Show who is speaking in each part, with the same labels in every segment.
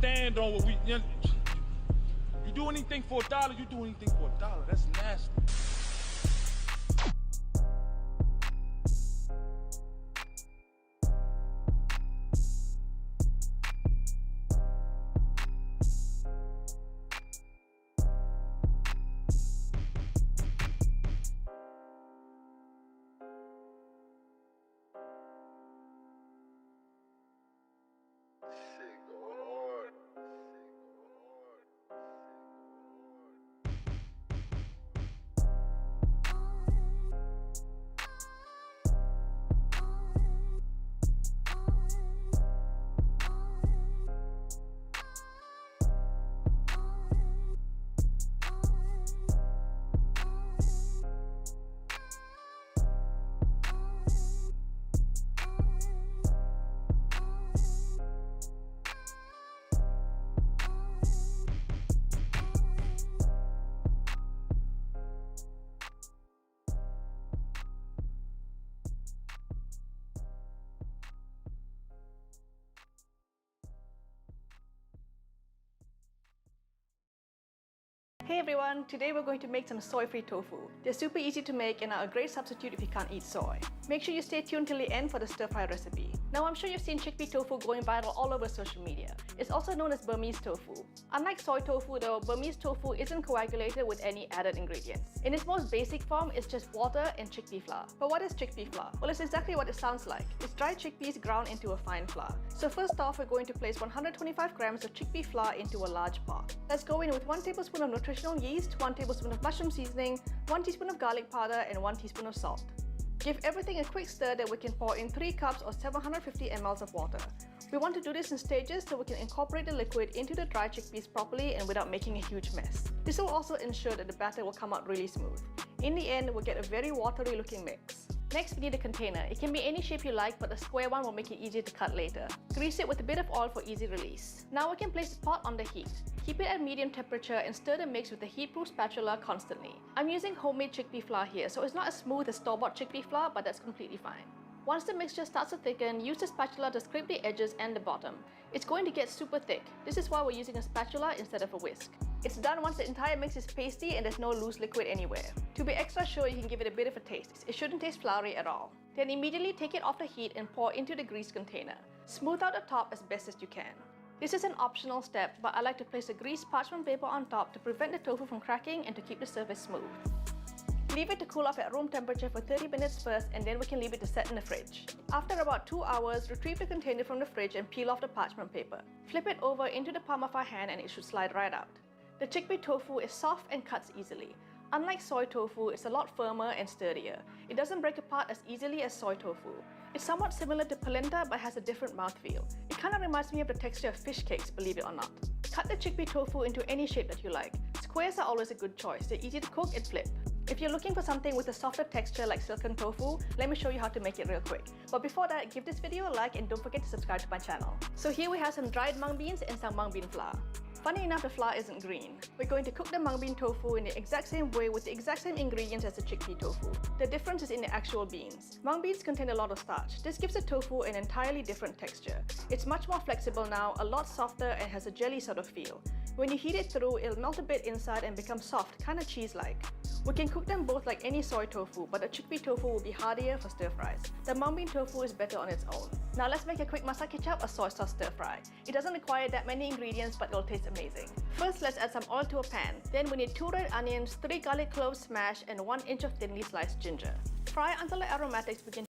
Speaker 1: stand on what we. You do anything for $1, you do anything for $1. That's nasty.
Speaker 2: Hey everyone, today we're going to make some soy-free tofu. They're super easy to make and are a great substitute if you can't eat soy. Make sure you stay tuned till the end for the stir-fry recipe. Now I'm sure you've seen chickpea tofu going viral all over social media. It's also known as Burmese tofu. Unlike soy tofu though, Burmese tofu isn't coagulated with any added ingredients. In its most basic form, it's just water and chickpea flour. But what is chickpea flour? Well, it's exactly what it sounds like. It's dried chickpeas ground into a fine flour. So first off, we're going to place 125 grams of chickpea flour into a large pot. Let's go in with 1 tablespoon of nutritional yeast, 1 tablespoon of mushroom seasoning, 1 teaspoon of garlic powder, and 1 teaspoon of salt. Give everything a quick stir that we can pour in 3 cups or 750 ml of water. We want to do this in stages so we can incorporate the liquid into the dry chickpeas properly and without making a huge mess. This will also ensure that the batter will come out really smooth. In the end, we'll get a very watery looking mix. Next, we need a container. It can be any shape you like, but a square one will make it easier to cut later. Grease it with a bit of oil for easy release. Now we can place the pot on the heat. Keep it at medium temperature and stir the mix with a heat-proof spatula constantly. I'm using homemade chickpea flour here, so it's not as smooth as store-bought chickpea flour, but that's completely fine. Once the mixture starts to thicken, use the spatula to scrape the edges and the bottom. It's going to get super thick. This is why we're using a spatula instead of a whisk. It's done once the entire mix is pasty and there's no loose liquid anywhere. To be extra sure, you can give it a bit of a taste. It shouldn't taste floury at all. Then immediately take it off the heat and pour into the greased container. Smooth out the top as best as you can. This is an optional step, but I like to place a greased parchment paper on top to prevent the tofu from cracking and to keep the surface smooth. Leave it to cool off at room temperature for 30 minutes first, and then we can leave it to set in the fridge. After about 2 hours, retrieve the container from the fridge and peel off the parchment paper. Flip it over into the palm of our hand and it should slide right out. The chickpea tofu is soft and cuts easily. Unlike soy tofu, it's a lot firmer and sturdier. It doesn't break apart as easily as soy tofu. It's somewhat similar to polenta but has a different mouthfeel. It kind of reminds me of the texture of fish cakes, believe it or not. Cut the chickpea tofu into any shape that you like. Squares are always a good choice. They're easy to cook and flip. If you're looking for something with a softer texture like silken tofu, let me show you how to make it real quick. But before that, give this video a like and don't forget to subscribe to my channel. So here we have some dried mung beans and some mung bean flour. Funny enough, the flour isn't green. We're going to cook the mung bean tofu in the exact same way with the exact same ingredients as the chickpea tofu. The difference is in the actual beans. Mung beans contain a lot of starch. This gives the tofu an entirely different texture. It's much more flexible now, a lot softer, and has a jelly sort of feel. When you heat it through, it'll melt a bit inside and become soft, kinda cheese-like. We can cook them both like any soy tofu, but the chickpea tofu will be hardier for stir-fries. The mung bean tofu is better on its own. Now let's make a quick masala kicap or soy sauce stir-fry. It doesn't require that many ingredients, but it'll taste amazing. First, let's add some oil to a pan. Then we need 2 red onions, 3 garlic cloves smashed, and 1 inch of thinly sliced ginger. Fry until the aromatics begin.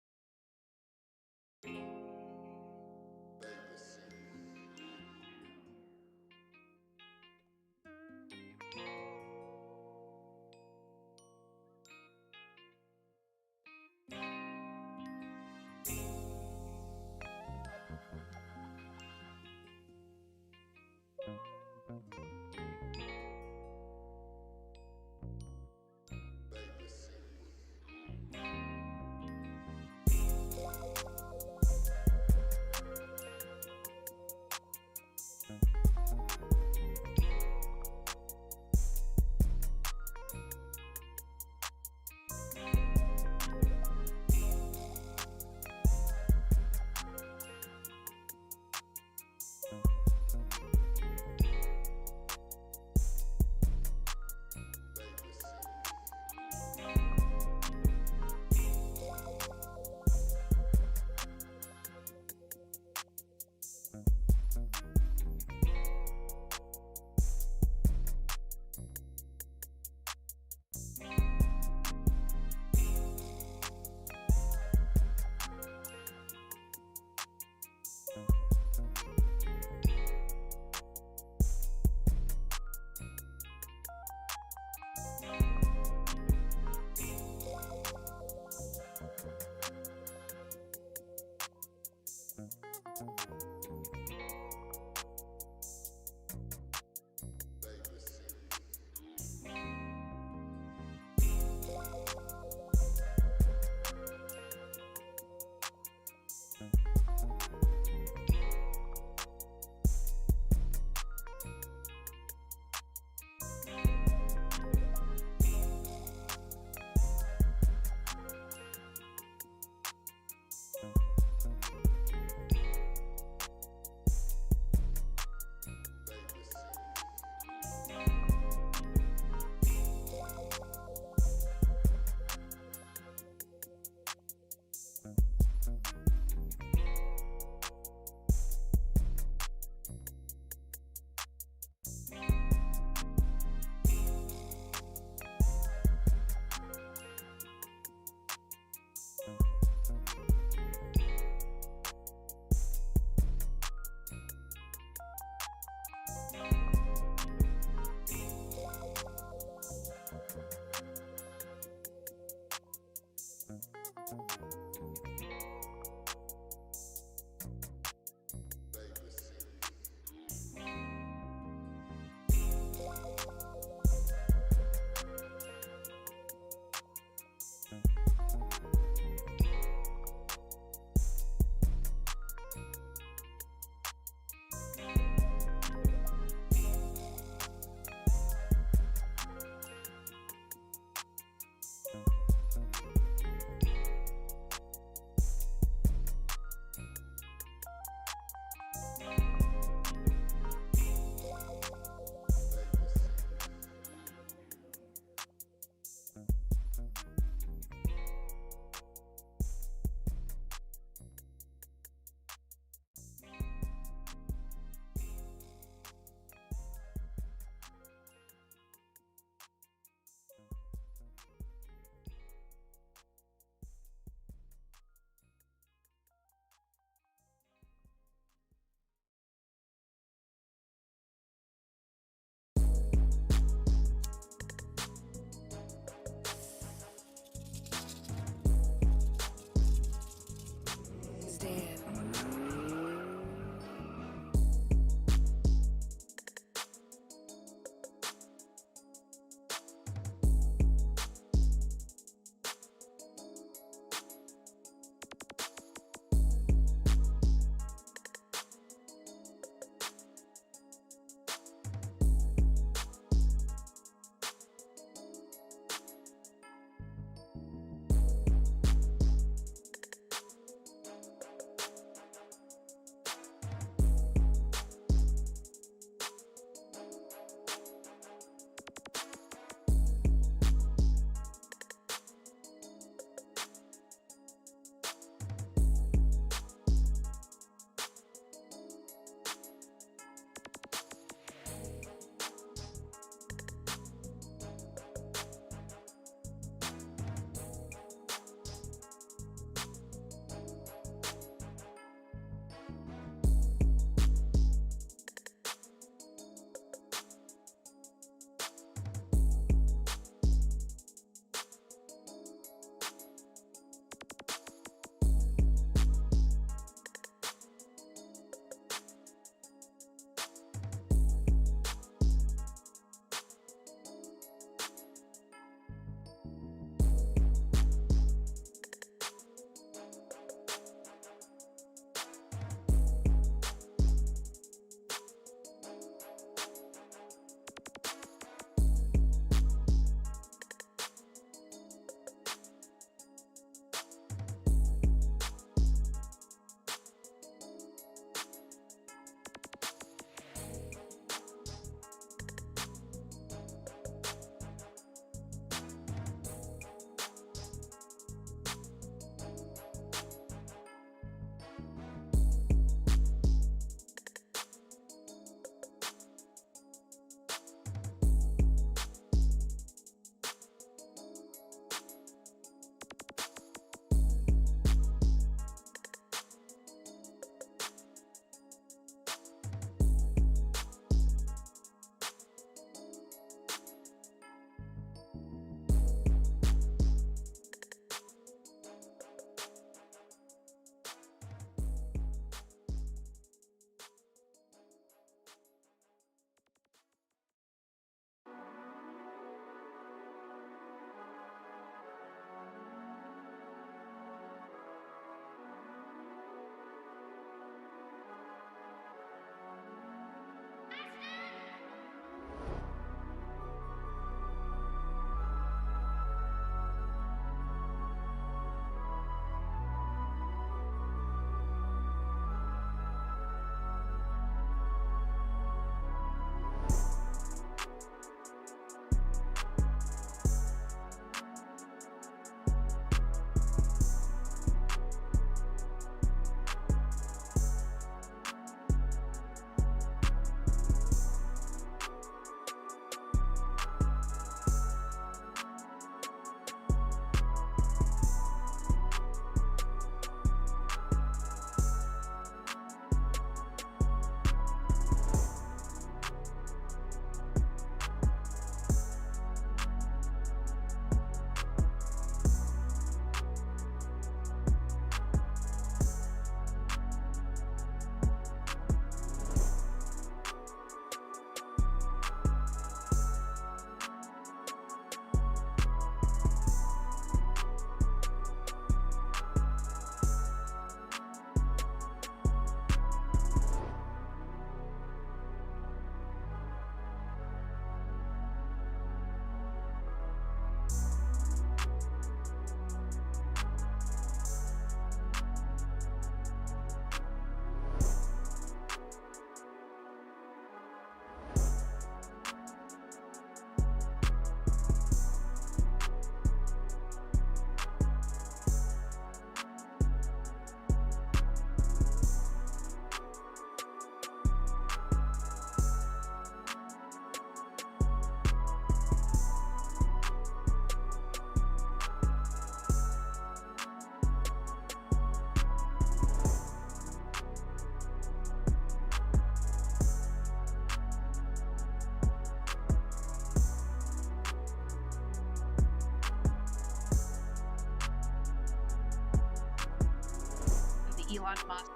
Speaker 3: Elon Musk.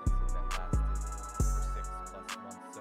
Speaker 4: That lasted for 6+ months. So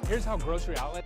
Speaker 5: Here's how grocery outlet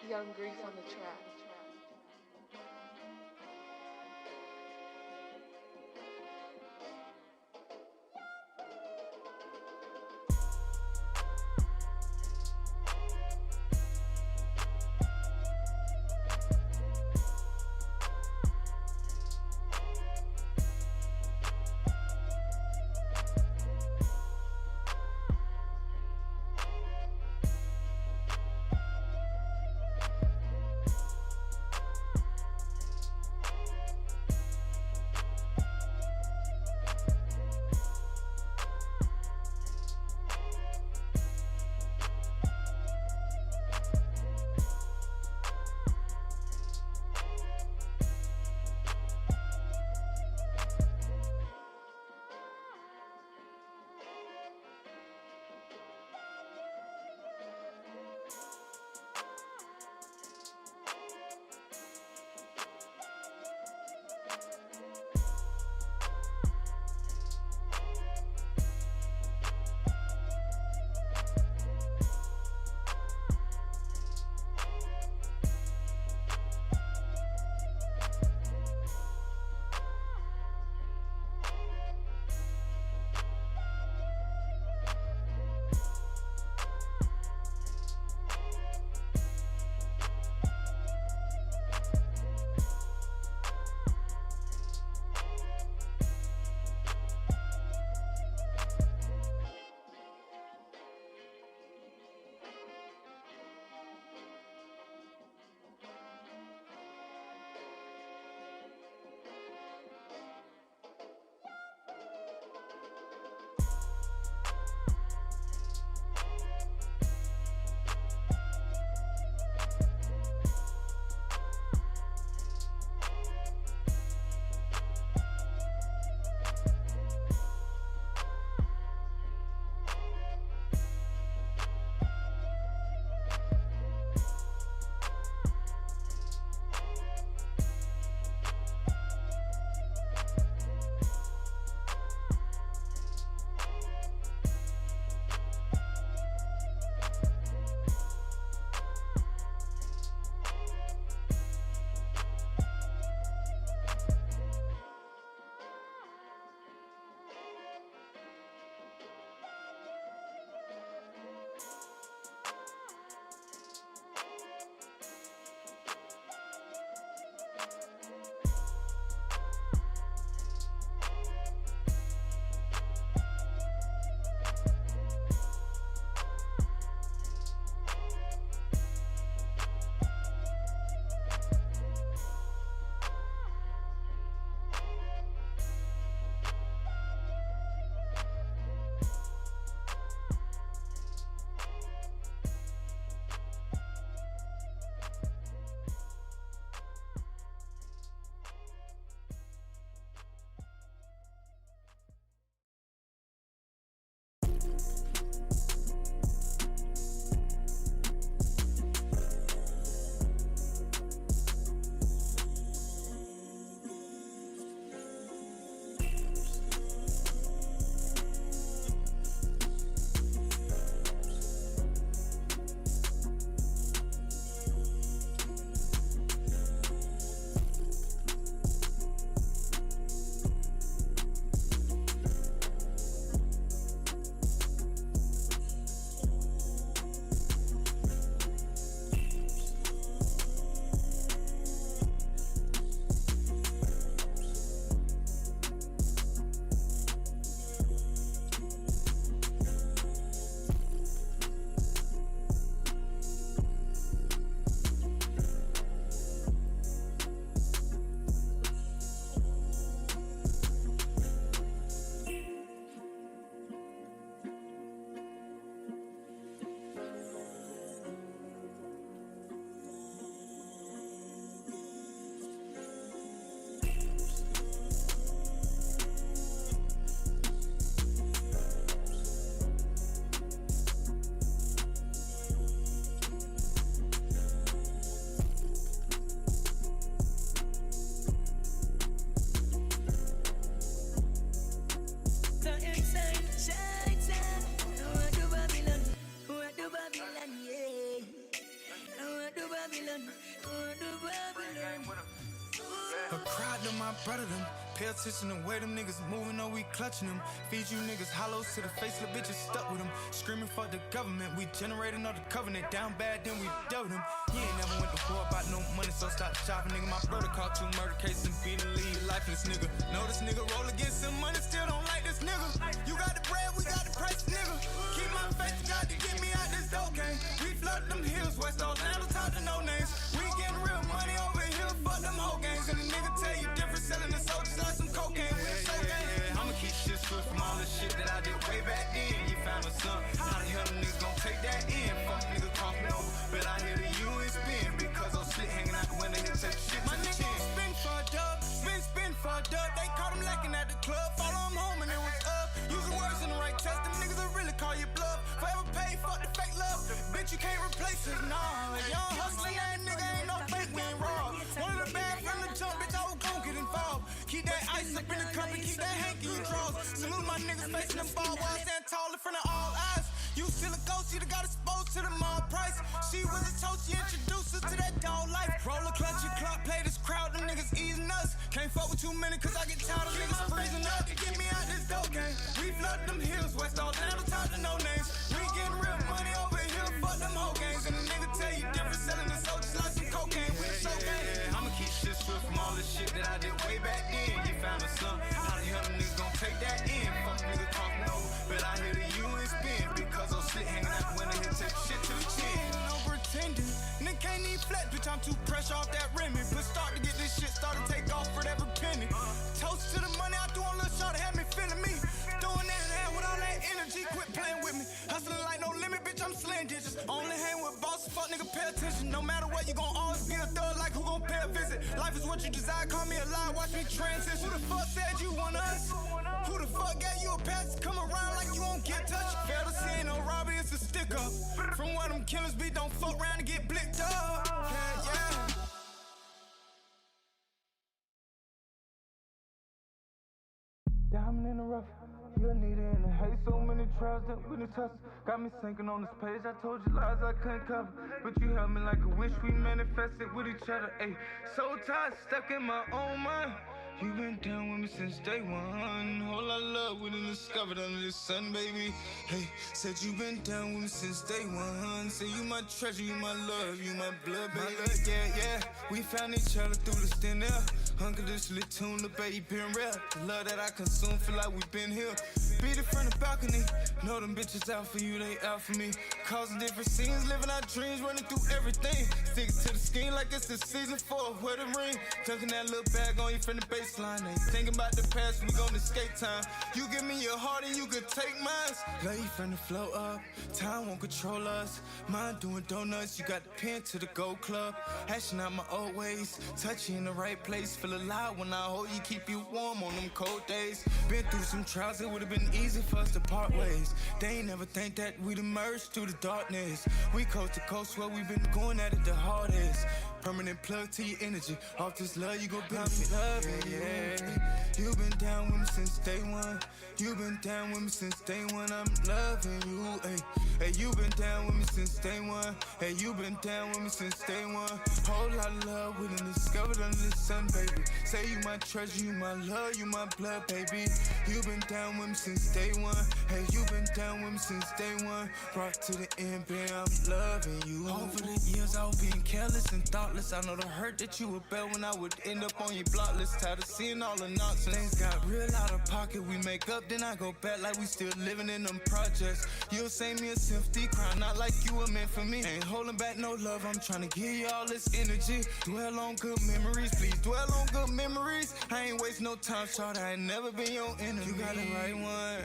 Speaker 3: Young Greek on the track. A crowd to my brother them. Pay attention to the way them niggas moving, or we clutching them. Feed you niggas hollows to the face, the bitches stuck with them. Screaming for the government, we generating all the covenant. Down bad, then we dealt with them. He ain't never went to war about no money, so stop shopping, nigga. My brother caught 2 murder cases and beat the lead. Lifeless nigga. Know this nigga roll against some money, still don't like this nigga. You got the bread, we got the price, nigga. Keep my faith, God to get me out this dope game. We flood them hills, West Orlando, talk to no names. We getting real money over here, fuck them whole games. And the nigga tell you different, selling the soldiers like some cocaine. I'ma keep shit swift from all the shit that I did way back then. You found a son, how the hell them niggas gon' take that in? Fuck nigga cross me over, but I hear the U and spin. Because I'm slit hanging out the window, he'll take shit to the chin. Spin for a dub, spin for a dub. They caught him lacking at the club, follow him home and it was up. Using words in the right test, them niggas will really call you bluff. Forever pay, fuck the fake love. Bitch, you can't replace us, nah. Young hustling, that nigga ain't no fake, we ain't raw. One of the bad from the jump, bitch, I was gon' get involved. Keep that ice up in the cup and keep that hanky in draws. Salute my niggas facing them ball while I stand tall in front of all eyes. You still a ghost, you got exposed to the mall price. She was a toast, she introduced us to that dog life. Roll a clutch, your clock, play this crowd, them niggas easing us. Can't fuck with too many cause I get tired of niggas freezing up to get me out this dope game. We flood them hills, West Orlando, talk to no names. We getting real money over here, fuck them whole games. And the nigga tell you different, selling the soldiers like some cocaine with a show game. I'ma keep shit swift from all the shit that I did way back then. You found a son, how the hell them niggas gon' take that in? Fuck nigga cross me over, but I hear the U and spin. Because I'm slit hanging out the window, he'll take shit to the chin. No pretending, nigga can't even flex, bitch, I'm too fresh off that Remy. But start to get this shit, start to take off for every penny. Toast to the money, I do a little shot to have me feeling me. Doing that and with all that energy, quit playing with me. Hustling like no limit, bitch, I'm slaying digits. Only hang with bosses, fuck nigga, pay attention. No matter what, you gon' always be a thug, like who gon' pay a visit. Life is what you desire, call me alive, watch me transition. Who the fuck said you want us? Who the fuck gave you a pass to come around like you won't get touched? Fail to see ain't no robbery, it's a stick up. From where them killers be, don't fuck around and get blicked up. Yeah, yeah. Diamond in the rough, you'll need it in the hay. So many trials that we done touched. Got me sinking on this page. I told you lies I couldn't cover, but you held me like a wish. We manifested with each other. Ayy, so tired, stuck in my own mind. You been down with me since day one. Whole lot of love we done discovered under the sun, baby. Hey, said you been down with me since day one. Say you my treasure, you my love, you my blood, baby. My love, yeah, yeah. We found each other through the thin air. Unconditionally tuned, the baby been real. The love that I consume, feel like we been here. Beat it from the balcony. Know them bitches out for you, they out for me. Causing different scenes, living our dreams, running through everything. Sticks to the scheme like it's the season 4 of wedding ring. Dunking that little bag on you from the baseline. Ain't thinking about the past, we gon' escape time. You give me your heart and you could take mine. Love you from the flow up, time won't control us. Mind doing donuts, you got the pen to the gold club. Hashing out my old ways, touch you in the right place. Feel alive when I hold you, keep you warm on them cold days. Been through some trials, it would've been easy for us to part ways. They ain't never think that we'd emerge through the darkness. We coast to coast where we been going at it the hardest. Permanent plug to your energy. Off this love, you gon' benefit. Loving, yeah. You been down with me since day one. You been down with me since day one. I'm loving you, ayy. Hey, you been down with me since day one. Hey, you been down with me since day one. Whole lot of love we done discovered under the sun, baby. Say you my treasure, you my love, you my blood, baby. You been down with me since day one. Hey, you been down with me since day one. Rock to the end, baby, I'm loving you. Over the years, I was being careless and thoughtless. I know the hurt that you would bear when I would end up on your block list. Tired of seeing all the nonsense. Things got real out of pocket. We make up, then I go back like we still living in them projects. You'll say me a sympathy cry, not like you were meant for me. Ain't holding back no love, I'm trying to give you all this energy. Dwell on good memories, please dwell on good memories. I ain't waste no time, short, I ain't never been your enemy. You got the right one.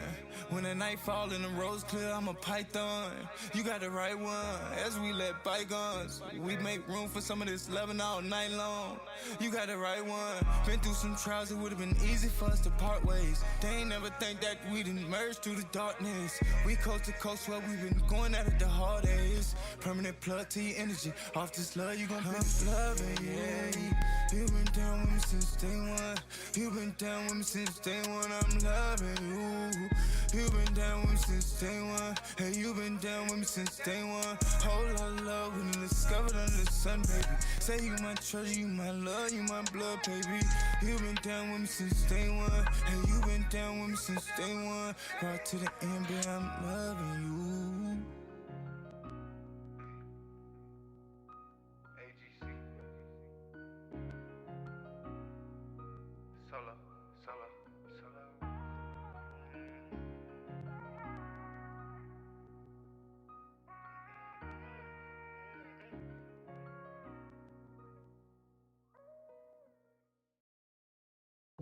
Speaker 3: When the night fall and the road's clear, I'm a python. You got the right one. As we let bygones, we make room for some of this loving all night long. You got the right one. Been through some trials, it would've been easy for us to part ways. They ain't never think that we'd emerge through the darkness. We coast to coast where we've been going at it the hard days. Permanent plug to your energy. Off this love, you gon' finish loving, yeah. You been down with me since day one. You been down with me since day one. I'm loving you. You been down with me since day one. Hey, you been down with me since day one. Whole lot of love when you discovered under the sun, baby. Say you my treasure, you my love, you my blood, baby. You been down with me since day one. Hey, you been down with me since day one. Right to the end, baby, I'm loving you.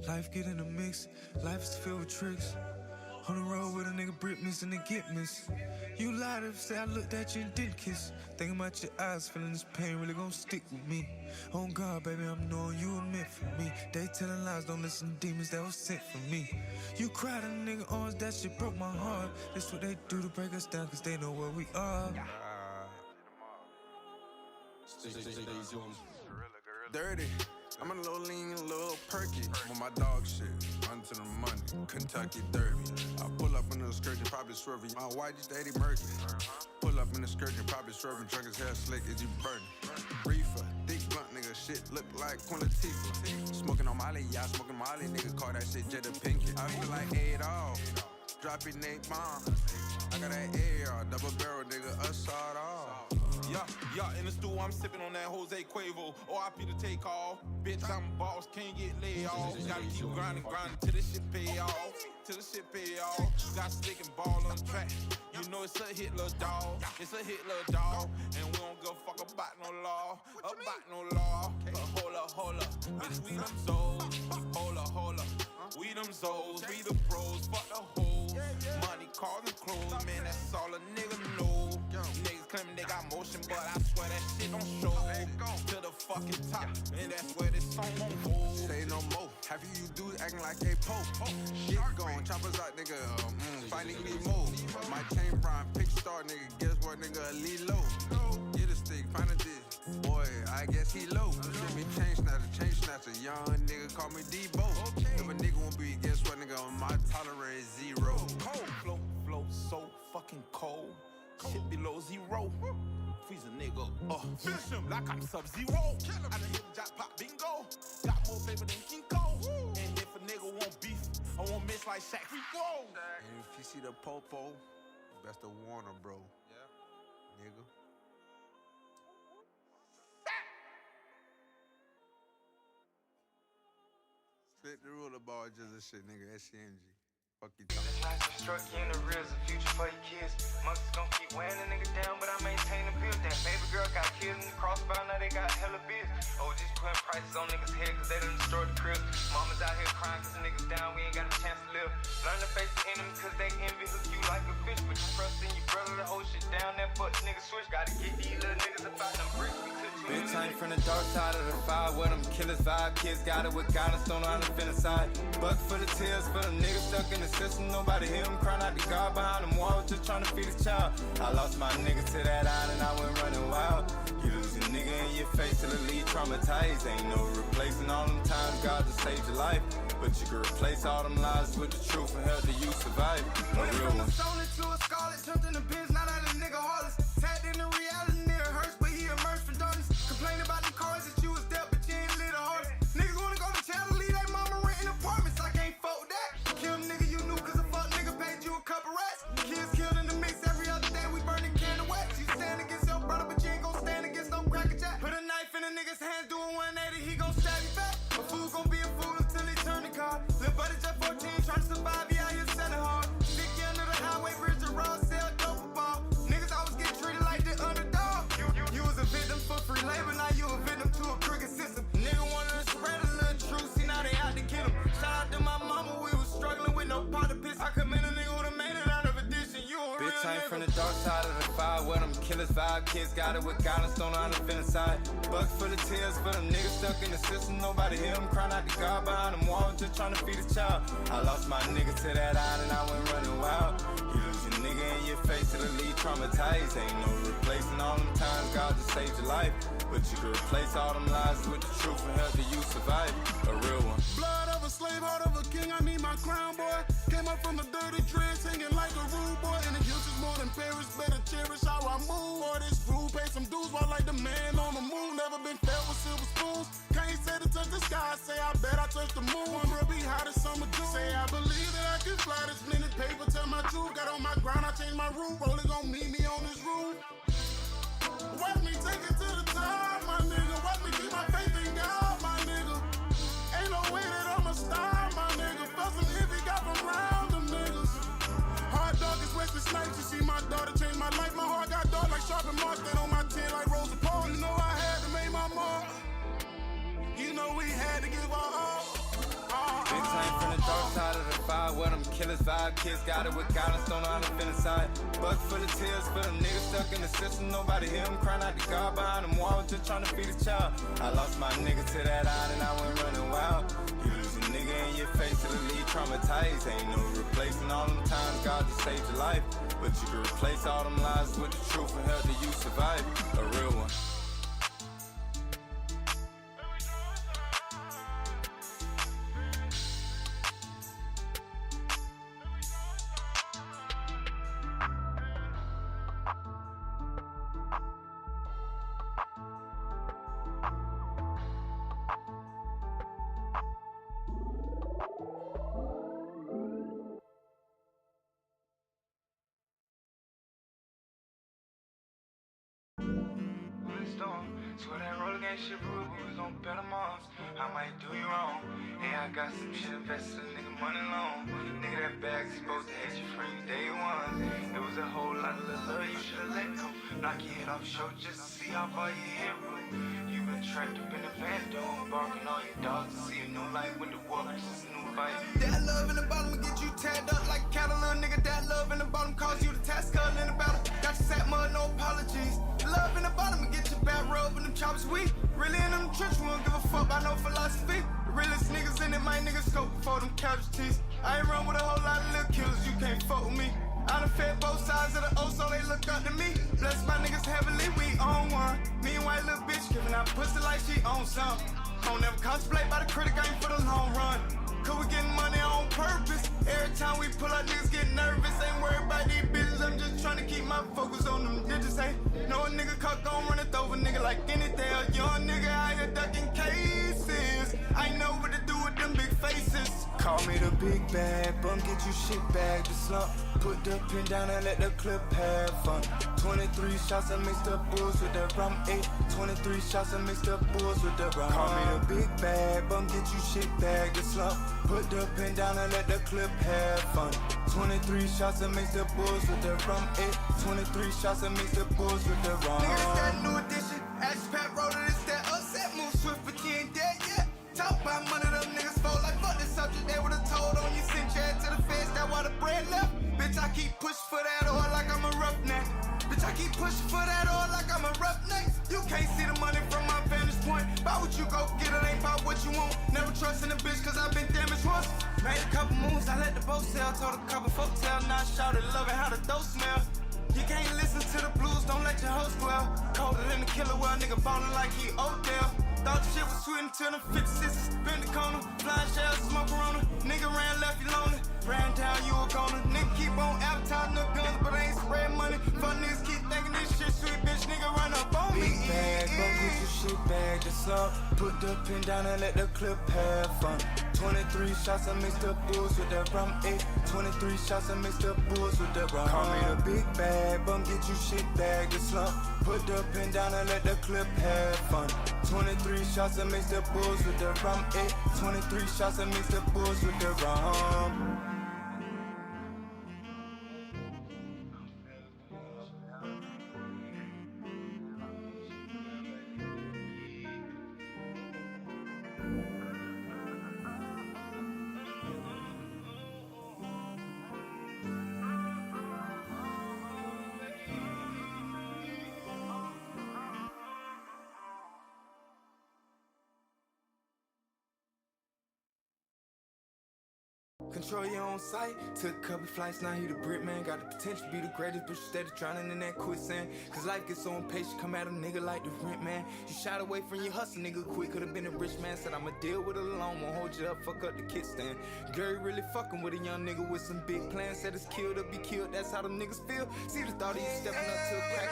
Speaker 3: Life get in the mix, life is filled with tricks. On the road with a nigga brick miss and they get miss. You lied if say I looked at you and didn't kiss. Thinking about your eyes, feeling this pain really gon' stick with me. Oh God, baby, I'm knowing you were meant for me. They telling lies, don't listen to demons that was sent for me. You cried in a nigga arms, that shit broke my heart. That's what they do to break us down, cause they know where we are.
Speaker 5: Dirty. I'm a little lean, a little perky. With my dog shit, onto the money. Kentucky Derby. I pull up in the excursion, probably swerving. My white is Eddie Murphy. Pull up in the excursion, probably swerving. Drunk as hell, slick as you burning. Reefer, thick blunt nigga, shit look like Queen Latifah. Smoking on Molly, y'all smoking Molly, nigga. Call that shit Jetta Pinkett. I feel like 8 all. Dropping 8 bombs. I got that AR, double barrel, nigga, assault all.
Speaker 6: Yeah, in the stool, I'm sipping on that Jose Cuervo. OIP to take off. Bitch, I'm boss, can't get laid off. Gotta keep grinding till this shit pay off. Till this shit pay off. Got stick and ball on the track. You know it's a hit, little dog. It's a hit, little dog. And we don't give a fuck about no law. About no law. But hold up. Bitch, we them souls. Hold up. We them souls. We the pros. Fuck the hoes. Money, cars, and clothes. Man, that's all a nigga know. Niggas claiming they got motion, but I swear that shit don't show. To the fucking top, and that's where this song won't hold.
Speaker 5: Say no more. Half of you dudes acting like a pope. Shit going, choppers out, nigga. Fighting me more. My chain prime, pick star, nigga. Guess what, nigga? Lead low. Get a stick, find a dish. Boy, I guess he low. Send me chain snatcher. Young nigga call me Debo. If a nigga won't be, guess what, nigga? My tolerance is 0.
Speaker 6: Cold flow, so fucking cold. Shit below 0. Freeze a nigga, finish him like I'm Sub-Zero. I done hit the jackpot bingo. Got more flavor than King Cole. And if a nigga want beef, I won't miss like Shaq. We go.
Speaker 5: And if you see the popo, that's the Warner, bro. Yeah. Nigga. Split the ruler ball, just a shit, nigga. SCNG. Fuck you talking.
Speaker 3: This nice and struck you in the rears, the future for your kids. Monkeys gon' keep wearing a nigga down, but I maintain the bills. That baby girl got killed in the crossfire, now they got hella bills. Oh, just putting prices on niggas' head, cause they done destroyed the crib. Mama's out here crying cause the niggas down, we ain't got a chance to live. Learn to face the enemy cause they envy, hook you like a fish. But you trust in your brother to hold shit down, that butt nigga switch. Gotta get these little niggas about them bricks, we took too many.
Speaker 7: Bitch, I ain't from the dark side of the fire where them killers vibe. Kids got it with guidance, don't know how to finish side. Buck for the tears for them niggas stuck in the system. Nobody hear them crying out to God behind them walls, just trying to feed a child. I lost my nigga to that island, I went running wild. You lose a nigga in your face till the lead traumatized. Ain't no replacing all them times God to save your life. But you can replace all them lies with the truth and help you survive. A real one.
Speaker 3: Stolen to a scarlet, jumped in the bins, now that a nigga heartless. Tapped in the reality, nigga hurts, but he emerged from darkness. Complain about the cars that you was dealt, but you ain't lit a heart. Niggas wanna go to jail to leave their mama renting apartments, I can't fuck with that. Kill a nigga you knew cause a fuck nigga paid you a couple rats. Kids killed in the mix every other day, we burning can of wax. You stand against your brother, but you ain't gon' stand against no cracker jack. Put a knife in a nigga's hands, doing 180, he gon' stab you back. A fool gon' be a fool until he turn the car. Lil' buddy just 14, tryna survive, he out here selling hard. Stick you under the highway bridge and raw, sell dope ball. Niggas always get treated like the underdog. You was a victim for free labor, now you a victim to a crooked system. Nigga wanted to spread a little truth, see now they out to kill him. Shout out to my mama, we was struggling with no pot to piss. I commend a nigga would've made it out of addition. You a real
Speaker 7: Bitch, I ain't
Speaker 3: nigga.
Speaker 7: from the dark side of the fire where them killers vibe. Kids got it with guidance, don't know how to finish side. Buck for the tears for them niggas stuck in the system. Nobody hear them crying out to God behind them walls, just trying to feed a child. I lost my nigga to that island, I went running wild. You lose your nigga in your face till the lead traumatized. Ain't no replacing all them times God just saved your life. But you can replace all them lies with the truth and help you survive. A real one.
Speaker 8: Blood of a slave, heart of a king, I need my crown, boy. Came up from the dirty dreads, hanging like a rude boy. And the guilt is more than Paris, better cherish how I move. Boy, this fool, pay some dues, while like the man on the moon. Never been fed with silver spoons. Can't say to touch the sky, say I bet I touch the moon. One real be hot as summer June. Say I believe that I can fly this minute paper, tell my truth. Got on my grind, I changed my route. Rolling gon' meet me on this roof. Watch me take it to the top, my nigga. Watch me keep my faith in God, my nigga. Ain't no way that I'm a star, my nigga. Felt some iffy got from round them niggas. Hard dog is Wesley Snipes. You see my daughter change my life. My heart got dark like sharp and mark. That on my chin like Rosa Parks. You know I had to make my mark. You know we had to give our all.
Speaker 7: Big time from the dark side of the fire, where them killers vibe. Kids got it with guidance, don't know how to feel inside. Buck full of tears for them niggas stuck in the system. Nobody hear them crying out to God behind them walls, just trying to feed a child. I lost my nigga to that island, I went running wild. You lose a nigga in your face to the lead traumatized. Ain't no replacing all them times God just saved your life. But you can replace all them lies with the truth and help you survive. A real one.
Speaker 3: Swear that roller game shit rude, but we gon' bet them off. I might do you wrong. Hey, I got some shit invested, nigga, money long. Nigga, that bag's supposed to hit you from day one. It was a whole lot of love you should've let go. Knock your head off show just to see how far you hit, bro. You been trapped up in the van dome, barking all your dogs to see a new light with the walk, just a new fight.
Speaker 7: That love in the bottom will get you tagged up like cattle, little nigga. That love in the bottom cause you the task skull in the battle. Got you sat mud, no apologies. Love in the bottom will get you back rub and them chops weak. Really in them trench, we don't give a fuck about no philosophy. The realest niggas in it, my niggas scope before them casualties. I ain't run with a whole lot of little killers, you can't fuck with me. I done fed both sides of the O, so they look up to me. Bless my niggas heavily, we on one. Me and white little bitch giving out pussy like she on some. Don't never contemplate by the critic game for the long run. Cause we getting money on purpose. Every time we pull out, niggas get nervous. Ain't worried about these bitches, I'm just trying to keep my focus on them digits. Ain't no a nigga cut gon' run it over nigga like anything. A young nigga out here ducking cases. I know what to do with them big faces.
Speaker 3: Call me the big bad bum, get you shit back the slump. Put the pin down and let the clip have fun. 23 shots of mixed up bulls with the rum. 23 shots of mixed up bulls with the rum. Call me the big bad bum, get you shit back the slump. Put the pin down and let the clip have fun. 23 shots of mixed up bulls with the rum. 23 shots of mixed up bulls with the rum.
Speaker 7: Niggas that new edition, Ash Pat wrote it, it's that upset, move swift, but you ain't dead yet. Talk about money, them niggas fold like fuck this subject, they would've told on you, sent your ass to the feds, that why the bread left. Bitch, I keep pushing for that oil like I'm a roughneck. Bitch, I keep pushing for that oil like I'm a roughneck. You can't see the money from my vantage point. Buy what you go get, it ain't about what you want. Never trust in a bitch, cause I've been damaged once. Made a couple moves, I let the boat sail. Told a couple folk tell, now shouted, loving how the dough smell. You can't listen to the blues, don't let your host dwell. Colder than the killer, well, nigga ballin' like he Odell. Thought the shit was sweet until the 56 spin the corner. Flying shells, smoke corona. Nigga ran, left you lonely. Ran down, you a goner. Nigga keep on advertising the guns, but I ain't spread money. Fuck niggas keep thinking this shit sweet, bitch. Nigga run up on me.
Speaker 3: Big bag, bum, get your shit back the slump. Put the pin down and let the clip have fun. 23 shots of mixed up bulls with the rum. 23 shots of mixed up bulls with the rum. Call me the big bag bum, get you shit back the slump. Put the pin down and let the clip have fun. 23 shots of mixed up bulls with the rum. 23 shots of mixed up bulls with the rum.
Speaker 7: control your own sight. Took a couple flights, now he the Brit man. Got the potential to be the greatest, but you steady drowning in that quicksand. Cause life gets so impatient, come at a nigga like the rent man. You shot away from your hustle, nigga, quick. Could've been a rich man, said I'ma deal with it alone. Won't hold you up, fuck up the kickstand. Gary really fucking with a young nigga with some big plans. Said it's killed or be killed, that's how them niggas feel. See the thought of you stepping up to a crack,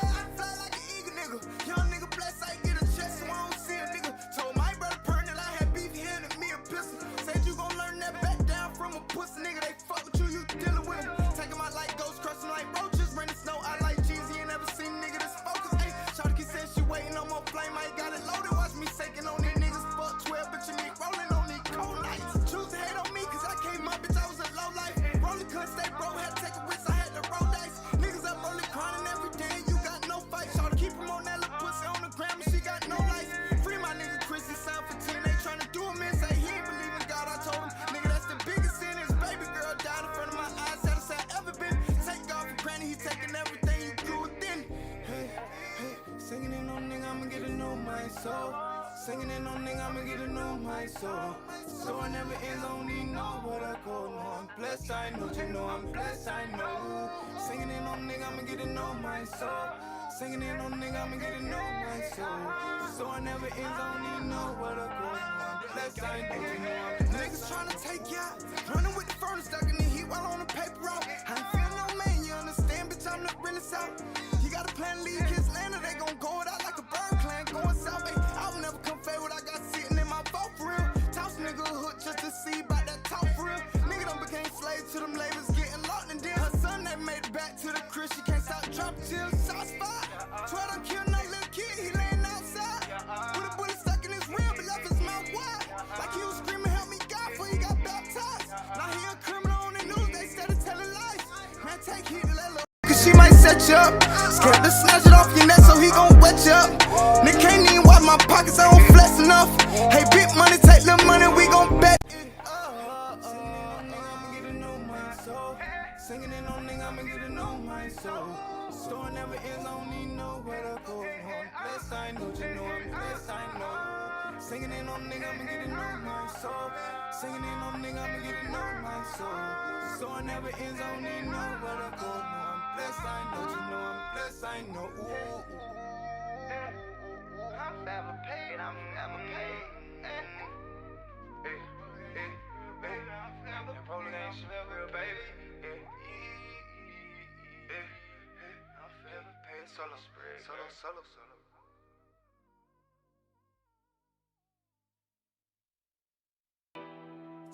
Speaker 7: I fly like an eagle, nigga. Young nigga blessed, I get a check, so I don't see a nigga. Told my brother Pern that I had beef, he handed me a pistol. Said you gon' learn that back down from a pussy nigga. They fuck with you dealing with him. Taking my light, ghost crushing like roaches. Raining snow, I like Jeezy, ain't never seen a nigga this focused. Ayy, Shawty said she waiting on more flame, I ain't got it loaded. Watch me shaking on these niggas, fuck 12, but you need rolling on these cold nights. Choose to hate on me, cause I came up, bitch, I was a low life. Rolling couldn't stay broke, had to take a risk, I had to roll dice. Niggas up rolling, crying every day, you got no fight. Shawty keep him on that little pussy on the gram, and she got no life. Free my nigga Chris, he signed for 10, they tryna do him in, say he ain't believe in God. I told him, nigga, that's the biggest sin. His baby girl died in front of my eyes, saddest I ever been. Take God for granted, he taking everything you grew within. Hey, hey, singing in on nigga, I'ma get to know my soul. Singing in on nigga, I'ma get to know my soul. So I never ends, I don't even know what I go. No, I'm blessed, I know, you know I'm blessed, I know. Singing in on nigga, I'ma get to know my soul. Singing in on nigga, I'ma get to know my soul. So I never ends, I don't even know what I go. No, I'm blessed, I know, you know I'm blessed. Niggas tryna take you out, running with the furnace, stuck in the heat while on the paper route. I ain't feel no man, you understand, bitch, I'm not really south. You got a plan to leave kids land, or they gon' go it out like a bird clan going south. Ay, I'll never come fade what I got sitting in my vault for real. Toss nigga a hood just to see about that talk for real. Nigga done became slaves to them labels, getting locked and then her son that made it back to the crib. She can't stop dropping till shots fired. Try to kill no little kid, he laying outside with a bullet stuck in his rib, but left his mouth wide. Like he was screaming, help me God, before he got baptized. Now he a criminal on the news, they started telling lies. Man, take heed to that little cause she might set you up. Scared to snatch it off your neck, so he gon' wet you up. Nigga can't even wipe my pockets, I don't flex enough. Hey, big money, take little money, we gon' bet. Singing in on nigga, I'ma get to know my soul. Store never ends, I don't even know where to go. I'm blessed, I know, you know I'm blessed, I know. Singing in on nigga, I'ma get to know my soul. Singing in on nigga, I'ma get to know my soul. Store never ends, I don't even know where to go. No, I'm blessed, I know, you know I'm blessed, I know. I'm forever paid, I'm forever paid. The police ain't shit real, baby. I'm forever paid. Solo spread. Solo.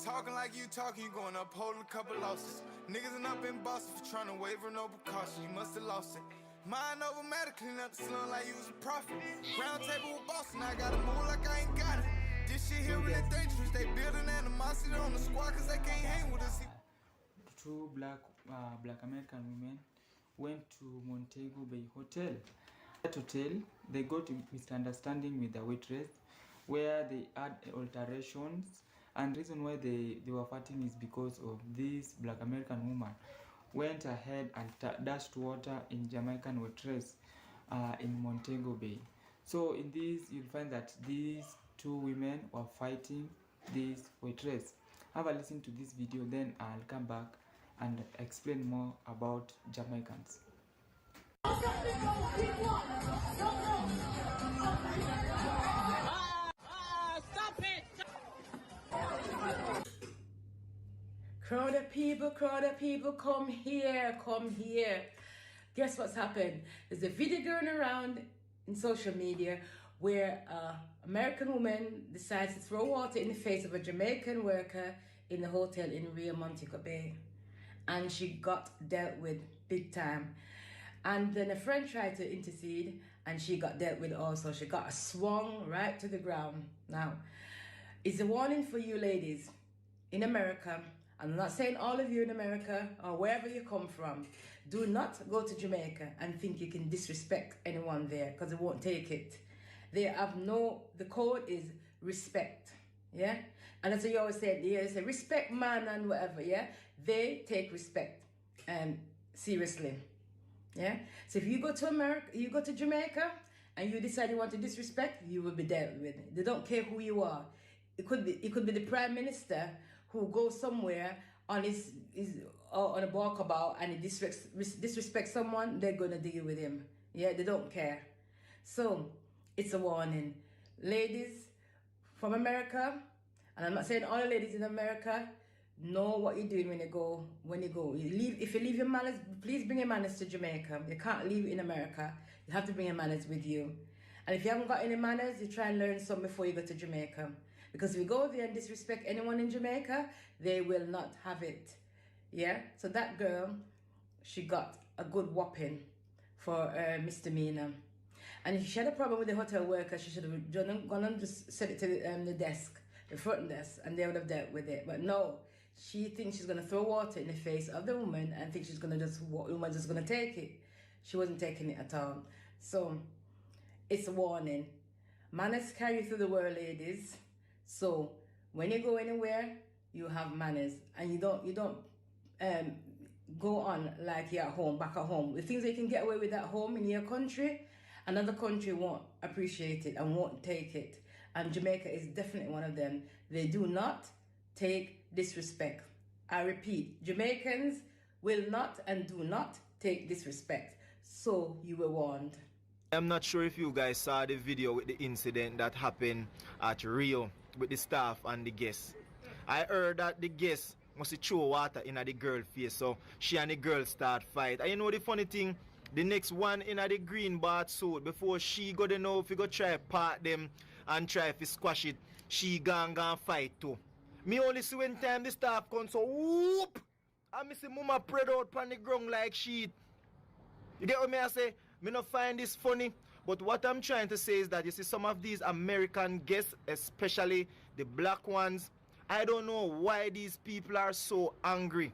Speaker 7: Talking like you talking, you going up holding a couple losses. Niggas and up in Boston for trying to waver no precaution. You must have lost it. Mind over matter, clean up the slum like you was a prophet. Round table with Boston, I gotta move like I ain't got it. This shit here really dangerous. They building animosity on the squad cause they can't hang with us.
Speaker 9: Two black American women went to Montego Bay Hotel. At hotel, they got a misunderstanding with the waitress where they had alterations, and reason why they were fighting is because of this black American woman went ahead and dashed water in Jamaican waitress in Montego Bay. So in this, you'll find that these two women were fighting this waitress. Have a listen to this video, then I'll come back and explain more about Jamaicans.
Speaker 10: Stop it!
Speaker 11: Crowd of people, come here. Guess what's happened? There's a video going around in social media where an American woman decides to throw water in the face of a Jamaican worker in the hotel in Rio Montego Bay. And she got dealt with big time. And then a friend tried to intercede and she got dealt with also. She got swung right to the ground. Now, it's a warning for you ladies in America. I'm not saying all of you in America or wherever you come from. Do not go to Jamaica and think you can disrespect anyone there because they won't take it. The code is respect, yeah? And that's what you always say, you say respect man and whatever, yeah? They take respect seriously, yeah? So if you go to America, you go to Jamaica and you decide you want to disrespect, you will be dealt with. They don't care who you are. It could be the Prime Minister who goes somewhere on his on a walkabout and he disrespects someone, they're gonna deal with him. Yeah, they don't care. So it's a warning, ladies from America, and I'm not saying all the ladies in America. Know what you're doing when you go. If you leave your manners, please bring your manners to Jamaica. You can't leave it in America. You have to bring your manners with you. And if you haven't got any manners, you try and learn some before you go to Jamaica. Because if you go there and disrespect anyone in Jamaica, they will not have it. Yeah? So that girl, she got a good whopping for misdemeanor. And if she had a problem with the hotel worker, she should have gone and just said it to the desk, the front desk, and they would have dealt with it. But no. She thinks she's going to throw water in the face of the woman and thinks she's going to the woman's just going to take it. She wasn't taking it at all. So, it's a warning. Manners carry through the world, ladies. So, when you go anywhere, you have manners. And you don't go on like you're at home, back at home. The things that you can get away with at home in your country, another country won't appreciate it and won't take it. And Jamaica is definitely one of them. They do not take disrespect. I repeat, Jamaicans will not and do not take disrespect. So you were warned.
Speaker 10: I'm not sure if you guys saw the video with the incident that happened at Rio with the staff and the guests. I heard that the guests must throw water in the girl's face, so she and the girl start fight. And you know the funny thing, the next one in the green bath suit, before she go to know if you go try part them and try to squash it, she gone fight too. Me only see when time the staff comes, so whoop! And me see mama spread out on the ground like shit. You get what me I say? Me not find this funny. But what I'm trying to say is that you see some of these American guests, especially the black ones, I don't know why these people are so angry.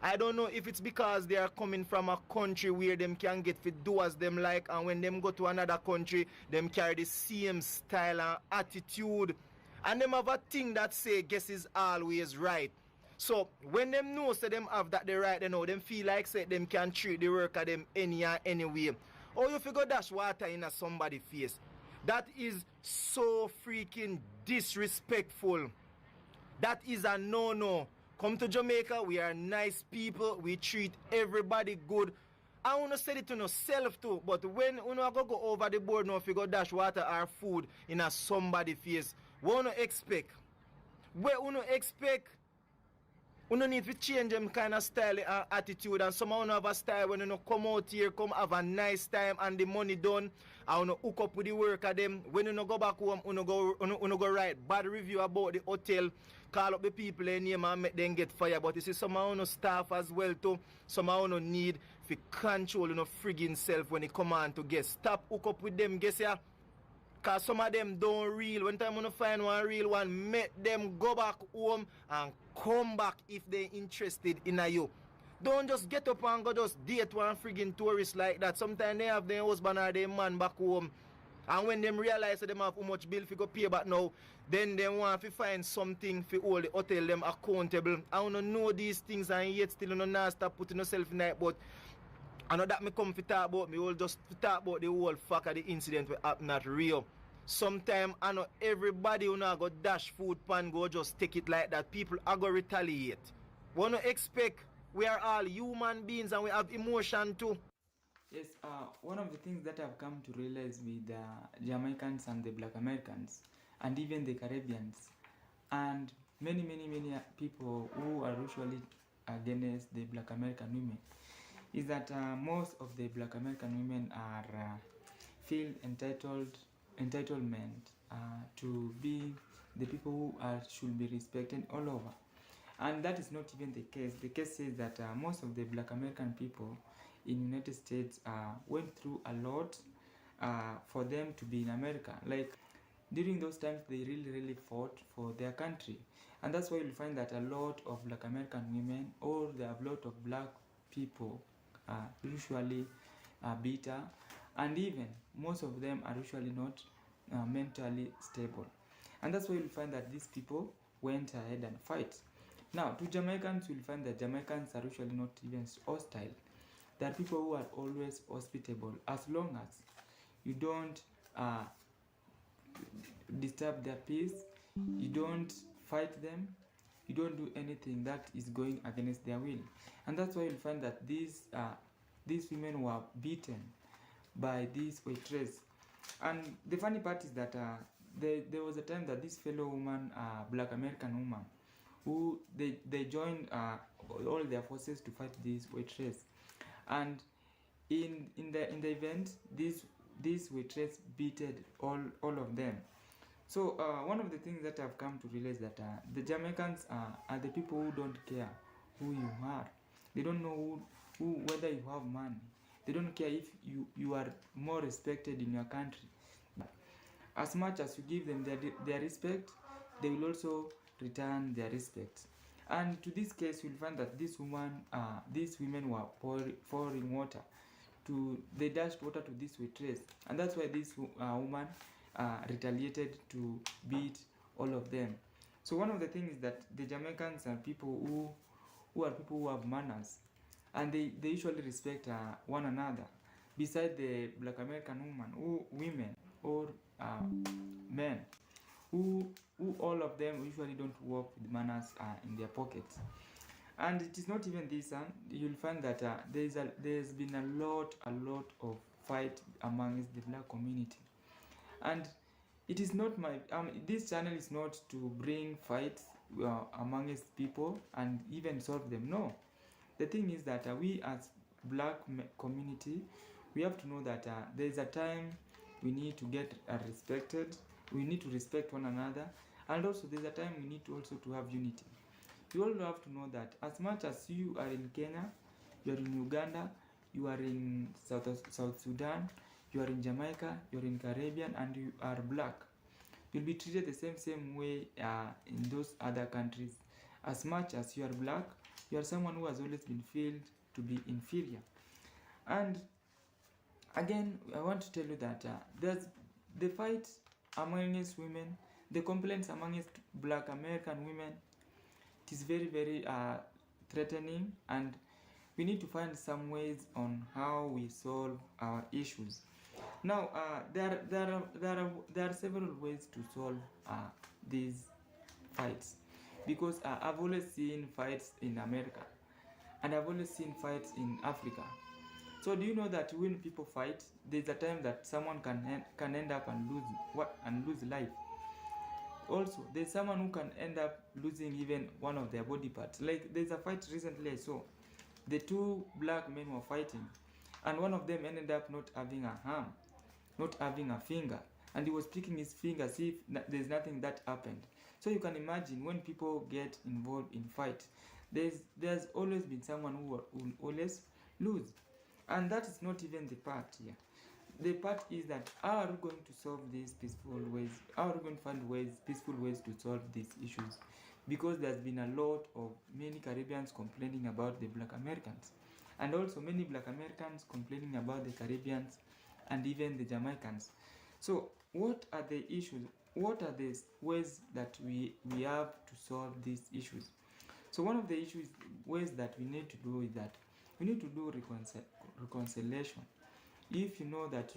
Speaker 10: I don't know if it's because they are coming from a country where them can get fit do as them like, and when them go to another country, them carry the same style and attitude. And them have a thing that say guess is always right. So when them know say them have that they right, they know them feel like say them can treat the worker them any and any way. Or you figure dash water in a somebody's face. That is so freaking disrespectful. That is a no-no. Come to Jamaica, we are nice people, we treat everybody good. I want to say it to myself too, but when you go over the board now, if you go dash water or food in a somebody's face, what you expect? What you expect? You need to change them kind of style and attitude, and some have a style when you come out here, come have a nice time and the money done, and you hook up with the worker them. When you go back home, you go write bad review about the hotel, call up the people in name and make them get fired. But you see some staff as well too, some need to control friggin' self when they come on to guests. Stop hook up with them guests here. Because some of them don't real. When time you find one real one, make them go back home and come back if they're interested in you. Don't just get up and go just date one friggin' tourist like that. Sometimes they have their husband or their man back home. And when them realize that them have how much bill to go pay back now, then they want to find something for all the hotel them accountable. I want to know these things and yet still you not stop putting yourself in that. But I know that me come to talk about, me will just talk about the whole fact of the incident that happened at Rio. Sometimes I know everybody who go dash food pan go just take it like that. People are going to retaliate. We don't expect we are all human beings and we have emotion too.
Speaker 9: Yes, one of the things that I've come to realize with the Jamaicans and the Black Americans and even the Caribbeans and many people who are usually against the Black American women is that most of the Black American women are feel entitlement to be the people who should be respected all over, and that is not even the case. The case says that most of the Black American people in United States went through a lot for them to be in America. Like during those times they really fought for their country, and that's why you'll find that a lot of Black American women or a lot of black people are usually bitter, and even most of them are usually not mentally stable, and that's why you'll find that these people went ahead and fight. Now to Jamaicans, you'll find that Jamaicans are usually not even hostile. There are people who are always hospitable as long as you don't disturb their peace, you don't fight them, you don't do anything that is going against their will. And that's why you'll find that these women were beaten by this waitress. And the funny part is that there was a time that this fellow woman, black American woman, who they joined all their forces to fight this waitress. And in the event, this waitress beated all of them. So one of the things that I've come to realize that the Jamaicans are the people who don't care who you are. They don't know whether you have money. They don't care if you are more respected in your country. As much as you give them their respect, they will also return their respect. And to this case, you'll find that these women were pouring water. They dashed water to this waitress, and that's why this woman retaliated to beat all of them. So one of the things is that the Jamaicans are people who have manners, and they usually respect one another. Beside the black American women or men, who all of them usually don't walk with manners in their pockets. And it is not even this, you'll find that there's been a lot of fight amongst the black community. And it is not this channel is not to bring fights amongst people and even solve them. No. The thing is that we as black community, we have to know that there's a time we need to get respected. We need to respect one another. And also there's a time we need to also to have unity. You all have to know that as much as you are in Kenya, you are in Uganda, you are in South Sudan, you are in Jamaica, you are in Caribbean, and you are black, you'll be treated the same way in those other countries. As much as you are black, you are someone who has always been felt to be inferior. And again, I want to tell you that there's the fight amongst women, the complaints amongst black American women. It is very, very threatening, and we need to find some ways on how we solve our issues. Now, there are several ways to solve these fights, because I've always seen fights in America, and I've always seen fights in Africa. So do you know that when people fight, there's a time that someone can end up and lose life. Also, there's someone who can end up losing even one of their body parts. Like there's a fight recently I saw. The two black men were fighting, and one of them ended up not having a arm, not having a finger, and he was picking his finger as if there's nothing that happened. So you can imagine when people get involved in fight, there's always been someone who will always lose. And that is not even the part here. The part is that how are we going to solve these peaceful ways? How are we going to find peaceful ways to solve these issues? Because there's been a lot of many Caribbeans complaining about the black Americans, and also many black Americans complaining about the Caribbeans and even the Jamaicans. So what are the issues? What are the ways that we have to solve these issues? So one of the ways that we need to do is that we need to do reconciliation. If you know that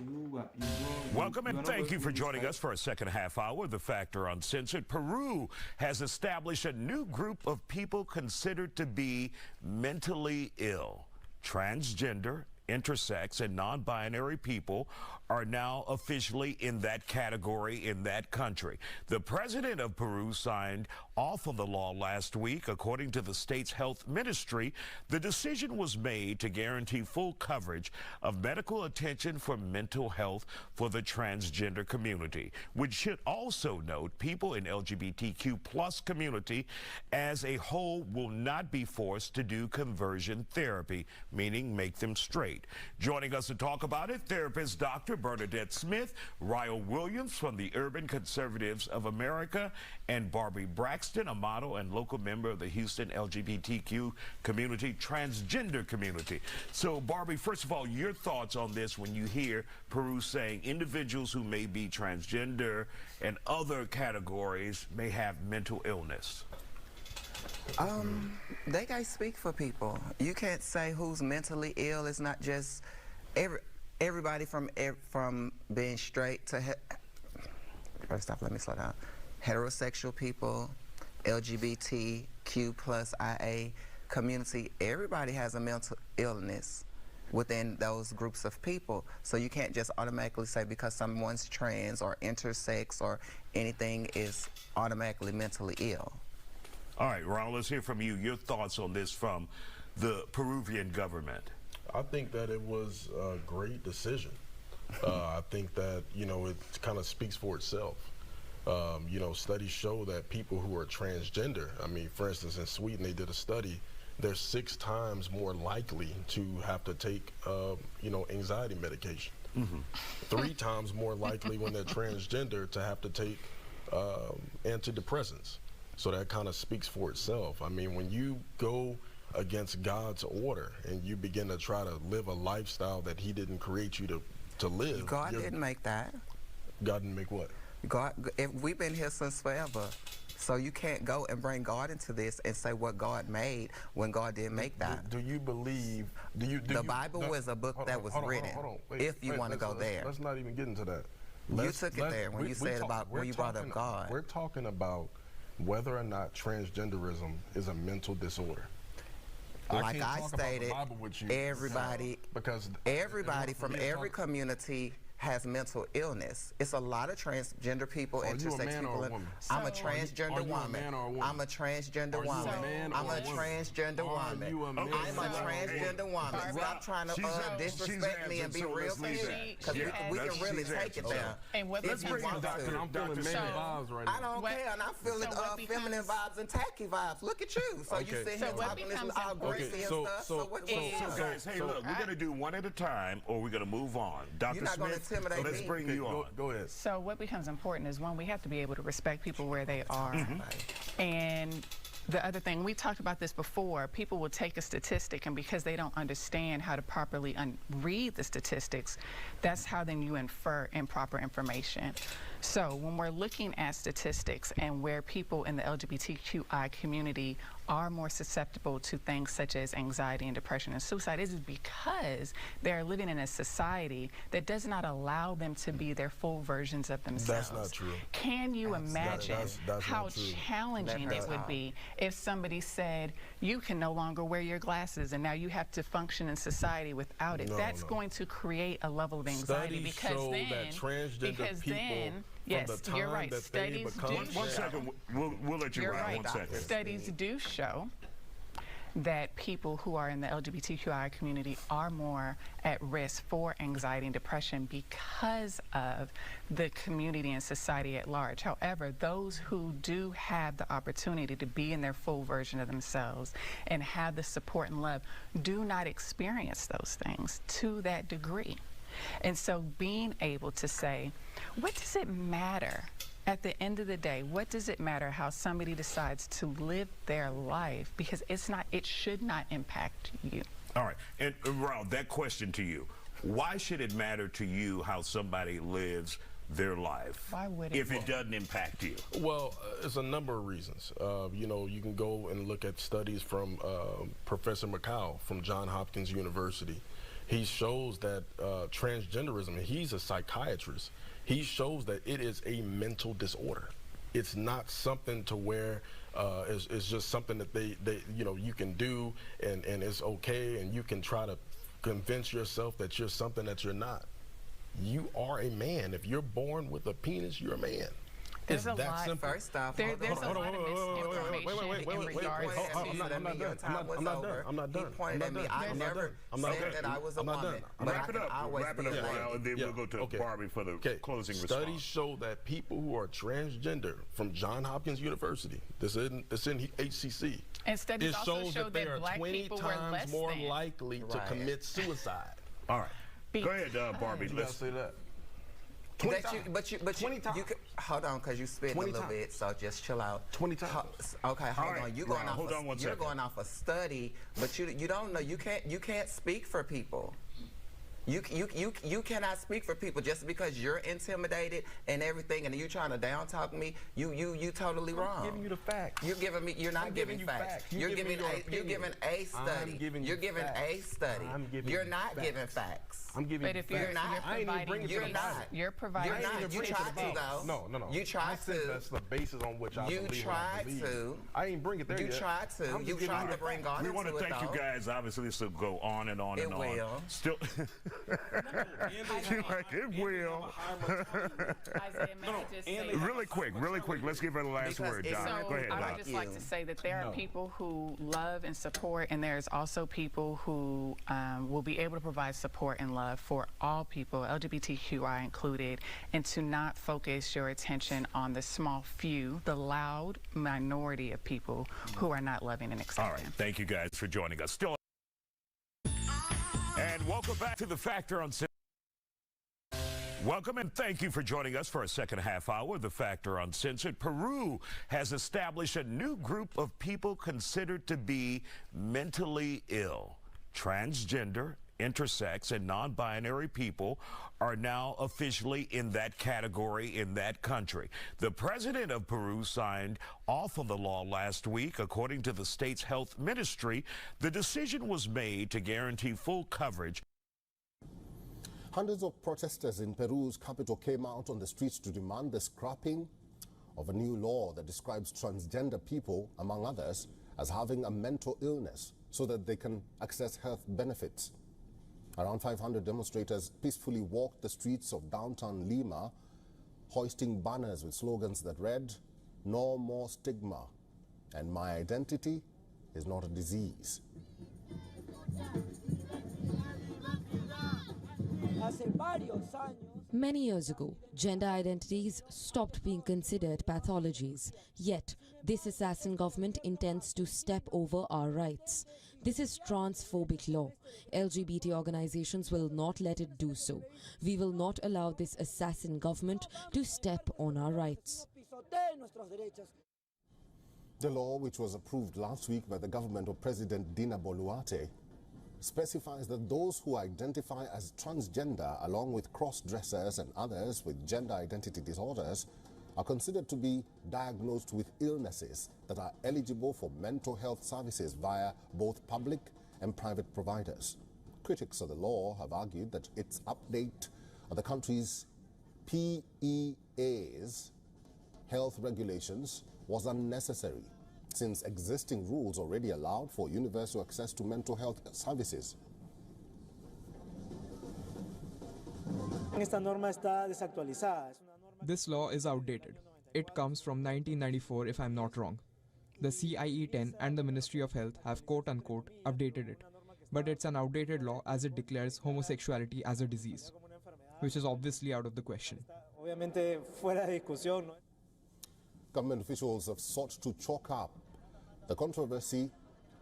Speaker 12: Welcome and thank you for joining us for a second half hour of The Factor Uncensored. Peru has established a new group of people considered to be mentally ill. Transgender, intersex, and non-binary people are now officially in that category in that country. The president of Peru signed off on the law last week. According to the state's health ministry, the decision was made to guarantee full coverage of medical attention for mental health for the transgender community, which should also note people in LGBTQ plus community as a whole will not be forced to do conversion therapy, meaning make them straight. Joining us to talk about it, therapist Dr. Bernadette Smith, Ryle Williams from the Urban Conservatives of America, and Barbie Braxton, a model and local member of the Houston LGBTQ community, transgender community. So, Barbie, first of all, your thoughts on this when you hear Peru saying individuals who may be transgender and other categories may have mental illness.
Speaker 13: They gotta speak for people. You can't say who's mentally ill. It's not just everybody from being straight to first off, let me slow down. Heterosexual people, LGBTQ LGBTQ plus IA community, everybody has a mental illness within those groups of people. So you can't just automatically say because someone's trans or intersex or anything is automatically mentally ill.
Speaker 12: All right, Ron, let's hear from you. Your thoughts on this from the Peruvian government.
Speaker 14: I think that it was a great decision. I think that, you know, it kind of speaks for itself. You know, studies show that people who are transgender, I mean, for instance, in Sweden, they did a study, they're 6 times more likely to have to take, you know, anxiety medication. 3 times more likely when they're transgender to have to take antidepressants. So that kind of speaks for itself. I mean, when you go against God's order and you begin to try to live a lifestyle that he didn't create you to live.
Speaker 13: God didn't make that.
Speaker 14: God didn't make what?
Speaker 13: God, we've been here since forever. So you can't go and bring God into this and say what God made when God didn't make that.
Speaker 14: Do you believe,
Speaker 13: the Bible was a book that was written, if you want to go there.
Speaker 14: Let's not even get into that.
Speaker 13: You took it there when you said about, when you brought up God.
Speaker 14: We're talking about whether or not transgenderism is a mental disorder.
Speaker 13: Like I stated, everybody from every community has mental illness. It's a lot of transgender people, intersex people. I'm a transgender woman. I'm a transgender woman. I'm a transgender woman. I'm a transgender woman. Stop trying to disrespect me and be real to me, because we can really take it there.
Speaker 14: Let's bring in Dr. I'm feeling male vibes right now.
Speaker 13: I don't care, and I'm feeling feminine vibes and tacky vibes. Look at you. So you sit here talking this all greasy and stuff. So what
Speaker 12: guys, hey, look, we're going to do one at a time, or we're going to move on. Dr. Smith, let's bring you on.
Speaker 14: Go ahead.
Speaker 15: So what becomes important is, one, we have to be able to respect people where they are. And the other thing, we talked about this before, people will take a statistic, and because they don't understand how to properly read the statistics, that's how then you infer improper information. So when we're looking at statistics and where people in the LGBTQI community are more susceptible to things such as anxiety and depression and suicide, is because they're living in a society that does not allow them to be their full versions of themselves.
Speaker 14: That's not true.
Speaker 15: Can you imagine how challenging it would be if somebody said, you can no longer wear your glasses and now you have to function in society without it? That's going to create a level of anxiety, because then, yes, you're right. Studies do show.
Speaker 12: 1 second, we'll let you ride. 1 second.
Speaker 15: Studies do show that people who are in the LGBTQI community are more at risk for anxiety and depression because of the community and society at large. However, those who do have the opportunity to be in their full version of themselves and have the support and love do not experience those things to that degree. And so being able to say, what does it matter? At the end of the day, what does it matter how somebody decides to live their life? Because it should not impact you.
Speaker 12: All right, and Raul, that question to you, why should it matter to you how somebody lives their life?
Speaker 15: Why would it?
Speaker 12: If it doesn't impact you?
Speaker 14: Well, it's a number of reasons. You know, you can go and look at studies from Professor McCall from Johns Hopkins University. He shows that transgenderism, and he's a psychiatrist, he shows that it is a mental disorder. It's not something to where it's just something that they you know, you can do and it's okay, and you can try to convince yourself that you're something that you're not. You are a man. If you're born with a penis, you're a man.
Speaker 15: There's a
Speaker 14: that
Speaker 15: lot.
Speaker 14: simple.
Speaker 15: First off, there's a lot of misinformation in regards to.
Speaker 14: I'm not done.
Speaker 13: He pointed at me. I never said that I was a woman.
Speaker 12: Wrap it up, Raul, and then we'll go to Barbie for the closing response.
Speaker 14: Studies show that people who are transgender from Johns Hopkins University, this in HCC,
Speaker 15: and studies also
Speaker 14: shows
Speaker 15: show
Speaker 14: that they are 20 times more likely to commit suicide.
Speaker 12: All right. Go ahead, Barbie.
Speaker 14: Let's say that.
Speaker 13: But you could, hold on, because you spit a little bit, so just chill out.
Speaker 14: 20 times.
Speaker 13: Okay, hold on. You're going off a study, but you don't know. You can't speak for people. You cannot speak for people just because you're intimidated and everything, and you trying to down talk me. You totally wrong.
Speaker 14: I'm giving you the facts.
Speaker 13: You're giving me. You're not giving facts. You're giving a study. You're giving a study. You're not giving facts.
Speaker 14: I'm giving.
Speaker 15: But if you're not providing, you're providing.
Speaker 13: You're not. You tried to though.
Speaker 14: No.
Speaker 13: You tried to.
Speaker 14: That's the basis on which I believe.
Speaker 13: You tried to.
Speaker 14: I ain't bring it there yet.
Speaker 13: You tried to. You tried to bring God into it.
Speaker 12: We want to thank you guys. Obviously, this will go on and on and on.
Speaker 13: It will.
Speaker 12: Still. It will. Really quick. Let's give her the last word, Don. Go ahead, Don.
Speaker 15: I would just like to say that there are people who love and support, and there's also people who will be able to provide support and love for all people, LGBTQI included, and to not focus your attention on the small few, the loud minority of people who are not loving and accepting.
Speaker 12: All right. Thank you guys for joining us. Still. And welcome back to The Factor on... Welcome and thank you for joining us for a second half hour of The Factor Uncensored. Peru has established a new group of people considered to be mentally ill. Transgender, intersex, and non-binary people are now officially in that category in that country. The president of Peru signed off on the law last week. According to the state's health ministry, the decision was made to guarantee full coverage.
Speaker 16: Hundreds of protesters in Peru's capital came out on the streets to demand the scrapping of a new law that describes transgender people, among others, as having a mental illness so that they can access health benefits. Around 500 demonstrators peacefully walked the streets of downtown Lima, hoisting banners with slogans that read, "No more stigma," and "My identity is not a disease."
Speaker 17: Many years ago, gender identities stopped being considered pathologies. Yet, this assassin government intends to step over our rights. This is transphobic law. LGBT organizations will not let it do so. We will not allow this assassin government to step on our rights.
Speaker 16: The law, which was approved last week by the government of President Dina Boluarte, specifies that those who identify as transgender, along with cross-dressers and others with gender identity disorders, are considered to be diagnosed with illnesses that are eligible for mental health services via both public and private providers. Critics of the law have argued that its update of the country's PEA's health regulations was unnecessary, since existing rules already allowed for universal access to mental health services.
Speaker 18: This law is outdated. It comes from 1994 if I'm not wrong. The CIE-10 and the Ministry of Health have quote-unquote updated it. But it's an outdated law as it declares homosexuality as a disease, which is obviously out of the question.
Speaker 16: Government officials have sought to chalk up the controversy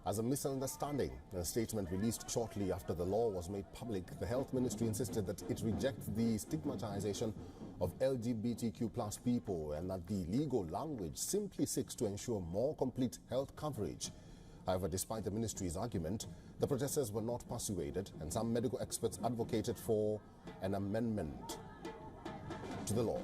Speaker 16: as a misunderstanding. In a statement released shortly after the law was made public, the Health Ministry insisted that it rejects the stigmatization of LGBTQ+ people and that the legal language simply seeks to ensure more complete health coverage. However, despite the ministry's argument, the protesters were not persuaded, and some medical experts advocated for an amendment to the law.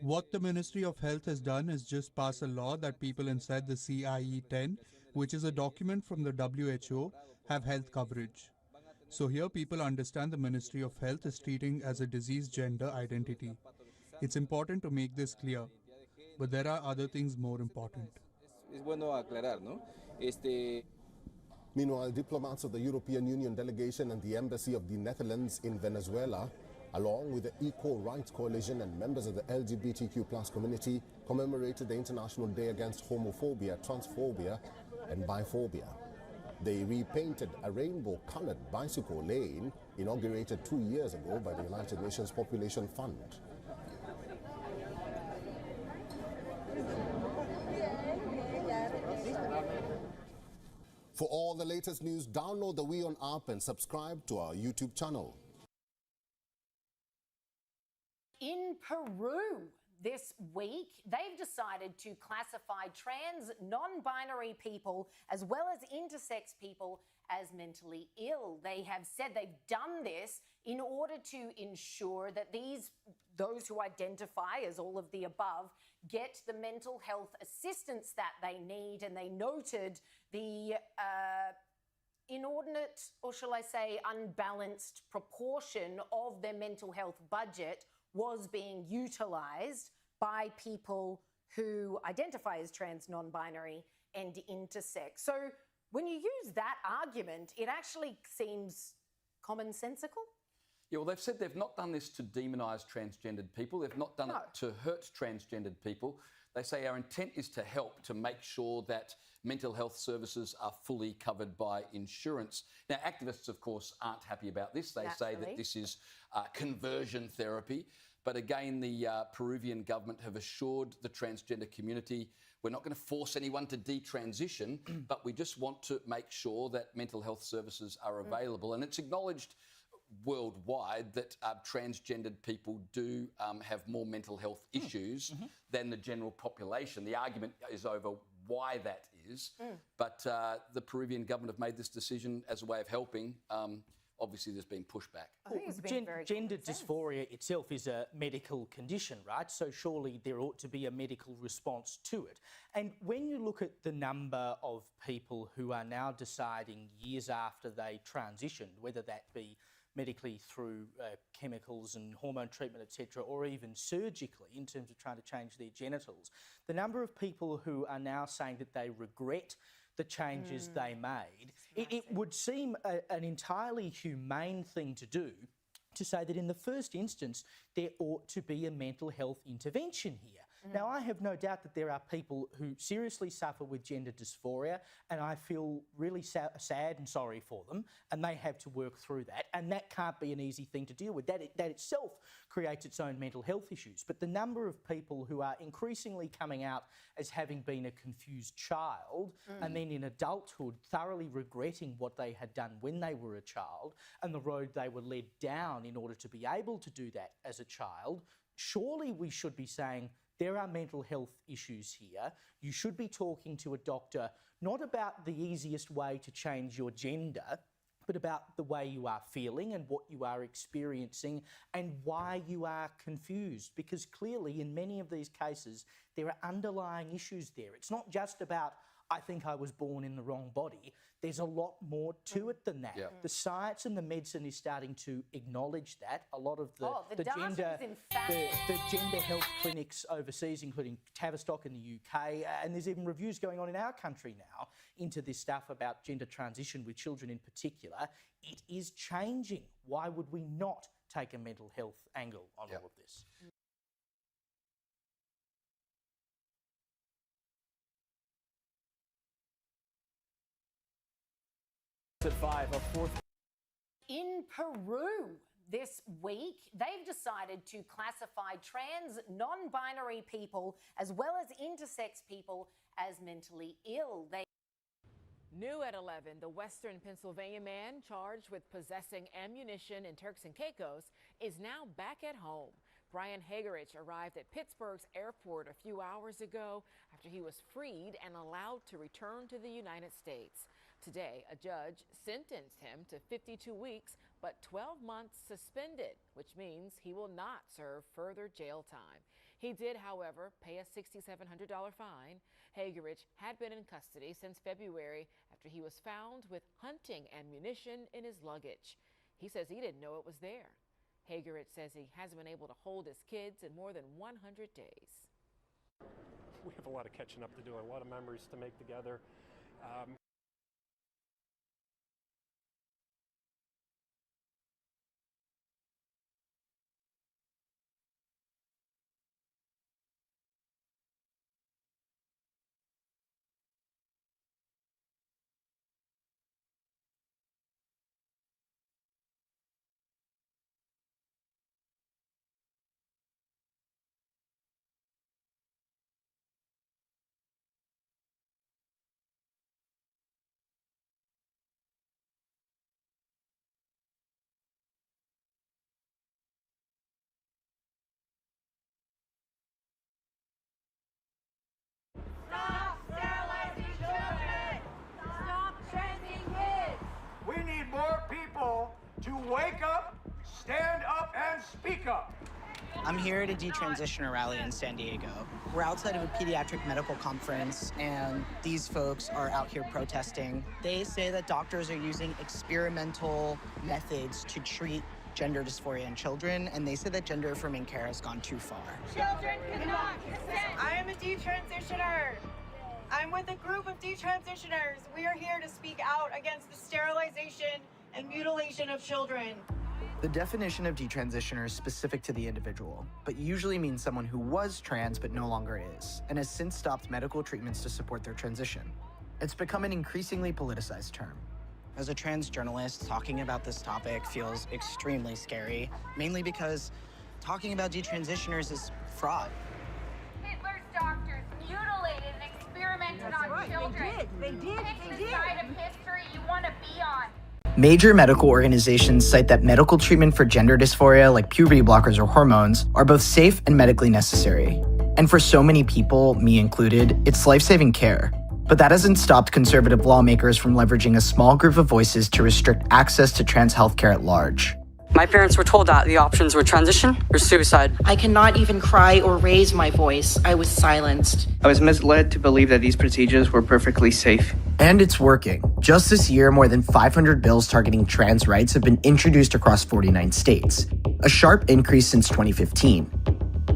Speaker 19: What the Ministry of Health has done is just pass a law that people inside the CIE-10, which is a document from the WHO, have health coverage. So here people understand the Ministry of Health is treating as a disease gender identity. It's important to make this clear, but there are other things more important.
Speaker 16: Meanwhile, diplomats of the European Union delegation and the Embassy of the Netherlands in Venezuela, along with the Equal Rights Coalition and members of the LGBTQ+ community, commemorated the International Day Against Homophobia, Transphobia and Biphobia. They repainted a rainbow-colored bicycle lane inaugurated 2 years ago by the United Nations Population Fund. For all the latest news, download the WeOn app and subscribe to our YouTube channel.
Speaker 20: In Peru, This week, they've decided to classify trans, non-binary people as well as intersex people as mentally ill. They have said they've done this in order to ensure that those who identify as all of the above get the mental health assistance that they need. And they noted the inordinate, or shall I say, unbalanced proportion of their mental health budget was being utilised by people who identify as trans, non-binary and intersex. So when you use that argument, it actually seems commonsensical.
Speaker 21: Yeah, well, they've said they've not done this to demonise transgendered people. They've not done it to hurt transgendered people. They say our intent is to help to make sure that mental health services are fully covered by insurance. Now, activists, of course, aren't happy about this. They say that this is conversion therapy. But again, the Peruvian government have assured the transgender community we're not going to force anyone to detransition, but we just want to make sure that mental health services are available. And it's acknowledged worldwide that transgendered people do have more mental health issues than the general population. The argument is over why that is, but the Peruvian government have made this decision as a way of helping. Obviously, there's been pushback.
Speaker 22: Gender dysphoria itself is a medical condition, right? So surely there ought to be a medical response to it. And when you look at the number of people who are now deciding years after they transitioned, whether that be medically through chemicals and hormone treatment, etc., or even surgically in terms of trying to change their genitals, the number of people who are now saying that they regret the changes they made, it would seem an entirely humane thing to do to say that in the first instance there ought to be a mental health intervention here. Now, I have no doubt that there are people who seriously suffer with gender dysphoria, and I feel really sad and sorry for them, and they have to work through that, and that can't be an easy thing to deal with. That itself creates its own mental health issues. But the number of people who are increasingly coming out as having been a confused child and then in adulthood thoroughly regretting what they had done when they were a child and the road they were led down in order to be able to do that as a child, surely we should be saying, there are mental health issues here. You should be talking to a doctor not about the easiest way to change your gender, but about the way you are feeling and what you are experiencing and why you are confused. Because clearly, in many of these cases, there are underlying issues there. It's not just about, I think I was born in the wrong body. There's a lot more to it than that. The science and the medicine is starting to acknowledge that. A lot of the gender health clinics overseas, including Tavistock in the UK, and there's even reviews going on in our country now into this stuff about gender transition with children in particular. It is changing. Why would we not take a mental health angle on all of this? At 5 or 4.
Speaker 20: In Peru this week, they've decided to classify trans, non-binary people as well as intersex people as mentally ill.
Speaker 23: New at 11, the Western Pennsylvania man charged with possessing ammunition in Turks and Caicos is now back at home. Brian Hagerich arrived at Pittsburgh's airport a few hours ago after he was freed and allowed to return to the United States. Today, a judge sentenced him to 52 weeks, but 12 months suspended, which means he will not serve further jail time. He did, however, pay a $6,700 fine. Hagerich had been in custody since February after he was found with hunting ammunition in his luggage. He says he didn't know it was there. Hagerich says he hasn't been able to hold his kids in more than 100 days.
Speaker 24: We have a lot of catching up to do, a lot of memories to make together.
Speaker 1: I'm here at a detransitioner rally in San Diego. We're outside of a pediatric medical conference, and these folks are out here protesting. They say that doctors are using experimental methods to treat gender dysphoria in children, and they say that gender-affirming care has gone too far.
Speaker 2: Children cannot consent. I am a detransitioner. I'm with a group of detransitioners. We are here to speak out against the sterilization and mutilation of children.
Speaker 1: The definition of detransitioner is specific to the individual, but usually means someone who was trans but no longer is, and has since stopped medical treatments to support their transition. It's become an increasingly politicized term. As a trans journalist, talking about this topic feels extremely scary, mainly because talking about detransitioners is fraud.
Speaker 2: Hitler's doctors mutilated and experimented on children. They did. Pick the side of history you want to be on.
Speaker 1: Major medical organizations cite that medical treatment for gender dysphoria, like puberty blockers or hormones, are both safe and medically necessary. And for so many people, me included, it's life-saving care. But that hasn't stopped conservative lawmakers from leveraging a small group of voices to restrict access to trans healthcare at large.
Speaker 4: My parents were told that the options were transition or suicide.
Speaker 6: I cannot even cry or raise my voice. I was silenced.
Speaker 25: I was misled to believe that these procedures were perfectly safe.
Speaker 1: And it's working. Just this year, more than 500 bills targeting trans rights have been introduced across 49 states, a sharp increase since 2015.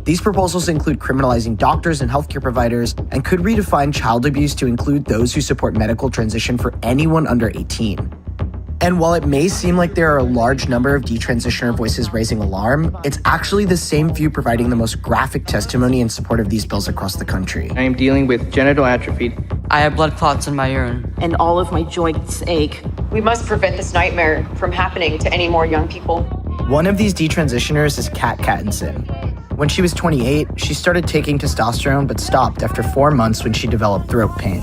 Speaker 1: These proposals include criminalizing doctors and healthcare providers and could redefine child abuse to include those who support medical transition for anyone under 18. And while it may seem like there are a large number of detransitioner voices raising alarm, it's actually the same few providing the most graphic testimony in support of these bills across the country.
Speaker 25: I am dealing with genital atrophy.
Speaker 4: I have blood clots in my urine.
Speaker 6: And all of my joints ache.
Speaker 26: We must prevent this nightmare from happening to any more young people.
Speaker 1: One of these detransitioners is Kat Cattinson. When she was 28, she started taking testosterone but stopped after 4 months when she developed throat pain.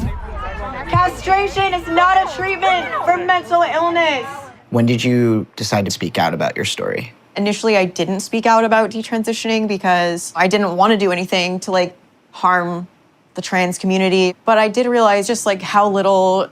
Speaker 2: Castration is not a treatment for mental illness.
Speaker 1: When did you decide to speak out about your story?
Speaker 26: Initially, I didn't speak out about detransitioning because I didn't want to do anything to harm the trans community. But I did realize just how little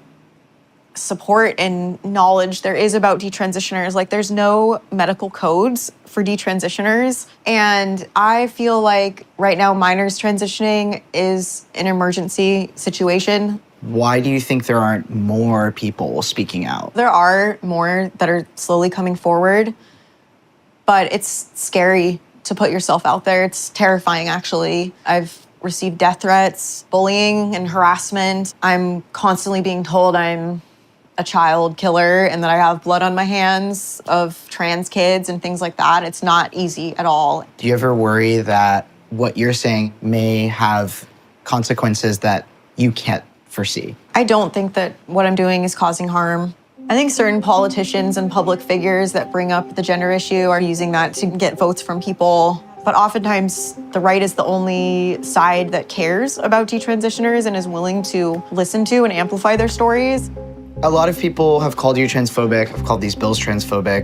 Speaker 26: support and knowledge there is about detransitioners. There's no medical codes for detransitioners. And I feel like right now minors transitioning is an emergency situation.
Speaker 1: Why do you think there aren't more people speaking out?
Speaker 26: There are more that are slowly coming forward, but it's scary to put yourself out there. It's terrifying, actually. I've received death threats, bullying, and harassment. I'm constantly being told I'm a child killer and that I have blood on my hands of trans kids and things like that. It's not easy at all.
Speaker 1: Do you ever worry that what you're saying may have consequences that you can't foresee?
Speaker 26: I don't think that what I'm doing is causing harm. I think certain politicians and public figures that bring up the gender issue are using that to get votes from people. But oftentimes, the right is the only side that cares about detransitioners and is willing to listen to and amplify their stories.
Speaker 1: A lot of people have called you transphobic, have called these bills transphobic.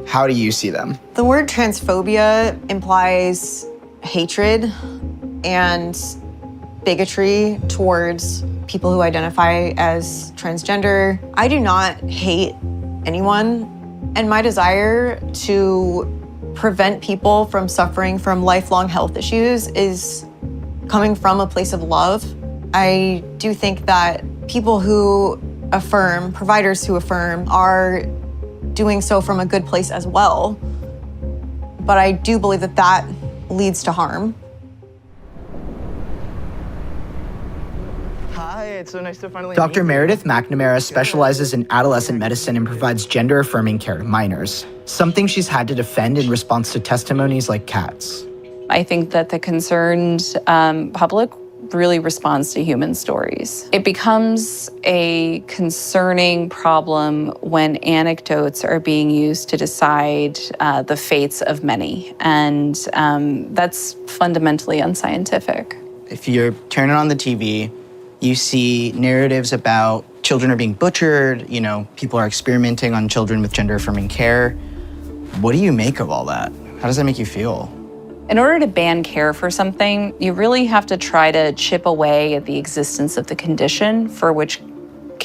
Speaker 1: How do you see them?
Speaker 26: The word transphobia implies hatred and bigotry towards people who identify as transgender. I do not hate anyone, and my desire to prevent people from suffering from lifelong health issues is coming from a place of love. I do think that people who affirm, providers who affirm, are doing so from a good place as well. But I do believe that that leads to harm.
Speaker 1: Hi, it's so nice to finally Dr. Meredith McNamara specializes in adolescent medicine and provides gender-affirming care to minors, something she's had to defend in response to testimonies like Kat's.
Speaker 27: I think that the concerned public really responds to human stories. It becomes a concerning problem when anecdotes are being used to decide the fates of many, and that's fundamentally unscientific.
Speaker 1: If you're turning on the TV, you see narratives about children are being butchered, people are experimenting on children with gender-affirming care. What do you make of all that? How does that make you feel?
Speaker 27: In order to ban care for something, you really have to try to chip away at the existence of the condition for which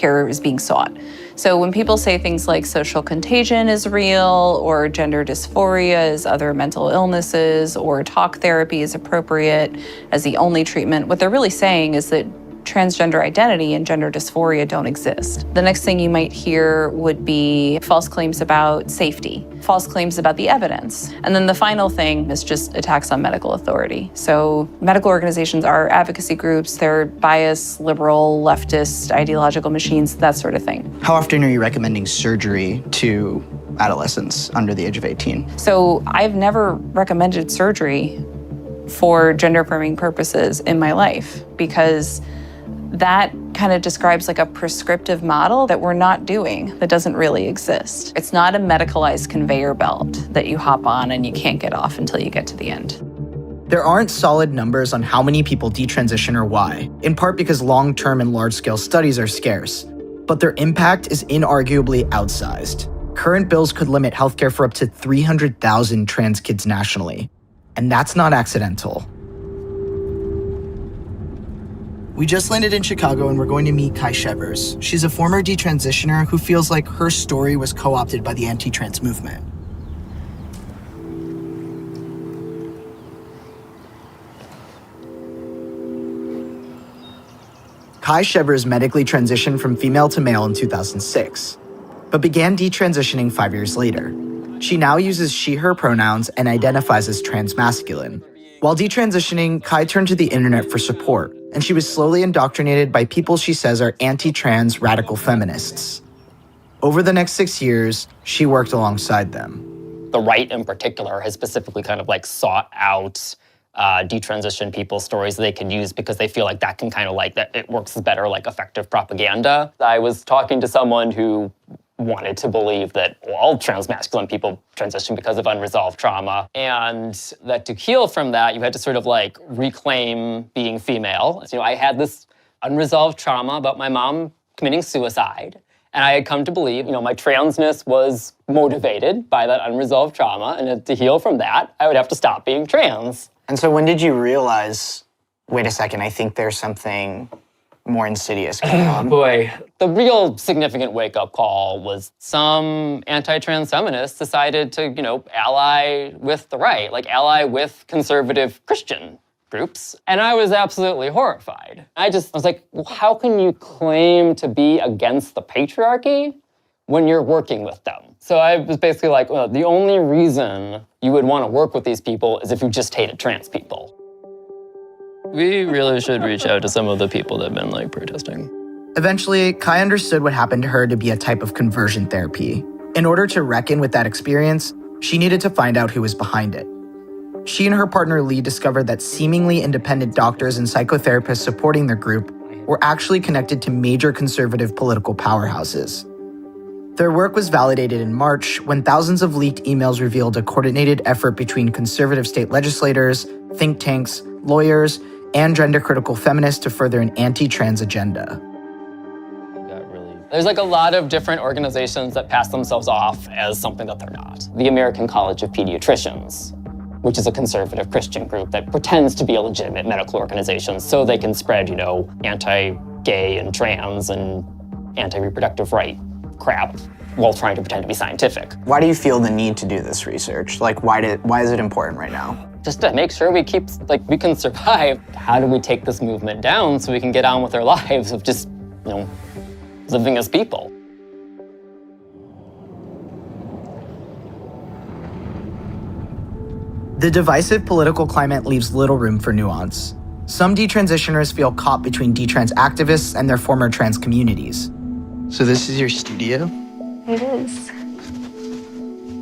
Speaker 27: care is being sought. So when people say things like social contagion is real, or gender dysphoria is other mental illnesses, or talk therapy is appropriate as the only treatment, what they're really saying is that transgender identity and gender dysphoria don't exist. The next thing you might hear would be false claims about safety, false claims about the evidence. And then the final thing is just attacks on medical authority. So medical organizations are advocacy groups, they're biased, liberal, leftist, ideological machines, that sort of thing.
Speaker 1: How often are you recommending surgery to adolescents under the age of 18?
Speaker 27: So I've never recommended surgery for gender-affirming purposes in my life because that kind of describes like a prescriptive model that we're not doing, that doesn't really exist. It's not a medicalized conveyor belt that you hop on and you can't get off until you get to the end.
Speaker 1: There aren't solid numbers on how many people detransition or why, in part because long-term and large-scale studies are scarce. But their impact is inarguably outsized. Current bills could limit healthcare for up to 300,000 trans kids nationally. And that's not accidental. We just landed in Chicago and we're going to meet Kai Shevers. She's a former detransitioner who feels like her story was co-opted by the anti-trans movement. Kai Shevers medically transitioned from female to male in 2006, but began detransitioning 5 years later. She now uses she/her pronouns and identifies as transmasculine. While detransitioning, Kai turned to the internet for support, and she was slowly indoctrinated by people she says are anti-trans radical feminists. Over the next 6 years, she worked alongside them.
Speaker 3: The right in particular has specifically kind of like sought out detransition people's stories they can use because they feel like that can kind of like, that it works better like effective propaganda. I was talking to someone who wanted to believe that all transmasculine people transition because of unresolved trauma, and that to heal from that, you had to sort of like reclaim being female. So, I had this unresolved trauma about my mom committing suicide, and I had come to believe, my transness was motivated by that unresolved trauma, and to heal from that, I would have to stop being trans.
Speaker 1: And so when did you realize, wait a second, I think there's something more insidious going on?
Speaker 3: Boy, the real significant wake-up call was some anti-trans feminists decided to, ally with the right, like ally with conservative Christian groups. And I was absolutely horrified. I was like, well, how can you claim to be against the patriarchy when you're working with them? So I was basically like, well, the only reason you would want to work with these people is if you just hated trans people. We really should reach out to some of the people that have been protesting.
Speaker 1: Eventually, Kai understood what happened to her to be a type of conversion therapy. In order to reckon with that experience, she needed to find out who was behind it. She and her partner Lee discovered that seemingly independent doctors and psychotherapists supporting their group were actually connected to major conservative political powerhouses. Their work was validated in March when thousands of leaked emails revealed a coordinated effort between conservative state legislators, think tanks, lawyers, and gender-critical feminists to further an anti-trans agenda.
Speaker 3: There's a lot of different organizations that pass themselves off as something that they're not. The American College of Pediatricians, which is a conservative Christian group that pretends to be a legitimate medical organization so they can spread, anti-gay and trans and anti-reproductive right crap while trying to pretend to be scientific.
Speaker 1: Why do you feel the need to do this research? Why is it important right now?
Speaker 3: Just to make sure we can survive. How do we take this movement down so we can get on with our lives of just, living as people?
Speaker 1: The divisive political climate leaves little room for nuance. Some detransitioners feel caught between detrans activists and their former trans communities. So this is your studio?
Speaker 5: It is.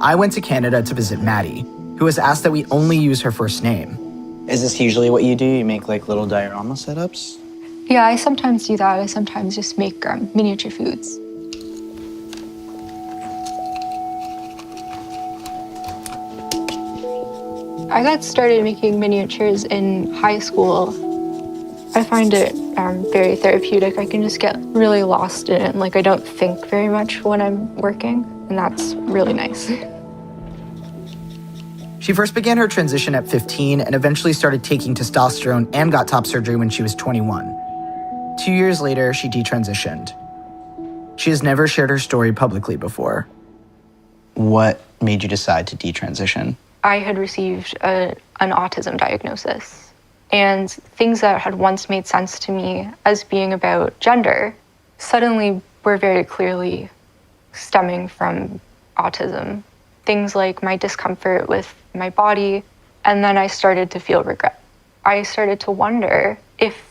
Speaker 1: I went to Canada to visit Maddie, who has asked that we only use her first name. Is this usually what you do? You make little diorama setups?
Speaker 5: Yeah, I sometimes do that. I sometimes just make miniature foods. I got started making miniatures in high school. I find it very therapeutic. I can just get really lost in it. And, I don't think very much when I'm working, and that's really nice.
Speaker 1: She first began her transition at 15 and eventually started taking testosterone and got top surgery when she was 21. 2 years later, she detransitioned. She has never shared her story publicly before.
Speaker 7: What made you decide to detransition?
Speaker 5: I had received an autism diagnosis, and things that had once made sense to me as being about gender suddenly were very clearly stemming from autism. Things like my discomfort with my body, and then I started to feel regret. I started to wonder if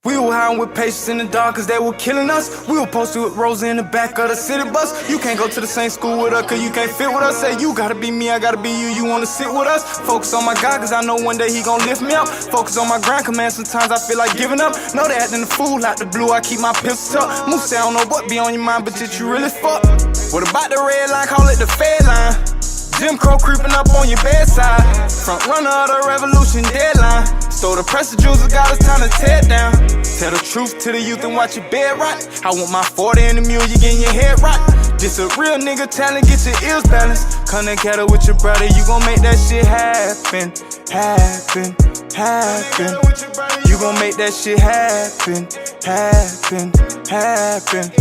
Speaker 8: We were hiding with patients in the dark cause they were killing us. We were posted with Rosa in the back of the city bus. You can't go to the same school with us cause you can't fit with us. Say you gotta be me, I gotta be you, you wanna sit with us. Focus on my God cause I know one day he gon' lift me up. Focus on my grind, command, sometimes I feel like giving up. Know they acting the fool out the blue, I keep my pistol tucked. Moose say I don't know what be on your mind, but did you really fuck? What about the red line, call it the fed line? Jim Crow creeping up on your bedside. Front runner of the revolution deadline. Stole the press of jewels, got us time to tear down. Tell the truth to the youth and watch your bed rot. I want my 40 in the mule, you getting your head right. This a real nigga talent, get your ears balanced. Come together with your brother, you gon' make that shit happen. Happen, happen. You gon' make that shit happen. Happen, happen.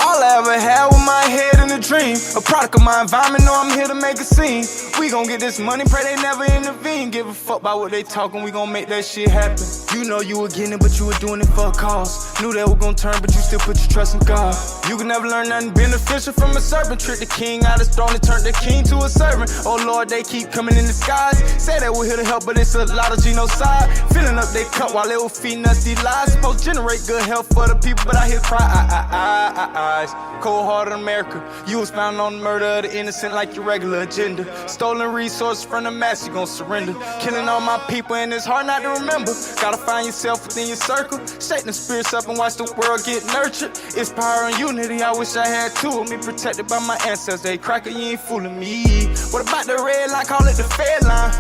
Speaker 8: All I ever had was my head in a dream. A product of my environment, know I'm here to make a scene. We gon' get this money, pray they never intervene. Give a fuck about what they talking, we gon' make that shit happen. You know you were getting it, but you were doing it for a cause. Knew they were gon' turn, but you still put your trust in God. You can never learn nothing beneficial from a serpent. Trick the king out his throne and turn the king to a servant. Oh Lord, they keep coming in disguise. Say they were here to help, but it's a lot of genocide. Filling up their cup while they were feeding us these lies. Supposed to generate good health for the people, but I hear cry, eyes. Cold-hearted America, you was found on the murder of the innocent like your regular agenda. Stolen resources from the mass, you gon' surrender. Killing all my people and it's hard not to remember. Gotta find yourself within your circle. Shake the spirits up and watch the world get nurtured. It's power and unity, I wish I had two of me. Protected by my ancestors, they cracker, you ain't fooling me. What about the red line, call it the fed line?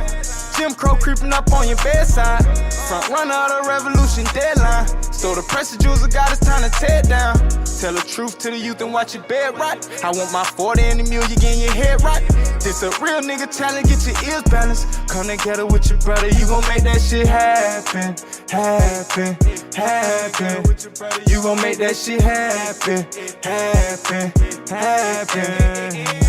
Speaker 8: Jim Crow creeping up on your bedside. Front runner of the revolution deadline. Stole the press of jewels, got us time to tear down. Tell the truth to the youth and watch your bed right. I want my 40 in the mule, you getting your head right. This This a real nigga challenge, get your ears balanced. Come together with your brother, you gon' make that shit happen, happen, happen. You gon' make that shit happen, happen, happen.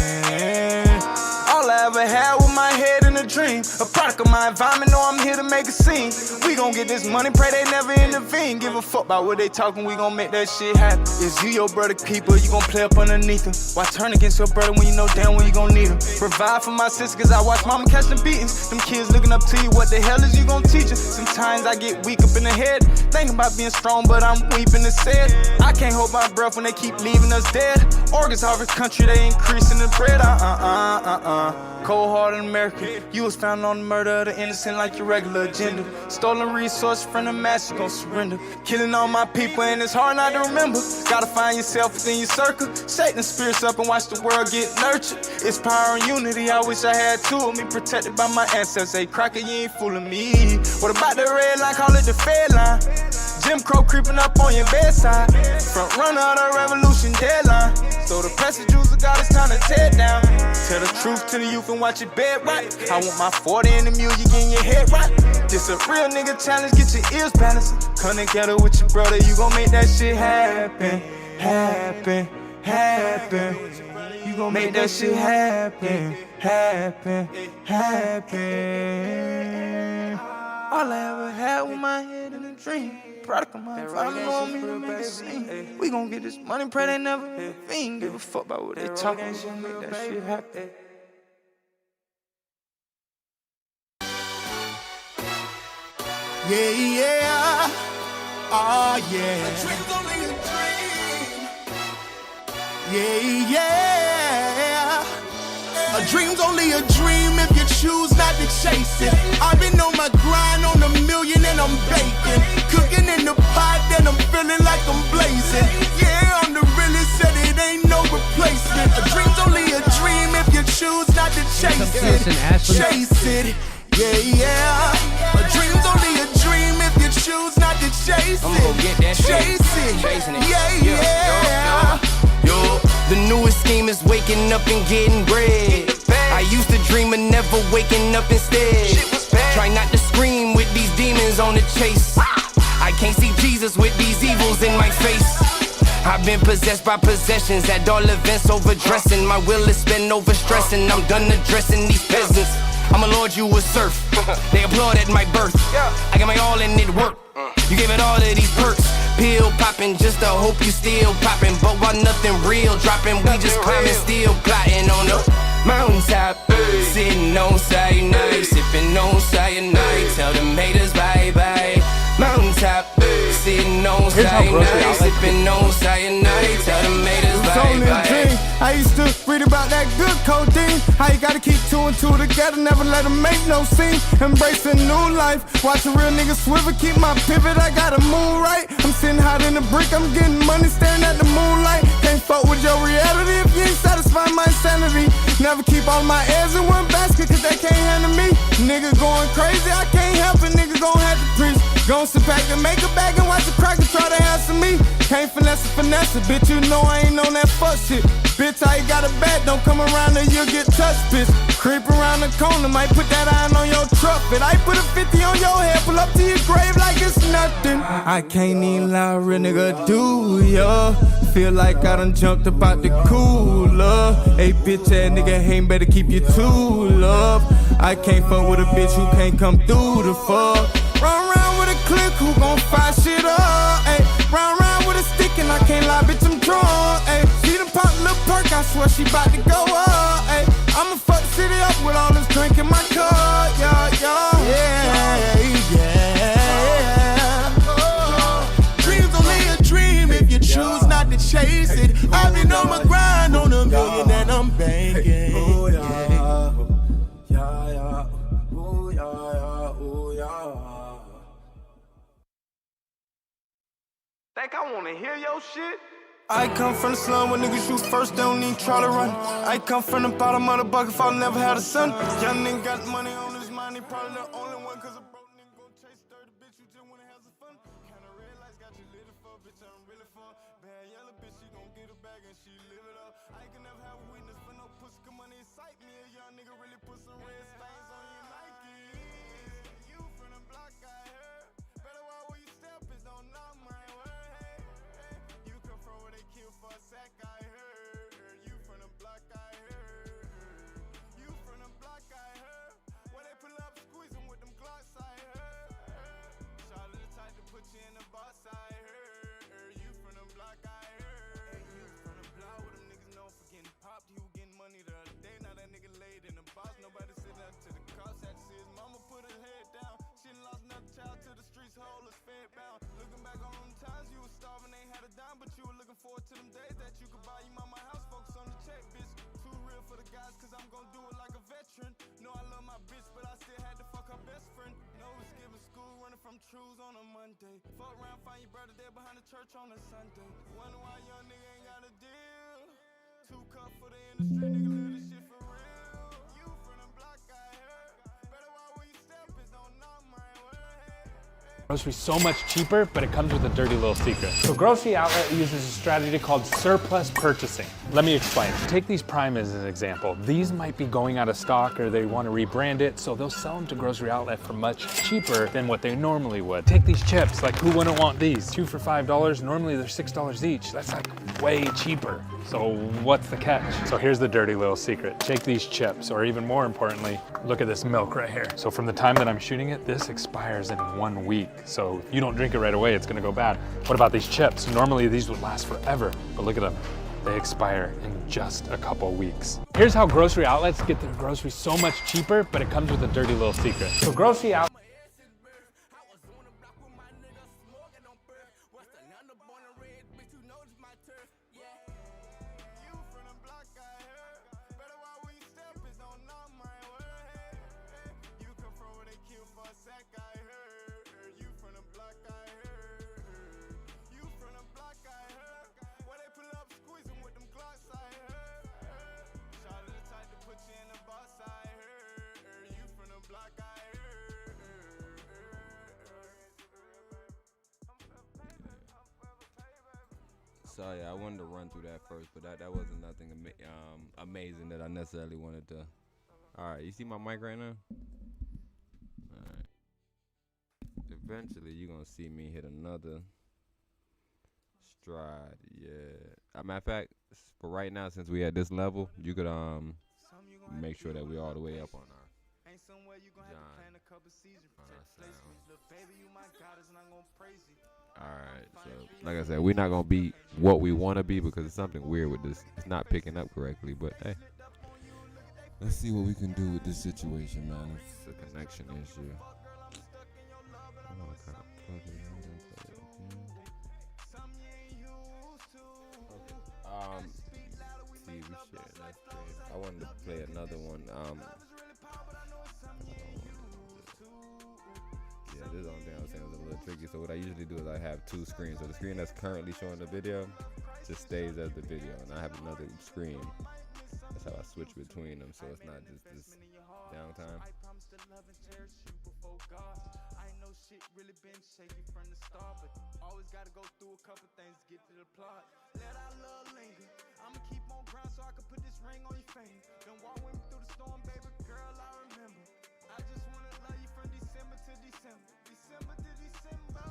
Speaker 8: All I ever had was my head in a dream. A product of my environment, know I'm here to make a scene. We gon' get this money, pray they never intervene. Give a fuck about what they talking, we gon' make that shit happen. Is you your brother keeper, you gon' play up underneath him. Why turn against your brother when you know damn when you gon' need him? Provide for my sister, cause I watch mama catch them beatings. Them kids looking up to you, what the hell is you gon' teach us? Sometimes I get weak up in the head, thinking about being strong, but I'm weeping instead. I can't hold my breath when they keep leaving us dead. Organs harvest country, they increasing the bread. Cold-hearted American, you was found on the murder of the innocent like your regular agenda. Stolen resources from the mass, you gon' surrender. Killing all my people and it's hard not to remember. Gotta find yourself within your circle. Shake the spirits up and watch the world get nurtured. It's power and unity, I wish I had two of me. Protected by my ancestors, hey cracker, you ain't fooling me. What about the red line, call it the Fed line? Jim Crow creeping up on your bedside. Front runner of the revolution deadline. So the pressure juicer got us time to tear down. Tell the truth to the youth and watch your bed right. I want my 40 in the mule, you getting your head right. This a real nigga challenge, get your ears balanced. Come together with your brother, you gon' make that shit happen, happen, happen. You gon' make that shit happen, happen, happen. All I ever had was my head in a dream. Product of my environment, know me to make a scene. We gon' get this money, pray they never intervene. Give a fuck about what they talking, we gon' make that shit happen.
Speaker 9: Yeah, yeah, oh yeah.
Speaker 8: A dream's only a dream.
Speaker 9: Yeah, yeah. A dream's only a dream if you choose not to chase it. I've been on my grind on a million and I'm baking. Cooking in the pot, then I'm feeling like I'm blazing. Yeah, I'm the realest, said it ain't no replacement. A dream's only a dream if you choose not to chase it. Chase it, yeah, yeah. A dream's only a dream if you choose not to chase it. Chase it, yeah, yeah.
Speaker 10: Yo, the newest scheme is waking up and getting bread. I used to dream of never waking up instead. Try not to scream with these demons on the chase. I can't see Jesus with these evils in my face. I've been possessed by possessions at all events, overdressing. My will is spent over stressing. I'm done addressing these peasants. I'm a lord, you a serf. They applaud at my birth. I got my all and it worked. You gave it all of these perks. Pill popping just to hope you still popping. But while nothing real dropping, we just climbing, still plotting on the mountaintop. Sitting on cyanide, sipping on cyanide. Tell them haters bye-bye. Mountaintop, sitting on cyanide, sipping on cyanide. Tell them haters bye-bye.
Speaker 9: I used to read about that good codeine. How you gotta keep two and two together, never let them make no scene. Embracing new life, watch a real nigga swivel, keep my pivot, I gotta move right. I'm sitting hot in the brick, I'm getting money, staring at the moonlight. Can't fuck with your reality if you ain't satisfying my sanity. Never keep all my eggs in one basket, cause they can't handle me. Nigga going crazy, I can't help it, nigga gon' have to preach. Gon' sit back and make a bag and watch the cracker try to answer me. Can't finesse it, bitch, you know I ain't on that fuck shit. Bitch, I ain't got a bat, don't come around or you'll get touched, bitch. Creep around the corner, might put that iron on your truck, but I put a 50 on your head, pull up to your grave like it's nothing. I can't even lie, real nigga, do ya? Feel like I done jumped up out the cooler. Hey, bitch ass nigga, ain't better keep your tool up. I can't fuck with a bitch who can't come through the fuck. Run around with a click, who gon' fire shit up? Ay, run around with a stick and I can't lie, bitch, I'm drunk. Ay, see them pop little perk, I swear she bout to go up. Ay, I'ma fuck the city up with all this drink in my cup. Yeah. Dreams only a dream if you choose not to chase it. I've been on my grind on a million and I'm banking.
Speaker 8: Think I wanna hear your shit? I come from the slum where niggas shoot first, they don't even try to run. I come from the bottom of the bucket, father never had a son. Young nigga got money on his mind, he probably the only one, cause a broke nigga gon' chase 30 bitch, you just wanna have some fun. Kinda red lights got you lit for, bitch, I'm really fun. Bad yellow bitch, she gon' get a bag and she live it up. I can never have a witness for no pussy, come money excite me, a young nigga. put some red stains on your Nikes. You from the block, I heard. Better watch where you step, it don't knock my word. Hey, hey. You come from where they kill for a sack, I heard. You from the block, I heard. You from the block, I heard. Where they pull up, squeeze them with them Glocks, I heard. Charlie the type to put you in the box, I heard. You from the block, I heard. You from the block where them niggas known for getting popped. He was getting money the other day, now that nigga laid in the box. Nobody said nothing to the cops. Had to see his mama put her head down. She done lost another child to the streets, homeless, fed bound. Looking back on them times you was starving, ain't had a dime, but you were looking forward to them days that you could buy your mama house. Focus on the check, bitch. Too real for the guys, cause I'm gon' do it like a veteran. Know I love my bitch, but I still had to fuck her best friend. No, it's skipping school, running from truths on a Monday. Fuck around, find your brother dead behind the church on a Sunday. Wonder why young nigga ain't got a deal. 2 cup for the industry, nigga live this shit for real. You from the block, I heard. Better watch where you step, it don't knock my word. Hey.
Speaker 11: Grocery so much cheaper, but it comes with a dirty little secret. So Grocery Outlet uses a strategy called surplus purchasing. Let me explain. Take these Prime as an example. These might be going out of stock or they want to rebrand it, so they'll sell them to Grocery Outlet for much cheaper than what they normally would. Take these chips, like who wouldn't want these? 2 for $5, normally they're $6 each. That's like way cheaper. So what's the catch? So here's the dirty little secret. Take these chips, or even more importantly, look at this milk right here. So from the time that I'm shooting it, this expires in 1 week. So if you don't drink it right away, it's gonna go bad. What about these chips? Normally these would last forever, but look at them. They expire in just a couple weeks. Here's how Grocery Outlets get their groceries so much cheaper, but it comes with a dirty little secret. So Grocery Outlet.
Speaker 12: So yeah, I wanted to run through that first, but that wasn't nothing amazing that I necessarily wanted to. All right, you see my mic right now? All right. Eventually, you're gonna see me hit another stride. Yeah. Matter of fact, for right now, since we at this level, you could make sure that we all the way up on our Alright, so like I said, we're not gonna be what we wanna be because it's something weird with this. It's not picking up correctly, but hey. Let's see what we can do with this situation, man. It's a connection issue. See, we share that stream. I wanted to play another one. Yeah, this is the only thing I was saying was a little tricky. So what I usually do is I have 2 screens. So the screen that's currently showing the video just stays as the video, and I have another screen. That's how I switch between them, so it's not just this downtime. Shit really been shaky from the start, but always gotta go through a couple things to get to the plot. Let our love linger. I'ma keep on grind so I can put this ring on your finger. Then walk with me through the storm, baby girl, I remember. I just wanna love you from December to December. December to December.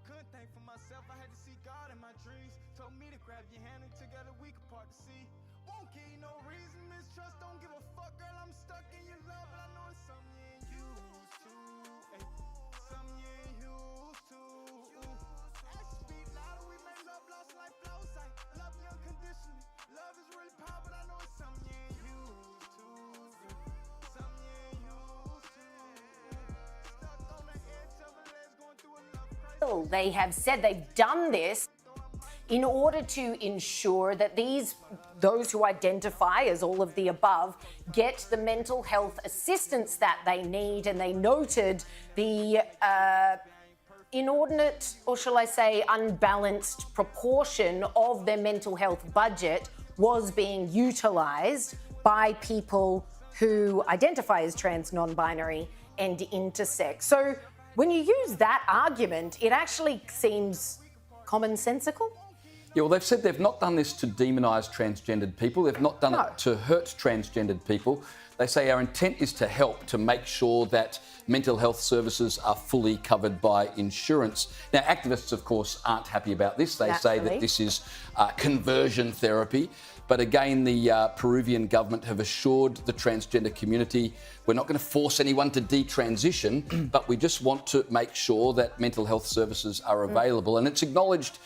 Speaker 12: Couldn't think for myself, I had to see God in my dreams. Told me to grab your hand and together we could part the sea. Won't give you no reason, mistrust, don't give a fuck, girl, I'm stuck in your love, but I know it's something you ain't used to. Ay. Something you ain't used to. Actions speak louder, we make love lost like flows. I love you unconditionally. Love is really power, but I know it's something you ain't used to. Something you ain't used to. Stuck on the edge of a ledge, going through enough crisis.
Speaker 20: They have said they've done this in order to ensure that those who identify as all of the above get the mental health assistance that they need, and they noted the inordinate, or shall I say unbalanced proportion of their mental health budget was being utilised by people who identify as trans, non-binary and intersex. So when you use that argument, it actually seems commonsensical.
Speaker 21: Yeah, well, they've said they've not done this to demonise transgendered people. They've not done it to hurt transgendered people. They say our intent is to help to make sure that mental health services are fully covered by insurance. Now, activists, of course, aren't happy about this. They say that this is conversion therapy. But again, the Peruvian government have assured the transgender community we're not going to force anyone to detransition, but we just want to make sure that mental health services are available. And it's acknowledged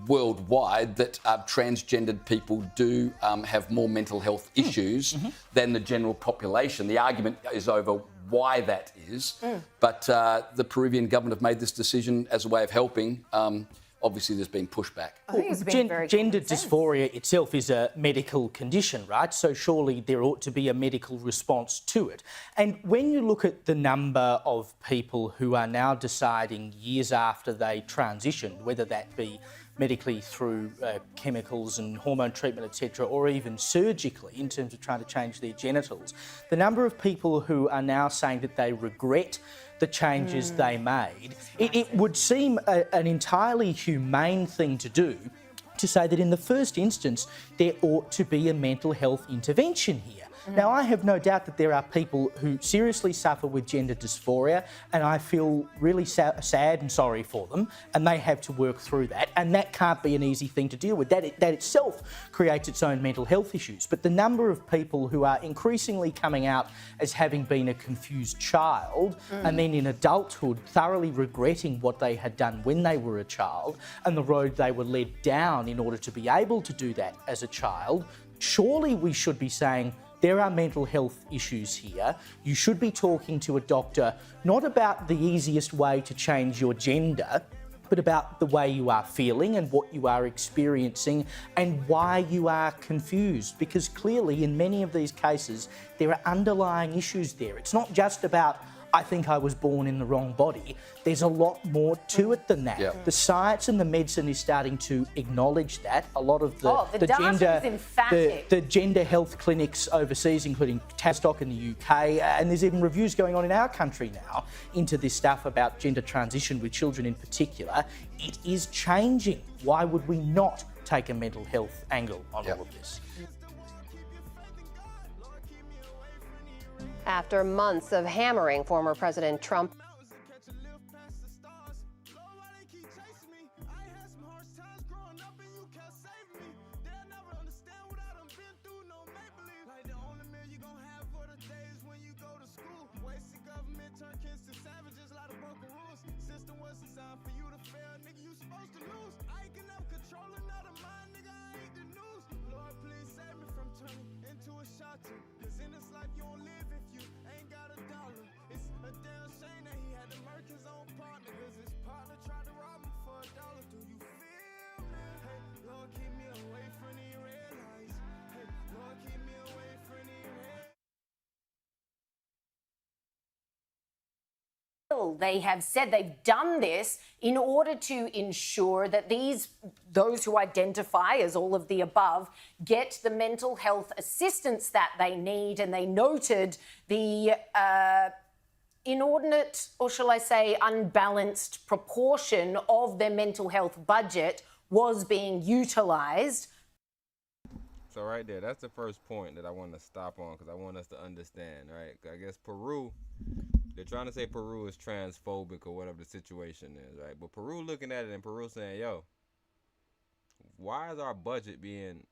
Speaker 21: worldwide that transgendered people do have more mental health issues than the general population. The argument is over why that is, but the Peruvian government have made this decision as a way of helping. Obviously, there's been pushback.
Speaker 22: Gender dysphoria itself is a medical condition, right? So surely there ought to be a medical response to it. And when you look at the number of people who are now deciding years after they transitioned, whether that be medically through chemicals and hormone treatment, etc., or even surgically in terms of trying to change their genitals, the number of people who are now saying that they regret the changes they made, it would seem an entirely humane thing to do to say that in the first instance there ought to be a mental health intervention here. Now, I have no doubt that there are people who seriously suffer with gender dysphoria, and I feel really sad and sorry for them, and they have to work through that, and that can't be an easy thing to deal with. That itself creates its own mental health issues. But the number of people who are increasingly coming out as having been a confused child and then in adulthood thoroughly regretting what they had done when they were a child and the road they were led down in order to be able to do that as a child, surely we should be saying, there are mental health issues here. You should be talking to a doctor, not about the easiest way to change your gender, but about the way you are feeling and what you are experiencing and why you are confused. Because clearly, in many of these cases, there are underlying issues there. It's not just about, I think I was born in the wrong body. There's a lot more to it than that.
Speaker 13: Yep.
Speaker 22: The science and the medicine is starting to acknowledge that. A lot of the
Speaker 20: data is emphatic.
Speaker 22: the gender health clinics overseas, including Tavistock in the UK, and there's even reviews going on in our country now into this stuff about gender transition with children in particular. It is changing. Why would we not take a mental health angle on all of this?
Speaker 14: After months of hammering former President Trump,
Speaker 20: They have said they've done this in order to ensure that those who identify as all of the above get the mental health assistance that they need, and they noted the inordinate, or shall I say unbalanced proportion of their mental health budget was being utilised.
Speaker 15: So right there, that's the first point that I want to stop on, because I want us to understand, right? I guess Peru, they're trying to say Peru is transphobic or whatever the situation is, right? But Peru looking at it and Peru saying, yo, why is our budget being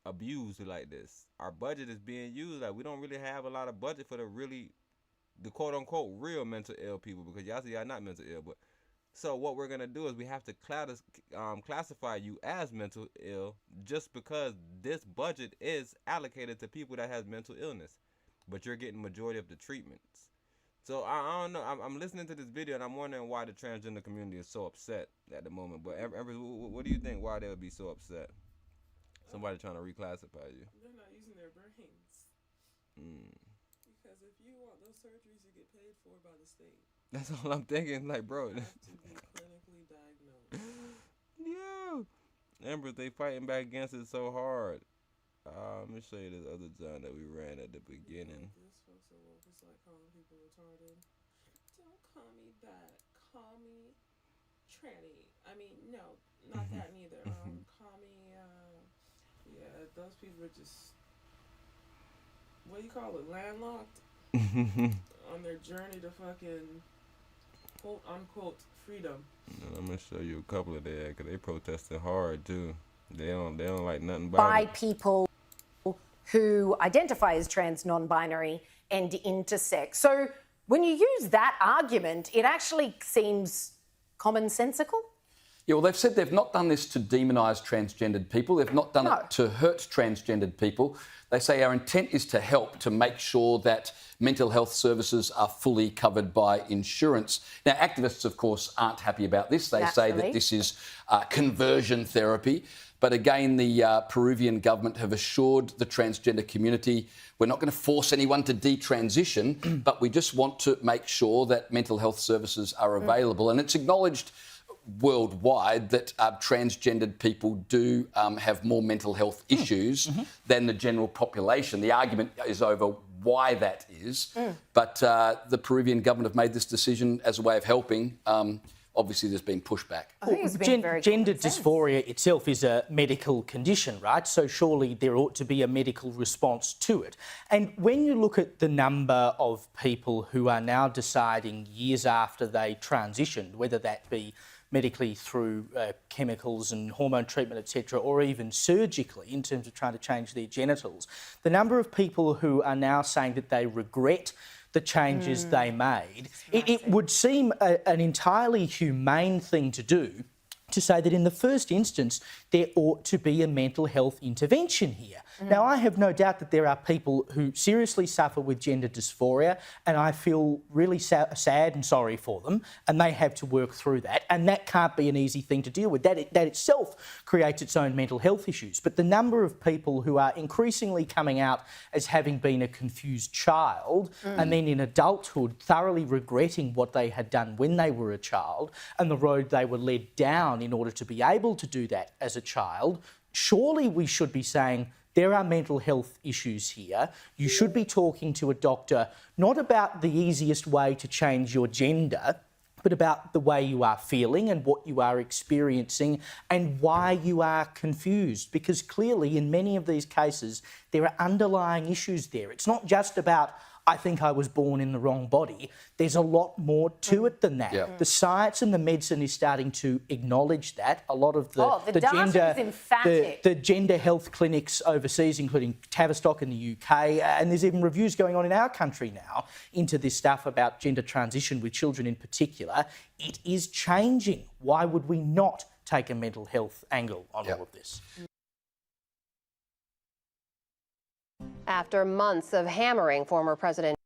Speaker 15: abused like this? Our budget is being used like we don't really have a lot of budget for the quote unquote real mental ill people, because y'all say y'all not mental ill. But so what we're going to do is we have to classify you as mental ill just because this budget is allocated to people that has mental illness, but you're getting majority of the treatments. So I don't know. I'm listening to this video and I'm wondering why the transgender community is so upset at the moment. But what do you think? Why they would be so upset? Somebody trying to reclassify you.
Speaker 16: They're not using their brains. Because if you want those surgeries, you get paid for by the state.
Speaker 15: That's all I'm thinking. Like, bro.
Speaker 16: You have to be clinically diagnosed.
Speaker 15: Yeah. Amber, they fighting back against it so hard. Let me show you this other John that we ran at the beginning.
Speaker 16: This folks are woke. It's like calling people retarded. Don't call me that. Call me tranny. I mean, no, not that neither. Call me, yeah, those people are just what do you call it, landlocked on their journey to fucking quote unquote freedom.
Speaker 15: I'm gonna show you a couple of that because they protested hard too. They don't like nothing about
Speaker 20: by
Speaker 15: it.
Speaker 20: people who identify as trans, non-binary, and intersex. So when you use that argument, it actually seems commonsensical.
Speaker 21: Yeah, well, they've said they've not done this to demonise transgendered people. They've not done it to hurt transgendered people. They say our intent is to help to make sure that mental health services are fully covered by insurance. Now, activists, of course, aren't happy about this. They say that this is conversion therapy. But again, the Peruvian government have assured the transgender community we're not going to force anyone to detransition, but we just want to make sure that mental health services are available. And it's acknowledged worldwide that transgendered people do have more mental health issues than the general population. The argument is over why that is, but the Peruvian government have made this decision as a way of helping. Obviously, there's been pushback.
Speaker 22: Gender dysphoria itself is a medical condition, right? So surely there ought to be a medical response to it. And when you look at the number of people who are now deciding years after they transitioned, whether that be medically through chemicals and hormone treatment, etc., or even surgically in terms of trying to change their genitals, the number of people who are now saying that they regret the changes they made, it would seem an entirely humane thing to do to say that in the first instance there ought to be a mental health intervention here. Now, I have no doubt that there are people who seriously suffer with gender dysphoria, and I feel really sad and sorry for them, and they have to work through that, and that can't be an easy thing to deal with. That itself creates its own mental health issues. But the number of people who are increasingly coming out as having been a confused child and then in adulthood thoroughly regretting what they had done when they were a child and the road they were led down in order to be able to do that as a child, surely we should be saying, there are mental health issues here. You should be talking to a doctor, not about the easiest way to change your gender, but about the way you are feeling and what you are experiencing and why you are confused. Because clearly, in many of these cases, there are underlying issues there. It's not just about, I think I was born in the wrong body. There's a lot more to it than that. The science and the medicine is starting to acknowledge that. A lot of the gender health clinics overseas, including Tavistock in the UK, and there's even reviews going on in our country now into this stuff about gender transition with children in particular. It is changing. Why would we not take a mental health angle on all of this?
Speaker 14: After months of hammering former President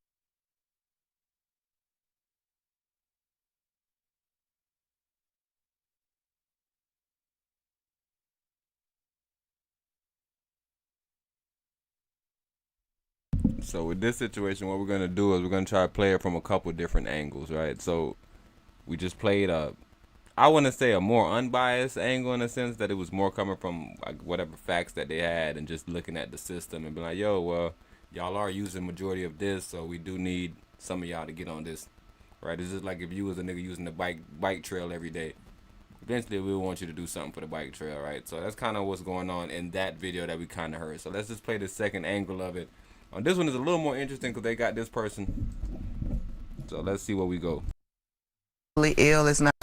Speaker 15: So with this situation, what we're going to do is we're going to try to play it from a couple different angles, right? So we just played I want to say a more unbiased angle in the sense that it was more coming from like whatever facts that they had and just looking at the system and be like, yo, well, y'all are using majority of this, so we do need some of y'all to get on this, right? It's just like if you was a nigga using the bike trail every day. Eventually, we want you to do something for the bike trail, right? So that's kind of what's going on in that video that we kind of heard. So let's just play the second angle of it. This one is a little more interesting because they got this person. So let's see where we go.
Speaker 13: Ill is not.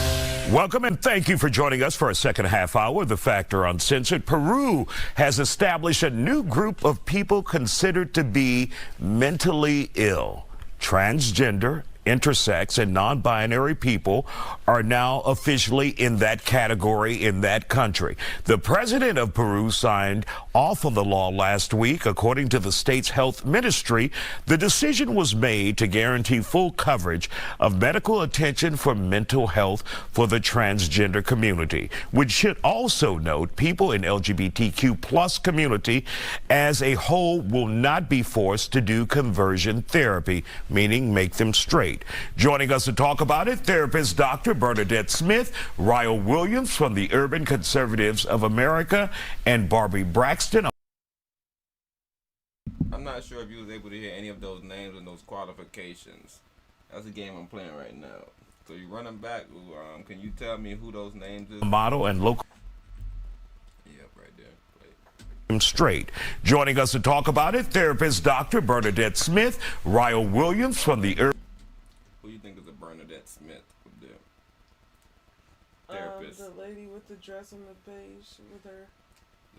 Speaker 13: Welcome and thank you for joining us for a second half hour of The Factor Uncensored. Peru has established a new group of people considered to be mentally ill. Transgender, intersex, and non-binary people are now officially in that category in that country. The president of Peru signed off on the law last week. According to the state's health ministry, the decision was made to guarantee full coverage of medical attention for mental health for the transgender community, which should also note people in LGBTQ+ community as a whole will not be forced to do conversion therapy, meaning make them straight. Joining us to talk about it, therapist Dr. Bernadette Smith, Ryle Williams from the Urban Conservatives of America, and Barbie Braxton.
Speaker 15: I'm not sure if you was able to hear any of those names and those qualifications. That's the game I'm playing right now. So you running back, can you tell me who those names is?
Speaker 13: Model and local.
Speaker 15: Yep, right there.
Speaker 13: straight. Joining us to talk about it, therapist Dr. Bernadette Smith, Ryle Williams from the
Speaker 15: Who do you think is a Bernadette Smith up there? Therapist.
Speaker 16: The lady with the dress on the page with her.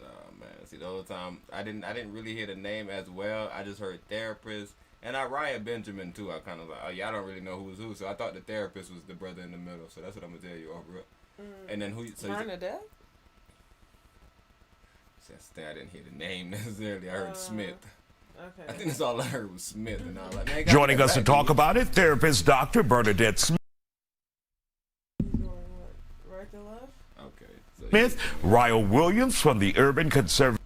Speaker 15: Oh man, see the whole time I didn't really hear the name as well. I just heard therapist, and Raya Benjamin too. I kind of like, oh yeah, I don't really know who's who, so I thought the therapist was the brother in the middle. So that's what I'm gonna tell you, over. And then who? So
Speaker 16: Bernadette.
Speaker 15: I didn't hear the name necessarily. I heard Smith.
Speaker 16: Okay.
Speaker 15: I think that's all I heard was Smith, and I was like, man,
Speaker 13: Joining us to talk about it, therapist Dr. Bernadette Smith.
Speaker 16: Right to left?
Speaker 15: Okay. So
Speaker 13: Smith, Ryle Williams from the Urban Conservative.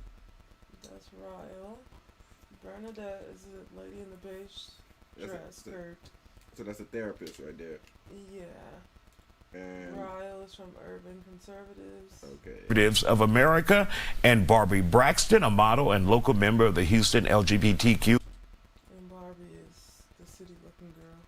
Speaker 16: That's Ryle. Bernadette is the lady in the beige dress skirt.
Speaker 15: So that's a therapist right there.
Speaker 16: Yeah.
Speaker 15: And
Speaker 16: Ryle is from Urban Conservatives.
Speaker 15: Okay.
Speaker 13: Conservatives of America, and Barbie Braxton, a model and local member of the Houston LGBTQ.
Speaker 16: And Barbie is the city-looking girl.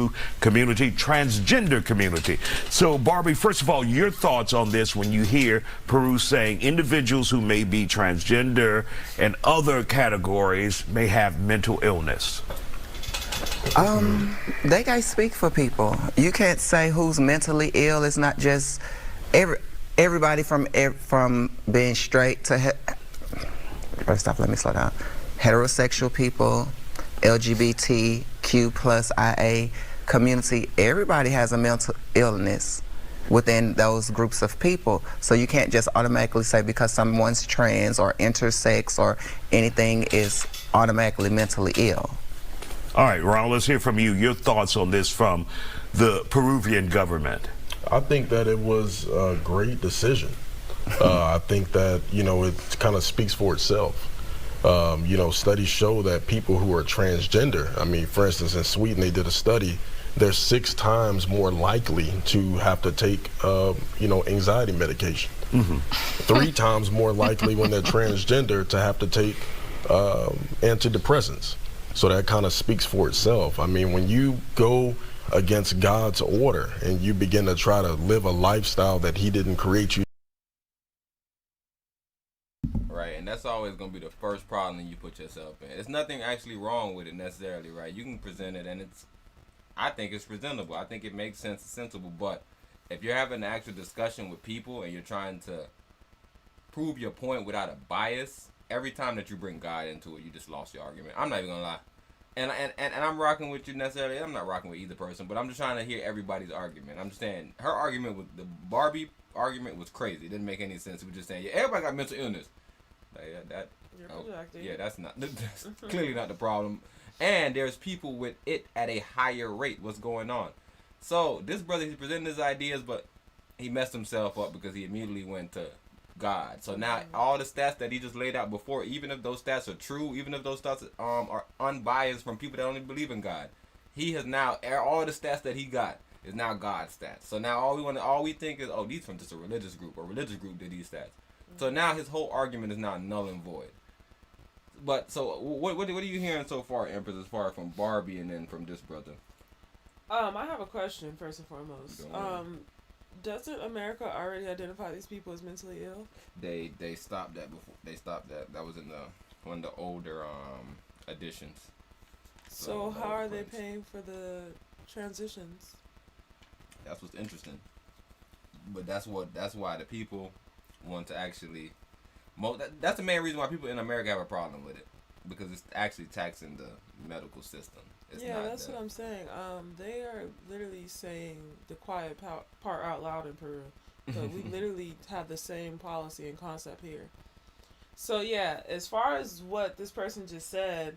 Speaker 15: Okay.
Speaker 13: Community, transgender community. So, Barbie, first of all, your thoughts on this when you hear Peru saying individuals who may be transgender and other categories may have mental illness.
Speaker 4: They gotta speak for people. You can't say who's mentally ill. It's not just everybody from being straight to first off, let me slow down. Heterosexual people, LGBTQ plus IA community. Everybody has a mental illness within those groups of people. So you can't just automatically say because someone's trans or intersex or anything is automatically mentally ill.
Speaker 13: All right, Ron, let's hear from you. Your thoughts on this from the Peruvian government.
Speaker 17: I think that it was a great decision. I think that, it kind of speaks for itself. Studies show that people who are transgender, for instance, in Sweden, they did a study, they're 6 times more likely to have to take, anxiety medication. 3 times more likely when they're transgender to have to take antidepressants. So that kind of speaks for itself. When you go against God's order and you begin to try to live a lifestyle that he didn't create you.
Speaker 15: Right, and that's always going to be the first problem you put yourself in. There's nothing actually wrong with it necessarily, right? You can present it, and I think it's presentable. I think it makes sense, it's sensible, but if you're having an actual discussion with people and you're trying to prove your point without a bias, every time that you bring God into it, you just lost your argument. I'm not even gonna lie, and I'm rocking with you necessarily. I'm not rocking with either person, but I'm just trying to hear everybody's argument. I'm just saying her argument with the Barbie argument was crazy. It didn't make any sense. We're just saying, yeah, everybody got mental illness. That's clearly not the problem. And there's people with it at a higher rate. What's going on? So this brother, he's presenting his ideas, but he messed himself up because he immediately went to God. So now all the stats that he just laid out before, even if those stats are true, even if those stats are unbiased from people that only believe in God, he has now, all the stats that he got is now God's stats. So now all we think is, oh, these from just a religious group, or religious group did these stats. So now his whole argument is now null and void. But so what are you hearing so far, Empress, as far from Barbie and then from this brother?
Speaker 16: I have a question first and foremost. Doesn't America already identify these people as mentally ill?
Speaker 15: They stopped that before. They stopped that. That was in one of the older editions.
Speaker 16: So how are they paying for the transitions?
Speaker 15: That's what's interesting. But that's why the people want to actually. That's the main reason why people in America have a problem with it, because it's actually taxing the medical system.
Speaker 16: That's what I'm saying. They are literally saying the quiet part out loud in Peru, but we literally have the same policy and concept here. So yeah, as far as what this person just said,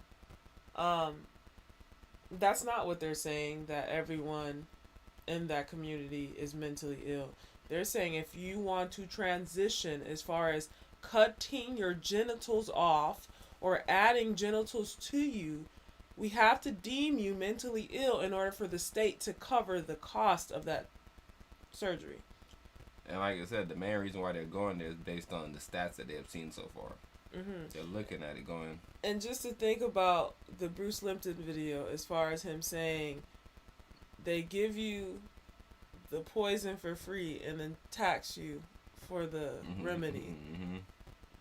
Speaker 16: that's not what they're saying, that everyone in that community is mentally ill. They're saying if you want to transition as far as cutting your genitals off or adding genitals to you, we have to deem you mentally ill in order for the state to cover the cost of that surgery.
Speaker 15: And like I said, the main reason why they're going there is based on the stats that they have seen so far. They're looking at it going.
Speaker 16: And just to think about the Bruce Limpton video, as far as him saying they give you the poison for free and then tax you for the remedy.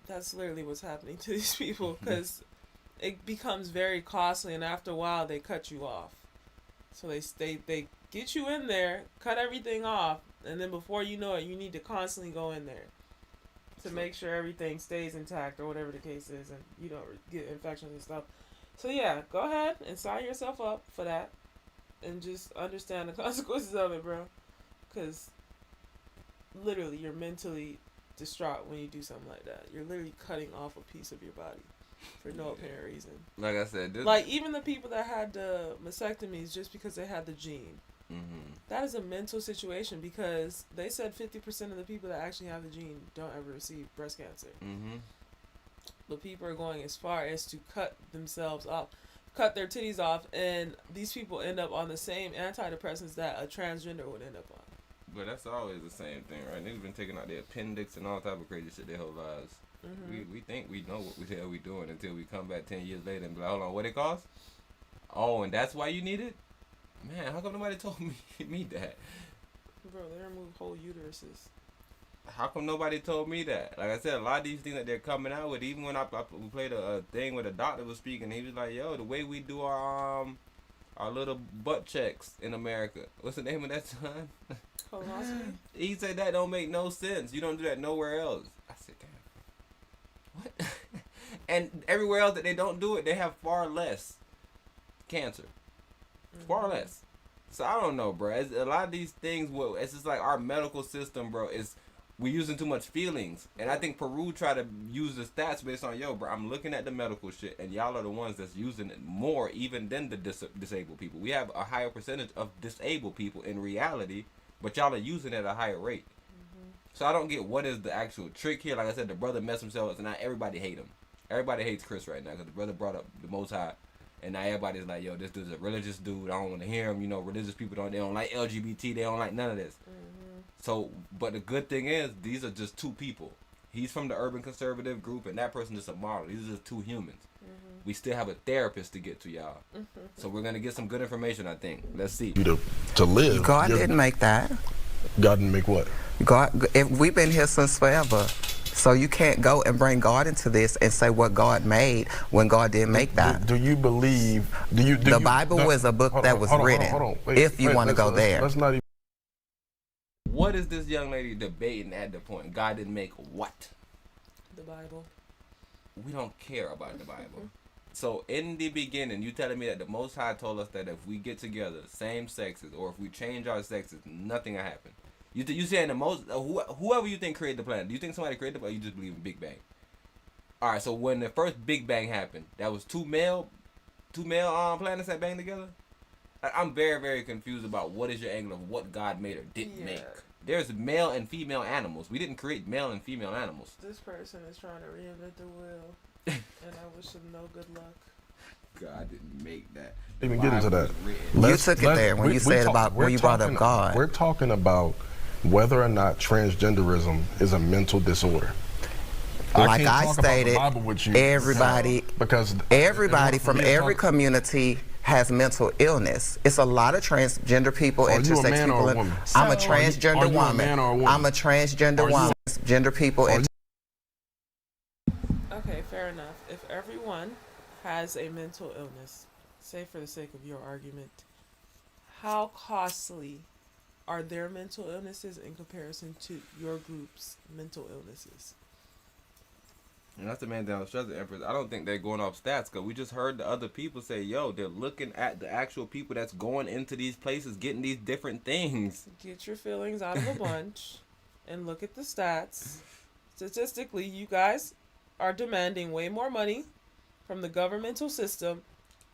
Speaker 16: That's literally what's happening to these people, because it becomes very costly, and after a while they cut you off. So they get you in there, cut everything off, and then before you know it, you need to constantly go in there to make sure everything stays intact or whatever the case is, and you don't get infections and stuff. So yeah, go ahead and sign yourself up for that, and just understand the consequences of it, bro. Because literally, you're mentally distraught when you do something like that. You're literally cutting off a piece of your body for no apparent reason.
Speaker 15: Like I said,
Speaker 16: like even the people that had the mastectomies just because they had the gene.
Speaker 15: Mm-hmm.
Speaker 16: That is a mental situation, because they said 50% of the people that actually have the gene don't ever receive breast cancer.
Speaker 15: Mm-hmm.
Speaker 16: But people are going as far as to cut themselves off, cut their titties off, and these people end up on the same antidepressants that a transgender would end up on.
Speaker 15: But that's always the same thing, right? Niggas been taking out their appendix and all type of crazy shit their whole lives.
Speaker 16: Mm-hmm.
Speaker 15: We think we know what the hell we doing until we come back 10 years later and be like, hold on, what it cost? Oh, and that's why you need it? Man, how come nobody told me that?
Speaker 16: Bro, they remove whole uteruses.
Speaker 15: How come nobody told me that? Like I said, a lot of these things that they're coming out with, even when we played a thing where the doctor was speaking, he was like, yo, the way we do our little butt checks in America. What's the name of that son?
Speaker 16: Colonoscopy?
Speaker 15: He said that don't make no sense. You don't do that nowhere else. I said, damn. What? And everywhere else that they don't do it, they have far less cancer. Far less. So I don't know, bro. A lot of these things, it's just like our medical system, bro, we're using too much feelings. And I think Peru try to use the stats based on, yo, bro, I'm looking at the medical shit, and y'all are the ones that's using it more even than the disabled people. We have a higher percentage of disabled people in reality, but y'all are using it at a higher rate. So I don't get what is the actual trick here. Like I said, the brother messed himself up, and now everybody hate him. Everybody hates Chris right now because the brother brought up the Most High. And now everybody's like, yo, this dude's a religious dude. I don't want to hear him. You know, religious people they don't like LGBT. They don't like none of this. So, but the good thing is, these are just two people. He's from the urban conservative group, and that person is a model. These are just two humans. We still have a therapist to get to, y'all. So we're going to get some good information, I think. Let's see.
Speaker 17: To live.
Speaker 4: God didn't make that.
Speaker 17: God didn't make what?
Speaker 4: We've been here since forever. So you can't go and bring God into this and say what God made when God didn't make that.
Speaker 17: Do you believe?
Speaker 4: The Bible was a book that was written. If you want to go there.
Speaker 17: Let's not even.
Speaker 15: What is this young lady debating at the point? God didn't make what?
Speaker 16: The Bible.
Speaker 15: We don't care about the Bible. So in the beginning, you telling me that the Most High told us that if we get together, same sexes, or if we change our sexes, nothing will happen. You saying the most whoever you think created the planet? Do you think somebody created it, or you just believe in Big Bang? All right. So when the first Big Bang happened, that was two male planets that banged together. I'm very, very confused about what is your angle of what God made or didn't make. There's male and female animals. We didn't create male and female animals.
Speaker 16: This person is trying to reinvent the wheel, and I wish him no good luck.
Speaker 15: God didn't make that.
Speaker 17: Even get into that.
Speaker 4: You took it there when you said about when you brought up God.
Speaker 17: We're talking about whether or not transgenderism is a mental disorder.
Speaker 4: Like I stated, everybody from every community has mental illness. It's a lot of transgender people, intersex people. I'm a transgender woman. I'm a transgender woman. Gender people.
Speaker 16: Okay, fair enough. If everyone has a mental illness, say for the sake of your argument, how costly are their mental illnesses in comparison to your group's mental illnesses?
Speaker 15: And that's the main thing I was stressing, Empress. I don't think they're going off stats, because we just heard the other people say, yo, they're looking at the actual people that's going into these places, getting these different things.
Speaker 16: Get your feelings out of a bunch and look at the stats. Statistically, you guys are demanding way more money from the governmental system.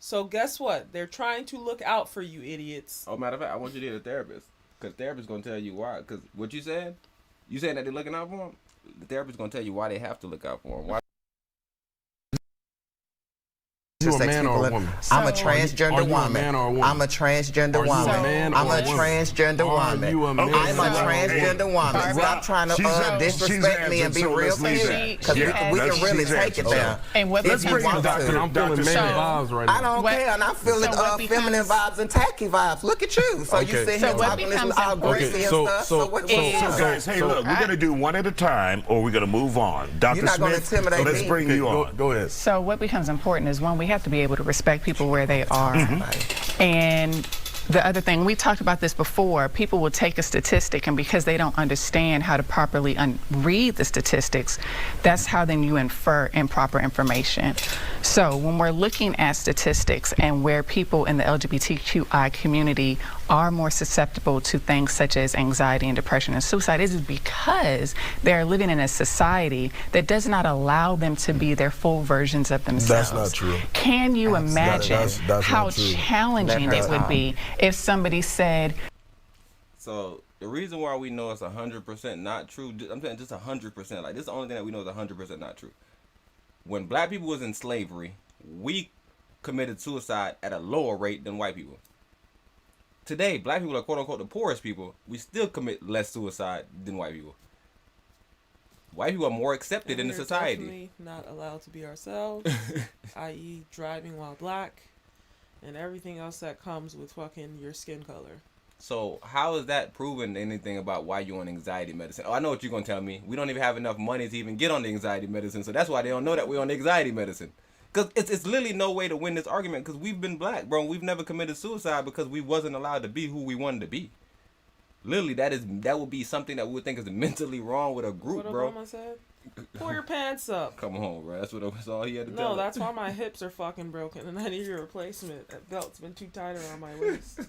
Speaker 16: So guess what? They're trying to look out for you, idiots.
Speaker 15: Oh, matter of fact, I want you to get a therapist. Because the therapist is going to tell you why. Because what you said? You saying that they're looking out for them? The therapist is going to tell you why they have to look out for them. Why?
Speaker 17: you a
Speaker 4: intersex
Speaker 17: man
Speaker 4: people.
Speaker 17: or a woman?
Speaker 4: I'm a
Speaker 17: Are
Speaker 4: transgender
Speaker 17: you a
Speaker 4: woman.
Speaker 17: man or a woman?
Speaker 4: I'm a transgender
Speaker 17: Are you a
Speaker 4: woman.
Speaker 17: man or
Speaker 4: I'm
Speaker 17: a
Speaker 4: a
Speaker 17: woman?
Speaker 4: transgender
Speaker 17: Are
Speaker 4: woman.
Speaker 17: you a man
Speaker 4: I'm a
Speaker 17: or a
Speaker 4: transgender
Speaker 17: woman?
Speaker 4: woman. Stop trying to disrespect me and be real to me, because we can really take it there.
Speaker 2: And what
Speaker 17: Let's bring in Doctor. I'm feeling man vibes right now.
Speaker 4: I don't care, and I'm feeling feminine vibes and tacky vibes. Look at you. So you sit here talking this all greasy and stuff. So what
Speaker 13: guys, hey, look, we're going to do one at a time, or we're going to move on. Dr. Smith, let's bring you on.
Speaker 17: Go ahead.
Speaker 2: So what becomes important is, one, we have to be able to respect people where they are. And the other thing, we talked about this before, people will take a statistic, and because they don't understand how to properly read the statistics, that's how then you infer improper information. So when we're looking at statistics and where people in the LGBTQI community are more susceptible to things such as anxiety and depression and suicide, is because they're living in a society that does not allow them to be their full versions of themselves.
Speaker 17: That's not true.
Speaker 2: Can you imagine
Speaker 17: that's
Speaker 2: how challenging it would be if somebody said...
Speaker 15: So the reason why we know it's 100% not true, I'm saying just 100%, like this is the only thing that we know is 100% not true. When black people was in slavery, we committed suicide at a lower rate than white people. Today, black people are quote unquote the poorest people. We still commit less suicide than white people. White people are more accepted in the society.
Speaker 16: Definitely not allowed to be ourselves, i.e. driving while black, and everything else that comes with fucking your skin color.
Speaker 15: So how is that proving anything about why you're on anxiety medicine? Oh, I know what you're going to tell me. We don't even have enough money to even get on the anxiety medicine, so that's why they don't know that we're on anxiety medicine. Because it's literally no way to win this argument, because we've been black, bro. We've never committed suicide because we wasn't allowed to be who we wanted to be. Literally, that would be something that we would think is mentally wrong with a group,
Speaker 16: what
Speaker 15: bro.
Speaker 16: Obama said? Pull your pants up.
Speaker 15: Come on, bro. That's all he had to tell.
Speaker 16: No, that's why my hips are fucking broken and I need a replacement. That belt's been too tight around my waist.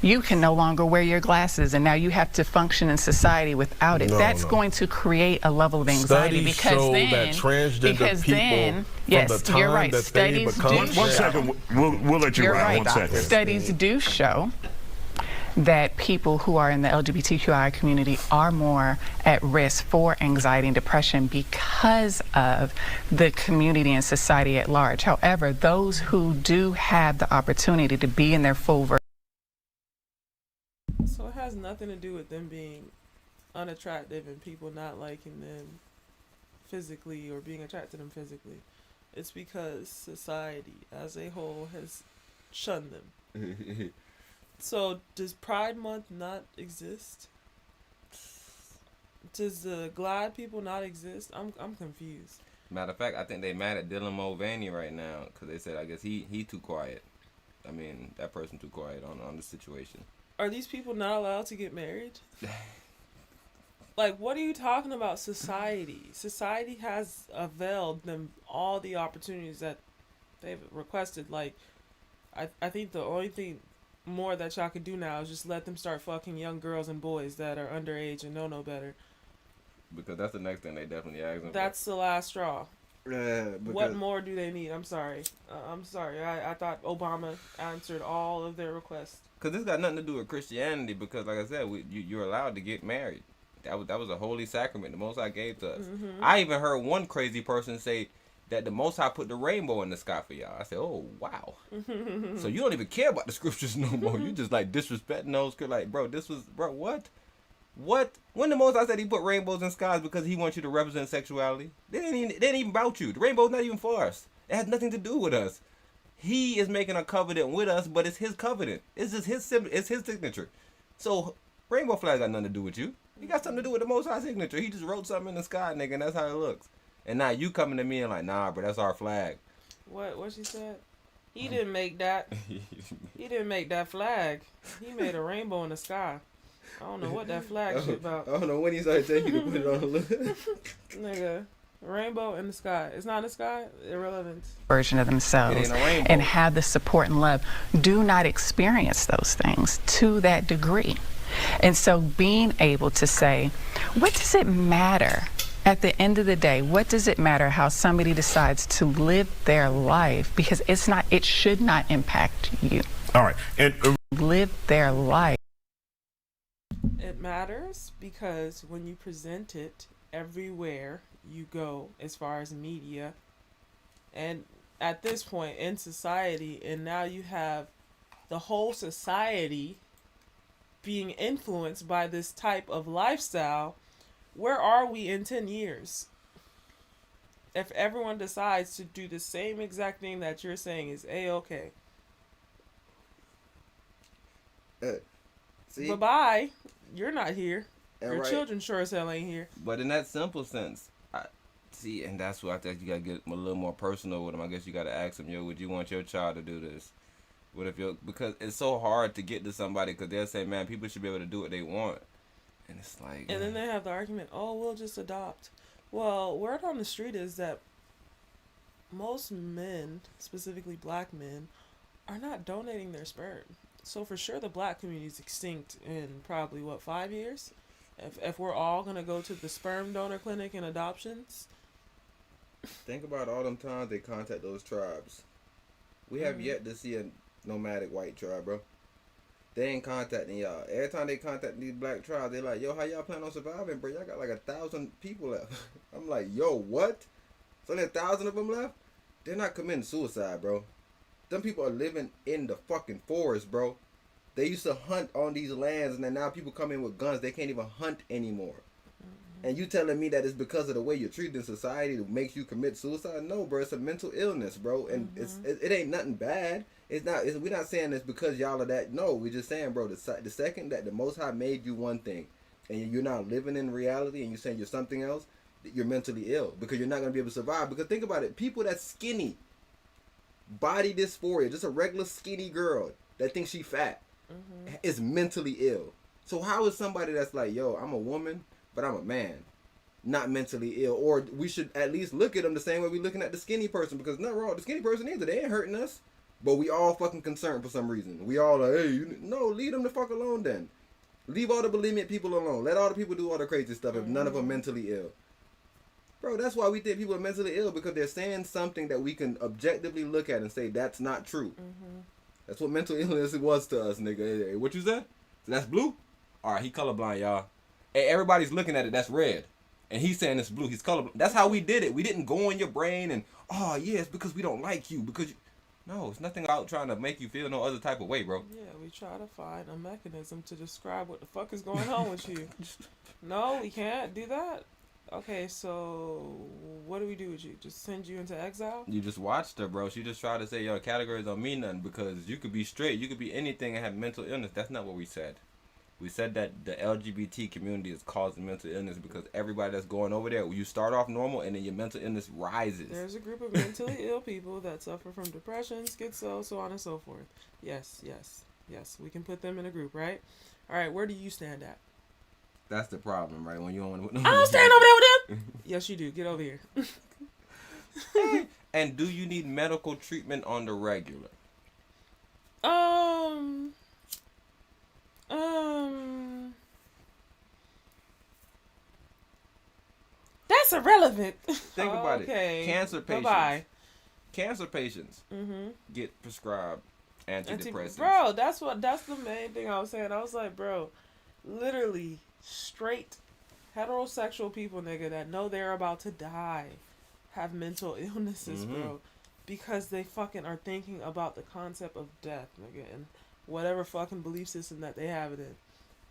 Speaker 2: You can no longer wear your glasses, and now you have to function in society without it. That's going to create a level of anxiety,
Speaker 17: Studies
Speaker 2: because
Speaker 17: show
Speaker 2: then,
Speaker 17: that transgender people,
Speaker 2: yes,
Speaker 17: from the time
Speaker 2: you're right.
Speaker 17: that
Speaker 2: Studies
Speaker 17: they become...
Speaker 13: One second, we'll let you
Speaker 2: You're
Speaker 13: run.
Speaker 2: right.
Speaker 13: 1 second.
Speaker 2: Studies do show that people who are in the LGBTQI community are more at risk for anxiety and depression because of the community and society at large. However, those who do have the opportunity to be in their full version.
Speaker 16: So it has nothing to do with them being unattractive and people not liking them physically or being attracted to them physically. It's because society as a whole has shunned them. So does Pride Month not exist? Does the Glad people not exist? I'm confused.
Speaker 15: Matter of fact, I think they mad at Dylan Mulvaney right now because they said, I guess he too quiet. I mean, that person too quiet on the situation.
Speaker 16: Are these people not allowed to get married? Like, what are you talking about? Society has availed them all the opportunities that they've requested. Like, I think the only thing more that y'all could do now is just let them start fucking young girls and boys that are underage and know no better.
Speaker 15: Because that's the next thing they definitely ask them.
Speaker 16: That's the last straw.
Speaker 15: Because
Speaker 16: What more do they need? I'm sorry. I thought Obama answered all of their requests.
Speaker 15: Because this got nothing to do with Christianity. Because like I said, you're allowed to get married. That was a holy sacrament the Most High gave to us.
Speaker 16: Mm-hmm.
Speaker 15: I even heard one crazy person say that the Most High put the rainbow in the sky for y'all. I said, oh wow. So you don't even care about the scriptures no more. You just like disrespecting those. Like, bro, what? What? When the Most High said he put rainbows in skies because he wants you to represent sexuality, they ain't even about you. The rainbow's not even for us. It has nothing to do with us. He is making a covenant with us, but it's his covenant. It's just his signature. So rainbow flag got nothing to do with you. He got something to do with the Most High signature. He just wrote something in the sky, nigga, and that's how it looks. And now you coming to me and like, nah, bro, that's our flag.
Speaker 16: What she said? He didn't make that. He didn't make that flag. He made a rainbow in the sky. I don't know what that flag shit about.
Speaker 15: I don't know when he started taking you to put it on the list.
Speaker 16: Nigga, rainbow in the sky. It's not in the sky. Irrelevant.
Speaker 2: Version of themselves and have the support and love do not experience those things to that degree. And so being able to say, what does it matter? At the end of the day, what does it matter how somebody decides to live their life? Because it should not impact you.
Speaker 13: All right. And
Speaker 2: live their life.
Speaker 16: It matters because when you present it everywhere you go, as far as media, and at this point in society, and now you have the whole society being influenced by this type of lifestyle, where are we in 10 years? If everyone decides to do the same exact thing that you're saying is A-okay. Bye-bye. You're not here.
Speaker 15: And
Speaker 16: Your
Speaker 15: right.
Speaker 16: children sure as hell ain't here.
Speaker 15: But in that simple sense, see, and that's what I think you gotta get a little more personal with them. I guess you gotta ask them, yo, would you want your child to do this? What if because it's so hard to get to somebody because they'll say, man, people should be able to do what they want. And it's like...
Speaker 16: And then they have the argument, oh, we'll just adopt. Well, word on the street is that most men, specifically black men, are not donating their sperm. So for sure the black community is extinct in probably, 5 years? If we're all going to go to the sperm donor clinic and adoptions?
Speaker 15: Think about all them times they contact those tribes. We have yet to see a nomadic white tribe, bro. They ain't contacting y'all. Every time they contact these black tribes, they like, yo, how y'all plan on surviving, bro? Y'all got like 1,000 people left. I'm like, yo, what? So only 1,000 of them left? They're not committing suicide, bro. Them people are living in the fucking forest, bro. They used to hunt on these lands, and then now people come in with guns. They can't even hunt anymore. And you telling me that it's because of the way you're treated in society that makes you commit suicide? No, bro. It's a mental illness, bro. And it ain't nothing bad. It's not. We're not saying it's because y'all are that. No, we're just saying, bro, the second that the Most High made you one thing, and you're not living in reality, and you're saying you're something else, you're mentally ill because you're not going to be able to survive. Because think about it. People that's skinny, body dysphoria, just a regular skinny girl that thinks she fat, is mentally ill. So how is somebody that's like, yo, I'm a woman, but I'm a man, not mentally ill? Or we should at least look at them the same way we're looking at the skinny person, because nothing wrong with the skinny person either. They ain't hurting us, but we all fucking concerned for some reason. We all like, hey, no, leave them the fuck alone then. Leave all the bulimic people alone. Let all the people do all the crazy stuff if none of them mentally ill. Bro, that's why we think people are mentally ill, because they're saying something that we can objectively look at and say that's not true. That's what mental illness was to us, nigga. Hey, what you said? So that's blue? All right, he colorblind, y'all. Hey, everybody's looking at it, that's red. And he's saying it's blue, he's colorblind. That's how we did it. We didn't go in your brain and, oh, yeah, it's because we don't like you. Because no, it's nothing out trying to make you feel no other type of way, bro.
Speaker 16: Yeah, we try to find a mechanism to describe what the fuck is going on with you. No, we can't do that. Okay, so what do we do with you? Just send you into exile?
Speaker 15: You just watched her, bro. She just tried to say, yo, categories don't mean nothing, because you could be straight, you could be anything and have mental illness. That's not what we said. We said that the LGBT community is causing mental illness because everybody that's going over there, you start off normal and then your mental illness rises.
Speaker 16: There's a group of mentally ill people that suffer from depression, schizo, so on and so forth. Yes, yes, yes. We can put them in a group, right? All right, where do you stand at?
Speaker 15: That's the problem, right? When you don't want to...
Speaker 16: I don't stand over there with them! Yes, you do. Get over here.
Speaker 15: And do you need medical treatment on the regular?
Speaker 16: That's irrelevant.
Speaker 15: Think about it. Cancer patients.
Speaker 16: Bye-bye.
Speaker 15: Cancer patients get prescribed antidepressants.
Speaker 16: Bro, that's the main thing I was saying. I was like, bro, literally straight heterosexual people, nigga, that know they're about to die have mental illnesses, bro, because they fucking are thinking about the concept of death, nigga, and whatever fucking belief system that they have it in.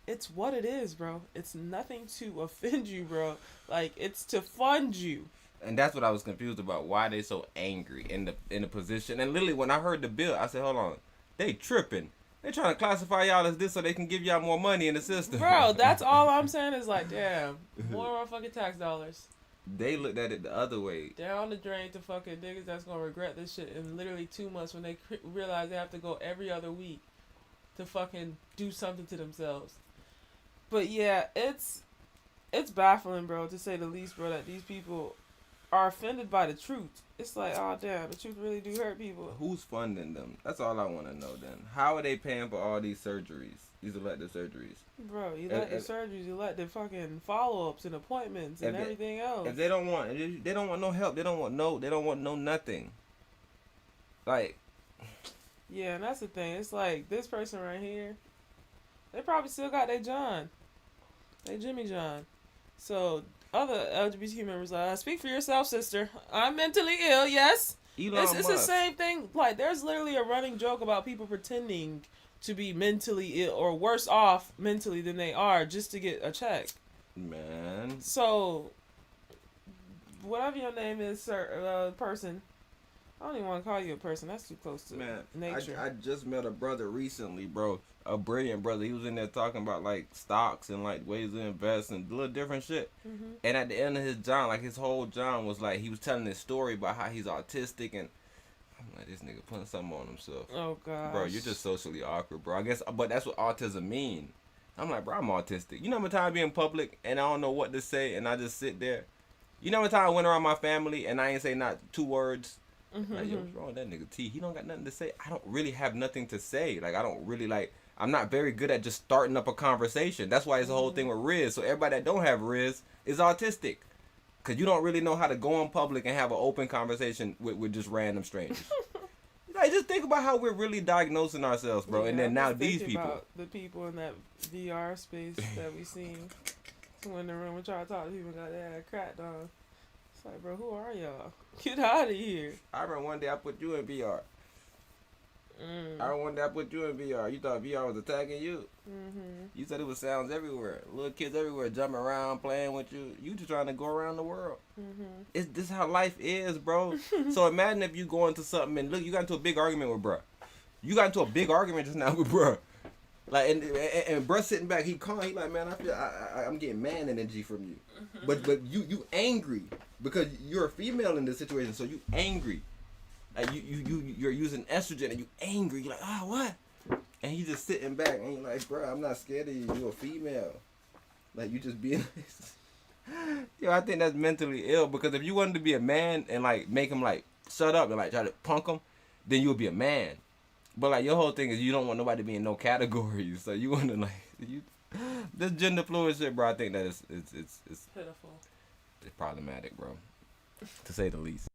Speaker 16: It's what it is, bro. It's nothing to offend you, bro. Like, it's to fund you.
Speaker 15: And that's what I was confused about. Why they so angry in the position. And literally, when I heard the bill, I said, hold on, they tripping. They trying to classify y'all as this so they can give y'all more money in the system.
Speaker 16: Bro, that's all I'm saying is like, damn, more fucking tax dollars.
Speaker 15: They looked at it the other way.
Speaker 16: Down the drain to fucking niggas that's gonna regret this shit in literally 2 months when they realize they have to go every other week to fucking do something to themselves. But yeah, it's baffling, bro, to say the least, bro, that these people are offended by the truth. It's like, oh damn, the truth really do hurt people.
Speaker 15: Who's funding them? That's all I want to know then. How are they paying for all these surgeries? These elective surgeries?
Speaker 16: Bro, elective surgeries, elective fucking follow-ups and appointments and everything else.
Speaker 15: If they don't want no help, they don't want no nothing. Like,
Speaker 16: yeah, and that's the thing. It's like this person right here, they probably still got their John. They Jimmy John. So other LGBT members, speak for yourself, sister. I'm mentally ill, yes. It's the same thing. Like, there's literally a running joke about people pretending to be mentally ill or worse off mentally than they are just to get a check.
Speaker 15: Man.
Speaker 16: So, whatever your name is, sir, person. I don't even want to call you a person. That's too close to nature.
Speaker 15: I just met a brother recently, bro. A brilliant brother. He was in there talking about like stocks and like ways to invest and little different shit.
Speaker 16: Mm-hmm.
Speaker 15: And at the end of his John, like his whole John was like he was telling this story about how he's autistic, and I'm like, this nigga putting something on himself.
Speaker 16: Oh god.
Speaker 15: Bro, you're just socially awkward, bro. I guess, but that's what autism mean. I'm like, bro, I'm autistic. You know how many times I be in public and I don't know what to say and I just sit there. You know how many times I went around my family and I ain't say not 2 words.
Speaker 16: Mm-hmm.
Speaker 15: Like, yo, what's wrong with that nigga T? He don't got nothing to say. I don't really have nothing to say. Like, I don't really like. I'm not very good at just starting up a conversation. That's why it's the whole thing with Riz. So everybody that don't have Riz is autistic, cause you don't really know how to go in public and have an open conversation with just random strangers. Like, just think about how we're really diagnosing ourselves, bro.
Speaker 16: Yeah,
Speaker 15: and then
Speaker 16: I'm
Speaker 15: now
Speaker 16: just
Speaker 15: these
Speaker 16: thinking
Speaker 15: people.
Speaker 16: about the people in that VR space that we seen. Someone in the room and try to talk to people got their cracked on. It's like, bro, who are y'all? Get out of here.
Speaker 15: I remember one day I put you in VR. I remember one day I put you in VR. You thought VR was attacking you.
Speaker 16: Mm-hmm.
Speaker 15: You said it was sounds everywhere. Little kids everywhere jumping around, playing with you. You just trying to go around the world.
Speaker 16: Mm-hmm.
Speaker 15: This is how life is, bro. So imagine if you go into something and look, you got into a big argument with bruh. You got into a big argument just now with bruh. Like, and bruh sitting back, he calm. He like, man, I feel I'm getting man energy from you. But you angry because you're a female in this situation, so you angry. Like you're using estrogen and you angry. You're like, what? And he just sitting back and he like, bro, I'm not scared of you. You're a female. Like, you just being. Yo, I think that's mentally ill, because if you wanted to be a man and like make him like shut up and like try to punk him, then you'll be a man. But like your whole thing is you don't want nobody to be in no categories. So you want to this gender fluid shit, bro. I think that it's
Speaker 16: pitiful.
Speaker 15: It's problematic, bro, to say the least.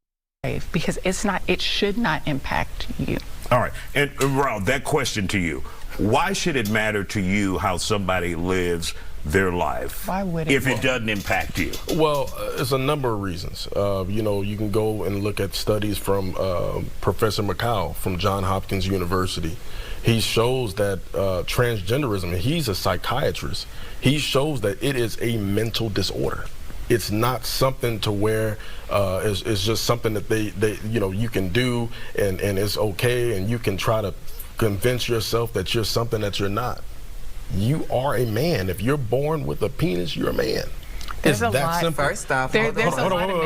Speaker 2: Because it should not impact you.
Speaker 13: All right, and Raul, that question to you: why should it matter to you how somebody lives their life?
Speaker 2: Why would it?
Speaker 13: If it doesn't impact you?
Speaker 17: Well, it's a number of reasons. You can go and look at studies from Professor McCall from Johns Hopkins University. He shows that transgenderism, and he's a psychiatrist, he shows that it is a mental disorder. It's not something to where it's just something that they you can do and it's okay, and you can try to convince yourself that you're something that you're not. You are a man. If you're born with a penis, you're a man.
Speaker 2: There's
Speaker 17: It's
Speaker 2: a
Speaker 17: that
Speaker 2: lot.
Speaker 17: simple.
Speaker 4: First off,
Speaker 2: There's a lot of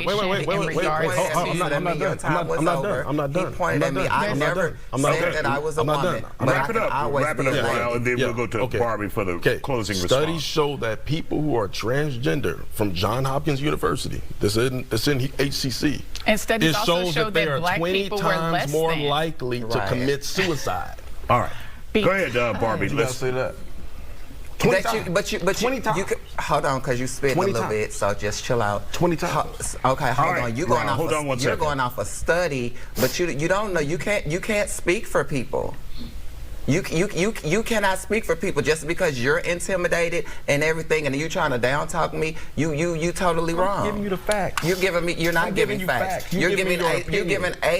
Speaker 2: misinformation in regards to.
Speaker 17: I'm not done.
Speaker 4: He pointed at me. I never said that I was a woman.
Speaker 13: Wrap it up, Raul, and then we'll go to Barbie for the closing response.
Speaker 17: Studies show that people who are transgender from Johns Hopkins University, this in HCC,
Speaker 2: And studies
Speaker 17: it
Speaker 2: also
Speaker 17: shows
Speaker 2: show
Speaker 17: that they
Speaker 2: that
Speaker 17: are
Speaker 2: black
Speaker 17: 20
Speaker 2: people were
Speaker 17: times
Speaker 2: less
Speaker 17: more
Speaker 2: than.
Speaker 17: likely to commit suicide.
Speaker 13: All right. Go ahead, Barbie. Let's
Speaker 17: say that.
Speaker 4: But you could, hold on, because you spit a little bit, so just chill out.
Speaker 17: 20 times.
Speaker 4: Okay, hold on. You're going
Speaker 13: hold on one
Speaker 4: you're
Speaker 13: second.
Speaker 4: going off a study, but you don't know. You can't speak for people. You cannot speak for people just because you're intimidated and everything, and you trying to down talk me. You totally wrong.
Speaker 17: I'm giving you the facts.
Speaker 4: You're not giving facts. You're giving a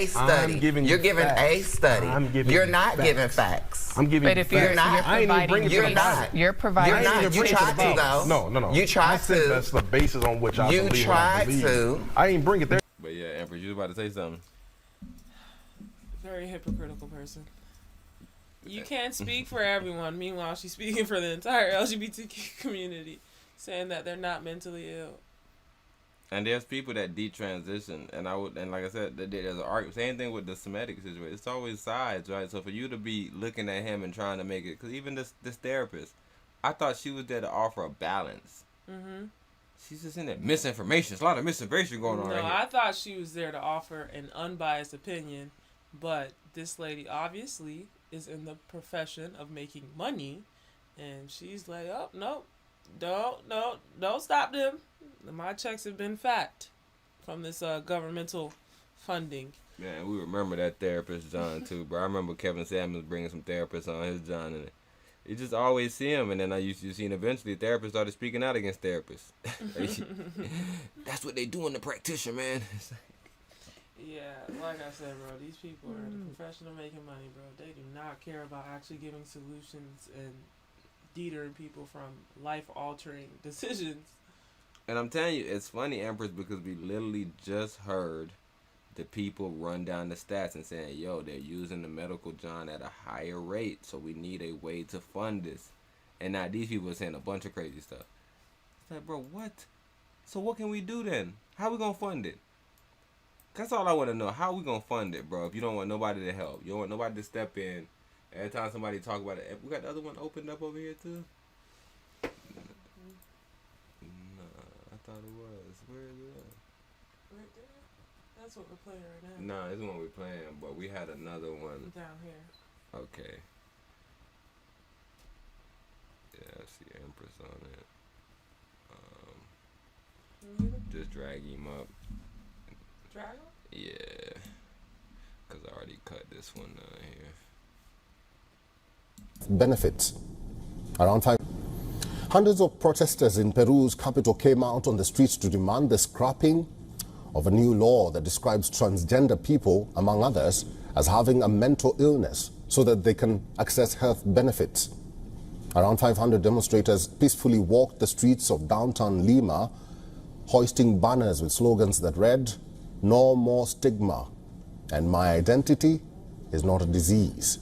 Speaker 4: study. You're giving a study. You're not giving facts.
Speaker 17: I'm giving.
Speaker 2: But if you're not, you're providing.
Speaker 4: You tried to though.
Speaker 17: No.
Speaker 4: You tried
Speaker 17: I said
Speaker 4: to.
Speaker 17: that's the basis on which I believe.
Speaker 4: You tried to.
Speaker 17: I ain't bring it there.
Speaker 15: But yeah, Empress, you was about to say something.
Speaker 16: Very hypocritical person. You can't speak for everyone. Meanwhile, she's speaking for the entire LGBTQ community, saying that they're not mentally ill.
Speaker 15: And there's people that detransition, and like I said, there's an argument. Same thing with the Semitic situation. It's always sides, right? So for you to be looking at him and trying to make it, because even this therapist, I thought she was there to offer a balance.
Speaker 16: Mm-hmm.
Speaker 15: She's just in there misinformation. There's a lot of misinformation going on right here.
Speaker 16: I thought she was there to offer an unbiased opinion, but this lady obviously is in the profession of making money, and she's like, oh, no, don't stop them. My checks have been fat from this governmental funding.
Speaker 15: Man, we remember that therapist, John, too, bro. I remember Kevin Samuels bringing some therapists on his John, and you just always see him, and then I used to see, and eventually therapists started speaking out against therapists. That's what they do in the practitioner, man.
Speaker 16: Yeah, like I said, bro, these people are the professional making money, bro. They do not care about actually giving solutions and detering people from life-altering decisions.
Speaker 15: And I'm telling you, it's funny, Empress, because we literally just heard the people run down the stats and saying, yo, they're using the medical John at a higher rate, so we need a way to fund this. And now these people are saying a bunch of crazy stuff. It's like, bro, what? So what can we do then? How we gonna fund it? That's all I want to know. How we gonna fund it, bro? If you don't want nobody to help, you don't want nobody to step in. Every time somebody talk about it, we got the other one opened up over here too. No, I thought it was. Where is it?
Speaker 16: Right there. That's what we're playing right now.
Speaker 15: No, this is one we're playing, but we had another one
Speaker 16: down here.
Speaker 15: Okay. Yeah, I see Empress on it. Just drag him up.
Speaker 16: Drag him?
Speaker 15: Yeah. Because I already cut this one here.
Speaker 6: Benefits. Around 5. Hundreds of protesters in Peru's capital came out on the streets to demand the scrapping of a new law that describes transgender people, among others, as having a mental illness so that they can access health benefits. Around 500 demonstrators peacefully walked the streets of downtown Lima, hoisting banners with slogans that read, "No more stigma," and "My identity is not a disease."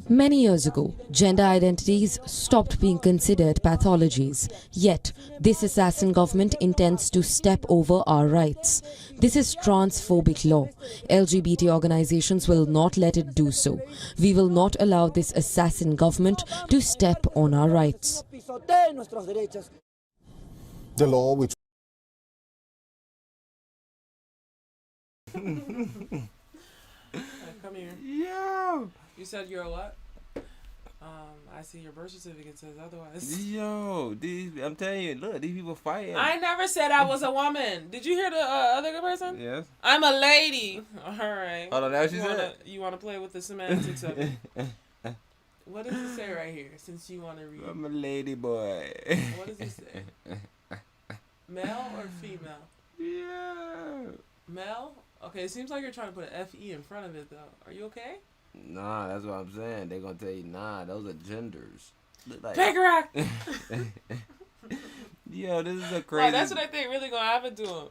Speaker 18: Many years ago, gender identities stopped being considered pathologies. Yet, this assassin government intends to step over our rights. This is transphobic law. LGBT organizations will not let it do so. We will not allow this assassin government to step on our rights.
Speaker 6: The law, which
Speaker 16: Come here.
Speaker 15: Yo!
Speaker 16: You said you're a what? I see your birth certificate says otherwise.
Speaker 15: Yo, I'm telling you, look, these people fighting.
Speaker 16: I never said I was a woman. Did you hear the other person?
Speaker 15: Yes.
Speaker 16: I'm a lady. All right.
Speaker 15: Hold on, that's what she said.
Speaker 16: You want to play with the semantics of it? What does it say right here, since you want to read?
Speaker 15: I'm a lady boy.
Speaker 16: What does it say? Male or female?
Speaker 15: Yeah.
Speaker 16: Male? Okay, it seems like you're trying to put an F-E in front of it, though. Are you okay?
Speaker 15: Nah, that's what I'm saying. They're going to tell you, nah, those are genders. Like,
Speaker 16: Piggyback!
Speaker 15: Yo, this is a crazy...
Speaker 16: Like, that's what I think really going to happen to them.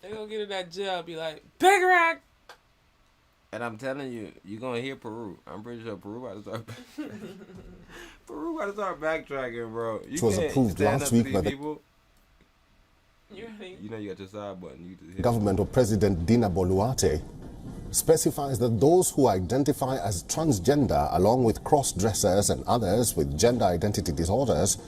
Speaker 16: They're going to get in that jail and be like, Piggyback!
Speaker 15: And I'm telling you, you're going to hear Peru. I'm pretty sure Peru about to start... Peru about to start backtracking, bro.
Speaker 6: Which was approved last week by the
Speaker 15: You know you got your side button. You
Speaker 6: government of President Dina Boluarte specifies that those who identify as transgender, along with cross-dressers and others with gender identity disorders,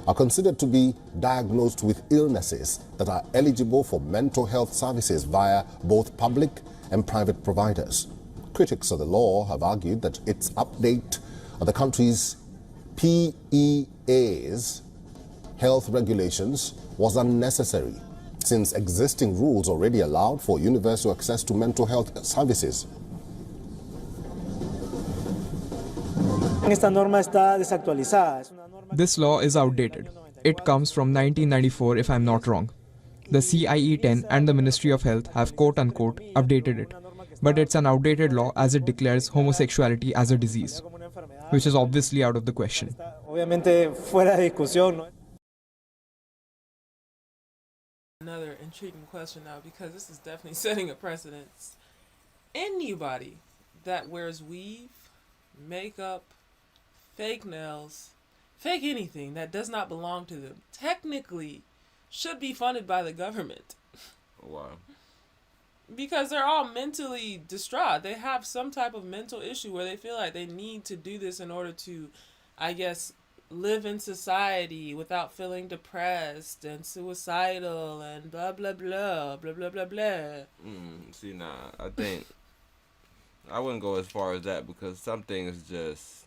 Speaker 6: are considered to be diagnosed with illnesses that are eligible for mental health services via both public and private providers. Critics of the law have argued that its update of the country's PEA's health regulations was unnecessary, since existing rules already allowed for universal access to mental health services.
Speaker 19: This law is outdated. It comes from 1994 if I'm not wrong. The CIE-10 and the Ministry of Health have quote-unquote updated it. But it's an outdated law as it declares homosexuality as a disease, which is obviously out of the question.
Speaker 16: Another intriguing question now, because this is definitely setting a precedence. Anybody that wears weave, makeup, fake nails, fake anything that does not belong to them, technically should be funded by the government.
Speaker 15: Why?
Speaker 16: Because they're all mentally distraught. They have some type of mental issue where they feel like they need to do this in order to, I guess, live in society without feeling depressed and suicidal and blah blah blah blah blah blah blah.
Speaker 15: See, nah, I think I wouldn't go as far as that, because some things just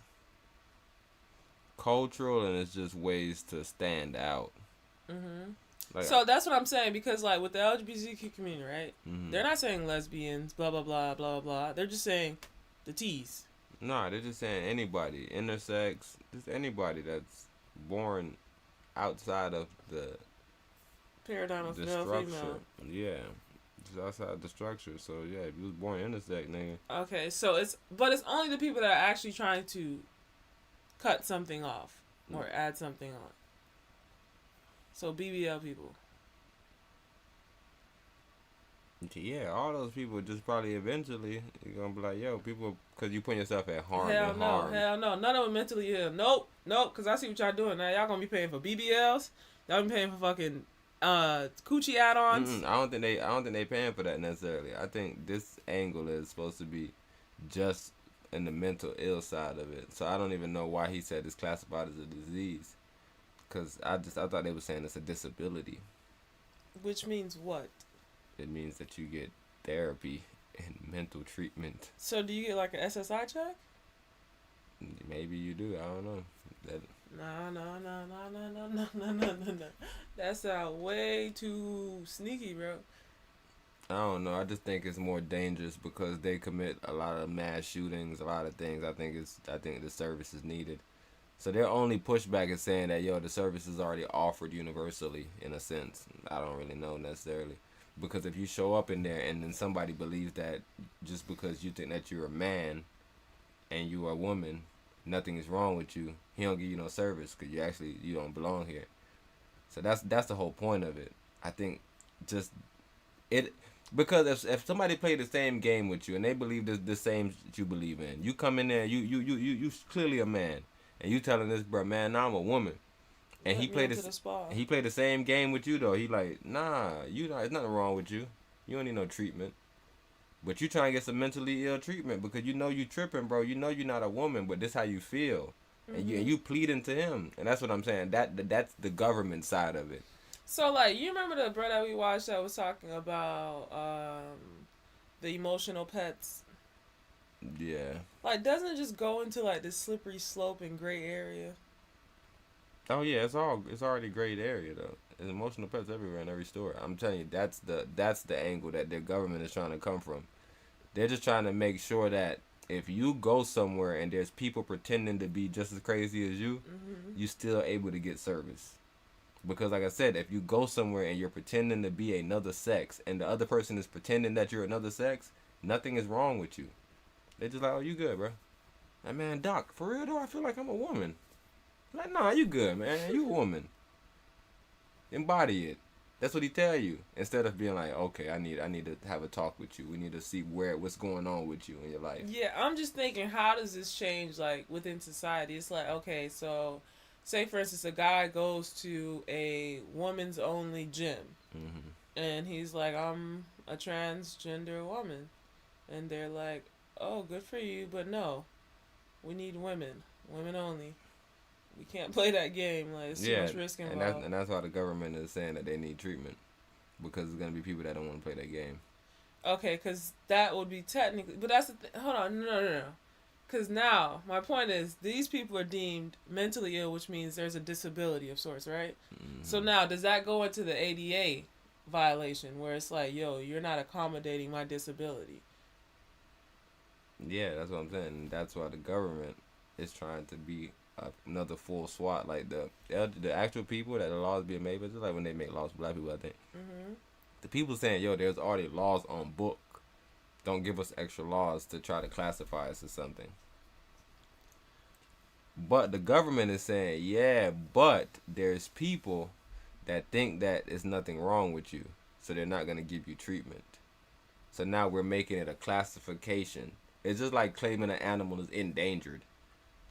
Speaker 15: cultural and it's just ways to stand out. Like,
Speaker 16: so that's what I'm saying, because like with the LGBTQ community, right? They're not saying lesbians, blah blah blah blah blah. They're just saying the T's.
Speaker 15: Nah, they're just saying anybody, intersex, just anybody that's born outside of the
Speaker 16: paradigm of male,
Speaker 15: structure.
Speaker 16: female.
Speaker 15: Yeah, it's outside the structure. So yeah, if you was born intersex, nigga.
Speaker 16: Okay, so it's only the people that are actually trying to cut something off or add something on. So BBL people.
Speaker 15: Yeah, all those people just probably eventually you're gonna be like, yo, people, because you put yourself at harm.
Speaker 16: Hell no. None of them mentally ill. Nope. Because I see what y'all doing now. Y'all gonna be paying for BBLs. Y'all be paying for fucking coochie add-ons.
Speaker 15: I don't think they paying for that necessarily. I think this angle is supposed to be just in the mental ill side of it. So I don't even know why he said it's classified as a disease. Because I thought they were saying it's a disability.
Speaker 16: Which means what?
Speaker 15: It means that you get therapy and mental treatment.
Speaker 16: So do you get like an SSI check?
Speaker 15: Maybe you do. I don't know.
Speaker 16: No. That sounds way too sneaky, bro.
Speaker 15: I don't know. I just think it's more dangerous because they commit a lot of mass shootings, a lot of things. I think the service is needed. So their only pushback is saying that, yo, the service is already offered universally in a sense. I don't really know necessarily. Because if you show up in there and then somebody believes that just because you think that you're a man and you are a woman, nothing is wrong with you, he don't give you no service because you don't belong here. So that's the whole point of it. I think just it, because if somebody played the same game with you and they believe the same that you believe in, you come in there, you clearly a man, and you telling this bro, man, now I'm a woman. And he played the same game with you though. He like, nah, there's nothing wrong with you. You don't need no treatment. But you trying to get some mentally ill treatment because you know you tripping, bro. You know you're not a woman, but this how you feel. And you pleading to him. And that's what I'm saying. That's the government side of it.
Speaker 16: So like, you remember the bro that we watched that was talking about the emotional pets?
Speaker 15: Yeah.
Speaker 16: Like, doesn't it just go into like this slippery slope and gray area?
Speaker 15: Oh yeah, it's already grayed area though. There's emotional pets everywhere in every store. I'm telling you, that's the angle that their government is trying to come from. They're just trying to make sure that if you go somewhere and there's people pretending to be just as crazy as you, you're still able to get service. Because like I said, if you go somewhere and you're pretending to be another sex and the other person is pretending that you're another sex, nothing is wrong with you. They're just like, oh, you good, bro. Like, man, doc, for real though, I feel like I'm a woman. Like, nah, you good, man. You a woman. Embody it. That's what he tell you. Instead of being like, okay, I need to have a talk with you. We need to see what's going on with you in your life.
Speaker 16: Yeah, I'm just thinking, how does this change like within society? It's like, okay, so say for instance, a guy goes to a woman's only gym, and he's like, I'm a transgender woman, and they're like, oh, good for you, but no, we need women only. We can't play that game. Like, it's too much risk involved.
Speaker 15: And that's why the government is saying that they need treatment, because there's gonna be people that don't want to play that game.
Speaker 16: Okay, because that would be technically, but that's the hold on, no. Because now my point is, these people are deemed mentally ill, which means there's a disability of sorts, right? So now, does that go into the ADA violation, where it's like, yo, you're not accommodating my disability?
Speaker 15: Yeah, that's what I'm saying. That's why the government is trying to be another full SWAT, like the actual people that the laws being made, but just like when they make laws for black people, I think the people saying, yo, there's already laws on book, don't give us extra laws to try to classify us as something. But the government is saying, yeah, but there's people that think that there's nothing wrong with you, so they're not going to give you treatment. So now we're making it a classification. It's just like claiming an animal is endangered.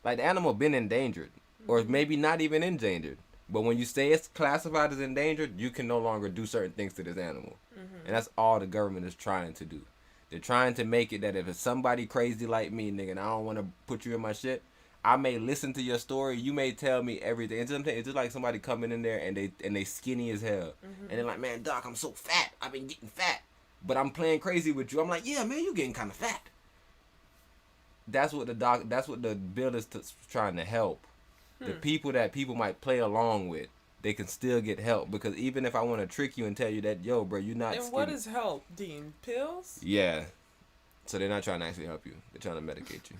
Speaker 15: Like, the animal been endangered, or maybe not even endangered. But when you say it's classified as endangered, you can no longer do certain things to this animal. And that's all the government is trying to do. They're trying to make it that if it's somebody crazy like me, nigga, and I don't want to put you in my shit, I may listen to your story. You may tell me everything. It's just like somebody coming in there and they skinny as hell. And they're like, man, doc, I'm so fat. I've been getting fat. But I'm playing crazy with you. I'm like, yeah, man, you getting kind of fat. That's what the bill is trying to help. The people that people might play along with, they can still get help, because even if I want to trick you and tell you that, yo, bro, you're not
Speaker 16: And
Speaker 15: skinny.
Speaker 16: what is help, Dean? Pills?
Speaker 15: Yeah. So they're not trying to actually help you. They're trying to medicate you.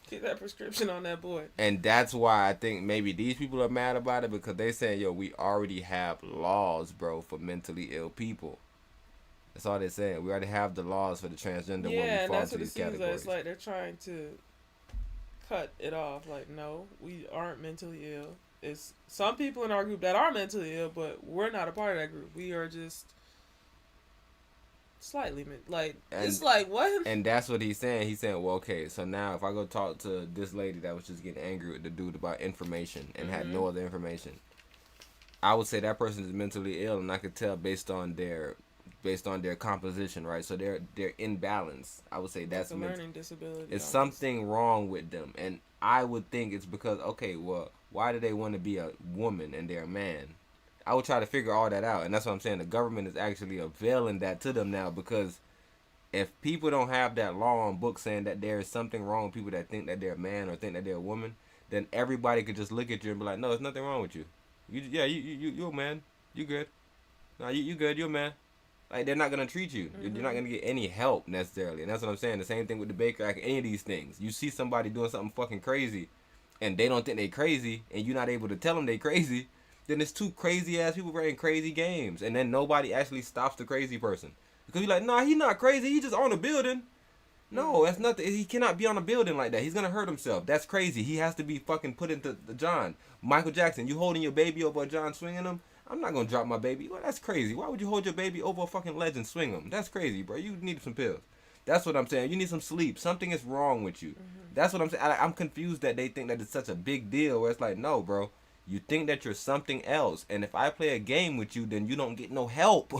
Speaker 16: Get that prescription on that boy.
Speaker 15: And that's why I think maybe these people are mad about it, because they saying, yo, we already have laws, bro, for mentally ill people. That's all they're saying. We already have the laws for the transgender when we
Speaker 16: and
Speaker 15: fall
Speaker 16: that's
Speaker 15: into
Speaker 16: what it
Speaker 15: these
Speaker 16: seems like.
Speaker 15: categories.
Speaker 16: It's like they're trying to cut it off. Like, no, we aren't mentally ill. It's some people in our group that are mentally ill, but we're not a part of that group. We are just slightly it's like, what?
Speaker 15: And that's what he's saying. He's saying, well, okay, so now if I go talk to this lady that was just getting angry with the dude about information and had no other information, I would say that person is mentally ill, and I could tell based on their composition, right? So they're imbalanced. I would say that's
Speaker 16: a learning disability.
Speaker 15: It's something wrong with them, and I would think it's because, okay, well, why do they want to be a woman and they're a man? I would try to figure all that out, and that's what I'm saying. The government is actually availing that to them now, because if people don't have that law on book saying that there is something wrong with people that think that they're a man or think that they're a woman, then everybody could just look at you and be like, no, there's nothing wrong with you. You're a man. You good. No, you good. You're a man. Like, they're not going to treat you. You're not going to get any help necessarily. And that's what I'm saying. The same thing with the Baker Act, any of these things. You see somebody doing something fucking crazy, and they don't think they crazy, and you're not able to tell them they crazy, then it's two crazy ass people playing crazy games, and then nobody actually stops the crazy person, because you're like, nah, he's not crazy, he just on a building. No, that's nothing. He cannot be on a building like that. He's gonna hurt himself. That's crazy. He has to be fucking put into the John. Michael Jackson, you holding your baby over a John swinging him? I'm not gonna drop my baby. Well, that's crazy. Why would you hold your baby over a fucking ledge and swing him? That's crazy, bro. You need some pills. That's what I'm saying. You need some sleep. Something is wrong with you. That's what I'm saying. I'm confused that they think that it's such a big deal, where it's like, no, bro. You think that you're something else, and if I play a game with you, then you don't get no help.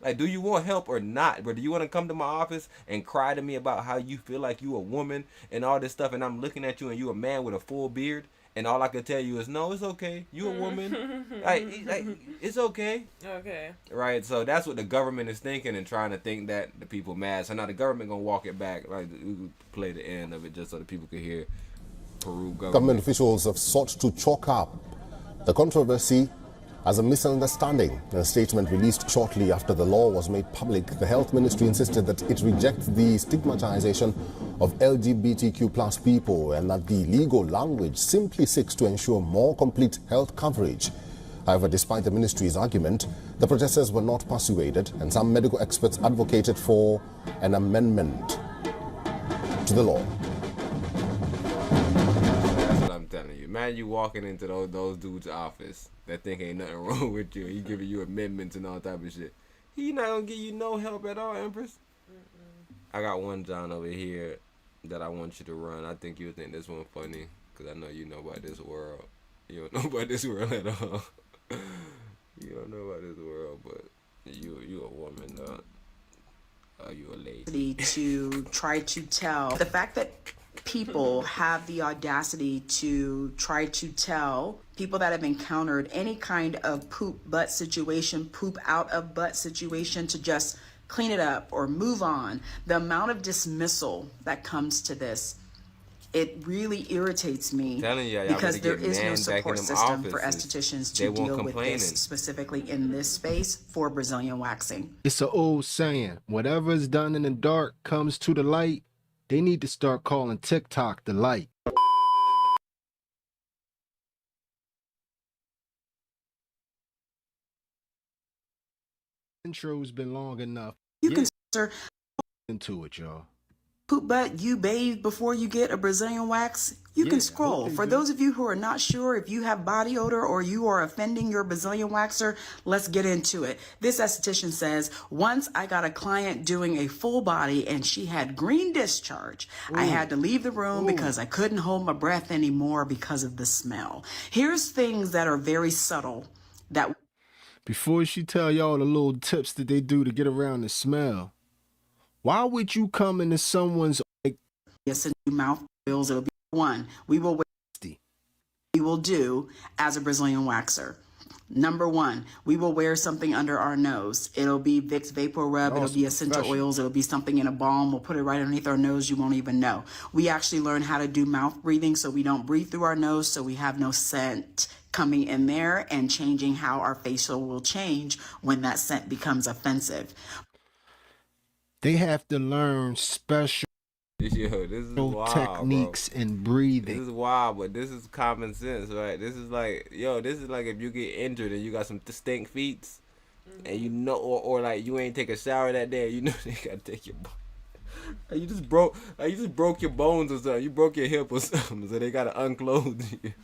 Speaker 15: Like, do you want help or not? Bro, do you want to come to my office and cry to me about how you feel like you a woman and all this stuff, and I'm looking at you and you a man with a full beard, and all I can tell you is, no, it's okay. You a woman. like, it's okay.
Speaker 16: Okay.
Speaker 15: Right, so that's what the government is thinking and trying to think that the people mad. So now the government going to walk it back. Like, we play the end of it just so the people could hear Peru
Speaker 6: Government officials have sought to chalk up the controversy as a misunderstanding. In a statement released shortly after the law was made public, the Health Ministry insisted that it rejects the stigmatization of LGBTQ+ people and that the legal language simply seeks to ensure more complete health coverage. However, despite the ministry's argument, the protesters were not persuaded, and some medical experts advocated for an amendment to the law.
Speaker 15: Man, you walking into those dudes' office that think ain't nothing wrong with you. He giving you amendments and all type of shit. He not gonna give you no help at all, Empress. I got one John over here that I want you to run. I think you'll think this one funny, because I know you know about this world. You don't know about this world at all. You don't know about this world, but you a woman, though. Are you a lady?
Speaker 1: To try to tell the fact that people have the audacity to try to tell people that have encountered any kind of poop butt situation, poop out of butt situation, to just clean it up or move on. The amount of dismissal that comes to this, it really irritates me, because there is no support system for estheticians to deal with this, specifically in this space for Brazilian waxing.
Speaker 3: It's an old saying, whatever is done in the dark comes to the light. They need to start calling TikTok the light. Intro's been long enough.
Speaker 1: You can, sir,
Speaker 3: into it, y'all.
Speaker 1: Poop butt, you bathe before you get a Brazilian wax. You can scroll. For those of you who are not sure if you have body odor or you are offending your Brazilian waxer, let's get into it. This esthetician says, once I got a client doing a full body and she had green discharge. I had to leave the room because I couldn't hold my breath anymore because of the smell. Here's things that are very subtle that...
Speaker 3: Before she tell y'all the little tips that they do to get around the smell, why would you come into someone's
Speaker 1: yes, and mouth oils? It'll be one. We will do as a Brazilian waxer. Number one, we will wear something under our nose. It'll be Vicks Vapor Rub. It'll be essential oils. It'll be something in a balm. We'll put it right underneath our nose. You won't even know. We actually learn how to do mouth breathing, so we don't breathe through our nose, so we have no scent coming in there and changing how our facial will change when that scent becomes offensive.
Speaker 3: They have to learn special.
Speaker 15: Yo, this is
Speaker 3: No
Speaker 15: wild,
Speaker 3: techniques
Speaker 15: bro.
Speaker 3: and breathing.
Speaker 15: This is wild, but this is common sense, right? This is like, this is like if you get injured and you got some stink feet, and you know, or like you ain't take a shower that day, you know they gotta take your. You just broke your bones or something. You broke your hip or something, so they gotta unclothe you.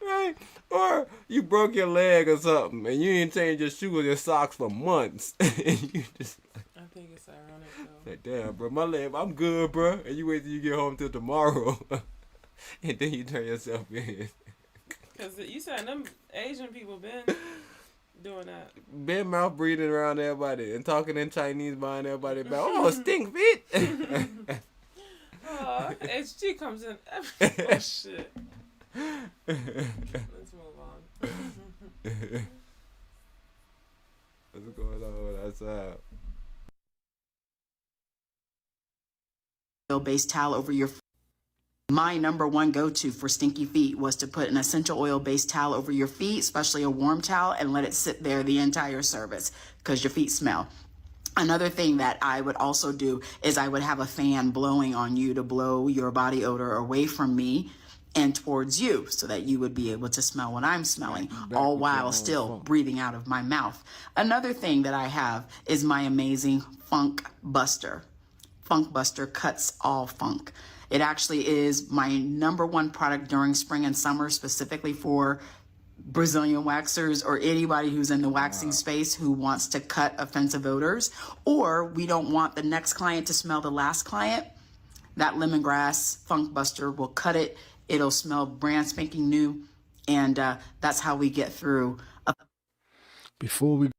Speaker 15: Right? Or you broke your leg or something, and you ain't changed your shoes or your socks for months, and you just.
Speaker 16: I think it's ironic though.
Speaker 15: Like, damn, bro, my leg, I'm good, bro. And you wait till you get home till tomorrow, and then you turn yourself in.
Speaker 16: Cause you said them Asian people been doing that.
Speaker 15: Been mouth breathing around everybody and talking in Chinese behind everybody about, oh, stink fit.
Speaker 16: HG comes in every oh, shit. Let's move on.
Speaker 15: What's going on outside?
Speaker 1: Oil-based towel over your. My number one go-to for stinky feet was to put an essential oil-based towel over your feet, especially a warm towel, and let it sit there the entire service because your feet smell. Another thing that I would also do is I would have a fan blowing on you to blow your body odor away from me and towards you so that you would be able to smell what I'm smelling, all while still breathing out of my mouth. Another thing that I have is my amazing Funk Buster. Funk Buster cuts all funk. It actually is my number one product during spring and summer, specifically for Brazilian waxers or anybody who's in the waxing space who wants to cut offensive odors, or we don't want the next client to smell the last client. That lemongrass Funk Buster will cut it. It'll smell brand spanking new, and that's how we get through.
Speaker 3: Before we.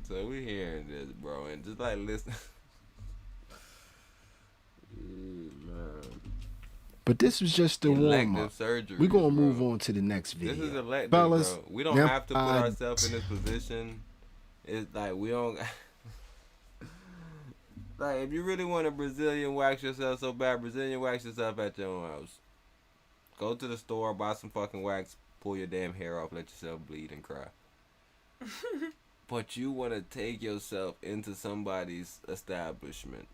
Speaker 15: So we hearing this, bro, and just like listen.
Speaker 3: But this was just the warm-up. We're going to move on to the next video.
Speaker 15: This is elective,
Speaker 3: Fellas,
Speaker 15: bro. We don't have to put ourselves in this position. It's like we don't. Like, if you really want to Brazilian wax yourself so bad, Brazilian wax yourself at your own house. Go to the store, buy some fucking wax, pull your damn hair off, let yourself bleed and cry. But you want to take yourself into somebody's establishment.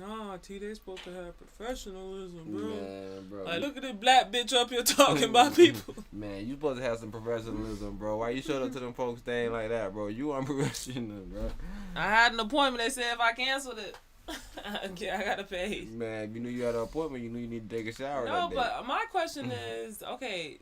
Speaker 16: Nah, T, they supposed to have professionalism, bro.
Speaker 15: Man, bro.
Speaker 16: Like, look at this black bitch up here talking about people.
Speaker 15: Man, you supposed to have some professionalism, bro. Why you showed up to them folks thing like that, bro? You unprofessional, bro.
Speaker 16: I had an appointment. They said if I canceled it, I gotta pay.
Speaker 15: Man, if you knew you had an appointment, you knew you need to take a shower.
Speaker 16: No, but my question is, okay,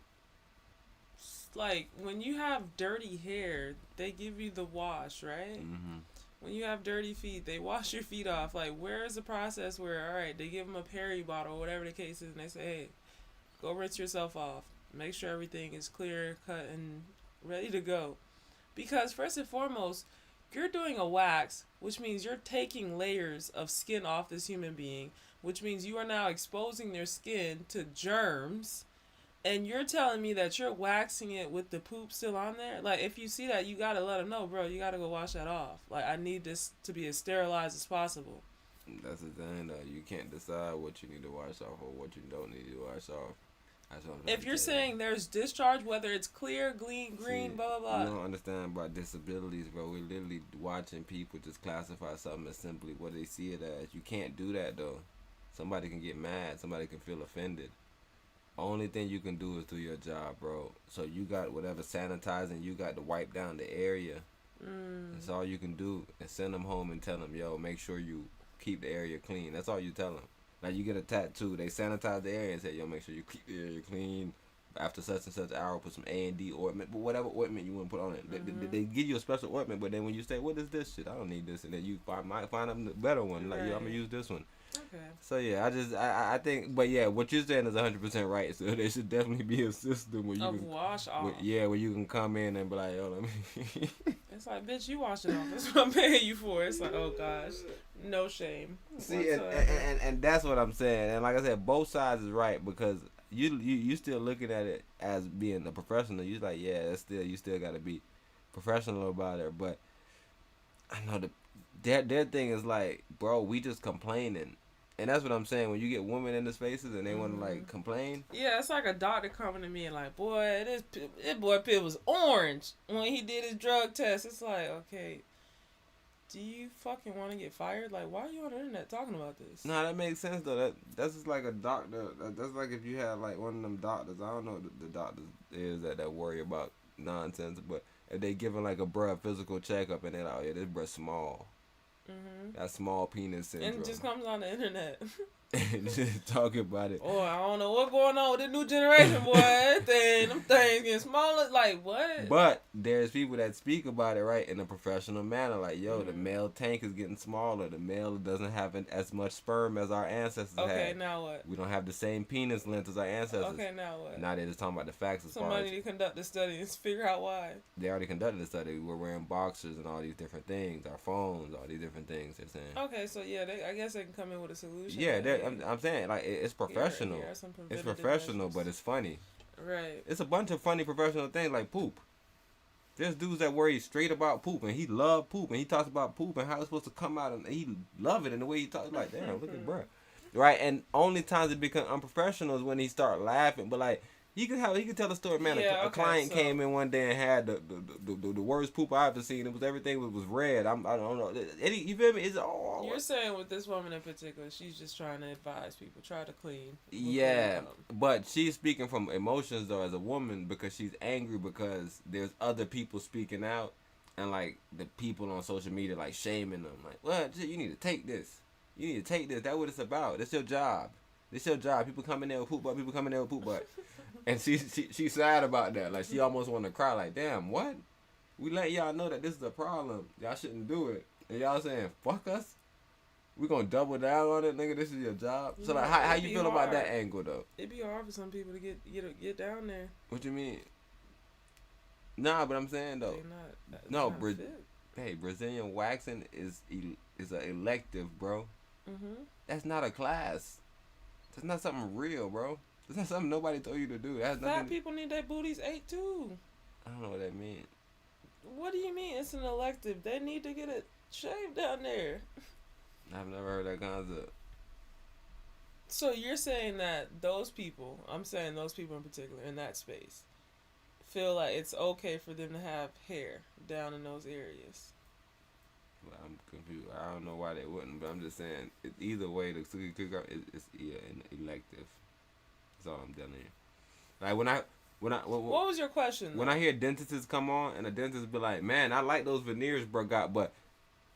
Speaker 16: like when you have dirty hair, they give you the wash, right? Mm-hmm. When you have dirty feet, they wash your feet off. Like, where is the process where, all right, they give them a Perry bottle, whatever the case is, and they say, hey, go rinse yourself off. Make sure everything is clear, cut, and ready to go. Because first and foremost, you're doing a wax, which means you're taking layers of skin off this human being, which means you are now exposing their skin to germs. And you're telling me that you're waxing it with the poop still on there? Like, if you see that, you gotta let them know, bro, you gotta go wash that off. Like, I need this to be as sterilized as possible.
Speaker 15: That's the thing, though. You can't decide what you need to wash off or what you don't need to wash off.
Speaker 16: If you're saying there's discharge, whether it's clear, green, blah, blah, blah.
Speaker 15: You don't understand about disabilities, bro. We're literally watching people just classify something as simply what they see it as. You can't do that, though. Somebody can get mad. Somebody can feel offended. Only thing you can do is do your job, bro. So you got whatever sanitizing you got to wipe down the area. That's all you can do. And send them home and tell them, yo, make sure you keep the area clean. That's all you tell them. Like, you get a tattoo, they sanitize the area and say, yo, make sure you keep the area clean. After such and such hour, put some A&D ointment, but whatever ointment you want to put on it. They give you a special ointment, but then when you say, what is this shit? I don't need this. And then you might find them the better one. Like, yo, I'm going to use this one.
Speaker 16: Okay.
Speaker 15: So yeah, I think, but yeah, what you're saying is 100% right. So there should definitely be a system where you can
Speaker 16: wash off.
Speaker 15: Where you can come in and be like, yo, let me.
Speaker 16: It's like, bitch, you wash it off. That's what I'm paying you for. It's like, oh gosh, no shame.
Speaker 15: See, and that's what I'm saying. And like I said, both sides is right because you still looking at it as being a professional. You like, yeah, you still got to be professional about it. But I know their thing is like, bro, we just complaining. And that's what I'm saying. When you get women in the spaces and they want to like complain.
Speaker 16: Yeah, it's like a doctor coming to me and like, boy, this boy pill was orange when he did his drug test. It's like, okay, do you fucking want to get fired? Like, why are you on the internet talking about this?
Speaker 15: Nah, that makes sense though. That's just like a doctor. That's like if you had like one of them doctors. I don't know what the doctors is that worry about nonsense, but if they giving like a bruh physical checkup and they're like, oh yeah, this bruh small. That small penis syndrome.
Speaker 16: And it just comes on the internet.
Speaker 15: And just talking about it.
Speaker 16: Oh, I don't know what's going on with the new generation, boy. Them things getting smaller. Like, what?
Speaker 15: But there's people that speak about it, right, in a professional manner. Like, yo, the male tank is getting smaller. The male doesn't have as much sperm as our ancestors had.
Speaker 16: Okay, now what?
Speaker 15: We don't have the same penis length as our ancestors.
Speaker 16: Okay, now what?
Speaker 15: Now they're just talking about the facts as far
Speaker 16: Somebody
Speaker 15: as...
Speaker 16: need to conduct the study and figure out why.
Speaker 15: They already conducted the study. We're wearing boxers and all these different things. Our phones, all these different things, they're saying.
Speaker 16: Okay, so yeah, I guess they can come in with a solution.
Speaker 15: Yeah, I'm saying, like, it's professional. It's professional, but it's funny.
Speaker 16: Right.
Speaker 15: It's a bunch of funny professional things like poop. There's dudes that worry straight about poop, and he love poop, and he talks about poop and how it's supposed to come out, and he love it in the way he talks. Like, damn, look at bruh. Right, and only times it become unprofessional is when he start laughing. But like, he could tell a story, man. A client came in one day and had the worst poop I ever seen. It was everything was red. I don't know. You feel me? It's all.
Speaker 16: You're saying with this woman in particular, she's just trying to advise people, try to clean.
Speaker 15: Yeah, but she's speaking from emotions though, as a woman, because she's angry because there's other people speaking out, and like the people on social media like shaming them. Like, well, you need to take this. You need to take this. That's what it's about. It's your job. It's your job. People come in there with poop butt. People come in there with poop butt. And she's sad about that. Like, she almost want to cry. Like, damn, what? We let y'all know that this is a problem. Y'all shouldn't do it. And y'all saying, fuck us? We gonna double down on it, nigga? This is your job? So, like, how you feel about that angle, though?
Speaker 16: It'd be hard for some people to get down there.
Speaker 15: What you mean? Nah, but I'm saying, though. Brazilian waxing is an elective, bro. That's not a class. That's not something real, bro. That's not something nobody told you to do. That's
Speaker 16: Fat people need their booties ate too.
Speaker 15: I don't know what that means.
Speaker 16: What do you mean it's an elective? They need to get it shaved down there.
Speaker 15: I've never heard that concept.
Speaker 16: So you're saying that those people, I'm saying those people in particular in that space, feel like it's okay for them to have hair down in those areas.
Speaker 15: Well, I'm confused. I don't know why they wouldn't, but I'm just saying either way, the cookout is an elective. That's all I'm telling you. Like what
Speaker 16: was your question?
Speaker 15: When I hear dentists come on and a dentist be like, "Man, I like those veneers, bro, but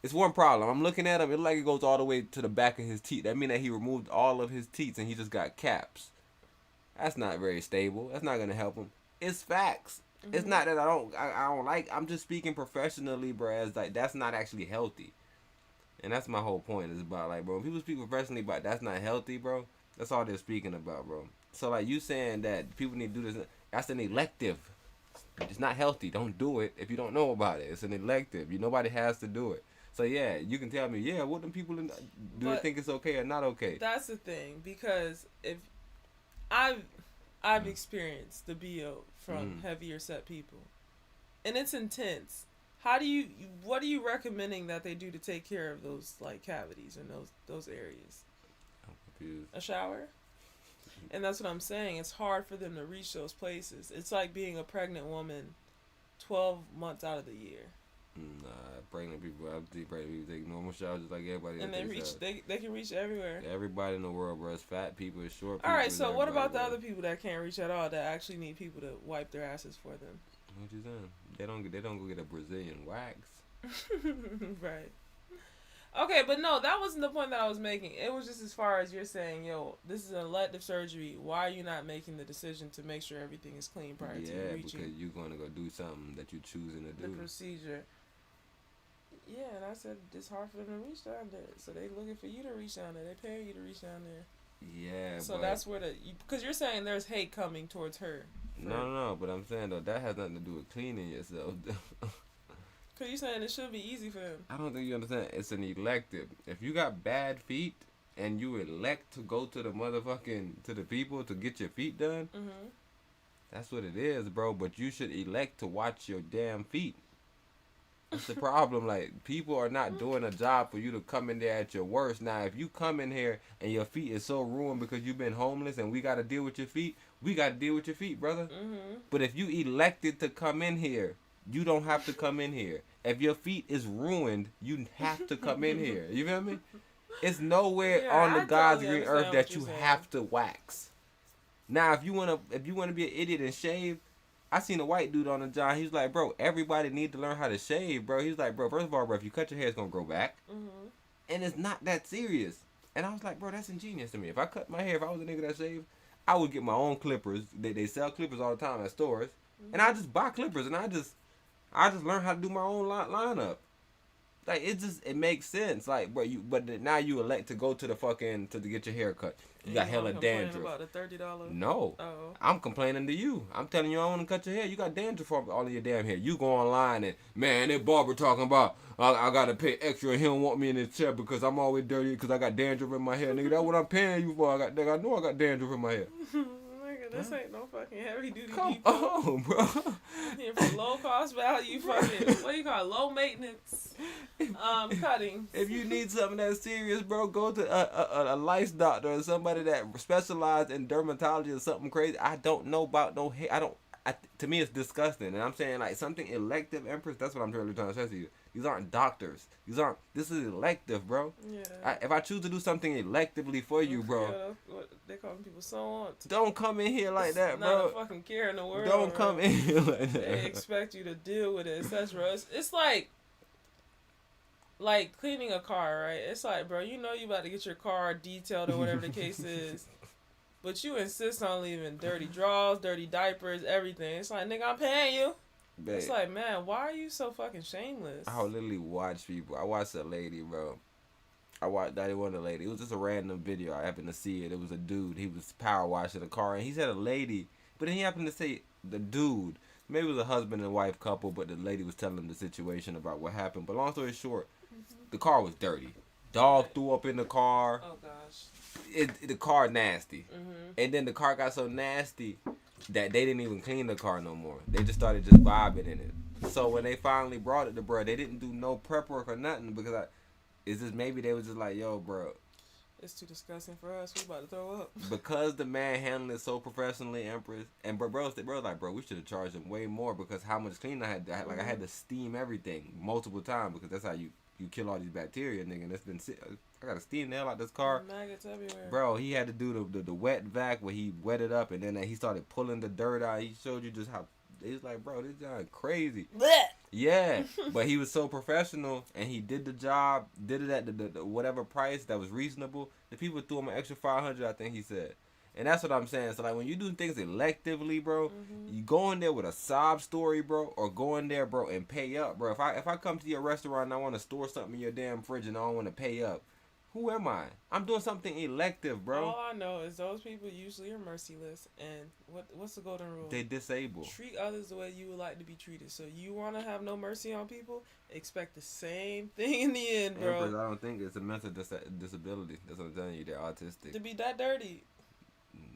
Speaker 15: it's one problem. I'm looking at him. It looks like it goes all the way to the back of his teeth. That means that he removed all of his teeth and he just got caps. That's not very stable. That's not gonna help him. It's facts. It's not that I don't like. I'm just speaking professionally, bro. As like that's not actually healthy, and that's my whole point. Is about like, bro, when people speak professionally about that's not healthy, bro. That's all they're speaking about, bro. So like you saying that people need to do this. That's an elective. It's not healthy. Don't do it if you don't know about it. It's an elective. Nobody has to do it. So yeah, you can tell me, yeah, what them people do they think it's okay or not okay?
Speaker 16: That's the thing, because if I've experienced the BO from heavier set people, and it's intense. What are you recommending that they do to take care of those like cavities in those areas?
Speaker 15: I'm confused.
Speaker 16: A shower? And that's what I'm saying. It's hard for them to reach those places. It's like being a pregnant woman 12 months out of the year.
Speaker 15: Nah, pregnant people take normal showers just like everybody else.
Speaker 16: And they can reach everywhere.
Speaker 15: Everybody in the world, bro. It's fat people, it's short people.
Speaker 16: All right, so what about the other people that can't reach at all, that actually need people to wipe their asses for them?
Speaker 15: What you saying? They don't go get a Brazilian wax.
Speaker 16: Right. Okay, but no, that wasn't the point that I was making. It was just as far as you're saying, yo, this is an elective surgery. Why are you not making the decision to make sure everything is clean prior to you reaching?
Speaker 15: Yeah, because you're going to go do something that you're choosing to do.
Speaker 16: The procedure. Yeah, and I said it's hard for them to reach down there. So they looking for you to reach down there. They paying you to reach down there.
Speaker 15: Yeah,
Speaker 16: so that's where because you're saying there's hate coming towards her.
Speaker 15: No, but I'm saying though that has nothing to do with cleaning yourself.
Speaker 16: Because you're saying it should be easy for them.
Speaker 15: I don't think you understand. It's an elective. If you got bad feet and you elect to go to the people to get your feet done, that's what it is, bro. But you should elect to watch your damn feet. That's the problem. Like, people are not doing a job for you to come in there at your worst. Now, if you come in here and your feet is so ruined because you've been homeless and we got to deal with your feet, we got to deal with your feet, brother. But if you elected to come in here, you don't have to come in here. If your feet is ruined, you have to come in here. You feel me? It's nowhere on the God's green earth that you have to wax. Now, if you wanna be an idiot and shave, I seen a white dude on the job. He was like, bro, everybody need to learn how to shave, bro. He was like, bro, first of all, bro, if you cut your hair, it's gonna grow back, and it's not that serious. And I was like, bro, that's ingenious to me. If I cut my hair, if I was a nigga that shaved, I would get my own clippers. They sell clippers all the time at stores, and I just buy clippers, and I just learn how to do my own lineup. Like, it makes sense. Like, bro, but now you elect to go to the fucking to get your hair cut. You got hella dandruff.
Speaker 16: About the $30?
Speaker 15: No, I'm complaining to you. I'm telling you I want to cut your hair. You got dandruff all of your damn hair. You go online and man, that barber talking about I gotta pay extra and he don't want me in his chair because I'm always dirty because I got dandruff in my hair. Nigga, that's what I'm paying you for. I know I got dandruff in my hair.
Speaker 16: This ain't no fucking heavy duty
Speaker 15: Come
Speaker 16: people.
Speaker 15: on, bro.
Speaker 16: Here for low cost value, fucking what do you call it? Low maintenance cutting.
Speaker 15: If you need something that's serious, bro, go to a lice doctor or somebody that specializes in dermatology or something crazy. I don't know about no hair. To me, it's disgusting, and I'm saying like something elective, Empress. That's what I'm really trying to say to you. These aren't doctors. This is elective, bro.
Speaker 16: Yeah.
Speaker 15: If I choose to do something electively for you, bro,
Speaker 16: what they calling people so on.
Speaker 15: Don't come in here like that, bro.
Speaker 16: Not a fucking care in the world.
Speaker 15: Don't come in here like that.
Speaker 16: They expect you to deal with it, etc. It's like cleaning a car, right? It's like, bro, you know you about to get your car detailed or whatever the case is. But you insist on leaving dirty drawers, dirty diapers, everything. It's like, nigga, I'm paying you. Babe. It's like, man, why are you so fucking shameless?
Speaker 15: I would literally watch people. I watched a lady, bro. I didn't want a lady. It was just a random video. I happened to see it. It was a dude. He was power washing a car, and he said a lady, but then he happened to say the dude. Maybe it was a husband and wife couple, but the lady was telling him the situation about what happened. But long story short, the car was dirty. Dog threw up in the car.
Speaker 16: Oh gosh.
Speaker 15: The car nasty, and then the car got so nasty that they didn't even clean the car no more. They just started just vibing in it. So when they finally brought it to bro, they didn't do no prep work or nothing because maybe they was just like, yo, bro,
Speaker 16: it's too disgusting for us. We about to throw up.
Speaker 15: Because the man handled it so professionally, Empress, and bro was like, bro, we should have charged him way more because how much cleaning I had. I had to steam everything multiple times because that's how you kill all these bacteria, nigga. And that's been I gotta steam the hell out this car.
Speaker 16: Maggots everywhere.
Speaker 15: Bro, he had to do the wet vac where he wet it up and then he started pulling the dirt out. He showed you just how he's like, bro, this guy crazy. Yeah, but he was so professional and he did the job, did it at the whatever price that was reasonable. The people threw him an extra $500, I think he said. And that's what I'm saying. So like when you do things electively, bro, you go in there with a sob story, bro, or go in there, bro, and pay up, bro. If I come to your restaurant and I want to store something in your damn fridge and I don't want to pay up, who am I? I'm doing something elective, bro.
Speaker 16: All I know is those people usually are merciless, and what's the golden rule?
Speaker 15: They disable.
Speaker 16: Treat others the way you would like to be treated. So you want to have no mercy on people, expect the same thing in the end, bro.
Speaker 15: Empress, I don't think it's a mental disability. That's what I'm telling you. They're autistic.
Speaker 16: To be that dirty.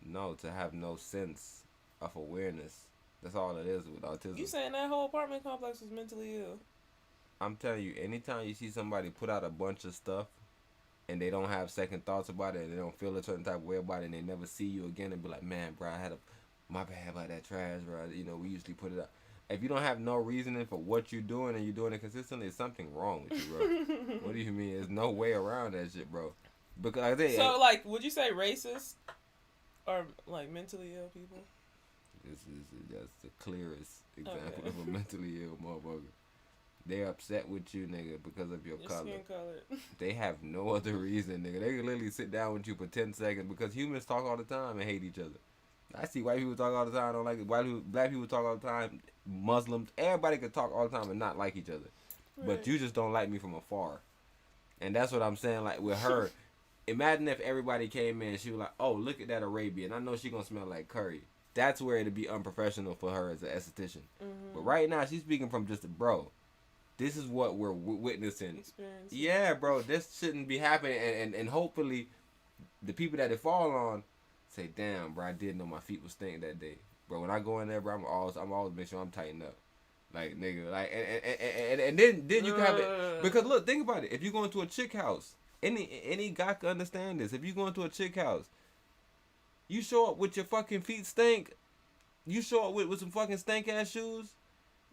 Speaker 15: No, to have no sense of awareness. That's all it is with autism.
Speaker 16: You saying that whole apartment complex was mentally ill?
Speaker 15: I'm telling you, anytime you see somebody put out a bunch of stuff and they don't have second thoughts about it and they don't feel a certain type of way about it and they never see you again and be like, man, bro, my bad about that trash, bro. You know, we usually put it out. If you don't have no reasoning for what you're doing and you're doing it consistently, there's something wrong with you, bro. What do you mean? There's no way around that shit, bro. Because I think,
Speaker 16: so, like, would you say racist or, like, mentally ill people?
Speaker 15: This is just the clearest example of a mentally ill motherfucker. They're upset with you, nigga, because of your color.
Speaker 16: Skin color.
Speaker 15: They have no other reason, nigga. They can literally sit down with you for 10 seconds because humans talk all the time and hate each other. I see white people talk all the time, I don't like it. Black people talk all the time. Muslims, everybody can talk all the time and not like each other. Right. But you just don't like me from afar. And that's what I'm saying, like, with her. Imagine if everybody came in and she was like, oh, look at that Arabian. I know she gonna smell like curry. That's where it'd be unprofessional for her as an esthetician. But right now, she's speaking from just a bro. This is what we're witnessing. Yeah, bro, this shouldn't be happening. And hopefully, the people that it fall on say, damn, bro, I did know my feet was stinking that day. Bro, when I go in there, bro, I'm always make sure I'm tightened up. Like, nigga, like, and then you can have it. Because, look, think about it. If you go into a chick house, any guy can understand this. If you go into a chick house, you show up with your fucking feet stink. You show up with some fucking stank ass shoes.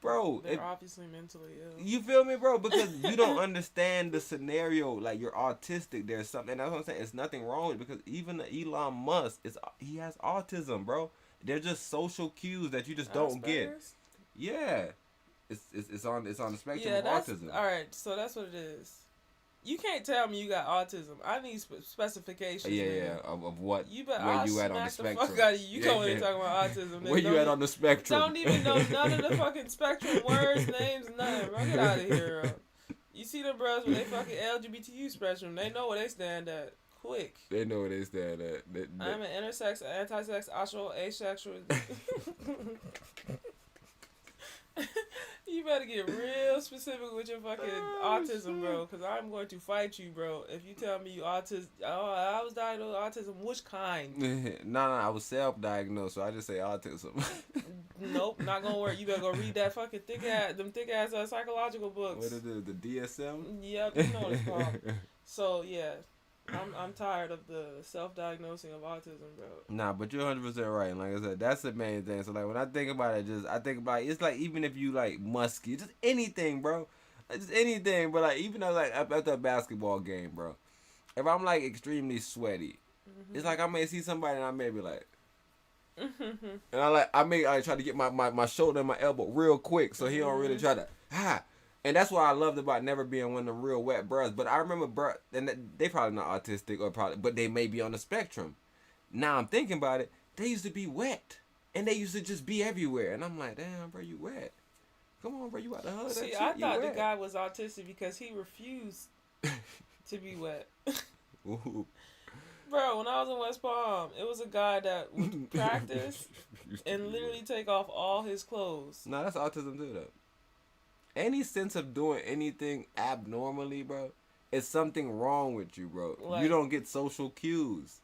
Speaker 15: bro.
Speaker 16: They're obviously mentally ill.
Speaker 15: You feel me, bro? Because you don't understand the scenario. Like, you're autistic. There's something. And that's what I'm saying. It's nothing wrong with it, because even Elon Musk he has autism, bro. They're just social cues that you just don't get. Yeah, it's on the spectrum of autism.
Speaker 16: All right, so that's what it is. You can't tell me you got autism. I need specifications.
Speaker 15: Yeah, of what?
Speaker 16: You better
Speaker 15: where you at on the
Speaker 16: smack
Speaker 15: spectrum?
Speaker 16: the fuck out of you. You come in and talk about autism.
Speaker 15: Where you at on the spectrum?
Speaker 16: Don't even know none of the fucking spectrum words, names, nothing. Bro, get out of here, bro. You see them bros with they fucking LGBTQ spectrum? They know where they stand at. Quick.
Speaker 15: They know where they stand at.
Speaker 16: I'm an intersex, anti-sex, asexual, asexual. You better get real specific with your fucking autism, bro, because I'm going to fight you, bro, if you tell me you autism. Oh, I was diagnosed with autism. Which kind?
Speaker 15: No, I was self-diagnosed, so I just say autism.
Speaker 16: Nope, not gonna work. You better go read that fucking thick ass psychological books.
Speaker 15: What is it, the DSM?
Speaker 16: Yep, you know what it's called. So yeah, I'm tired of the self-diagnosing of autism, bro.
Speaker 15: Nah, but you're 100% right. And like I said, that's the main thing. So like when I think about it, it's like even if you like musky, just anything, bro. Just anything, but like even though like after a basketball game, bro. If I'm like extremely sweaty, it's like I may see somebody and I may be like, and I may try to get my shoulder and my elbow real quick so he don't really try to And that's what I loved about never being one of the real wet bros. But I remember and they probably not autistic but they may be on the spectrum. Now I'm thinking about it, they used to be wet. And they used to just be everywhere. And I'm like, damn, bro, you wet. Come on, bro, you out the hood.
Speaker 16: See, I thought the guy was autistic because he refused to be wet.
Speaker 15: Ooh.
Speaker 16: Bro, when I was in West Palm, it was a guy that would practice and literally take off all his clothes.
Speaker 15: No, that's autism too, though. Any sense of doing anything abnormally, bro, it's something wrong with you, bro.
Speaker 16: Like,
Speaker 15: you don't get social cues.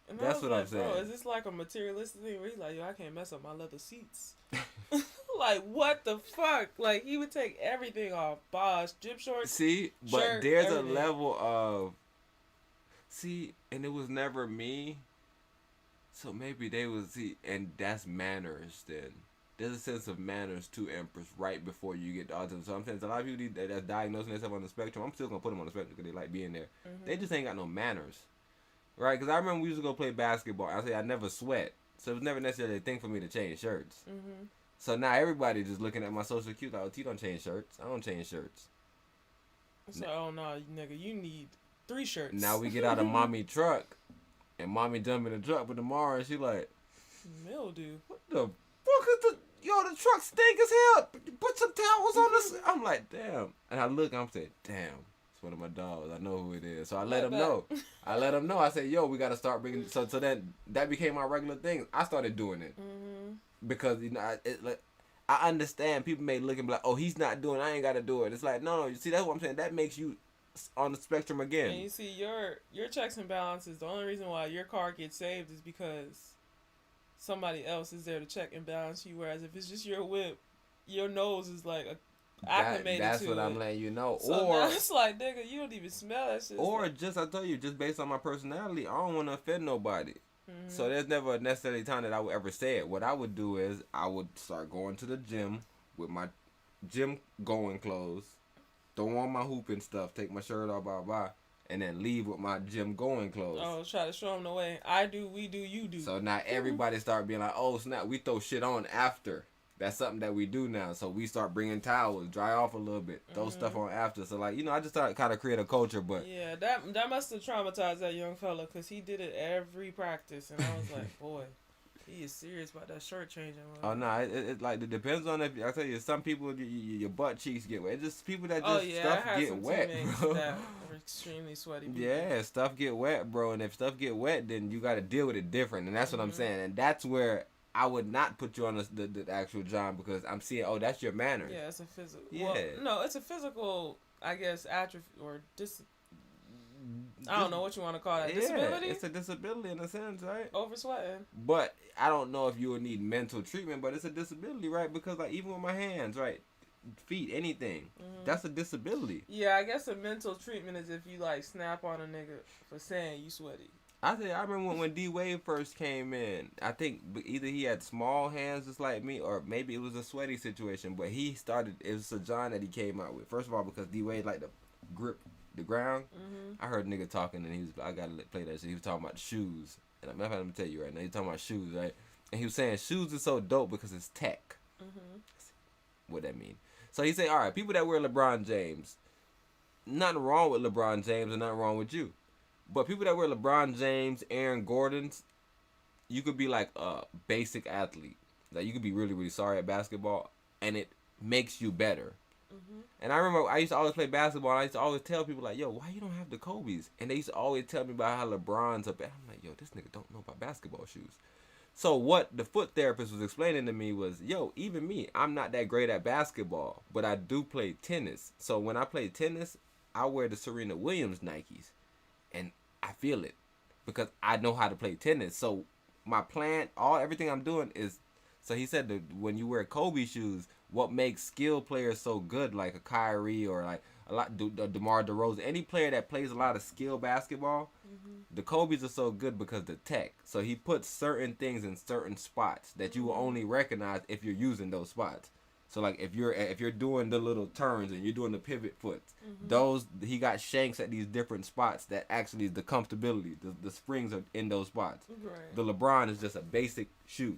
Speaker 15: That's what I'm saying.
Speaker 16: Bro, is this like a materialistic thing where he's like, yo, I can't mess up my leather seats? Like, what the fuck? Like, he would take everything off. Boss, gym shorts,
Speaker 15: See, but
Speaker 16: shirt,
Speaker 15: there's
Speaker 16: everything.
Speaker 15: a level of... See, and it was never me. So maybe they would see, and that's manners then. There's a sense of manners too, Empress, right before you get to autism. So I'm saying a lot of people that's diagnosing themselves on the spectrum, I'm still going to put them on the spectrum because they like being there. They just ain't got no manners. Right? Because I remember we used to go play basketball. I say I never sweat. So it was never necessarily a thing for me to change shirts. So now everybody just looking at my social cues like, oh, T don't change shirts. I don't change shirts.
Speaker 16: So, oh, no, nigga, you need 3 shirts.
Speaker 15: Now we get out of mommy truck, and mommy jump in the truck with tomorrow, and she like,
Speaker 16: mildew.
Speaker 15: What the fuck is the... Yo, the truck stink as hell. Put some towels on this. I'm like, damn. And I look, I'm saying, damn. It's one of my dogs. I know who it is. So I let him know. I said, yo, we got to start bringing... So then that became my regular thing. I started doing it. Because, you know, I understand. People may look and be like, oh, he's not doing it. I ain't got to do it. It's like, no. You see, that's what I'm saying. That makes you on the spectrum again.
Speaker 16: And you see, your checks and balances, the only reason why your car gets saved is because somebody else is there to check and balance you. Whereas if it's just your whip, your nose is like acclimated
Speaker 15: that's
Speaker 16: to
Speaker 15: what
Speaker 16: it.
Speaker 15: I'm letting you know.
Speaker 16: So
Speaker 15: or
Speaker 16: now it's like, nigga, you don't even smell that shit.
Speaker 15: Or just, I tell you, just based on my personality, I don't want to offend nobody. So there's never necessarily time that I would ever say it. What I would do is I would start going to the gym with my gym going clothes, throw on my hoop and stuff, take my shirt off, blah, blah, and then leave with my gym going clothes.
Speaker 16: Oh, try to show them the way. I do, we do, you do.
Speaker 15: So now everybody start being like, oh, snap, we throw shit on after. That's something that we do now. So we start bringing towels, dry off a little bit, throw stuff on after. So, like, you know, I just started kind of create a culture, but...
Speaker 16: Yeah, that must have traumatized that young fella because he did it every practice. And I was like, boy, he is serious about that shirt changing.
Speaker 15: Oh, no, it like, it depends on if... I tell you, some people, your butt cheeks get wet. It's just people that just stuff get wet, bro.
Speaker 16: That are extremely sweaty people.
Speaker 15: Yeah, stuff get wet, bro. And if stuff get wet, then you got to deal with it different. And that's what I'm saying. And that's where... I would not put you on the actual job because I'm seeing, oh, that's your manner.
Speaker 16: Yeah, it's a physical.
Speaker 15: Yeah.
Speaker 16: Well, no, it's a physical, I guess, atrophy or I don't know what you want to call that. Disability?
Speaker 15: It's a disability in a sense, right?
Speaker 16: Oversweating.
Speaker 15: But I don't know if you would need mental treatment, but it's a disability, right? Because, like, even with my hands, right? Feet, anything. That's a disability.
Speaker 16: Yeah, I guess a mental treatment is if you, like, snap on a nigga for saying you sweaty.
Speaker 15: I remember when D Wade first came in. I think either he had small hands just like me, or maybe it was a sweaty situation. But he started. It was a John that he came out with. First of all, because D Wade liked to grip the ground. I heard a nigga talking, and he was. I gotta play that shit. He was talking about shoes, and I'm gonna tell you right now. He's talking about shoes, right? And he was saying shoes is so dope because it's tech. What that mean? So he said, all right, people that wear LeBron James, nothing wrong with LeBron James and nothing wrong with you. But people that wear LeBron James, Aaron Gordon's, you could be like a basic athlete. Like you could be really, really sorry at basketball, and it makes you better. And I remember I used to always play basketball, and I used to always tell people like, yo, why you don't have the Kobe's? And they used to always tell me about how LeBron's up. I'm like, yo, this nigga don't know about basketball shoes. So what the foot therapist was explaining to me was, yo, even me, I'm not that great at basketball, but I do play tennis. So when I play tennis, I wear the Serena Williams Nikes, and I feel it because I know how to play tennis. So my plan, everything I'm doing is, so he said that when you wear Kobe shoes, what makes skilled players so good, like a Kyrie or like DeMar DeRozan, any player that plays a lot of skill basketball, the Kobe's are so good because the tech. So he puts certain things in certain spots that you will only recognize if you're using those spots. So like if you're doing the little turns and you're doing the pivot foots, those he got shanks at these different spots that actually is the comfortability. The springs are in those spots.
Speaker 16: Right.
Speaker 15: The LeBron is just a basic shoe,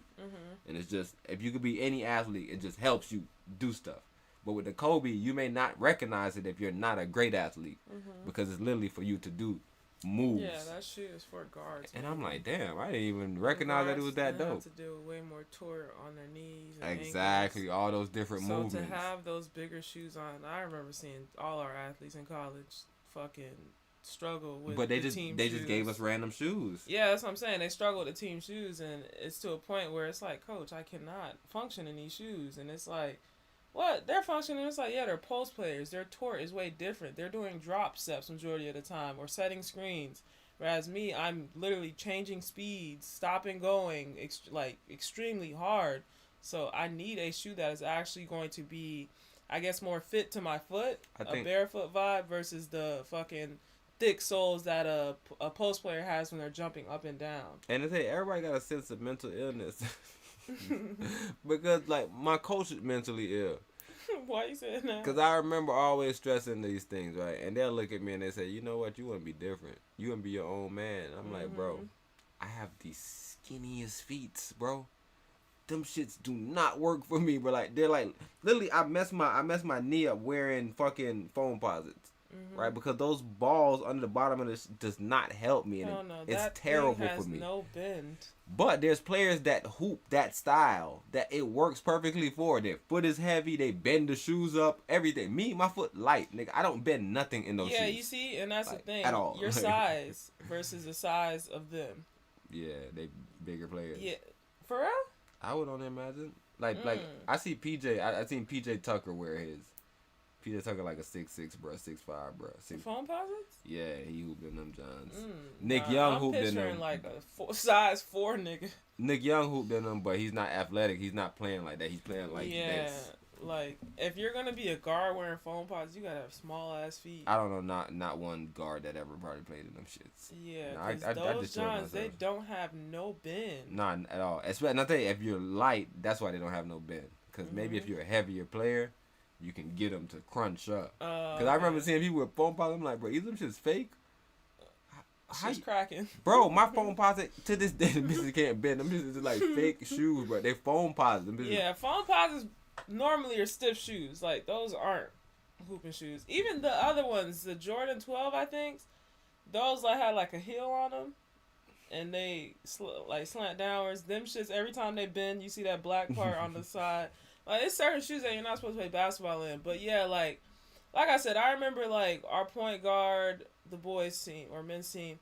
Speaker 15: and it's just if you could be any athlete, it just helps you do stuff. But with the Kobe, you may not recognize it if you're not a great athlete because it's literally for you to do moves.
Speaker 16: Yeah, that shoe is for guards.
Speaker 15: And I'm like, damn, I didn't even recognize that it was that dope.
Speaker 16: Have to do way more tour on their knees. And
Speaker 15: Exactly,
Speaker 16: ankles.
Speaker 15: all those different movements.
Speaker 16: So to have those bigger shoes on, I remember seeing all our athletes in college fucking struggle with.
Speaker 15: But they
Speaker 16: the
Speaker 15: just
Speaker 16: team
Speaker 15: they
Speaker 16: shoes.
Speaker 15: just gave us random shoes.
Speaker 16: Yeah, that's what I'm saying. They struggle with the team shoes, and it's to a point where it's like, Coach, I cannot function in these shoes, and it's like. What? They're functioning. It's like, yeah, they're post players. Their torque is way different. They're doing drop steps majority of the time or setting screens. Whereas me, I'm literally changing speeds, stopping, going, extremely hard. So I need a shoe that is actually going to be, I guess, more fit to my foot. A barefoot vibe versus the fucking thick soles that a post player has when they're jumping up and down.
Speaker 15: And they say everybody got a sense of mental illness. Because like my coach is mentally ill.
Speaker 16: Why you saying that?
Speaker 15: Because I remember always stressing these things, right? And they'll look at me and they say, you know what, you want to be different. You want to be your own man. I'm like, bro, I have the skinniest feet, bro. Them shits do not work for me, bro. Like they're like literally I messed my knee up wearing fucking foam posits. Right, because those balls under the bottom of this does not help me, and it's terrible
Speaker 16: thing has
Speaker 15: for me.
Speaker 16: No bend.
Speaker 15: But there's players that hoop that style that it works perfectly for. Their foot is heavy, they bend the shoes up, everything. Me, my foot light, nigga. I don't bend nothing in those shoes.
Speaker 16: Yeah, you see, and that's
Speaker 15: like,
Speaker 16: the thing.
Speaker 15: at all.
Speaker 16: Your size versus the size of them.
Speaker 15: Yeah, they bigger players.
Speaker 16: Yeah, for real?
Speaker 15: I would only imagine. Like I see PJ. I seen PJ Tucker wear his. PJ Tucker like a 6'6", bro, 6'5", bro.
Speaker 16: Phone posits?
Speaker 15: Yeah, he hooped in them Johns. Nick Young hooped in them.
Speaker 16: I'm picturing like a size 4 nigga.
Speaker 15: Nick Young hooped in them, but he's not athletic. He's not playing like that. He's playing like this.
Speaker 16: Like if you're gonna be a guard wearing phone posits, you gotta have small ass feet.
Speaker 15: I don't know, not one guard that ever probably played in them shits.
Speaker 16: Yeah, those Johns, they don't have no bend.
Speaker 15: Not at all. And I tell you, if you're light, that's why they don't have no bend. Because maybe if you're a heavier player, you can get them to crunch up. Because I remember seeing people with phone posits. I'm like, bro, either them shit's fake.
Speaker 16: She's cracking.
Speaker 15: Bro, my phone posit to this day, the bitches can't bend. Them bitches is like fake shoes, bro. They phone posits.
Speaker 16: Yeah, phone posits normally are stiff shoes. Like, those aren't hooping shoes. Even the other ones, the Jordan 12, I think, those like had like a heel on them. And they slant downwards. Them shits, every time they bend, you see that black part on the side. Like, there's certain shoes that you're not supposed to play basketball in. But yeah, like I said, I remember like our point guard, the boys team or men's team,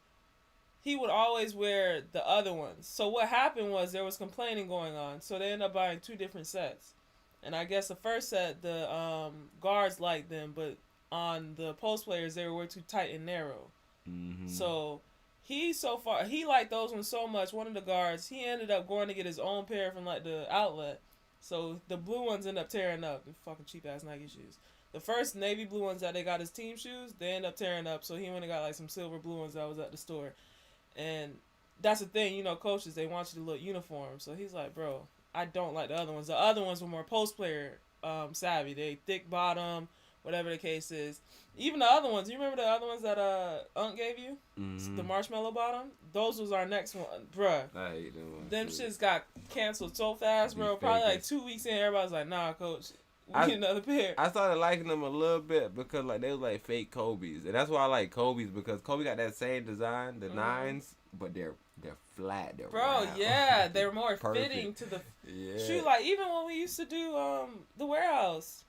Speaker 16: he would always wear the other ones. So what happened was there was complaining going on. So they ended up buying 2 different sets. And I guess the first set, the guards liked them, but on the post players, they were too tight and narrow. So he liked those ones so much. One of the guards, he ended up going to get his own pair from like the outlet. So the blue ones end up tearing up. The fucking cheap ass Nike shoes. The first navy blue ones that they got as team shoes, they end up tearing up. So he went and got like some silver blue ones that was at the store. And that's the thing, you know, coaches, they want you to look uniform. So he's like, bro, I don't like the other ones. The other ones were more post player savvy. They thick bottom, whatever the case is. Even the other ones, you remember the other ones that Unc gave you?
Speaker 15: Mm-hmm.
Speaker 16: The marshmallow bottom? Those was our next one, bruh.
Speaker 15: I hate them ones.
Speaker 16: Them
Speaker 15: too.
Speaker 16: shits got canceled so fast, bro. Probably like 2 weeks in, everybody's like, nah, coach, we need another pair.
Speaker 15: I started liking them a little bit because like they was like fake Kobe's, and that's why I like Kobe's, because Kobe got that same design, the nines, but they're flat. They're round.
Speaker 16: Yeah, they're more
Speaker 15: Perfect.
Speaker 16: fitting to the
Speaker 15: Yeah.
Speaker 16: shoe. Like even when we used to do the warehouse,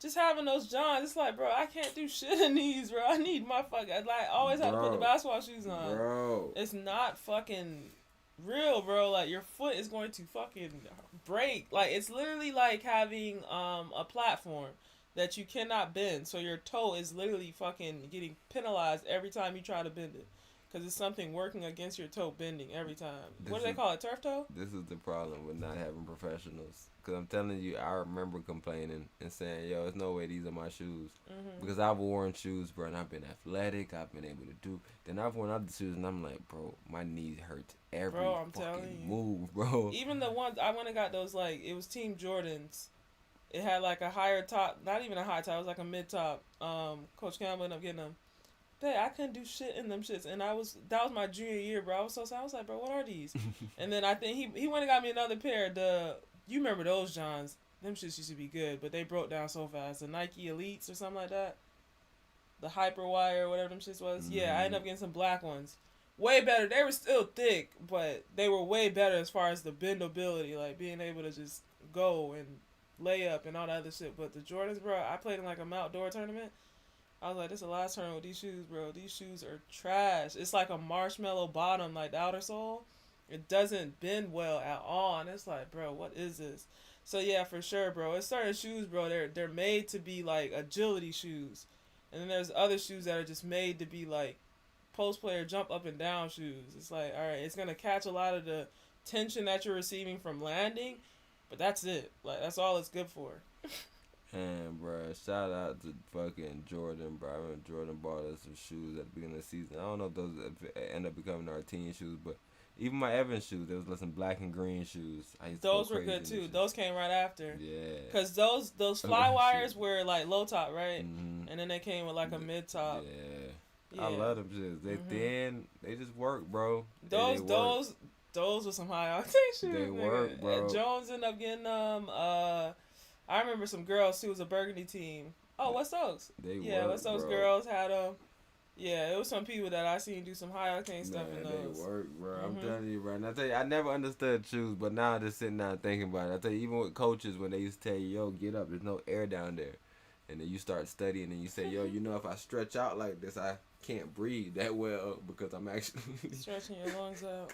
Speaker 16: just having those Johns, it's like, bro, I can't do shit in these, bro. I need my fucking like always have to put the basketball shoes on.
Speaker 15: Bro,
Speaker 16: it's not fucking real, bro. Like your foot is going to fucking break. Like it's literally like having a platform that you cannot bend, so your toe is literally fucking getting penalized every time you try to bend it, because it's something working against your toe bending every time. What do they call it, turf toe?
Speaker 15: This is the problem with not having professionals. Because I'm telling you, I remember complaining and saying, yo, there's no way these are my shoes.
Speaker 16: Mm-hmm.
Speaker 15: Because I've worn shoes, bro, and I've been athletic. I've been able to do. Then I've worn other shoes, and I'm like, bro, my knees hurt every fucking move, bro.
Speaker 16: Even the ones, I went and got those, like, it was Team Jordans. It had, like, a higher top, not even a high top, it was like a mid-top. Coach Campbell ended up getting them. But I couldn't do shit in them shits, and that was my junior year, bro. I was so sad. I was like, bro, what are these? And then I think he went and got me another pair. You remember those Johns? Them shits used to be good, but they broke down so fast. The Nike Elites or something like that, the Hyperwire or whatever them shits was. Mm-hmm. Yeah, I ended up getting some black ones. Way better. They were still thick, but they were way better as far as the bendability, like being able to just go and lay up and all that other shit. But the Jordans, bro, I played in like an outdoor tournament. I was like, this is the last tournament with these shoes, bro. These shoes are trash. It's like a marshmallow bottom, like the outer sole. It doesn't bend well at all. And it's like, bro, what is this? So, yeah, for sure, bro. It's certain shoes, bro, they're made to be, like, agility shoes. And then there's other shoes that are just made to be, like, post-player jump up and down shoes. It's like, all right, it's going to catch a lot of the tension that you're receiving from landing. But that's it. Like, that's all it's good for.
Speaker 15: And, bro, shout out to fucking Jordan, bro. I remember Jordan bought us some shoes at the beginning of the season. I don't know if those end up becoming our team shoes, but even my Evans shoes, there was some black and green shoes.
Speaker 16: Those were good, too. Those came right after.
Speaker 15: Yeah.
Speaker 16: Because those fly wires were, like, low top, right? Mm-hmm. And then they came with, like, a mid top.
Speaker 15: Yeah. I love them shoes. They thin. They just work, bro.
Speaker 16: Those were some high octane shoes.
Speaker 15: They work, bro.
Speaker 16: And Jones ended up getting I remember some girls too. It was a burgundy team. Oh, West Oaks. West Oaks girls had them. Yeah, it was some people that I seen do some high octane stuff in those.
Speaker 15: They work, bro. I'm telling you, bro. And I tell you, I never understood shoes, but now I'm just sitting down thinking about it. I tell you, even with coaches, when they used to tell you, yo, get up, there's no air down there. And then you start studying and you say, yo, you know, if I stretch out like this, I can't breathe that well because I'm actually
Speaker 16: stretching your lungs out.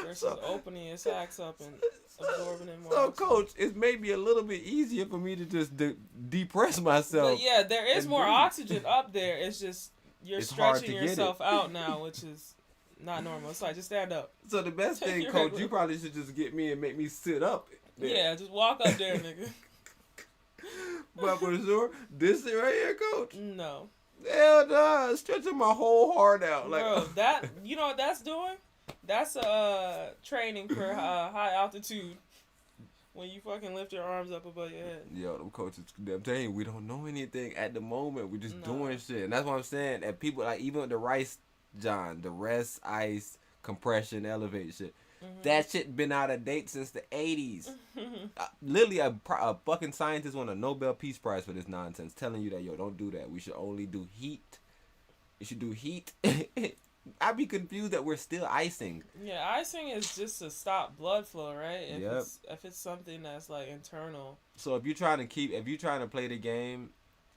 Speaker 16: Versus opening your sacs up and absorbing it more.
Speaker 15: So, Coach, it's maybe a little bit easier for me to just depress myself.
Speaker 16: But yeah, there is more oxygen up there. It's just it's stretching yourself out now, which is not normal. It's like, just stand up.
Speaker 15: So the best thing, Coach, you probably should just get me and make me sit up there.
Speaker 16: Yeah, just walk up there, nigga.
Speaker 15: But for sure, this thing right here, Coach?
Speaker 16: No.
Speaker 15: Hell no, stretching my whole heart out. Like,
Speaker 16: bro, that, you know what that's doing? That's training for high altitude. When you fucking lift your arms up above your head.
Speaker 15: Yo, them coaches, I'm telling you, we don't know anything at the moment. We're just doing shit. And that's what I'm saying. And people, like, even with the rice, John, the rest, ice, compression, elevate shit. Mm-hmm. That shit been out of date since the 80s. Literally, a fucking scientist won a Nobel Peace Prize for this nonsense, telling you that, yo, don't do that. We should only do heat. You should do heat. I'd be confused that we're still icing.
Speaker 16: Yeah, icing is just to stop blood flow, right?
Speaker 15: Yep.
Speaker 16: If it's something that's like internal.
Speaker 15: So if you're trying to play the game,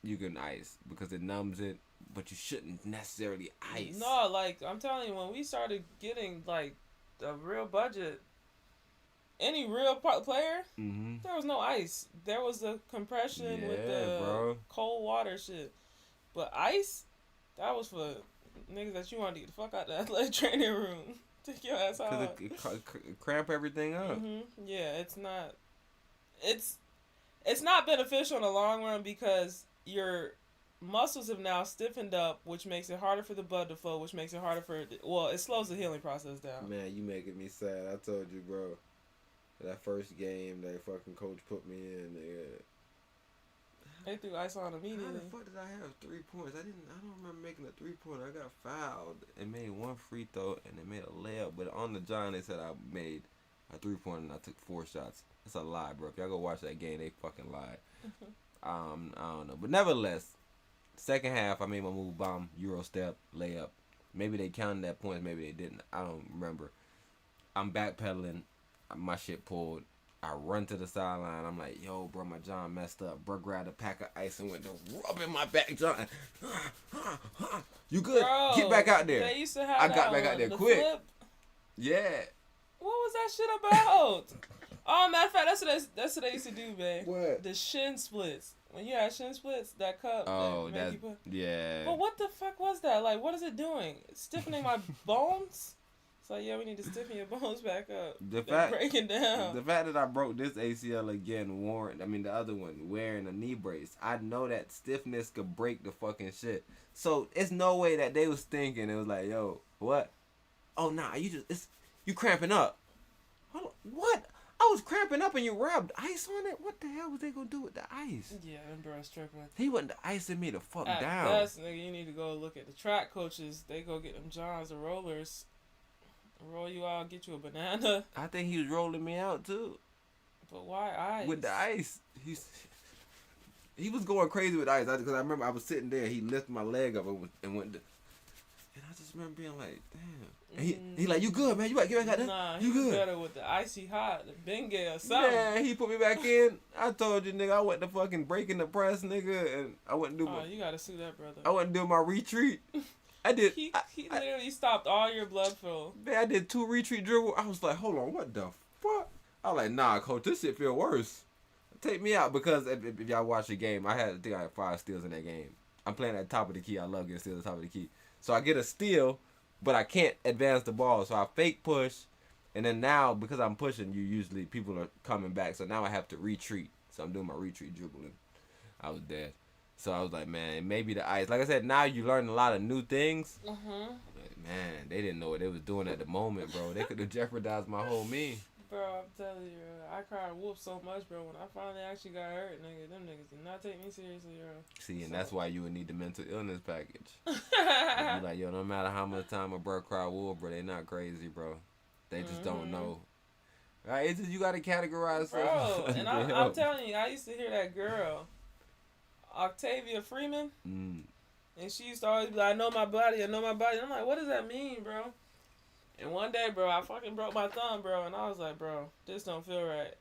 Speaker 15: you can ice because it numbs it, but you shouldn't necessarily ice.
Speaker 16: No, like I'm telling you, when we started getting like a real budget, any real player, there was no ice. There was the compression with the cold water shit. But ice, that was for niggas that you want to get the fuck out of the athletic training room. Take your ass out.
Speaker 15: Because it cramp everything up.
Speaker 16: Yeah, it's not beneficial in the long run because muscles have now stiffened up, which makes it harder for the blood to flow, which makes it harder for it slows the healing process down.
Speaker 15: Man, you making me sad. I told you, bro. That first game that fucking coach put me in,
Speaker 16: they threw ice on immediately.
Speaker 15: How the fuck did I have 3 points? I don't remember making a 3-pointer. I got fouled and made 1 free throw and they made a layup. But on the John, they said I made a 3-pointer and I took 4 shots. That's a lie, bro. If y'all go watch that game, they fucking lied. I don't know. But nevertheless, second half, I made my move, bomb, Euro step, layup. Maybe they counted that points, maybe they didn't. I don't remember. I'm backpedaling. My shit pulled. I run to the sideline. I'm like, yo, bro, my John messed up. Bro grabbed a pack of ice and went to rubbing my back, John. You good?
Speaker 16: Bro,
Speaker 15: get back out there.
Speaker 16: They used to have
Speaker 15: I got back out there quick.
Speaker 16: Flip.
Speaker 15: Yeah.
Speaker 16: What was that shit about? Oh, matter of fact, that's what they used to do, man.
Speaker 15: What?
Speaker 16: The shin splits. When you had shin splits, that cup.
Speaker 15: Oh,
Speaker 16: that
Speaker 15: that's, yeah.
Speaker 16: But what the fuck was that? Like, what is it doing? It's stiffening my bones? It's like, yeah, we need to stiffen your bones back up. They're breaking down.
Speaker 15: The fact that I broke this ACL again, the other one, wearing a knee brace, I know that stiffness could break the fucking shit. So it's no way that they was thinking it was like, yo, what? Oh, nah, you cramping up. Hold on, what? I was cramping up and you rubbed ice on it? What the hell was they gonna do with the ice?
Speaker 16: Yeah, them bros tripping.
Speaker 15: He wasn't icing me the fuck
Speaker 16: At
Speaker 15: down.
Speaker 16: best, nigga, you need to go look at the track coaches. They go get them Johns or rollers. Roll you out, get you a banana.
Speaker 15: I think he was rolling me out too.
Speaker 16: But why ice?
Speaker 15: With the ice. He was going crazy with ice. Because I remember I was sitting there. He lifted my leg up and went to... And I just remember being like, damn. And he like, you good, man? You right, get back out there?
Speaker 16: Nah,
Speaker 15: you
Speaker 16: he was
Speaker 15: good?
Speaker 16: better with the icy hot, the Bengay or something.
Speaker 15: Man, he put me back in. I told you, nigga, I went to fucking breaking the press, nigga, and I went to do
Speaker 16: you gotta sue that brother.
Speaker 15: I went to do my retreat. I did.
Speaker 16: He literally stopped all your blood flow.
Speaker 15: Man, I did 2 retreat dribble. I was like, hold on, what the fuck? I was like, nah, coach, this shit feel worse. Take me out, because if y'all watch the game, I think I had 5 steals in that game. I'm playing at the top of the key. I love getting steals at the top of the key. So I get a steal, but I can't advance the ball. So I fake push, and then now, because I'm pushing, people are coming back. So now I have to retreat. So I'm doing my retreat dribbling. I was dead. So I was like, man, maybe the ice. Like I said, now you learn a lot of new things.
Speaker 16: Mm-hmm.
Speaker 15: But man, they didn't know what they was doing at the moment, bro. They could have jeopardized my whole me.
Speaker 16: Bro, I'm telling you, I cried wolf so much, bro. When I finally actually got hurt, nigga, them niggas did not take me seriously, bro.
Speaker 15: See, and that's why you would need the mental illness package. You like, yo, no matter how much time a bro cry wolf, bro, they not crazy, bro. They just don't know. Right? It's just, you got to categorize
Speaker 16: bro, and I'm telling you, I used to hear that girl, Octavia Freeman, and she used to always be like, I know my body. And I'm like, what does that mean, bro? And one day, bro, I fucking broke my thumb, bro, and I was like, bro, this don't feel right.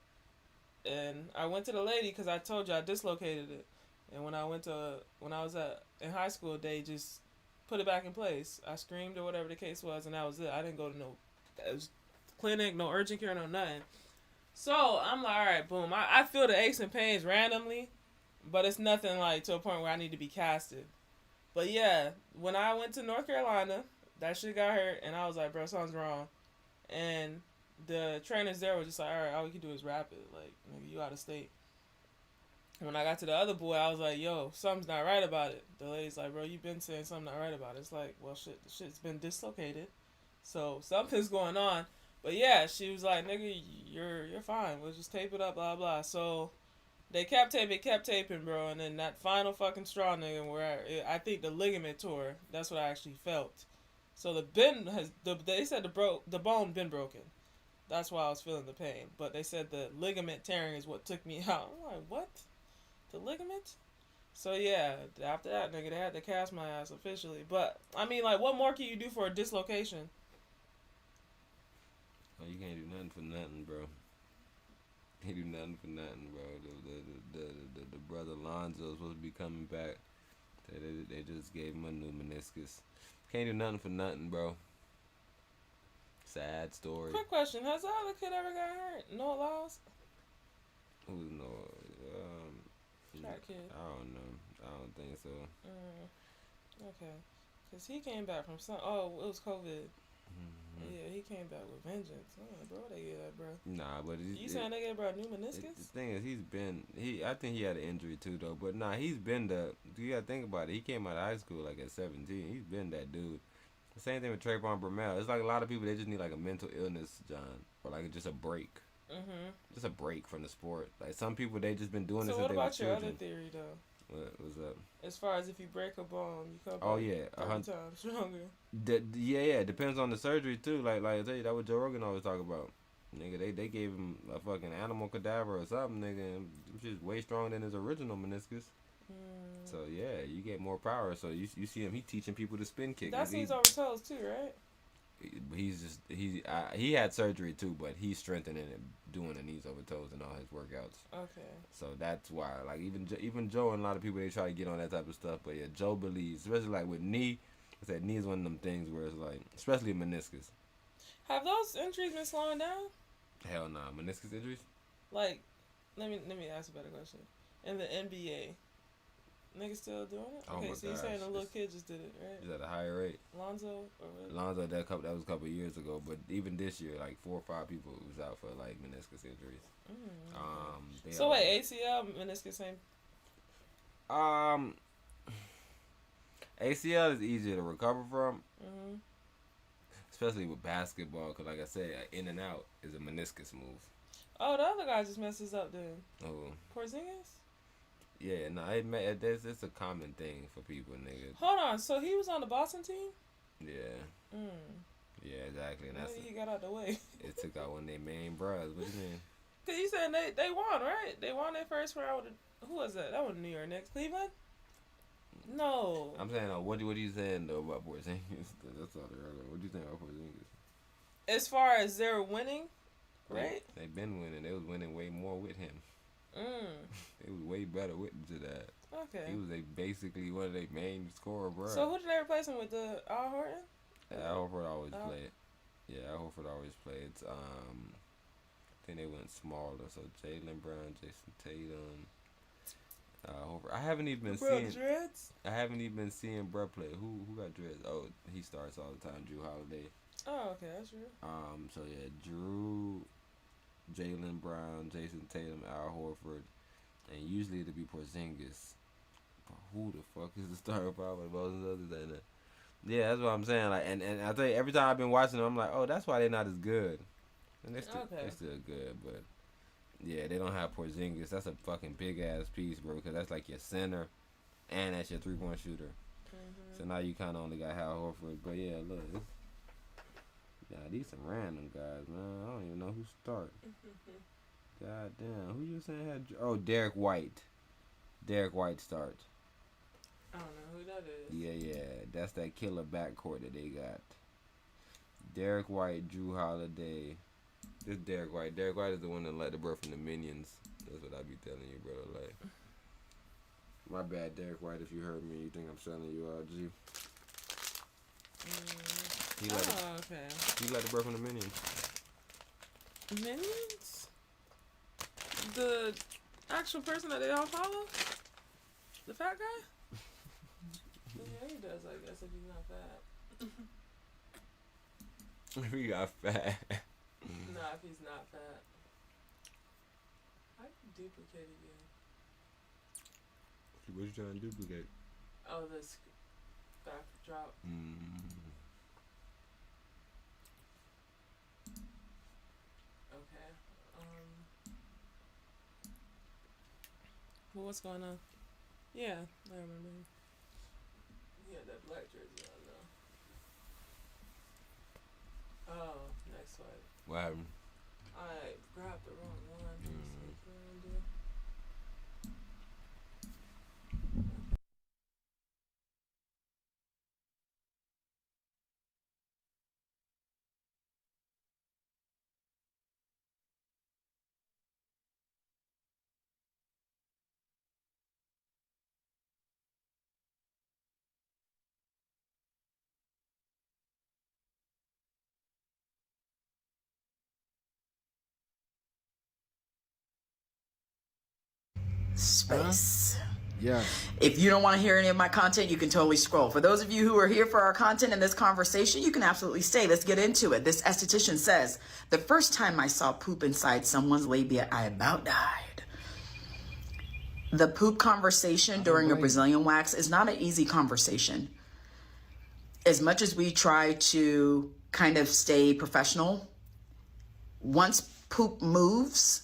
Speaker 16: And I went to the lady because I told you I dislocated it. And when I was in high school, they just put it back in place. I screamed or whatever the case was, and that was it. I didn't go to no clinic, no urgent care, no nothing. So I'm like, all right, boom. I feel the aches and pains randomly, but it's nothing like to a point where I need to be casted. But yeah, when I went to North Carolina, that shit got hurt, and I was like, bro, something's wrong. And the trainers there were just like, all right, all we can do is wrap it. Like, nigga, you out of state. When I got to the other boy, I was like, yo, something's not right about it. The lady's like, bro, you've been saying something not right about it. It's like, well, shit, the shit's been dislocated. So something's going on. But yeah, she was like, nigga, you're fine. We'll just tape it up, blah, blah. So they kept taping, bro. And then that final fucking straw, nigga, where I think the ligament tore. That's what I actually felt. So they said the bone been broken. That's why I was feeling the pain. But they said the ligament tearing is what took me out. I'm like, what? The ligament? So yeah, after that, nigga, they had to cast my ass officially. But I mean, like, what more can you do for a dislocation?
Speaker 15: Oh, you can't do nothing for nothing, bro. Can't do nothing for nothing, bro. The brother Lonzo's supposed to be coming back. They just gave him a new meniscus. Can't do nothing for nothing, bro. Sad story.
Speaker 16: Quick question: has the other kid ever got hurt? Noah Lyles?
Speaker 15: Who's Noah?
Speaker 16: Track kid.
Speaker 15: I don't know. I don't think so.
Speaker 16: Okay, cause he came back from some. Oh, it was COVID. Yeah, he came back with vengeance. I'm like, bro, they get that, bro.
Speaker 15: Nah, but
Speaker 16: You saying they get bro a new meniscus?
Speaker 15: The thing is, I think he had an injury too though. But nah, he's been you gotta think about it. He came out of high school like at 17. He's been that dude. The same thing with Trayvon Bromell. It's like a lot of people, they just need like a mental illness, John, or like just a break. Just a break from the sport. Like some people, they just been doing this
Speaker 16: So
Speaker 15: since
Speaker 16: what
Speaker 15: they were
Speaker 16: about your
Speaker 15: children.
Speaker 16: other theory though?
Speaker 15: What's up?
Speaker 16: As far as if you break a bone, you come
Speaker 15: Oh
Speaker 16: back
Speaker 15: yeah,
Speaker 16: 30 times stronger.
Speaker 15: Yeah. Depends on the surgery too. Like I tell you, that what Joe Rogan always talk about. Nigga, they gave him a fucking animal cadaver or something, nigga, and just way stronger than his original meniscus. So yeah, you get more power. So you see him, he teaching people to spin kick.
Speaker 16: That's knees over toes too, right?
Speaker 15: He had surgery too, but he's strengthening it, doing the knees over toes and all his workouts.
Speaker 16: Okay.
Speaker 15: So that's why, like even Joe and a lot of people, they try to get on that type of stuff. But yeah, Joe believes, especially like with knee. I said knee is one of them things where it's like, especially meniscus.
Speaker 16: Have those injuries been slowing down?
Speaker 15: Hell nah, meniscus injuries.
Speaker 16: Like, let me ask a better question. In the NBA, niggas still doing it?
Speaker 15: Oh
Speaker 16: Okay,
Speaker 15: my
Speaker 16: so you're
Speaker 15: gosh.
Speaker 16: saying the little kid just did it, right?
Speaker 15: Is at a higher rate.
Speaker 16: Lonzo or what?
Speaker 15: Lonzo, that was a couple of years ago, but even this year, like 4 or 5 people was out for like meniscus injuries.
Speaker 16: So wait, ACL, meniscus, same?
Speaker 15: ACL is easier to recover from, especially with basketball, because like I said, in and out is a meniscus move.
Speaker 16: Oh, the other guy just messes up then.
Speaker 15: Oh.
Speaker 16: Porzingis?
Speaker 15: Yeah, no, it's a common thing for people, nigga.
Speaker 16: Hold on, so he was on the Boston team?
Speaker 15: Yeah. Yeah, exactly. And
Speaker 16: Maybe he got out the way.
Speaker 15: It took out one of their main bros. What you mean?
Speaker 16: Because you said they won, right? They won their first round with who was that? That was New York Knicks. Cleveland? No.
Speaker 15: I'm saying, what are you saying though about Porzingis? That's all they're arguing. What do you think about Porzingis?
Speaker 16: As far as they're winning, right?
Speaker 15: They've been winning. They was winning way more with him. They was way better with him to that.
Speaker 16: Okay.
Speaker 15: He was basically one of their main scorer, bro.
Speaker 16: So who did they replace him with? The Al Horton?
Speaker 15: Al Horford always played. Yeah, Al Horford always played. I think they went smaller. So Jaylen Brown, Jason Tatum. I haven't even been seeing.
Speaker 16: Dreads?
Speaker 15: I haven't even been seeing bro play. Who got dreads? Oh, he starts all the time. Drew Holiday.
Speaker 16: Oh, okay, that's true.
Speaker 15: So yeah, Drew, Jaylen Brown, Jason Tatum, Al Horford, and usually it'll be Porzingis. But who the fuck is the starting power of those others than that? Yeah, that's what I'm saying. Like, and I tell you, every time I've been watching them, I'm like, oh, that's why they're not as good. And they're still good, but yeah, they don't have Porzingis. That's a fucking big ass piece, bro. Because that's like your center, and that's your 3-point shooter. So now you kind of only got Al Horford. But yeah, look, these some random guys, man. I don't even know who start. God damn, who you saying had? Oh, Derek White. Derek White starts.
Speaker 16: I don't know who that is.
Speaker 15: Yeah, that's that killer backcourt that they got. Derek White, Drew Holiday. This Derek White. Derek White is the one that let the bro from the Minions. That's what I be telling you, brother. Like, my bad, Derek White. If you heard me, you think I'm selling you out, G.
Speaker 16: Okay.
Speaker 15: He let the bro from the Minions.
Speaker 16: Minions? The actual person that they all follow? The fat guy? Yeah, he does, I guess, if he's not fat.
Speaker 15: If he got fat.
Speaker 16: Nah, if he's not fat. I can duplicate again.
Speaker 15: What you trying to duplicate?
Speaker 16: Oh, this backdrop. Okay. Well, what's going on? Yeah, I remember him. He had that black jersey on though. Oh, next slide.
Speaker 15: What happened?
Speaker 16: I grabbed the wrong one. Let me see what I'm doing.
Speaker 1: Space.
Speaker 3: Yeah.
Speaker 1: If you don't want to hear any of my content, you can totally scroll. For those of you who are here for our content and this conversation, you can absolutely stay. Let's get into it. This esthetician says, the first time I saw poop inside someone's labia, I about died. The poop conversation during a Brazilian wax is not an easy conversation. As much as we try to kind of stay professional, once poop moves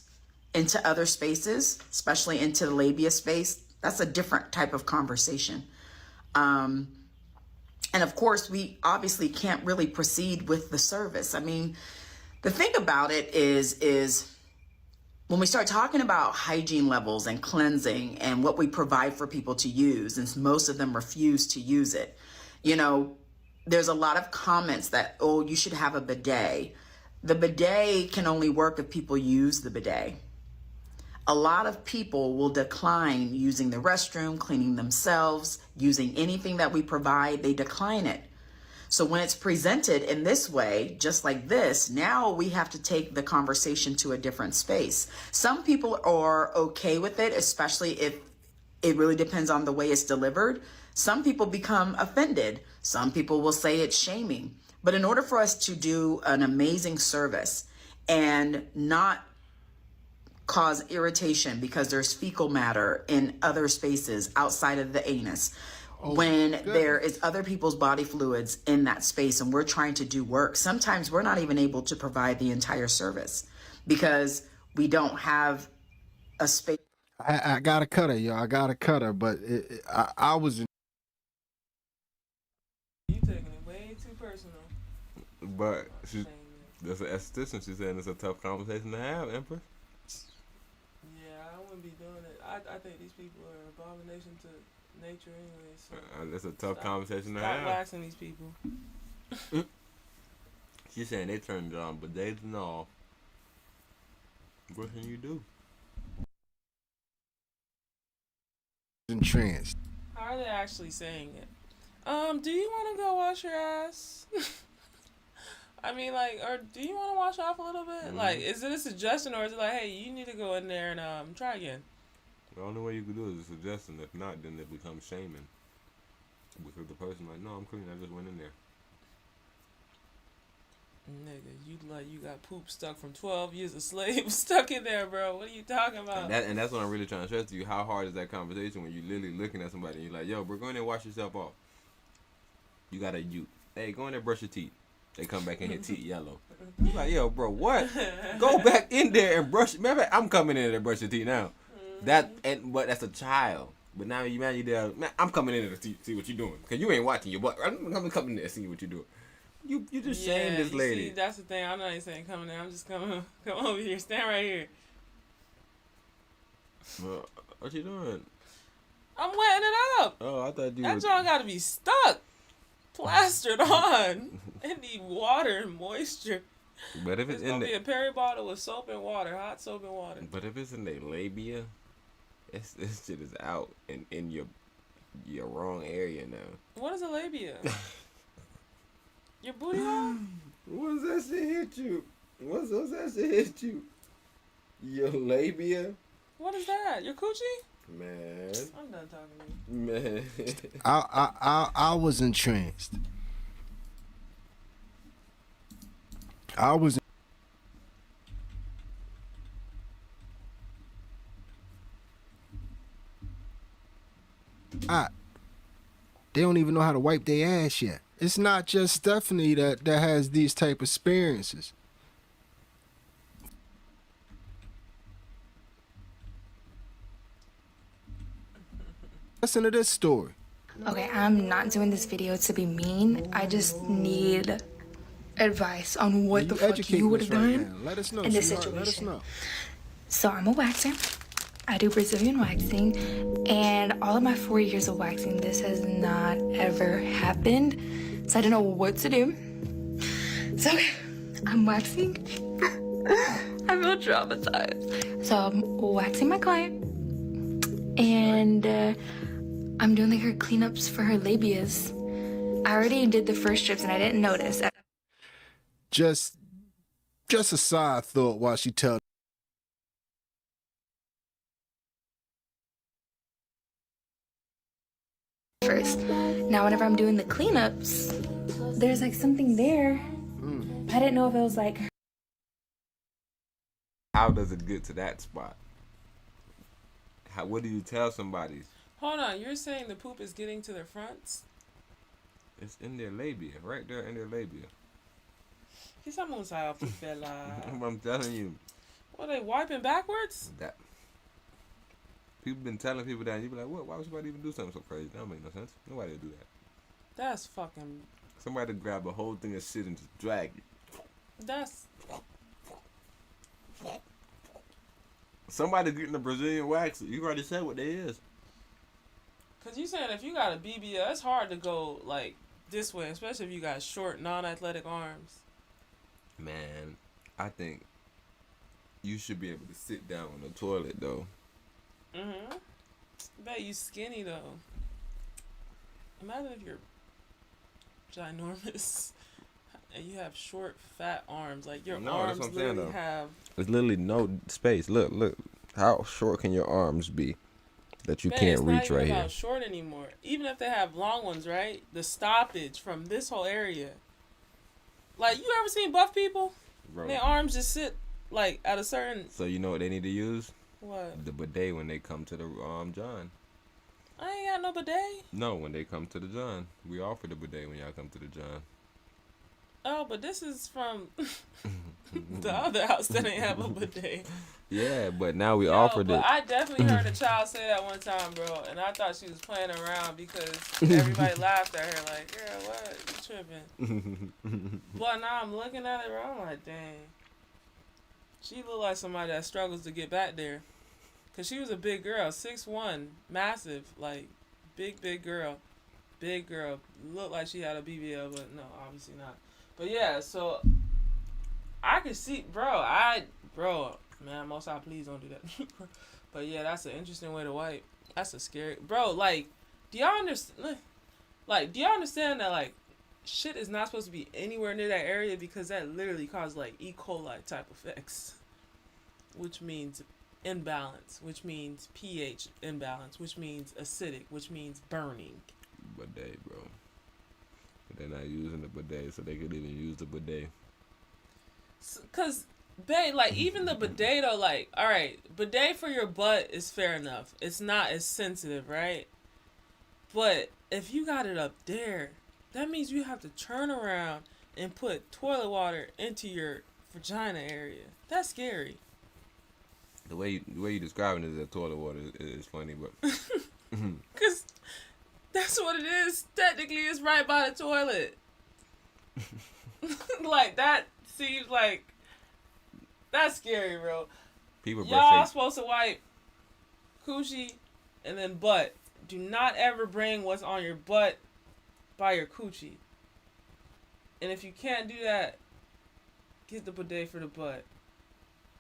Speaker 1: into other spaces, especially into the labia space, that's a different type of conversation. And of course, we obviously can't really proceed with the service. I mean, the thing about it is when we start talking about hygiene levels and cleansing and what we provide for people to use, and most of them refuse to use it, you know, there's a lot of comments that, oh, you should have a bidet. The bidet can only work if people use the bidet. A lot of people will decline using the restroom, cleaning themselves, using anything that we provide, they decline it. So when it's presented in this way, just like this, now we have to take the conversation to a different space. Some people are okay with it, especially if it really depends on the way it's delivered. Some people become offended. Some people will say it's shaming. But in order for us to do an amazing service and not cause irritation because there's fecal matter in other spaces outside of the anus, when there is other people's body fluids in that space and we're trying to do work, sometimes we're not even able to provide the entire service because we don't have a space.
Speaker 3: I gotta cut her, yo. I gotta cut her, but I was in.
Speaker 16: You taking it way too personal.
Speaker 15: But that's an esthetician. She's saying it's a tough conversation to have, Empress.
Speaker 16: Yeah, I wouldn't be doing it. I think these people are an abomination to nature anyway. So
Speaker 15: That's a tough conversation to
Speaker 16: stop
Speaker 15: have.
Speaker 16: waxing these people.
Speaker 15: She's saying they turned it on, but they and all. What can you do?
Speaker 3: Entranced.
Speaker 16: How are they actually saying it? Do you want to go wash your ass? I mean, like, or do you want to wash off a little bit?
Speaker 15: Mm-hmm.
Speaker 16: Like, is it a suggestion, or is it like, hey, you need to go in there and try again?
Speaker 15: The only way you can do it is a suggestion. If not, then it becomes shaming. Because the person like, no, I'm clean. I just went in there.
Speaker 16: Nigga, you got poop stuck from 12 years of slave stuck in there, bro. What are you talking about?
Speaker 15: And that's what I'm really trying to stress to you. How hard is that conversation when you're literally looking at somebody and you're like, yo, bro, go in there and wash yourself off. You got hey, go in there, brush your teeth. They come back in here, teeth yellow. You like, yo, bro, what? Go back in there and brush. Remember, I'm coming in there to brush your teeth now. But that's a child. But now you there. Man, I'm coming in there to see what you're doing. Because you ain't watching your butt. I'm coming in there to see what you're doing. You just shamed this lady.
Speaker 16: See, that's the thing. I'm not even saying come in there. I'm just come over here. Stand right here.
Speaker 15: What you doing?
Speaker 16: I'm wetting it up.
Speaker 15: Oh, I thought you
Speaker 16: That joint got to be stuck. Plastered on. It need water and moisture.
Speaker 15: But if it's
Speaker 16: in be a Perry bottle with soap and water, hot soap and water.
Speaker 15: But if it's in the labia, this shit is out in your wrong area now.
Speaker 16: What is a labia? Your booty hole?
Speaker 15: What's that shit hit you? What's that shit hit you? Your labia?
Speaker 16: What is that? Your coochie?
Speaker 15: Man.
Speaker 16: I'm done talking to you.
Speaker 15: Man.
Speaker 3: I was entranced. I was. They don't even know how to wipe their ass yet. It's not just Stephanie that has these type of experiences. Listen to this story.
Speaker 5: Okay, I'm not doing this video to be mean. I just need advice on what the fuck you would have done
Speaker 3: Let us know,
Speaker 5: in this
Speaker 3: sweetheart. Let us
Speaker 5: situation.
Speaker 3: know.
Speaker 5: So I'm a waxer. I do Brazilian waxing, and all of my 4 years of waxing, this has not ever happened. So I didn't know what to do. So I'm waxing. I feel traumatized. So I'm waxing my client, and I'm doing like her cleanups for her labias. I already did the first strips, and I didn't notice.
Speaker 3: Just a side thought while she tell
Speaker 5: first. Now whenever I'm doing the cleanups, there's like something there. I didn't know if it was like...
Speaker 15: How does it get to that spot? What do you tell somebody?
Speaker 16: Hold on, you're saying the poop is getting to their fronts?
Speaker 15: It's in their labia, right there in their labia. I'm telling you.
Speaker 16: What, they wiping backwards?
Speaker 15: That people been telling people that, and you be like, what? Why would somebody even do something so crazy? That don't make no sense. Nobody would do that.
Speaker 16: That's fucking...
Speaker 15: Somebody grab a whole thing of shit and just drag it.
Speaker 16: That's...
Speaker 15: Somebody getting the Brazilian wax. You already said what they is.
Speaker 16: Cause you saying if you got a BBL, it's hard to go like this way, especially if you got short, non-athletic arms.
Speaker 15: Man, I think you should be able to sit down on the toilet though.
Speaker 16: Bet you skinny though. Imagine if you're ginormous and you have short, fat arms. Like your arms literally have.
Speaker 15: There's literally no space. Look. How short can your arms be that you can't reach right here?
Speaker 16: It's not short anymore. Even if they have long ones, right? The stoppage from this whole area. Like, you ever seen buff people?
Speaker 15: Bro.
Speaker 16: Their arms just sit like at a certain.
Speaker 15: So you know what they need to use?
Speaker 16: What?
Speaker 15: The bidet when they come to the John.
Speaker 16: I ain't got no bidet.
Speaker 15: No, when they come to the John, we offer the bidet when y'all come to the John.
Speaker 16: Oh, but this is from the other house that ain't have a bidet.
Speaker 15: Yeah, but now we offered it.
Speaker 16: I definitely heard a child say that one time, bro, and I thought she was playing around because everybody laughed at her like, girl, what? You tripping? But now I'm looking at it, bro, I'm like, dang. She looked like somebody that struggles to get back there. Because she was a big girl, 6'1", massive, like, big girl. Big girl. Looked like she had a BBL, but no, obviously not. But yeah, so I could see, man, most I please don't do that. But yeah, that's an interesting way to wipe. That's a scary, bro. Like, do y'all understand? Like, do y'all understand that like shit is not supposed to be anywhere near that area because that literally causes like E. coli type effects, which means imbalance, which means pH imbalance, which means acidic, which means burning.
Speaker 15: Bidet, bro. But they're not using the bidet, so they could even use the bidet.
Speaker 16: Cause, babe, like even the bidet though, like, all right, bidet for your butt is fair enough. It's not as sensitive, right? But if you got it up there, that means you have to turn around and put toilet water into your vagina area. That's scary.
Speaker 15: The way you describing it as toilet water is funny, but
Speaker 16: cause that's what it is. Technically, it's right by the toilet. Like that seems like that's scary, bro. Y'all supposed to wipe coochie and then butt. Do not ever bring what's on your butt by your coochie. And if you can't do that, get the bidet for the butt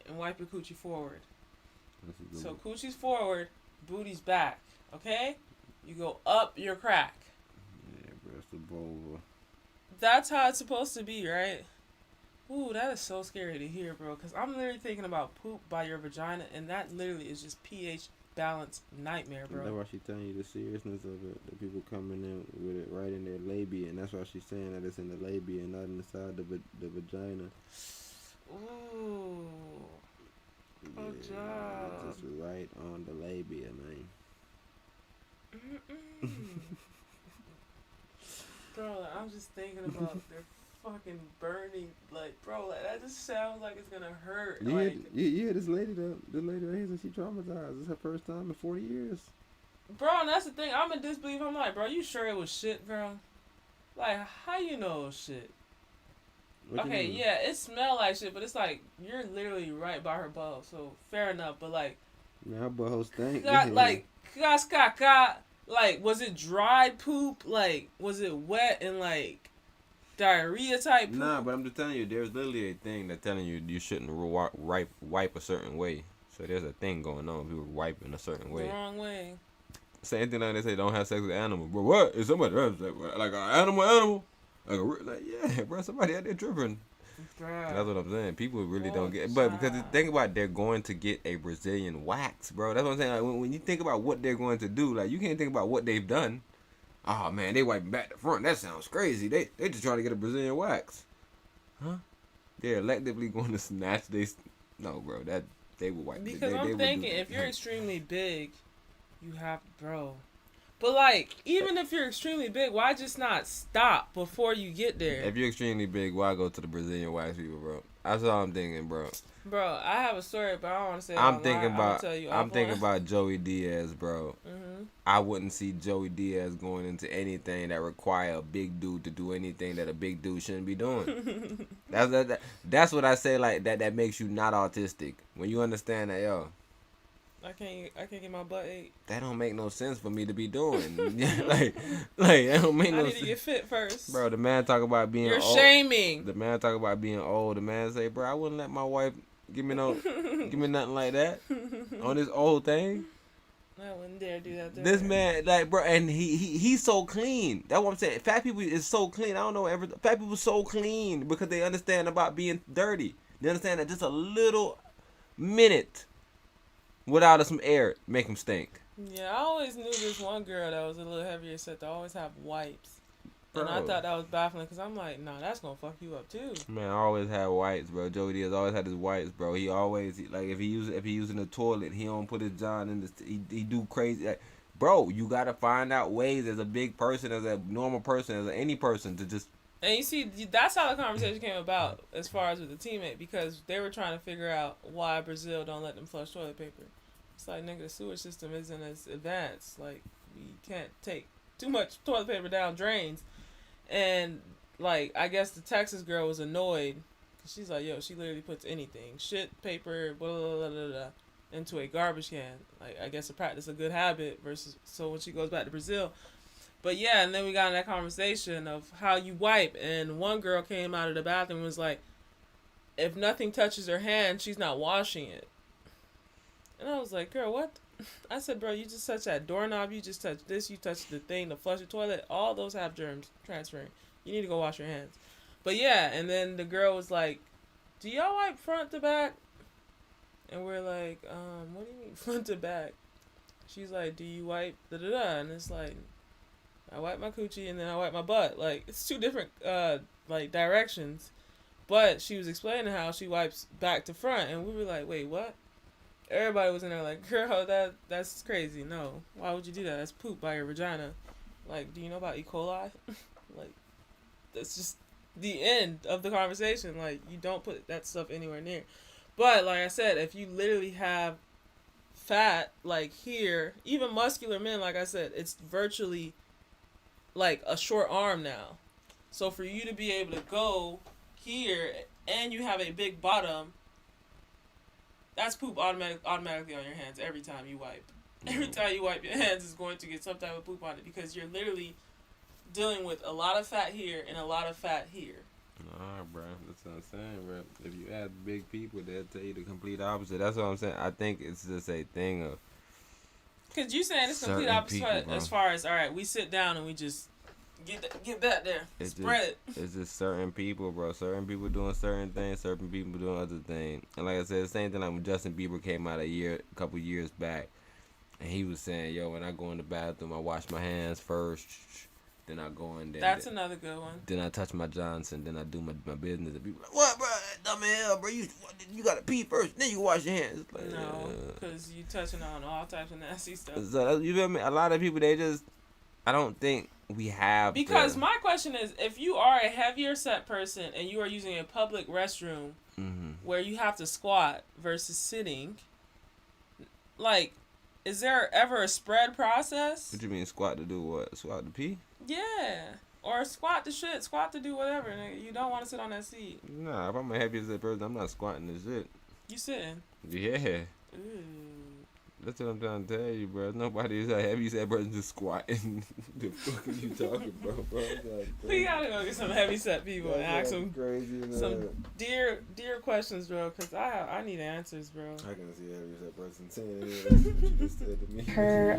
Speaker 16: and wipe your coochie forward. So coochie's forward, booty's back. Okay? You go up your crack.
Speaker 15: Yeah, bro, that's the vulva.
Speaker 16: That's how it's supposed to be, right? Ooh, that is so scary to hear, bro. Because I'm literally thinking about poop by your vagina, and that literally is just pH balance nightmare, bro.
Speaker 7: That's why she's telling you the seriousness of it. The people coming in with it right in their labia, and that's why she's saying that it's in the labia and not inside the vagina.
Speaker 16: Ooh. Good job.
Speaker 7: Just right on the labia, man.
Speaker 16: Bro, like, I'm just thinking about their fucking burning, like, bro, like, that just sounds like it's gonna hurt.
Speaker 7: Yeah, this lady, the lady right here, she traumatized. It's her first time in 40 years.
Speaker 16: Bro, and that's the thing, I'm in disbelief. I'm like, bro, you sure it was shit, bro? Like, how you know it was shit? Okay, yeah, it smelled like shit, but it's like, you're literally right by her butthole, so fair enough, but like...
Speaker 7: Man, her butthole stink.
Speaker 16: Like, was it dried poop? Like, was it wet and, like, diarrhea type poop?
Speaker 15: Nah, but I'm just telling you, there's literally a thing that's telling you you shouldn't wipe a certain way. So there's a thing going on. People wiping a certain way.
Speaker 16: The wrong way.
Speaker 15: Same thing like they say don't have sex with animals. Bro, what? Is somebody like an animal? Like, yeah, bro, somebody out there tripping. That's what I'm saying. People really don't get it. But because the thing about they're going to get a Brazilian wax, bro. That's what I'm saying. Like, when you think about what they're going to do, like, you can't think about what they've done.
Speaker 7: Oh man, they wiping back to front. That sounds crazy. They just trying to get a Brazilian wax. Huh? They're electively going to snatch no, bro. That they would wipe.
Speaker 16: Because
Speaker 7: they
Speaker 16: I'm thinking, if you're extremely big, you have, bro. But like, even if you're extremely big, why just not stop before you get there?
Speaker 7: If you're extremely big, why go to the Brazilian wax people, bro? That's all I'm thinking, bro.
Speaker 16: Bro, I have a story, but I don't want to say it
Speaker 7: I'm
Speaker 16: online.
Speaker 7: thinking about.
Speaker 16: Tell you
Speaker 7: I'm
Speaker 16: offline.
Speaker 7: thinking about Joey Diaz, bro.
Speaker 16: Mm-hmm.
Speaker 7: I wouldn't see Joey Diaz going into anything that require a big dude to do anything that a big dude shouldn't be doing. That's what I say. Like that makes you not autistic when you understand that, yo.
Speaker 16: I can't get my butt ate.
Speaker 7: That don't make no sense for me to be doing. like that don't make no sense.
Speaker 16: I need to get fit first.
Speaker 7: Bro, the man talk about being
Speaker 16: You're
Speaker 7: old.
Speaker 16: shaming.
Speaker 7: The man talk about being old. The man say, bro, I wouldn't let my wife give me nothing like that on this old thing.
Speaker 16: I wouldn't dare do that.
Speaker 7: This man, like, bro, and he's so clean. That's what I'm saying. Fat people is so clean. I don't know fat people so clean because they understand about being dirty. They understand that just a little minute without some air make them stink.
Speaker 16: Yeah, I always knew this one girl that was a little heavier set to always have wipes. And I thought that was baffling because I'm like, nah, that's going to fuck you up too.
Speaker 7: Man, I always had wipes, bro. Joey Diaz always had his wipes, bro. He always, like, if he using the toilet, he don't put his John in he do crazy. Like, bro, you got to find out ways as a big person, as a normal person, as any person to just.
Speaker 16: And you see, that's how the conversation came about as far as with the teammate, because they were trying to figure out why Brazil don't let them flush toilet paper. It's like, nigga, the sewage system isn't as advanced. Like, we can't take too much toilet paper down drains. And, like, I guess the Texas girl was annoyed. She's like, yo, she literally puts anything, shit, paper, blah, blah, blah, blah, blah, into a garbage can. Like, I guess to practice a good habit versus, so when she goes back to Brazil. But, yeah, and then we got in that conversation of how you wipe. And one girl came out of the bathroom and was like, if nothing touches her hand, she's not washing it. And I was like, girl, what? I said, bro, you just touch that doorknob, you just touch this, you touch the thing to flush the toilet. All those have germs transferring. You need to go wash your hands. But yeah, and then the girl was like, do y'all wipe front to back? And we're like, what do you mean front to back? She's like, do you wipe da-da-da? And it's like, I wipe my coochie and then I wipe my butt. Like, it's two different, like, directions. But she was explaining how she wipes back to front. And we were like, wait, what? Everybody was in there like, girl, that's crazy. No, why would you do that? That's poop by your vagina. Like, do you know about E. coli? Like, that's just the end of the conversation. Like, you don't put that stuff anywhere near. But like I said, if you literally have fat like here, even muscular men, like I said, it's virtually like a short arm now. So for you to be able to go here and you have a big bottom, that's poop automatically on your hands every time you wipe. Every time you wipe your hands is going to get some type of poop on it because you're literally dealing with a lot of fat here and a lot of fat here.
Speaker 7: Nah, bro. That's what I'm saying, bro. If you add big people, they'll tell you the complete opposite. That's what I'm saying. I think it's just a thing of.
Speaker 16: Because you're saying it's complete opposite people, as far as, all right, we sit down and we just get back there. Spread.
Speaker 7: It's just certain people, bro. Certain people doing certain things, certain people doing other things. And like I said, the same thing like when Justin Bieber came out a couple years back. And he was saying, yo, when I go in the bathroom, I wash my hands first. Then I go in there.
Speaker 16: That's another good one.
Speaker 7: Then I touch my Johnson. Then I do my business. And people like, what, bro? Dumb hell, bro. You got to pee first. Then you wash your hands. Like,
Speaker 16: no, because you touching on all types of nasty stuff.
Speaker 7: So, you feel me? A lot of people, they just, I don't think we have.
Speaker 16: Because my question is, if you are a heavier set person and you are using a public restroom where you have to squat versus sitting, like, is there ever a spread process?
Speaker 7: What you mean, squat to do what? Squat to pee?
Speaker 16: Yeah. Or squat to shit, squat to do whatever. Nigga. You don't want to sit on that seat.
Speaker 7: Nah, if I'm a heavy set person, I'm not squatting this shit.
Speaker 16: You sitting?
Speaker 7: Yeah.
Speaker 16: Ooh.
Speaker 7: That's what I'm trying to tell you, bro. Nobody is a heavy set person just squatting. The fuck are you talking about, bro?
Speaker 16: We gotta go get some heavy set people and ask them some dear questions, bro. Cause I need answers, bro.
Speaker 7: I can see a heavy set person saying what you just said to me.
Speaker 5: Her,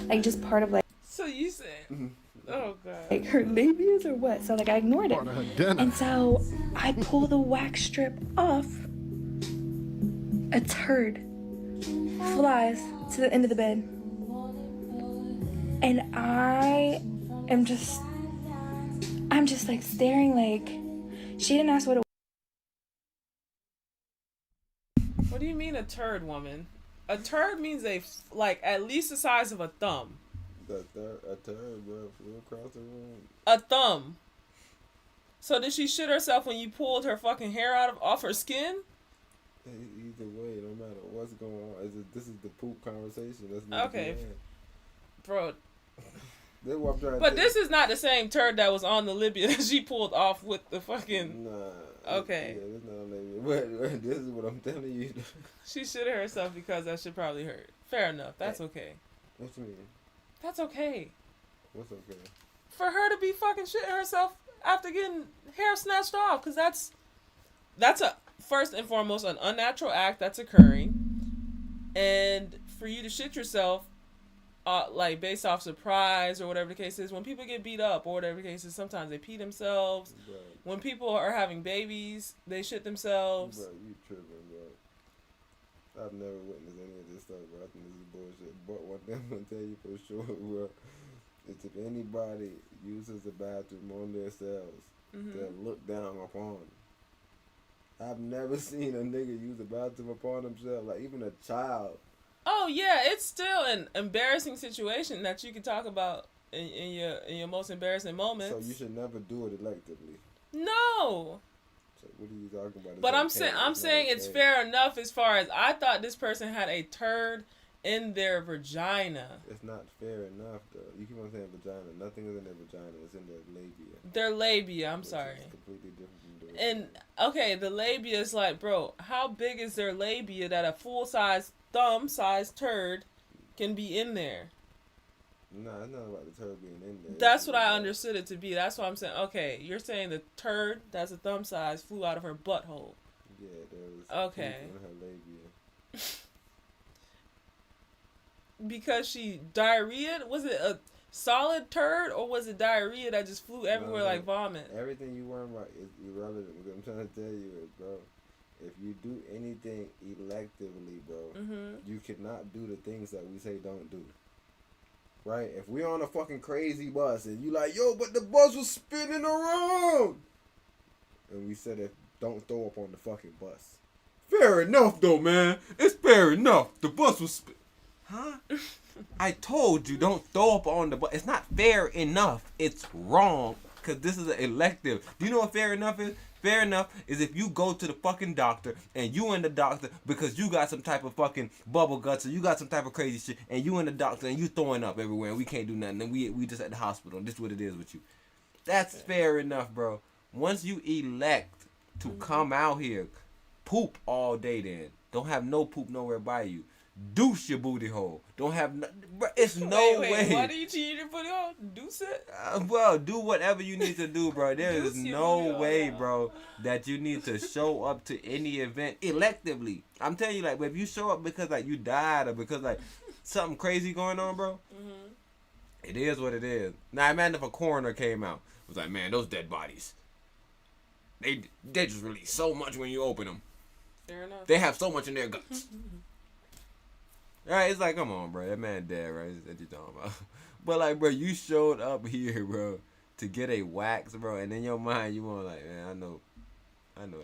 Speaker 5: like just part of like.
Speaker 16: So you said, oh god.
Speaker 5: Like her labias or what? So like I ignored it, and so I pull the wax strip off. A turd flies to the end of the bed. And I'm just like staring, like, she didn't ask what it was.
Speaker 16: What do you mean a turd, woman? A turd means like at least the size of a thumb.
Speaker 15: A turd, bro, flew across the room.
Speaker 16: A thumb. So did she shit herself when you pulled her fucking hair off her skin?
Speaker 15: Either way, no matter what's going on, this is the poop conversation. That's not
Speaker 16: okay, bro.
Speaker 15: That's what I'm trying
Speaker 16: but
Speaker 15: to
Speaker 16: this is not the same turd that was on the Libya that she pulled off with the fucking.
Speaker 15: Nah.
Speaker 16: Okay.
Speaker 15: Yeah, this not on Libya. But this is what I'm telling you.
Speaker 16: She shitted herself because that shit probably hurt. Fair enough. That's okay.
Speaker 15: What you mean?
Speaker 16: That's okay.
Speaker 15: What's okay?
Speaker 16: For her to be fucking shitting herself after getting hair snatched off, because that's a first and foremost an unnatural act that's occurring, and for you to shit yourself, like based off surprise or whatever the case is. When people get beat up or whatever the case is, sometimes they pee themselves.
Speaker 15: Bro.
Speaker 16: When people are having babies, they shit themselves.
Speaker 15: Bro, you tripping, bro. I've never witnessed any of this stuff, bro. I think this is bullshit. But one thing I'm gonna tell you for sure, bro, is if anybody uses the bathroom on themselves, they'll look down upon. I've never seen a nigga use the bathroom upon himself, like even a child.
Speaker 16: Oh yeah, it's still an embarrassing situation that you can talk about in your most embarrassing moments.
Speaker 15: So you should never do it electively.
Speaker 16: No.
Speaker 15: So what are you talking about?
Speaker 16: But I'm saying it's fair enough as far as I thought this person had a turd in their vagina.
Speaker 15: It's not fair enough though. You keep on saying vagina. Nothing is in their vagina. It's in their labia.
Speaker 16: Their labia. I'm sorry.
Speaker 15: It's completely different from doing.
Speaker 16: And okay, the labia is like, bro, how big is their labia that a full size thumb-sized turd can be in there?
Speaker 15: Nah, it's not about the turd being in there.
Speaker 16: That's what I understood it to be. That's why I'm saying, okay, you're saying the turd that's a thumb size flew out of her butthole.
Speaker 15: Yeah, there was
Speaker 16: okay.
Speaker 15: In her labia.
Speaker 16: Because she diarrhea? Was it a solid turd or was it diarrhea that just flew everywhere like vomit?
Speaker 15: Everything you worry about is irrelevant. What I'm trying to tell you is, bro, if you do anything electively, bro, you cannot do the things that we say don't do. Right? If we're on a fucking crazy bus and you like, yo, but the bus was spinning around, and we said don't throw up on the fucking bus. Fair enough, though, man. It's fair enough. The bus was Huh? I told you don't throw up on the bus. It's not fair enough. It's wrong because this is an elective. Do you know what fair enough is? Fair enough is if you go to the fucking doctor and you and the doctor because you got some type of fucking bubble guts or you got some type of crazy shit and you and the doctor and you throwing up everywhere and we can't do nothing and we just at the hospital and this is what it is with you. That's fair enough, bro. Once you elect to come out here, poop all day then. Don't have no poop nowhere by you. Douche your booty hole. Don't have no, bro, it's no way.
Speaker 16: Why do you cheat your booty hole? Deuce it?
Speaker 15: Well, do whatever you need to do, bro. There is no way, bro, that you need to show up to any event electively. I'm telling you, like, but if you show up because, like, you died or because, like, something crazy going on, bro, it is what it is. Now, imagine if a coroner came out. It was like, man, those dead bodies, they just release so much when you open them.
Speaker 16: Fair enough.
Speaker 15: They have so much in their guts. Right, it's like, come on, bro. That man dead, right? That's what you talking about. But, like, bro, you showed up here, bro, to get a wax, bro. And in your mind, you want, like, man, I know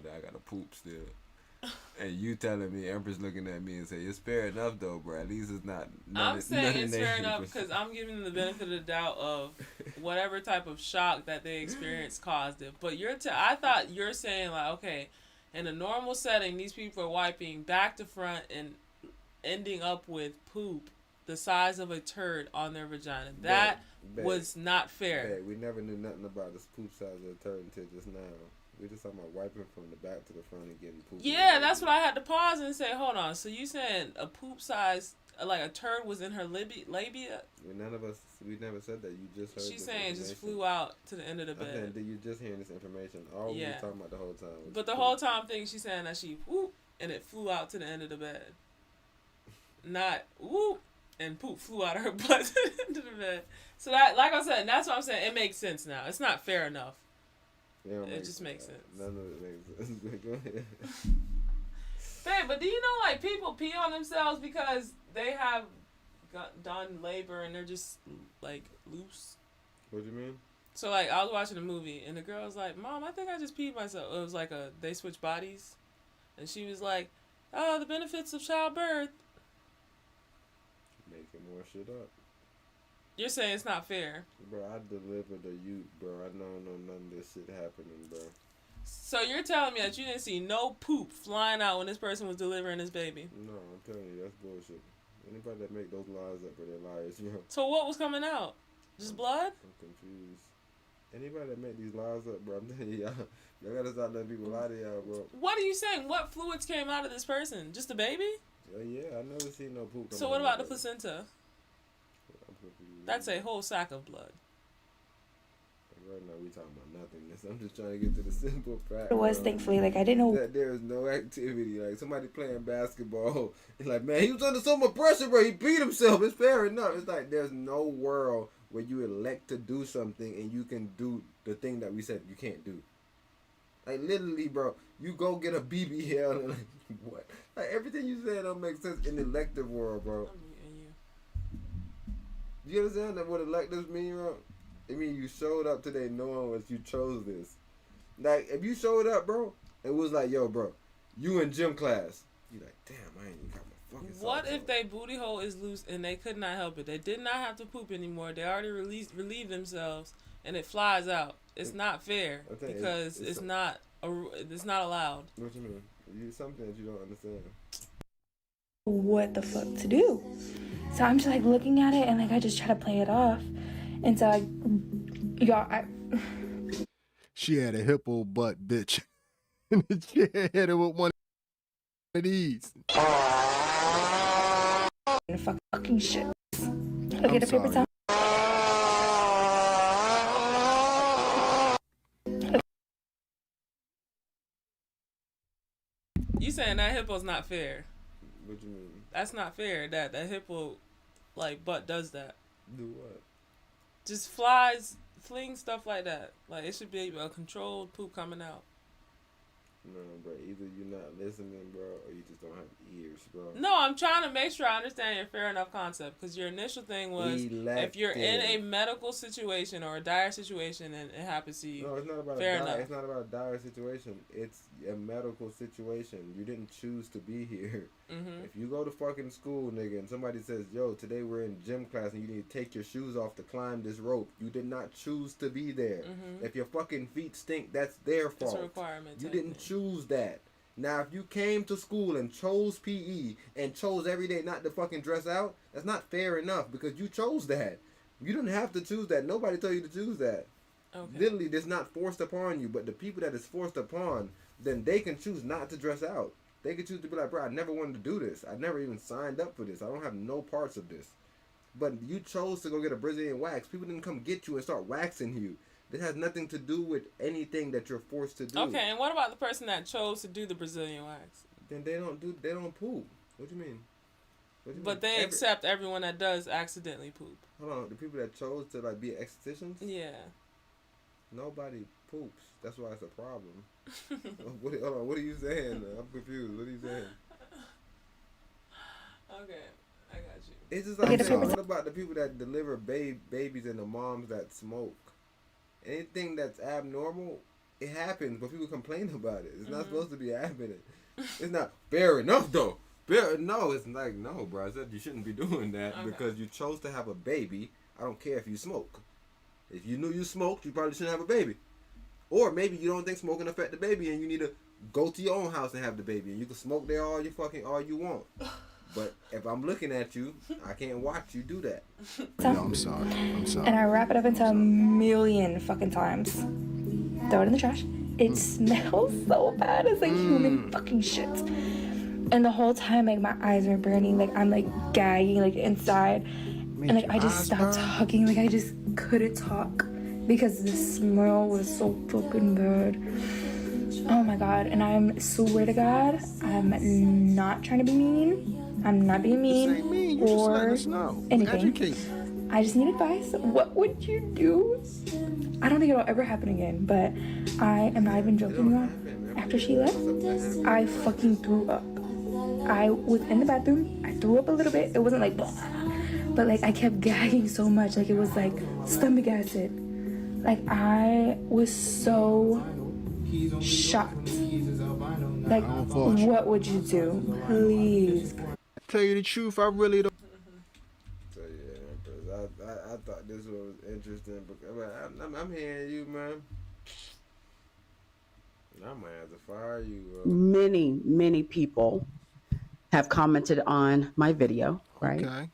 Speaker 15: that I got to poop still. And you telling me, Empress looking at me and say, it's fair enough, though, bro. At least it's not.
Speaker 16: I'm saying it's fair enough because I'm giving them the benefit of the doubt of whatever type of shock that they experienced caused it. But I thought you're saying, like, okay, in a normal setting, these people are wiping back to front and ending up with poop the size of a turd on their vagina. That was not fair.
Speaker 15: We never knew nothing about this poop size of a turd until just now. We just talking about wiping from the back to the front and getting poop.
Speaker 16: Yeah, that's what I had to pause and say, hold on. So you saying a poop size, like a turd was in her labia?
Speaker 15: We never said that. You just heard.
Speaker 16: She's saying it just flew out to the end of the bed.
Speaker 15: I'm saying, you just hearing this information. All we were talking about the whole time.
Speaker 16: But the whole time thing, she's saying that she whoop and it flew out to the end of the bed. Not whoop and poop flew out of her butt into the bed. So that, like I said, that's what I'm saying. It makes sense now. It's not fair enough. It just makes sense.
Speaker 15: None of it makes sense. Go ahead.
Speaker 16: Babe, but do you know, like, people pee on themselves because they have done labor and they're just like loose.
Speaker 15: What do you mean?
Speaker 16: So like I was watching a movie and the girl was like, "Mom, I think I just peed myself." It was like they switched bodies, and she was like, "Oh, the benefits of childbirth."
Speaker 15: Making more shit up.
Speaker 16: You're saying it's not fair.
Speaker 15: Bro, I delivered a youth, bro. I don't know none of this shit happening, bro.
Speaker 16: So you're telling me that you didn't see no poop flying out when this person was delivering his baby?
Speaker 15: No, I'm telling you, that's bullshit. Anybody that make those lies up, bro, they're liars, bro.
Speaker 16: So what was coming out? Just blood?
Speaker 15: I'm confused. Anybody that make these lies up, bro, I'm telling you, y'all gotta stop letting people lie to y'all, bro.
Speaker 16: What are you saying? What fluids came out of this person? Just the baby?
Speaker 15: Yeah, I never seen no poop.
Speaker 16: So what about the placenta? That's a whole sack of blood.
Speaker 15: Right now we talking about nothingness. I'm just trying to get to the simple fact.
Speaker 5: It was, thankfully, like, I didn't know
Speaker 15: that there is no activity. Like somebody playing basketball, it's like, man, he was under so much pressure, bro. He beat himself. It's fair enough. It's like there's no world where you elect to do something and you can do the thing that we said you can't do. Like literally, bro, you go get a BBL and like what? Like everything you said don't make sense in the elective world, bro. Do you understand that what electives mean, bro? It mean you showed up today knowing what you chose this. Like if you showed up, bro, it was like, yo, bro, you in gym class. You like, damn, I ain't even got my fucking.
Speaker 16: What if their booty hole is loose and they could not help it? They did not have to poop anymore. They already relieved themselves, and it flies out. It's not fair because it's not allowed.
Speaker 15: What you mean? It's something that you don't understand.
Speaker 5: what the fuck to do. So I'm just like looking at it and like I just try to play it off. And so
Speaker 3: she had a hippo butt, bitch. And she hit her with one of these.
Speaker 5: Fucking shit. Okay, the paper towel.
Speaker 16: You saying that hippo's not fair?
Speaker 15: What you mean?
Speaker 16: That's not fair. That hippo, like, butt does that.
Speaker 15: Do what?
Speaker 16: Just flies, flings stuff like that. Like it should be a controlled poop coming out.
Speaker 15: No, bro. Either you're not listening, bro, or you just don't have ears, bro.
Speaker 16: No, I'm trying to make sure I understand your fair enough concept. Because your initial thing was if you're in a medical situation or a dire situation and it happens to you.
Speaker 15: No, it's not about
Speaker 16: fair
Speaker 15: a dire.
Speaker 16: enough.
Speaker 15: It's not about a dire situation. It's a medical situation. You didn't choose to be here.
Speaker 16: Mm-hmm.
Speaker 15: If you go to fucking school, nigga, and somebody says, "Yo, today we're in gym class and you need to take your shoes off to climb this rope," you did not choose to be there.
Speaker 16: Mm-hmm.
Speaker 15: If your fucking feet stink, that's their fault.
Speaker 16: It's a requirement.
Speaker 15: You didn't choose that. Now, if you came to school and chose PE and chose every day not to fucking dress out, that's not fair enough because you chose that. You didn't have to choose that. Nobody told you to choose that.
Speaker 16: Okay.
Speaker 15: Literally, it's not forced upon you, but the people that is forced upon, then they can choose not to dress out. They can choose to be like, bro, I never wanted to do this. I never even signed up for this. I don't have no parts of this. But you chose to go get a Brazilian wax. People didn't come get you and start waxing you. This has nothing to do with anything that you're forced to do.
Speaker 16: Okay, and what about the person that chose to do the Brazilian wax?
Speaker 15: Then they don't poop. What do you mean?
Speaker 16: But they accept everyone that does accidentally poop.
Speaker 15: Hold on, the people that chose to like be estheticians?
Speaker 16: Yeah.
Speaker 15: Nobody poops. That's why it's a problem. Hold on, what are you saying? I'm confused. What are you saying?
Speaker 16: Okay, I got you.
Speaker 15: It's just like, what about the people that deliver babies and the moms that smoke? Anything that's abnormal, it happens, but people complain about it. It's not supposed to be happening. It's not fair enough, though. No, it's like, no, bro. I said you shouldn't be doing that because you chose to have a baby. I don't care if you smoke. If you knew you smoked, you probably shouldn't have a baby. Or maybe you don't think smoking affect the baby and you need to go to your own house and have the baby. And you can smoke there all you want. But if I'm looking at you, I can't watch you do that.
Speaker 3: No, I'm sorry.
Speaker 5: And I wrap it up into a million fucking times. Throw it in the trash. It smells so bad. It's like human fucking shit. And the whole time, like, my eyes are burning. Like, I'm, like, gagging, like, inside. And, like, I just stopped talking. Like, I just couldn't talk. Because the smell was so fucking bad. Oh, my God. And I swear to God, I'm not trying to be mean. I'm not being mean or anything. I just need advice. What would you do? I don't think it'll ever happen again, but I am not even joking, y'all. After she left, I fucking threw up. I was in the bathroom. I threw up a little bit. It wasn't like, blah, but like I kept gagging so much, like it was like stomach acid. Like I was so shocked. Like, what would you do? Please.
Speaker 3: Tell you the truth, I really don't.
Speaker 15: So yeah, Empress, I thought this was interesting because I'm hearing you, man. I might have to fire you.
Speaker 1: Many people have commented on my video, right?
Speaker 3: Okay.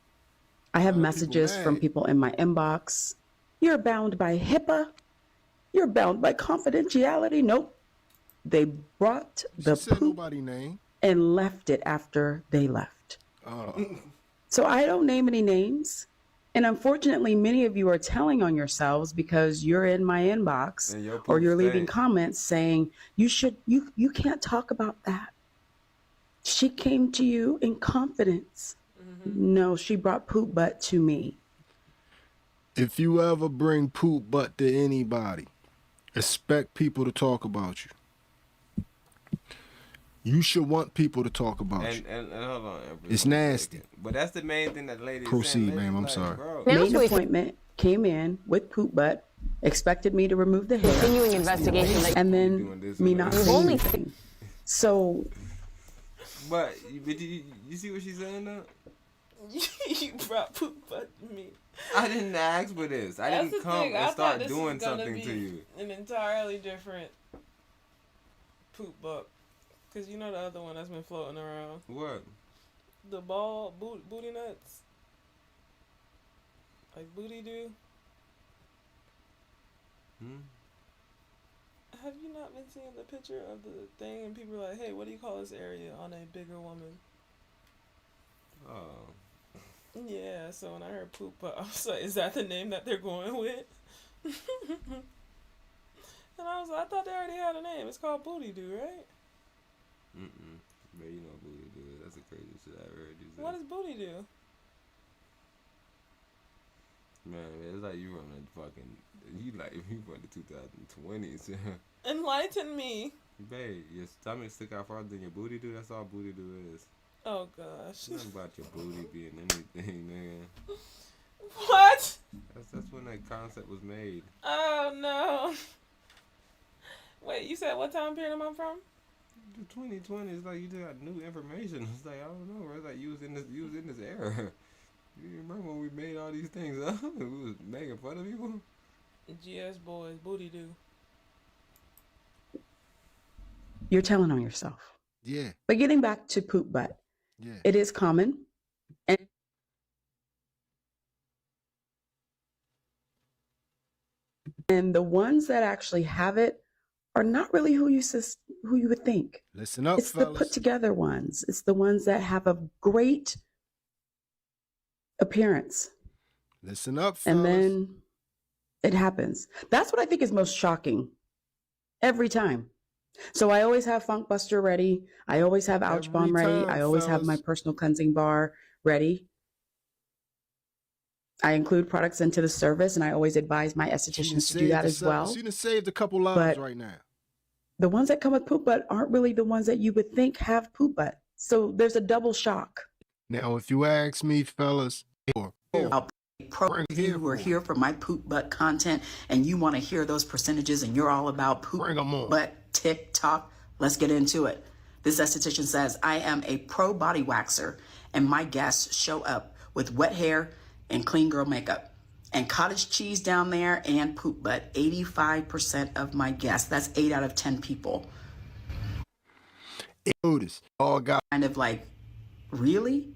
Speaker 1: I have messages from people in my inbox. You're bound by HIPAA. You're bound by confidentiality. Nope. They brought the poop
Speaker 3: name
Speaker 1: and left it after they left. So I don't name any names. And unfortunately, many of you are telling on yourselves because you're in my inbox or you're leaving comments saying you can't talk about that. She came to you in confidence. No, she brought poop butt to me.
Speaker 3: If you ever bring poop butt to anybody, expect people to talk about you. You should want people to talk about you.
Speaker 15: And hold on, Empress,
Speaker 3: it's nasty.
Speaker 15: But that's the main thing that lady.
Speaker 3: Proceed,
Speaker 15: saying.
Speaker 3: ma'am. I'm
Speaker 15: Like,
Speaker 3: sorry.
Speaker 1: Main appointment, came in with poop butt, expected me to remove the hair.
Speaker 14: Continuing investigation.
Speaker 1: And then me not saying anything. So.
Speaker 15: But you see what she's saying now?
Speaker 16: You brought poop butt to me.
Speaker 15: I didn't ask for this. I didn't come and start doing something to you.
Speaker 16: An entirely different poop butt. Because you know the other one that's been floating around.
Speaker 15: What?
Speaker 16: The booty nuts. Like booty do. Have you not been seeing the picture of the thing and people are like, hey, what do you call this area on a bigger woman?
Speaker 15: Oh.
Speaker 16: Yeah, so when I heard poop butt, I was like, is that the name that they're going with? And I was like, I thought they already had a name. It's called booty do, right?
Speaker 15: But you know booty do it. That's the craziest shit I ever heard you say.
Speaker 16: What does booty do?
Speaker 15: Man, it's like you running fucking. You like if you run the 2020s.
Speaker 16: Enlighten me.
Speaker 15: Babe, your stomach stick out farther than your booty do. That's all booty do is.
Speaker 16: Oh gosh.
Speaker 15: Nothing about your booty being anything, nigga.
Speaker 16: What?
Speaker 15: That's when that concept was made.
Speaker 16: Oh no. Wait, you said what time period am I from?
Speaker 15: The 2020 is like you just got new information. It's like I don't know. It's like you was in this era. You remember when we made all these things up? We was making fun of people.
Speaker 16: GS boys, booty do.
Speaker 1: You're telling on yourself.
Speaker 3: Yeah.
Speaker 1: But getting back to poop butt,
Speaker 3: yeah,
Speaker 1: it is common. And the ones that actually have it are not really who you would think.
Speaker 3: Listen up,
Speaker 1: it's
Speaker 3: fellas.
Speaker 1: the put together ones. It's the ones that have a great appearance.
Speaker 3: Listen up, fellas.
Speaker 1: And then it happens. That's what I think is most shocking every time. So I always have Funk Buster ready. I always have Ouch Bomb ready. I always have my personal cleansing bar ready. I include products into the service, and I always advise my estheticians to do that as well.
Speaker 3: You done saved a couple lives right now.
Speaker 1: The ones that come with poop butt aren't really the ones that you would think have poop butt. So there's a double shock.
Speaker 3: Now, if you ask me, fellas,
Speaker 1: Pro who are here for my poop butt content, and you want to hear those percentages, and you're all about poop butt TikTok, let's get into it. This esthetician says, I am a pro body waxer, and my guests show up with wet hair and clean girl makeup and cottage cheese down there and poop butt. 85% of my guests, that's 8 out of 10 people.
Speaker 3: All got
Speaker 1: kind of like, really?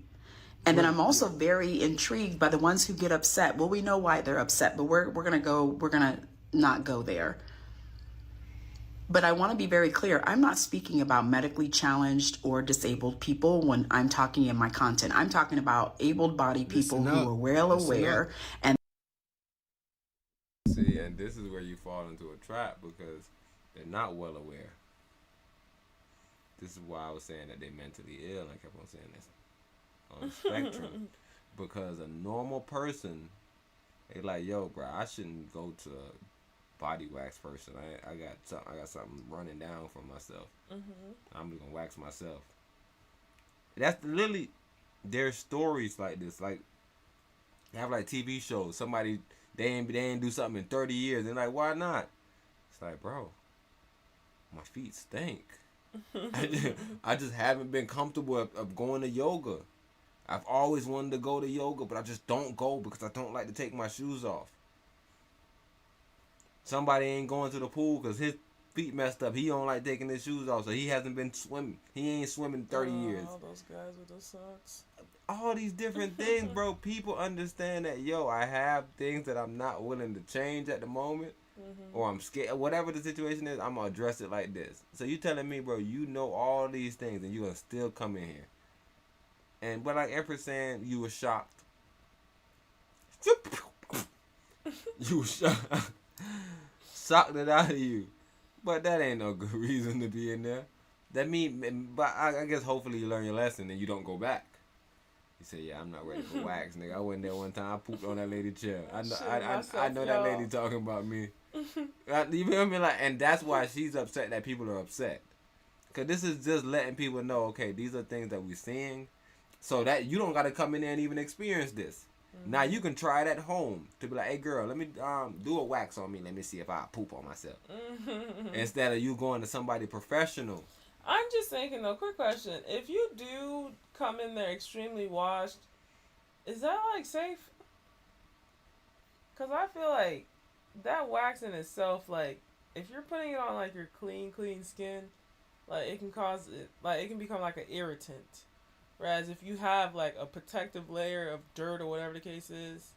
Speaker 1: And then I'm also very intrigued by the ones who get upset. Well, we know why they're upset, but we're gonna not go there. But I want to be very clear. I'm not speaking about medically challenged or disabled people when I'm talking in my content. I'm talking about able-bodied people who are well aware. And
Speaker 15: see, and this is where you fall into a trap because they're not well aware. This is why I was saying that they're mentally ill. I kept on saying this on the spectrum because a normal person, they like, yo, bro, I shouldn't go to body wax person. I got something running down from myself. I'm just gonna wax myself. That's literally there's stories like this. Like
Speaker 7: They have like TV shows. Somebody they ain't do something in 30 years. They're like, why not? It's like, bro, my feet stink. I just haven't been comfortable of going to yoga. I've always wanted to go to yoga, but I just don't go because I don't like to take my shoes off. Somebody ain't going to the pool because his feet messed up. He don't like taking his shoes off, so he hasn't been swimming. He ain't swimming 30 years.
Speaker 16: All those guys with those socks.
Speaker 7: All these different things, bro. People understand that, yo, I have things that I'm not willing to change at the moment, or I'm scared. Whatever the situation is, I'm going to address it like this. So you telling me, bro, you know all these things, and you going to still come in here. And but like Empress saying, you were shocked. You were shocked. Sucked it out of you. But that ain't no good reason to be in there. That mean, but I guess hopefully you learn your lesson and you don't go back. You say, yeah, I'm not ready for wax, nigga. I went there one time, I pooped on that lady chair. I know that lady talking about me. You feel me? Like, and that's why she's upset that people are upset. Cause this is just letting people know, okay, these are things that we're seeing. So that you don't gotta come in there and even experience this. Now you can try it at home to be like, hey girl, let me do a wax on me. Let me see if I poop on myself. Instead of you going to somebody professional.
Speaker 16: I'm just thinking though, quick question. If you do come in there extremely washed, is that like safe? Cause I feel like that wax in itself, like if you're putting it on like your clean skin, like it can cause it, like it can become like an irritant. Whereas if you have like a protective layer of dirt or whatever the case is,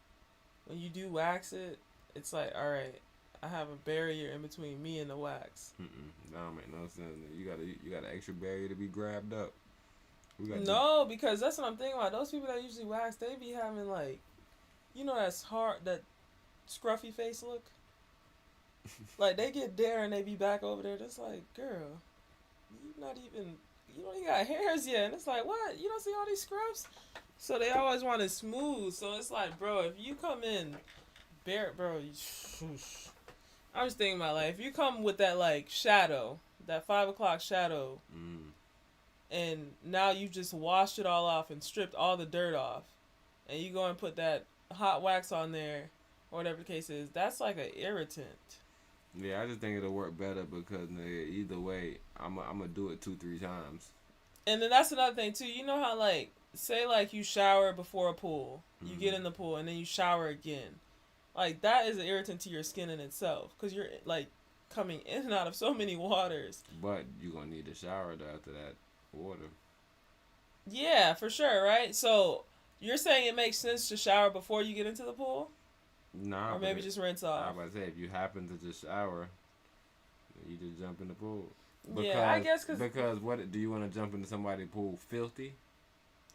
Speaker 16: when you do wax it, it's like, all right, I have a barrier in between me and the wax.
Speaker 7: That don't make no sense. You got an extra barrier to be grabbed up.
Speaker 16: No, because that's what I'm thinking about. Those people that usually wax, they be having like, you know, that scruffy face look. Like they get there and they be back over there. That's like, girl, you don't even got hairs yet. And it's like, what? You don't see all these scrubs? So they always want it smooth. So it's like, bro, if you come in bare, bro, I'm just thinking about like, if you come with that like shadow, that 5 o'clock shadow, and now you just washed it all off and stripped all the dirt off, and you go and put that hot wax on there, or whatever the case is, that's like an irritant.
Speaker 7: Yeah, I just think it'll work better because either way, I'm gonna do it 2-3 times.
Speaker 16: And then that's another thing too. You know how like, say like you shower before a pool, you get in the pool and then you shower again. Like that is an irritant to your skin in itself because you're like coming in and out of so many waters.
Speaker 7: But you're gonna need a shower though after that water.
Speaker 16: Yeah, for sure, right? So you're saying it makes sense to shower before you get into the pool?
Speaker 7: Nah,
Speaker 16: or maybe just rinse off.
Speaker 7: I was about to say, if you happen to just shower, you just jump in the pool.
Speaker 16: Yeah, I guess
Speaker 7: because what do you want to jump into somebody's pool filthy?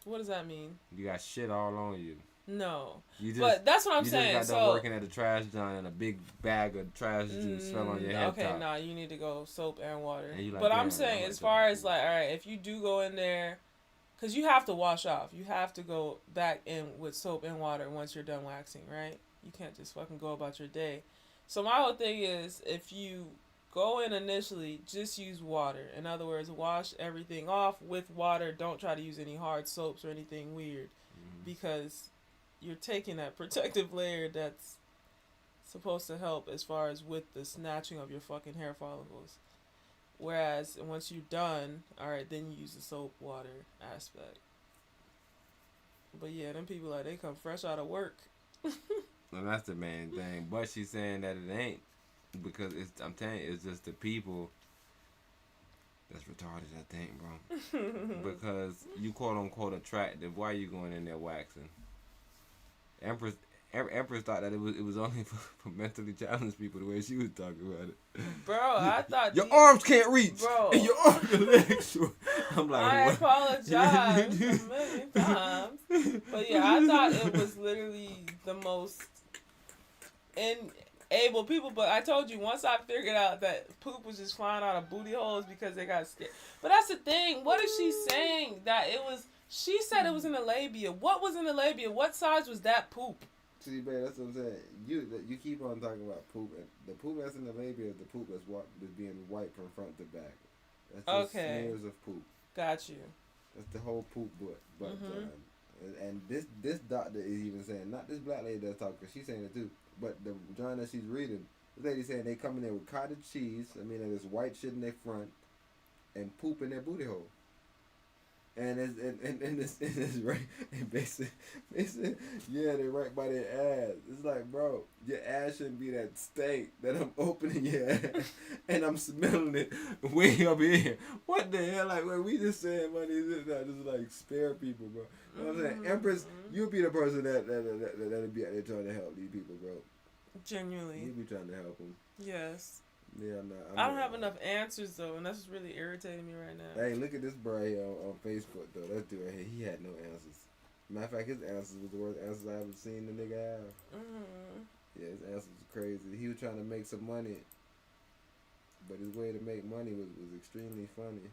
Speaker 16: What does that mean?
Speaker 7: You got shit all on you.
Speaker 16: No,
Speaker 7: but
Speaker 16: that's what I'm saying.
Speaker 7: You just got done working at the trash jon and a big bag of trash just fell on your head.
Speaker 16: Okay, nah, you need to go soap and water.
Speaker 7: And like,
Speaker 16: but I'm saying, as far as like, all right, if you do go in there, because you have to wash off, you have to go back in with soap and water once you're done waxing, right? You can't just fucking go about your day. So my whole thing is, if you go in initially, just use water. In other words, wash everything off with water. Don't try to use any hard soaps or anything weird, because you're taking that protective layer that's supposed to help as far as with the snatching of your fucking hair follicles. Whereas once you're done, all right, then you use the soap water aspect. But yeah, them people like they come fresh out of work.
Speaker 7: And that's the main thing. But she's saying that it ain't because I'm telling you, it's just the people that's retarded, I think, bro. Because you quote unquote attractive. Why are you going in there waxing? Empress thought that it was only for mentally challenged people the way she was talking about it.
Speaker 16: Bro, I thought
Speaker 7: your arms can't reach.
Speaker 16: Bro,
Speaker 7: and your legs. I'm like,
Speaker 16: I
Speaker 7: what?
Speaker 16: apologize a million times. But yeah, I thought it was literally the most able people. But I told you, once I figured out that poop was just flying out of booty holes because they got scared. But that's the thing. What is she saying? That it was... She said it was in the labia. What was in the labia? What size was that poop?
Speaker 7: See, babe, that's what I'm saying. You keep on talking about poop. And the poop that's in the labia is the poop that's being wiped from front to back. That's just smears of poop.
Speaker 16: Got you.
Speaker 7: That's the whole poop butt.
Speaker 15: And this doctor is even saying, not this black lady that's talking, she's saying it too, but the journal that she's reading, this lady saying they come in there with cottage cheese, there's white shit in their front, and poop in their booty hole. And it's right, and basically, yeah, they right by their ass. It's like, bro, your ass shouldn't be that stank that I'm opening your ass and I'm smelling it way up here. What the hell? Like, when we just saying money is not just like spare people, bro. You know what I'm saying? Empress, you'll be the person that'll be out there trying to help these people, bro.
Speaker 16: Genuinely.
Speaker 15: You be trying to help them.
Speaker 16: Yes.
Speaker 15: Yeah, no.
Speaker 16: I don't have enough answers though, and that's really irritating me right now.
Speaker 15: Hey, look at this bro here on Facebook though. That dude right here, he had no answers. Matter of fact, his answers was the worst answers I ever seen the nigga have. Yeah, his answers was crazy. He was trying to make some money, but his way to make money was extremely funny.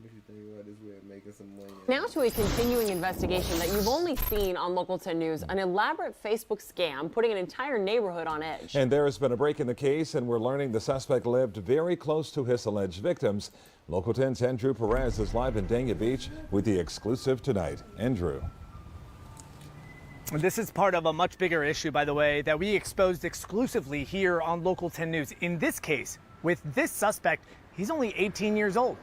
Speaker 15: What you think about this way of making some money?
Speaker 9: Now to a continuing investigation that you've only seen on Local 10 News, an elaborate Facebook scam putting an entire neighborhood on edge.
Speaker 10: And there has been a break in the case, and we're learning the suspect lived very close to his alleged victims. Local 10's Andrew Perez is live in Dania Beach with the exclusive tonight. Andrew.
Speaker 23: This is part of a much bigger issue, by the way, that we exposed exclusively here on Local 10 News. In this case, with this suspect, he's only 18 years old.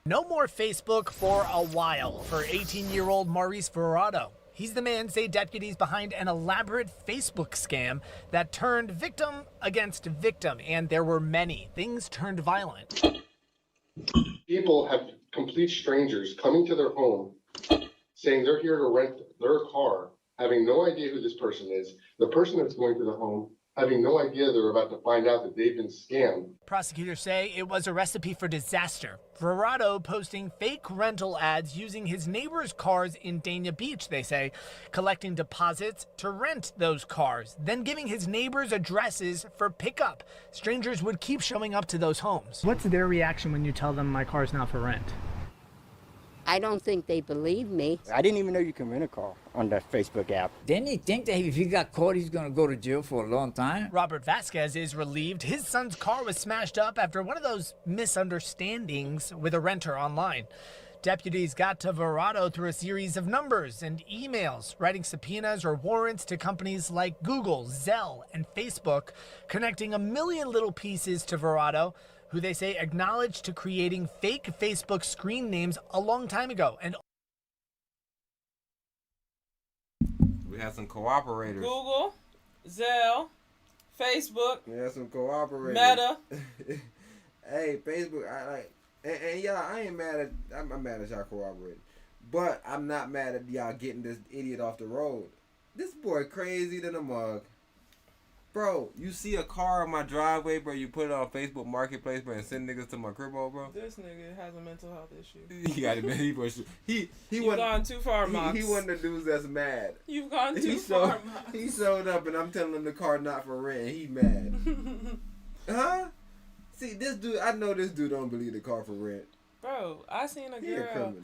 Speaker 23: No more Facebook for a while for 18-year-old Maurice Verrado. He's the man, say deputies, behind an elaborate Facebook scam that turned victim against victim, and there were many. Things turned violent.
Speaker 24: People have complete strangers coming to their home saying they're here to rent their car, having no idea who this person is. The person that's going to the home having no idea they're about to find out that they've been scammed.
Speaker 23: Prosecutors say it was a recipe for disaster. Verrado posting fake rental ads using his neighbors' cars in Dania Beach, they say, collecting deposits to rent those cars, then giving his neighbors' addresses for pickup. Strangers would keep showing up to those homes. What's their reaction when you tell them my car's not for rent?
Speaker 25: I don't think they believe me.
Speaker 26: I didn't even know you can rent a car on that Facebook app.
Speaker 27: Didn't he think that if he got caught, he's going to go to jail for a long time?
Speaker 23: Robert Vasquez is relieved his son's car was smashed up after one of those misunderstandings with a renter online. Deputies got to Verrado through a series of numbers and emails, writing subpoenas or warrants to companies like Google, Zelle, and Facebook, connecting a million little pieces to Verrado, who they say acknowledged to creating fake Facebook screen names a long time ago. And
Speaker 15: we had some cooperators.
Speaker 16: Google, Zelle, Facebook.
Speaker 15: We had some cooperators.
Speaker 16: Meta.
Speaker 15: Hey, Facebook. I like, and y'all. I ain't mad at. I'm mad at y'all cooperating, but I'm not mad at y'all getting this idiot off the road. This boy crazy than a mug. Bro, you see a car on my driveway, bro, you put it on Facebook Marketplace, bro, and send niggas to my crib, bro.
Speaker 16: This nigga has a mental health issue.
Speaker 15: He got it,
Speaker 16: You've gone too far, Mox.
Speaker 15: He one of the dudes that's mad.
Speaker 16: You've gone too far, Mox.
Speaker 15: He showed up, and I'm telling him the car not for rent, and he mad. Huh? See, this dude, I know this dude don't believe the car for rent.
Speaker 16: Bro, I seen a girl.
Speaker 15: He a criminal.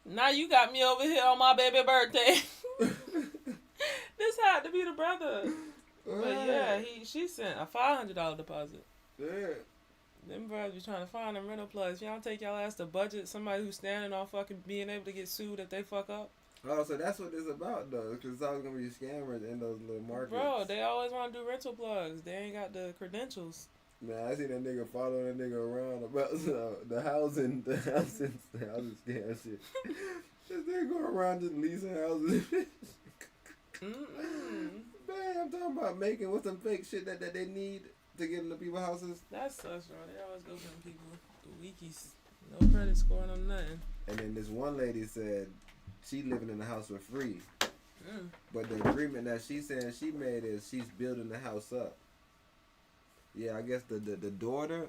Speaker 16: Now you got me over here on my baby birthday. This had to be the brother. But yeah, she sent a $500 deposit.
Speaker 15: Yeah.
Speaker 16: Them brothers be trying to find them rental plugs. Y'all take y'all ass to budget somebody who's standing on fucking being able to get sued if they fuck up.
Speaker 15: Oh, so that's what it's about, though, because it's always going to be scammers in those little markets.
Speaker 16: Bro, they always want to do rental plugs. They ain't got the credentials.
Speaker 15: Man, I see that nigga following that nigga around about the housing scam shit. This nigga going around just leasing houses. Man, I'm talking about making with some fake shit that they need to get into people's houses.
Speaker 16: That's us, bro. They always go from people the weakies. No credit score, no nothing.
Speaker 15: And then this one lady said she living in the house for free. But the agreement that she saying she made is she's building the house up. Yeah, I guess the daughter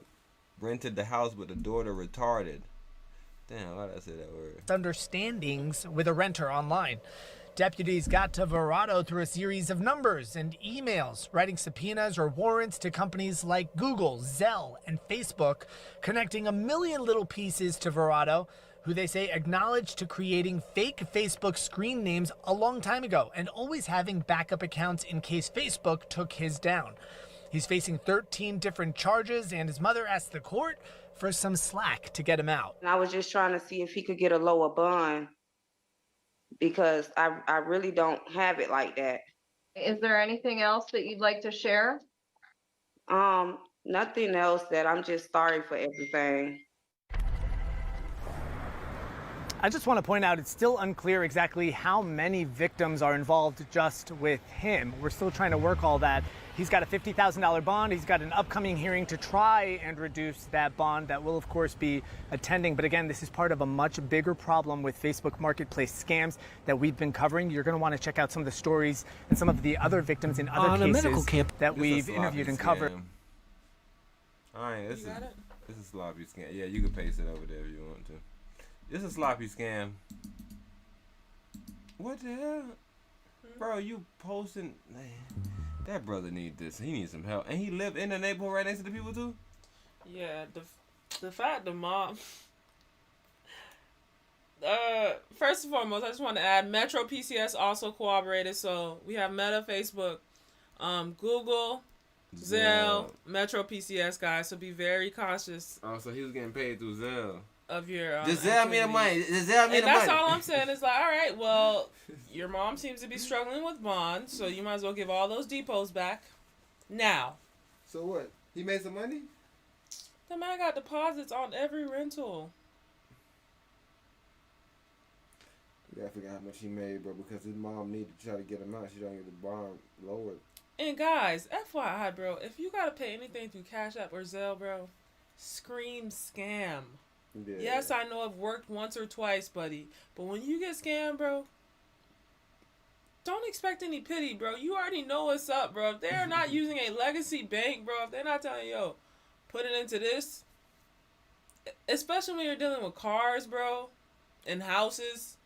Speaker 15: rented the house, but the daughter retarded. Damn, why did I say that word?
Speaker 23: Understandings with a renter online. Deputies got to Verrado through a series of numbers and emails, writing subpoenas or warrants to companies like Google, Zelle, and Facebook, connecting a million little pieces to Verrado, who they say acknowledged to creating fake Facebook screen names a long time ago and always having backup accounts in case Facebook took his down. He's facing 13 different charges, and his mother asked the court for some slack to get him out.
Speaker 28: And I was just trying to see if he could get a lower bond.
Speaker 8: because I really don't have it like that.
Speaker 14: Is there anything else that you'd like to share?
Speaker 8: Nothing else. That I'm just sorry for everything.
Speaker 23: I just want to point out it's still unclear exactly how many victims are involved just with him. We're still trying to work all that. He's got a $50,000 bond. He's got an upcoming hearing to try and reduce that bond that will, of course, be attending. But again, this is part of a much bigger problem with Facebook Marketplace scams that we've been covering. You're going to want to check out some of the stories and some of the other victims in other cases that we've interviewed and covered.
Speaker 15: All right, this is a sloppy scam. Yeah, you can paste it over there if you want to. This is a sloppy scam. What the hell? Bro, you posting... Man, that brother need this. He needs some help. And he live in the neighborhood right next to the people too?
Speaker 16: Yeah, the fact the mom... first and foremost, I just want to add, Metro PCS also cooperated. So we have Meta, Facebook, Google, Zelle, Metro PCS, guys. So be very cautious.
Speaker 15: Oh, so he was getting paid through Zelle.
Speaker 16: Of your
Speaker 15: just Zelle me the money. Just Zelle me the money.
Speaker 16: And that's all I'm saying is like, all right, well, your mom seems to be struggling with bonds, so you might as well give all those depots back now.
Speaker 15: So what? He made some money?
Speaker 16: The man got deposits on every rental.
Speaker 15: You gotta figure out how much he made, bro, because his mom needed to try to get him out. She don't get the bond lowered.
Speaker 16: And guys, FYI, bro, if you gotta pay anything through Cash App or Zelle, bro, scream scam. Yeah. Yes, I know I've worked once or twice, buddy. But when you get scammed, bro, don't expect any pity, bro. You already know what's up, bro. If they're not using a legacy bank, bro, if they're not telling you, yo, put it into this, especially when you're dealing with cars, bro, and houses,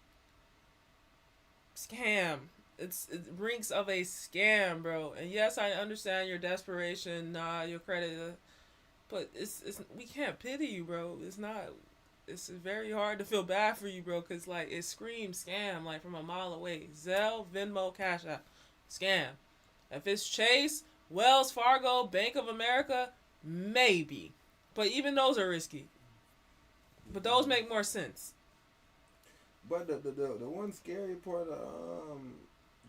Speaker 16: scam. It reeks of a scam, bro. And yes, I understand your desperation, your credit, but it's we can't pity you, bro. It's very hard to feel bad for you, bro, because, like, it screams scam, like, from a mile away. Zelle, Venmo, Cash App, scam. If it's Chase, Wells Fargo, Bank of America, maybe. But even those are risky. But those make more sense.
Speaker 15: But the one scary part of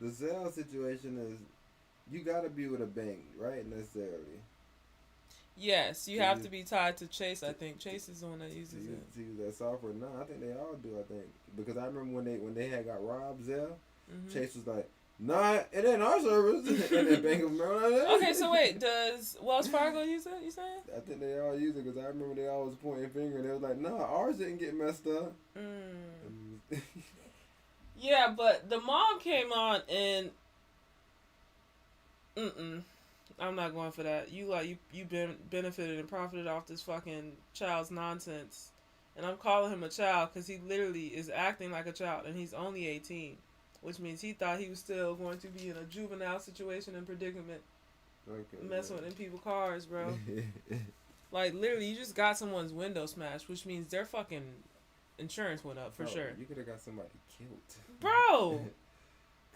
Speaker 15: the Zelle situation is you got to be with a bank, right, necessarily.
Speaker 16: Yes, you have to be tied to Chase, I think. Chase is the one that uses it.
Speaker 15: To use that software. No, I think they all do, I think. Because I remember when they had got robbed, Zelle, Chase was like, nah, it ain't our service. And then Bank of America.
Speaker 16: Okay, so wait, does Wells Fargo use it, you saying?
Speaker 15: I think they all use it because I remember they always pointing finger and they was like, nah, ours didn't get messed up.
Speaker 16: Yeah, but the mom came on and... I'm not going for that. You benefited and profited off this fucking child's nonsense. And I'm calling him a child because he literally is acting like a child and he's only 18. Which means he thought he was still going to be in a juvenile situation and predicament. Okay, messing with them people's cars, bro. Like, literally, you just got someone's window smashed, which means their fucking insurance went up for sure.
Speaker 15: You could have got somebody killed.
Speaker 16: Bro!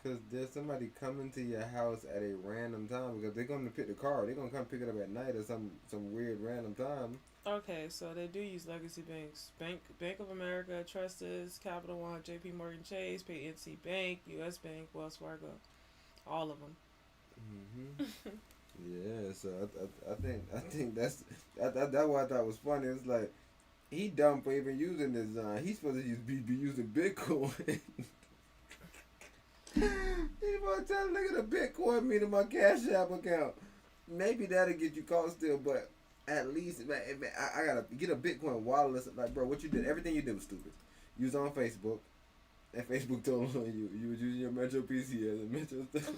Speaker 15: Because there's somebody coming to your house at a random time because they're going to pick the car. They're going to come pick it up at night or some weird random time.
Speaker 16: Okay, so they do use legacy banks. Bank of America, Trustees, Capital One, JP Morgan Chase, PNC Bank, US Bank, Wells Fargo. All of them.
Speaker 15: Yeah, so I think that's what I thought was funny. It's like, he dumb for even using this. He's supposed to be using Bitcoin. He want to tell a nigga the Bitcoin me to my Cash App account. Maybe that'll get you caught still, but at least I gotta get a Bitcoin wallet. Like, bro, what you did, everything you did was stupid. You was on Facebook, and Facebook told on you was using your Metro PC as a Metro stuff.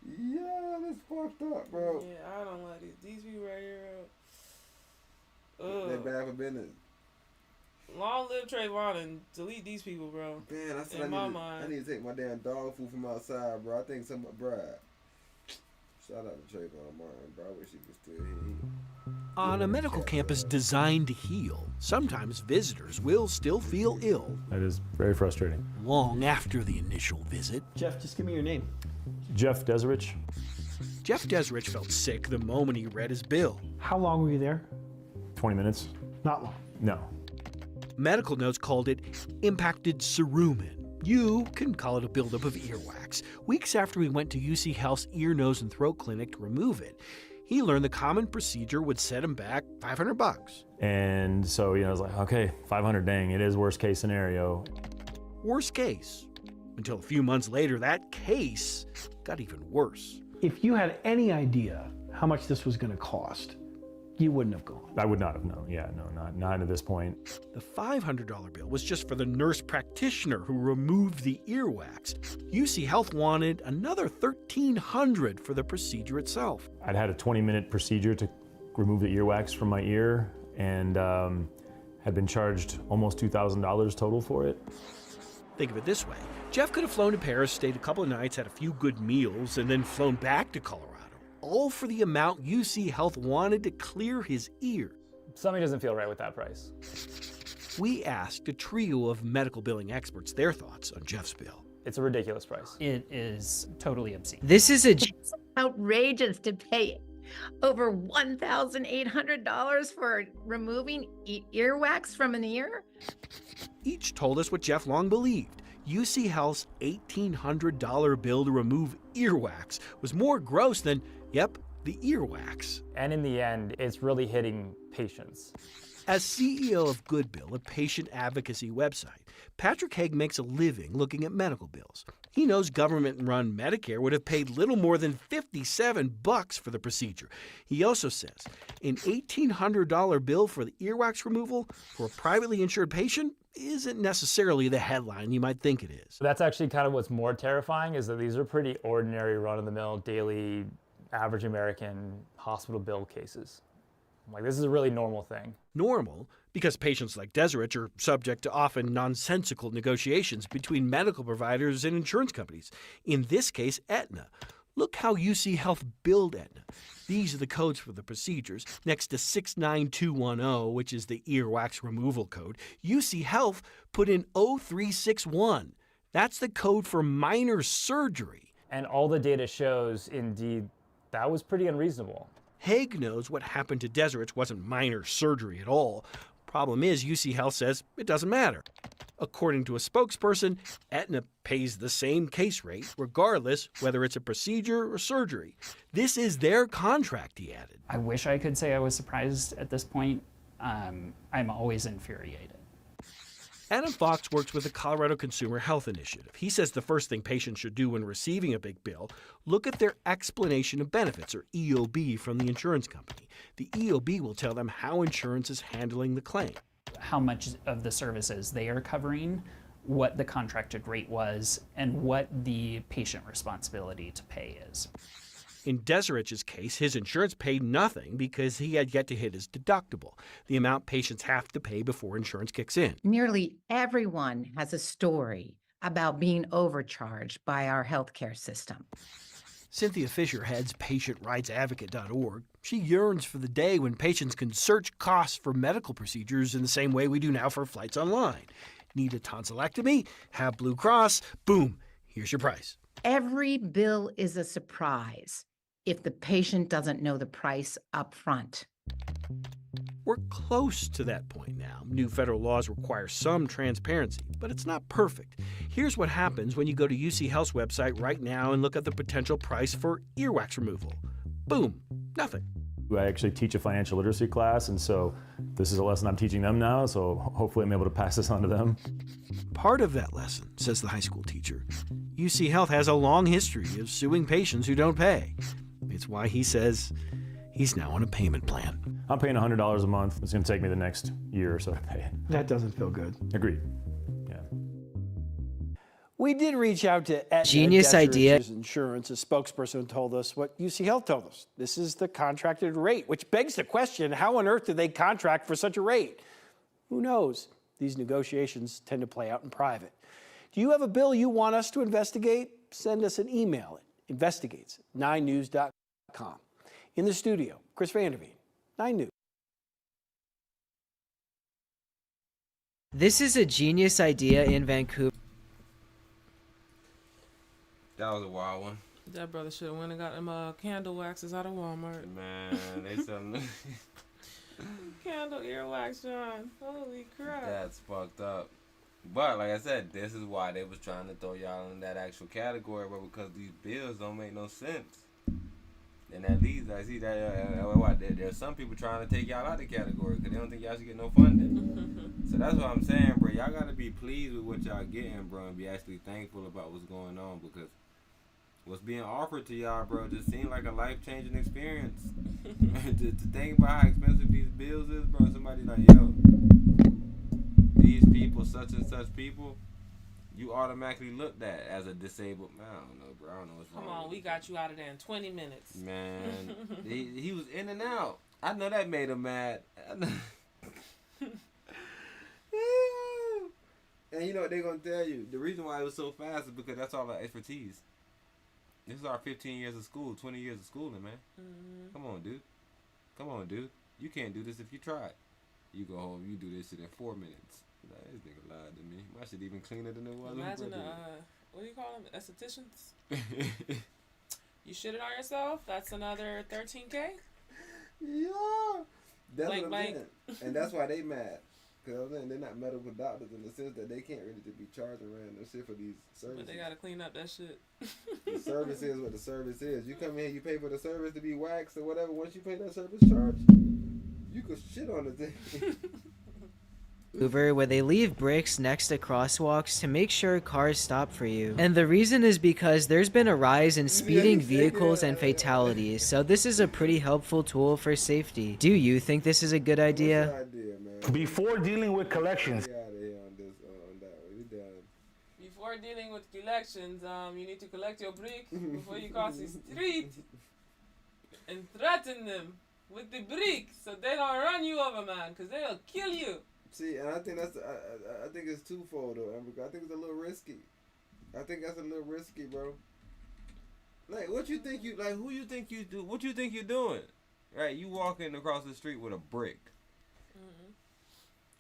Speaker 15: Yeah, that's fucked up, bro.
Speaker 16: Yeah, I don't like these people right here.
Speaker 15: They're bad for business.
Speaker 16: Long live Trayvon and delete these people, bro.
Speaker 15: Man, I said I need to take my damn dog food from outside, bro. I think bro. Shout out to Trayvon Martin, bro. I wish he was still here.
Speaker 11: On a medical campus designed to heal, sometimes visitors will still feel ill.
Speaker 12: That is very frustrating.
Speaker 11: Long after the initial visit.
Speaker 12: Jeff, just give me your name. Jeff Desrich.
Speaker 11: Jeff Desrich felt sick the moment he read his bill.
Speaker 12: How long were you there? 20 minutes. Not long. No.
Speaker 11: Medical Notes called it impacted cerumen. You can call it a buildup of earwax. Weeks after he went to UC Health's ear, nose, and throat clinic to remove it, he learned the common procedure would set him back $500.
Speaker 12: And so, I was like, okay, 500, dang, it is worst case scenario.
Speaker 11: Worst case. Until a few months later, that case got even worse.
Speaker 2: If you had any idea how much this was going to cost, you wouldn't have gone.
Speaker 12: I would not have known. Yeah, no, not at this point.
Speaker 11: The $500 bill was just for the nurse practitioner who removed the earwax. UC Health wanted another $1,300 for the procedure itself.
Speaker 12: I'd had a 20-minute procedure to remove the earwax from my ear and had been charged almost $2,000 total for it.
Speaker 11: Think of it this way. Jeff could have flown to Paris, stayed a couple of nights, had a few good meals, and then flown back to Colorado. All for the amount UC Health wanted to clear his ear.
Speaker 4: Something doesn't feel right with that price.
Speaker 11: We asked a trio of medical billing experts their thoughts on Jeff's bill.
Speaker 4: It's a ridiculous price.
Speaker 13: It is totally obscene.
Speaker 17: This is it's outrageous to pay over $1,800 for removing earwax from an ear.
Speaker 11: Each told us what Jeff long believed. UC Health's $1,800 bill to remove earwax was more gross than, yep, the earwax.
Speaker 4: And in the end, it's really hitting patients.
Speaker 11: As CEO of Goodbill, a patient advocacy website, Patrick Haig makes a living looking at medical bills. He knows government-run Medicare would have paid little more than $57 for the procedure. He also says an $1,800 bill for the earwax removal for a privately insured patient isn't necessarily the headline you might think it is.
Speaker 4: That's actually kind of what's more terrifying, is that these are pretty ordinary run-of-the-mill daily average American hospital bill cases. Like, this is a really normal thing.
Speaker 11: Normal because patients like Desirich are subject to often nonsensical negotiations between medical providers and insurance companies. In this case, Aetna. Look how UC Health billed Aetna. These are the codes for the procedures. Next to 69210, which is the earwax removal code, UC Health put in 0361. That's the code for minor surgery.
Speaker 4: And all the data shows, indeed, that was pretty unreasonable.
Speaker 11: Haig knows what happened to Desirich wasn't minor surgery at all. Problem is, UC Health says it doesn't matter. According to a spokesperson, Aetna pays the same case rate, regardless whether it's a procedure or surgery. This is their contract, he added.
Speaker 13: I wish I could say I was surprised at this point. I'm always infuriated.
Speaker 11: Adam Fox works with the Colorado Consumer Health Initiative. He says the first thing patients should do when receiving a big bill, look at their explanation of benefits, or EOB, from the insurance company. The EOB will tell them how insurance is handling the claim.
Speaker 13: How much of the services they are covering, what the contracted rate was, and what the patient responsibility to pay is.
Speaker 11: In Desirich's case, his insurance paid nothing because he had yet to hit his deductible, the amount patients have to pay before insurance kicks in.
Speaker 20: Nearly everyone has a story about being overcharged by our healthcare system.
Speaker 11: Cynthia Fisher heads PatientRightsAdvocate.org. She yearns for the day when patients can search costs for medical procedures in the same way we do now for flights online. Need a tonsillectomy? Have Blue Cross? Boom, here's your price.
Speaker 20: Every bill is a surprise if the patient doesn't know the price up front.
Speaker 11: We're close to that point now. New federal laws require some transparency, but it's not perfect. Here's what happens when you go to UC Health's website right now and look at the potential price for earwax removal. Boom, nothing.
Speaker 12: I actually teach a financial literacy class, and so this is a lesson I'm teaching them now, so hopefully I'm able to pass this on to them.
Speaker 11: Part of that lesson, says the high school teacher, UC Health has a long history of suing patients who don't pay. It's why he says he's now on a payment plan.
Speaker 12: I'm paying $100 a month. It's going to take me the next year or so to pay it.
Speaker 2: That doesn't feel good.
Speaker 12: Agreed.
Speaker 2: We did reach out to Aetna
Speaker 17: Genius idea.
Speaker 2: Insurance. A spokesperson told us what UC Health told us. This is the contracted rate, which begs the question, how on earth did they contract for such a rate? Who knows? These negotiations tend to play out in private. Do you have a bill you want us to investigate? Send us an email at investigates@9news.com. In the studio, Chris Vanderveen, 9 News.
Speaker 17: This is a genius idea in Vancouver.
Speaker 15: That was a wild one.
Speaker 16: That brother should have went and got them candle waxes out of Walmart.
Speaker 15: Man, they something.
Speaker 16: Candle earwax, John. Holy crap.
Speaker 15: That's fucked up. But like I said, this is why they was trying to throw y'all in that actual category, but because these bills don't make no sense. And at least I see that there's some people trying to take y'all out of the category because they don't think y'all should get no funding. So that's what I'm saying, bro. Y'all gotta be pleased with what y'all getting, bro, and be actually thankful about what's going on, because what's being offered to y'all, bro, just seemed like a life-changing experience. to think about how expensive these bills is, bro. Somebody like, yo, these people, such and such people, you automatically looked at as a disabled man. I don't know, bro. I don't know what's wrong.
Speaker 16: Come on, we got you out of there in 20 minutes.
Speaker 15: Man, he was in and out. I know that made him mad. And you know what they're going to tell you? The reason why it was so fast is because that's all our expertise. This is our 15 years of school, 20 years of schooling, man.
Speaker 16: Mm-hmm.
Speaker 15: Come on, dude. Come on, dude. You can't do this if you try. You go home, you do this shit in 4 minutes. Like, this nigga lied to me. My shit even cleaner than it was.
Speaker 16: Imagine, what do you call them? Estheticians? You shitted on yourself? That's another $13K?
Speaker 15: Yeah. That's
Speaker 16: Blank,
Speaker 15: what I'm
Speaker 16: blank.
Speaker 15: saying. And that's why they mad. Because I'm saying they're not medical doctors in the sense that they can't really just be charging random shit for these services.
Speaker 16: But they gotta clean up that shit.
Speaker 15: The service is what the service is. You come in, you pay for the service to be waxed or whatever. Once you pay that service charge, you could shit on the thing.
Speaker 3: Vancouver, where they leave bricks next to crosswalks to make sure cars stop for you. And the reason is because there's been a rise in speeding vehicles and fatalities, so this is a pretty helpful tool for safety. Do you think this is a good idea?
Speaker 5: Before dealing with collections.
Speaker 16: Before dealing with collections, you need to collect your brick before you cross the street and threaten them with the brick so they don't run you over, man, because they'll kill you.
Speaker 15: See, and I think that's I think it's twofold though. I think it's a little risky. I think that's a little risky, bro. Like, what you think you like? Who you think you do? What you think you're doing? Right, you walking across the street with a brick.
Speaker 16: Mm-hmm.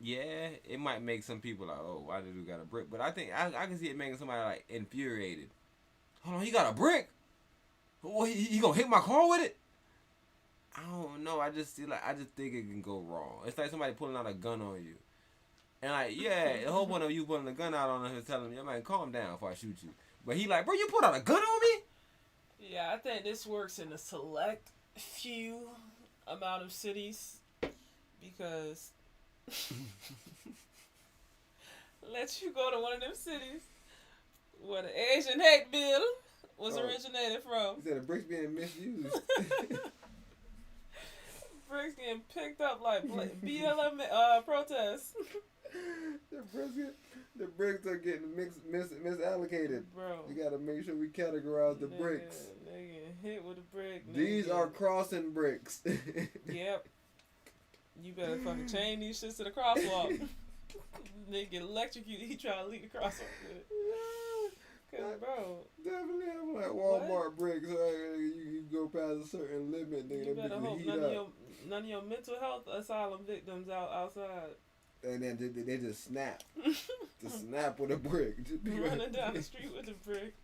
Speaker 15: Yeah, it might make some people like, oh, why did you got a brick? But I think I can see it making somebody like infuriated. Hold on, he got a brick? What, he gonna hit my car with it? I don't know. I just think it can go wrong. It's like somebody pulling out a gun on you, and like, yeah, the whole point of you pulling a gun out on him is telling me, man, calm down before I shoot you. But he like, bro, you put out a gun on me?
Speaker 16: Yeah, I think this works in a select few amount of cities because let you go to one of them cities where the Asian hate bill was originated from.
Speaker 15: He said the bricks being misused.
Speaker 16: Bricks getting picked up like BLM protests.
Speaker 15: The bricks are getting misallocated.
Speaker 16: Bro.
Speaker 15: You gotta make sure we categorize the bricks.
Speaker 16: They getting hit with a brick.
Speaker 15: These are crossing bricks.
Speaker 16: Yep. You better fucking chain these shits to the crosswalk. They get electrocuted. He trying to lead the crosswalk with it. Cause bro,
Speaker 15: definitely have like Walmart bricks. Right? You go past a certain limit, nigga.
Speaker 16: You better hope none of your mental health asylum victims outside.
Speaker 15: And then they just snap. Just snap with a brick. Just be
Speaker 16: running down the street with a brick.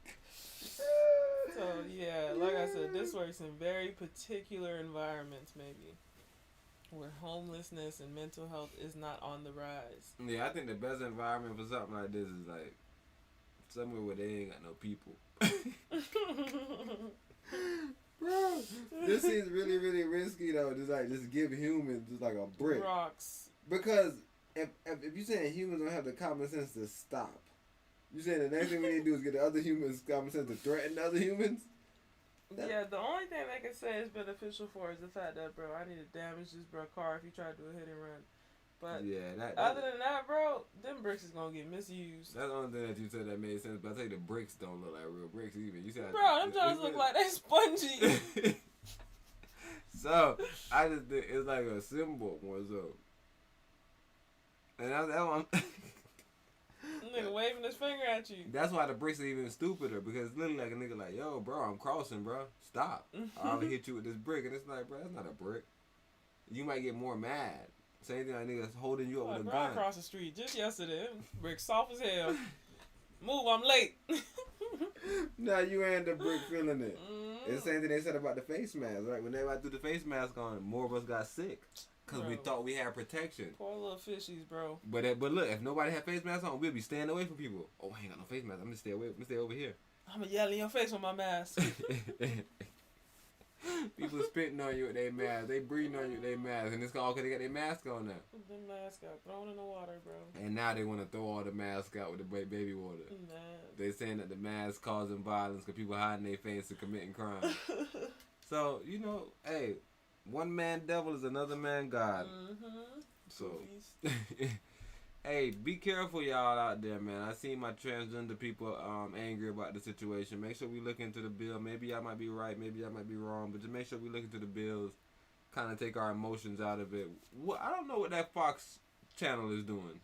Speaker 16: So yeah, like I said, this works in very particular environments, maybe where homelessness and mental health is not on the rise.
Speaker 15: Yeah, I think the best environment for something like this is like somewhere where they ain't got no people. Bro, this seems really, really risky though. Just give humans just like a brick.
Speaker 16: Rocks.
Speaker 15: Because if you saying humans don't have the common sense to stop, you saying the next thing we need to do is get the other humans common sense to threaten the other humans?
Speaker 16: Yeah, the only thing they can say is beneficial for is the fact that, bro, I need to damage this car if you try to do a hit and run. But
Speaker 15: yeah,
Speaker 16: other than that, bro, them bricks is gonna get misused.
Speaker 15: That's the only thing that you said that made sense. But I tell you, the bricks don't look like real bricks even. You said,
Speaker 16: bro, them just look like they spongy.
Speaker 15: So I just think it's like a symbol more so. And that's what I'm.
Speaker 16: Nigga waving his finger at you.
Speaker 15: That's why the bricks are even stupider, because it's literally like a nigga like, yo, bro, I'm crossing, bro. Stop. I'll hit you with this brick. And it's like, bro, that's not a brick. You might get more mad. Same thing like niggas holding you up with a gun.
Speaker 16: Across the street just yesterday. Brick soft as hell. Move, I'm late.
Speaker 15: Now you end up brick feeling it. It's the same thing they said about the face mask, right? When everybody threw the face mask on, more of us got sick because we thought we had protection.
Speaker 16: Poor little fishies, bro.
Speaker 15: But look, if nobody had face masks on, we'd be staying away from people. Oh, I ain't got no face mask. I'm gonna stay away. I'm gonna stay over here.
Speaker 16: I'm gonna yell in your face with my mask.
Speaker 15: People spitting on you with their mask. They breathing on you with their mask, and it's all because they got their mask on now.
Speaker 16: The mask got thrown in the water, bro.
Speaker 15: And now they want to throw all the masks out with the baby water. They saying that the mask causing violence because people hiding their face and committing crime. So, you know, hey, one man devil is another man God. So, hey, be careful, y'all out there, man. I see my transgender people angry about the situation. Make sure we look into the bill. Maybe I might be right, maybe I might be wrong, but just make sure we look into the bills. Kind of take our emotions out of it. I don't know what that Fox channel is doing.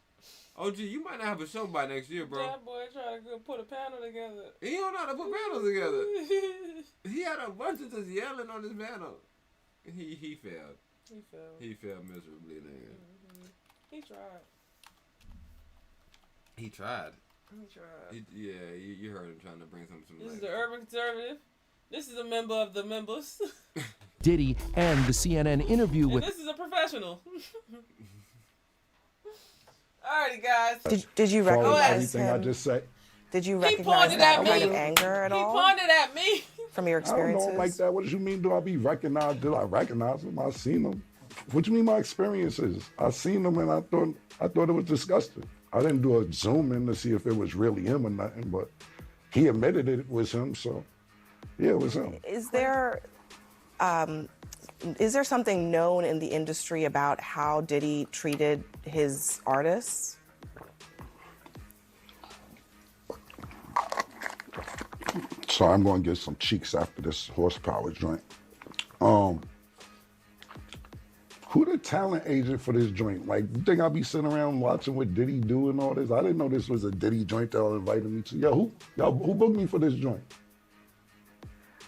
Speaker 15: OG, you might not have a show by next year, bro.
Speaker 16: That boy trying to put a panel together.
Speaker 15: He don't know how to put panels together. He had a bunch of just yelling on his panel. He failed. He failed miserably, nigga.
Speaker 16: He tried.
Speaker 15: He tried.
Speaker 16: Yeah,
Speaker 15: you heard him trying to bring some.
Speaker 16: This is the urban conservative. This is a member of the members.
Speaker 1: Diddy and the CNN interview with.
Speaker 16: And this is a professional. Alrighty, guys.
Speaker 6: Did you recognize
Speaker 7: anything I just said?
Speaker 6: Did you recognize that kind of anger at all?
Speaker 16: He pointed at me.
Speaker 6: From your experiences?
Speaker 7: I don't know like that. What do you mean? Do I be recognized? Did I recognize him? I seen him. What do you mean my experiences? I seen him and I thought it was disgusting. I didn't do a zoom in to see if it was really him or nothing, but he admitted it was him. So yeah, it was him.
Speaker 6: Is there something known in the industry about how Diddy treated his artists?
Speaker 7: So I'm going to get some cheeks after this horsepower joint. Who the talent agent for this joint? Like, you think I'll be sitting around watching what Diddy do and all this? I didn't know this was a Diddy joint that y'all invited me to. Yo, who booked me for this joint?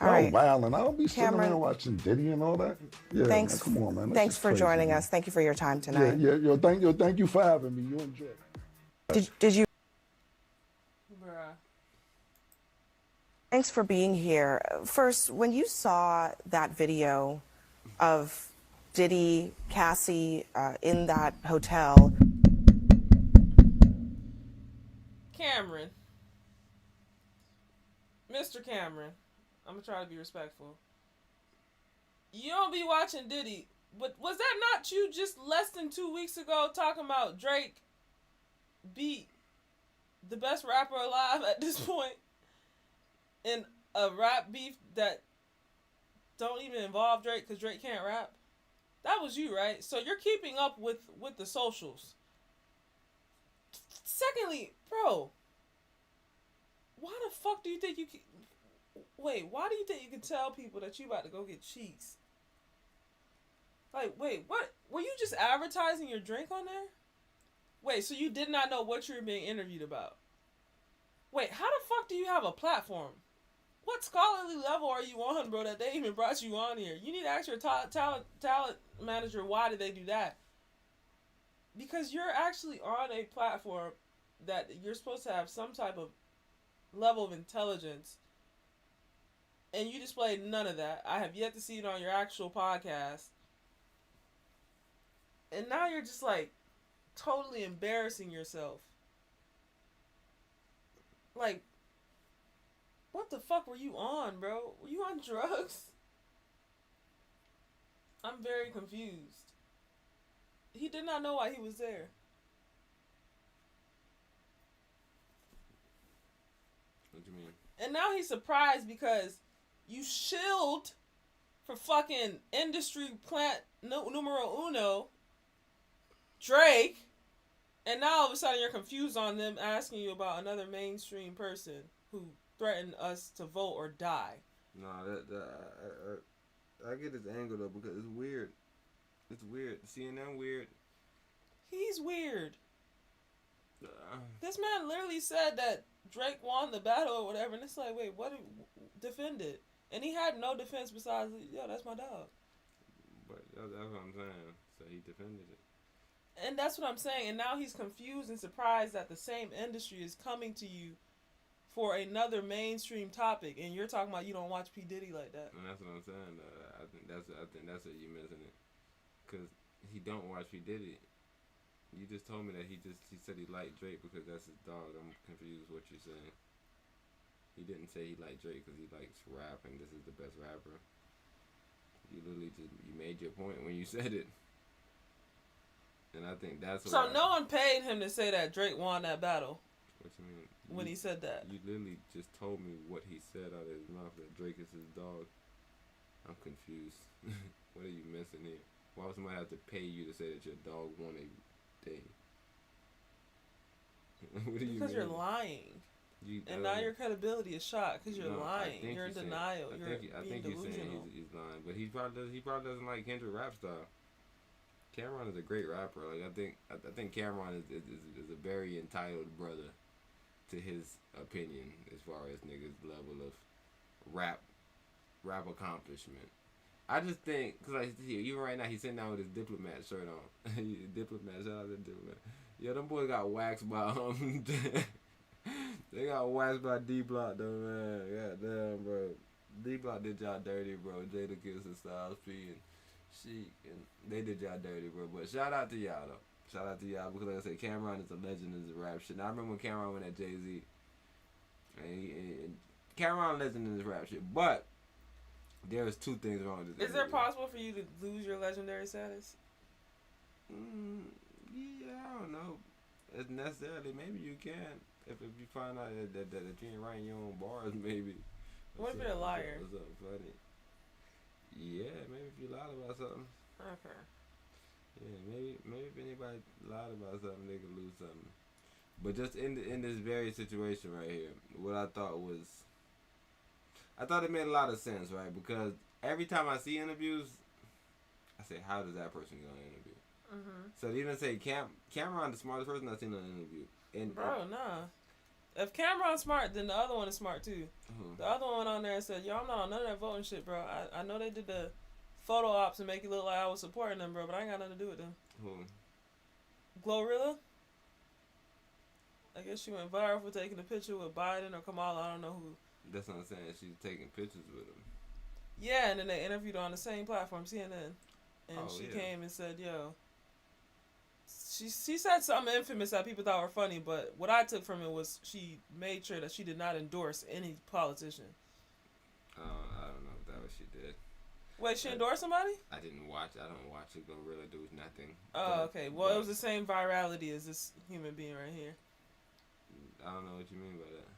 Speaker 6: All right.
Speaker 7: Wow, and I don't be sitting
Speaker 6: Cameron,
Speaker 7: around watching Diddy and all that. Yeah,
Speaker 6: thanks,
Speaker 7: man, come on, man. That's
Speaker 6: thanks
Speaker 7: just
Speaker 6: for
Speaker 7: crazy,
Speaker 6: joining
Speaker 7: man.
Speaker 6: us. Thank you for your time tonight.
Speaker 7: Yeah, thank you for having me. You enjoy it.
Speaker 6: Did you?
Speaker 16: Bruh.
Speaker 6: Thanks for being here. First, when you saw that video of Diddy, Cassie in that hotel.
Speaker 16: Cameron. Mr. Cameron. I'm gonna try to be respectful. You don't be watching Diddy, but was that not you just less than 2 weeks ago talking about Drake beat the best rapper alive at this point in a rap beef that don't even involve Drake because Drake can't rap? That was you, right? So you're keeping up with the socials. Secondly, bro, why the fuck do you think you can... Wait, why do you think you can tell people that you about to go get cheeks? Like, wait, what? Were you just advertising your drink on there? Wait, so you did not know what you were being interviewed about? Wait, how the fuck do you have a platform? What scholarly level are you on, bro, that they even brought you on here? You need to ask your talent manager, why did they do that? Because you're actually on a platform that you're supposed to have some type of level of intelligence, and you displayed none of that. I have yet to see it on your actual podcast. And now you're just like totally embarrassing yourself. Like, what the fuck were you on, bro? Were you on drugs? I'm very confused. He did not know why he was there.
Speaker 15: What do you mean?
Speaker 16: And now he's surprised because you shilled for fucking industry plant numero uno, Drake, and now all of a sudden you're confused on them asking you about another mainstream person who threatened us to vote or die.
Speaker 15: Nah, I get his angle though because it's weird. It's weird. CNN weird.
Speaker 16: He's weird. This man literally said that Drake won the battle or whatever, and it's like, wait, what? Defend it. And he had no defense besides, yo, that's my dog.
Speaker 15: But that's what I'm saying. So he defended it.
Speaker 16: And that's what I'm saying. And now he's confused and surprised that the same industry is coming to you for another mainstream topic, and you're talking about you don't watch P. Diddy like that.
Speaker 15: And that's what I'm saying. I think that's what you missing it, cause he don't watch P. Diddy. You just told me that he said he liked Drake because that's his dog. I'm confused what you're saying. He didn't say he liked Drake because he likes rap and this is the best rapper. You literally you made your point when you said it. And I think that's what
Speaker 16: So no one paid him to say that Drake won that battle.
Speaker 15: What you mean?
Speaker 16: When he said that.
Speaker 15: You literally just told me what he said out of his mouth, that Drake is his dog. I'm confused. What are you missing here? Why would somebody have to pay you to say that your dog won a thing? What do you
Speaker 16: Because
Speaker 15: mean?
Speaker 16: you're lying. And now your credibility is shot because you're lying. You're in denial.
Speaker 15: I think you're saying he's lying, but he probably doesn't like Kendrick rap style. Cameron is a great rapper. Like I think Cameron is a very entitled brother to his opinion as far as niggas' level of rap accomplishment. I just think because even right now he's sitting down with his Diplomat shirt on. Diplomat, shout out to Diplomat. Yeah, them boys got waxed by they got waxed by D Block though, man. Goddamn, bro. D Block did y'all dirty, bro. Jada Kiss and Styles P and Sheik, and they did y'all dirty, bro. But shout out to y'all though. Shout out to y'all because like I said, Cameron is a legend in the rap shit. Now I remember when Cameron went at Jay-Z. And Cameron legend in this rap shit. But there is two things wrong with this.
Speaker 16: Is it possible for you to lose your legendary status?
Speaker 15: Yeah, I don't know. It's necessarily. Maybe you can. If you find out that you ain't writing your own bars, maybe.
Speaker 16: What if you're a liar?
Speaker 15: What's up, buddy? Yeah, maybe if you lied about something.
Speaker 16: Okay.
Speaker 15: Yeah, maybe if anybody lied about something, they could lose something. But just in this very situation right here, what I thought it made a lot of sense, right? Because every time I see interviews, I say, how does that person get on an interview? Mm-hmm. So they even say Cameron the smartest person I've seen on an interview.
Speaker 16: Bro, nah. If Cameron's smart, then the other one is smart too. The other one went on there and said, yo, I'm not on none of that voting shit, bro. I know they did the photo ops and make it look like I was supporting them, bro, but I ain't got nothing to do with them.
Speaker 15: Who?
Speaker 16: Glorilla? I guess she went viral for taking a picture with Biden or Kamala. I don't know who.
Speaker 15: That's what I'm saying. She's taking pictures with him.
Speaker 16: Yeah, and then they interviewed her on the same platform, CNN. And she came and said, yo. She said something infamous that people thought were funny, but what I took from it was she made sure that she did not endorse any politician.
Speaker 15: I don't know if that was she did.
Speaker 16: Wait, she endorsed somebody?
Speaker 15: I didn't watch. I don't watch it. Glorilla do nothing.
Speaker 16: Oh, okay. Well, it was the same virality as this human being right here.
Speaker 15: I don't know what you mean by that.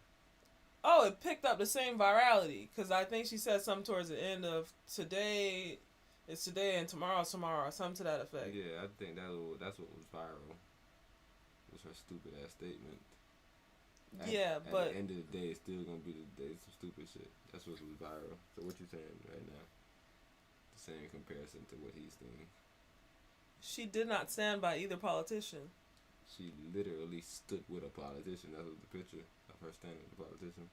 Speaker 16: Oh, it picked up the same virality because I think she said something towards the end of today. It's today and tomorrow's tomorrow, or something to that effect.
Speaker 15: Yeah, I think that's what was viral. Was her stupid ass statement. But at the end of the day, it's still gonna be some stupid shit. That's what was viral. So what you saying right now? The same comparison to what he's doing.
Speaker 16: She did not stand by either politician.
Speaker 15: She literally stood with a politician. That was the picture of her standing with a politician.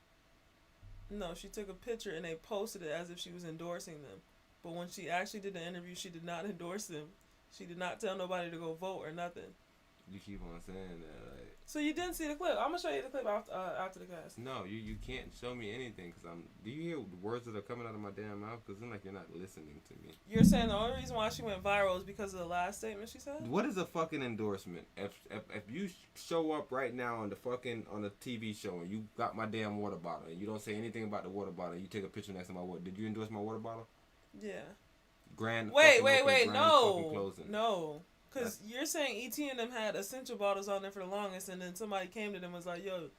Speaker 16: No, she took a picture and they posted it as if she was endorsing them. But when she actually did the interview, she did not endorse them. She did not tell nobody to go vote or nothing.
Speaker 15: You keep on saying that, like.
Speaker 16: So you didn't see the clip. I'm gonna show you the clip after the cast.
Speaker 15: No, you can't show me anything because do you hear the words that are coming out of my damn mouth? Because it's like you're not listening to me.
Speaker 16: You're saying the only reason why she went viral is because of the last statement she said?
Speaker 15: What is a fucking endorsement? If you show up right now on the TV show and you got my damn water bottle and you don't say anything about the water bottle and you take a picture next to my water, did you endorse my water bottle?
Speaker 16: Yeah.
Speaker 15: Wait,
Speaker 16: no. Because you're saying E.T. and them had essential bottles on there for the longest, and then somebody came to them and was like, yo,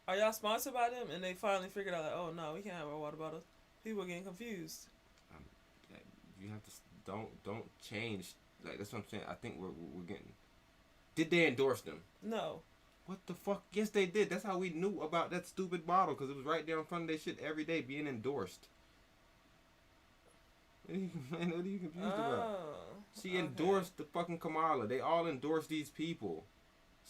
Speaker 16: are y'all sponsored by them? And they finally figured out, like, oh, no, we can't have our water bottles. People are getting confused.
Speaker 15: You have to, don't change. Like, that's what I'm saying. I think we're getting. Did they endorse them?
Speaker 16: No.
Speaker 15: What the fuck? Yes, they did. That's how we knew about that stupid bottle, because it was right there in front of their shit every day being endorsed. What are you confused about? She endorsed the fucking Kamala. They all endorse these people.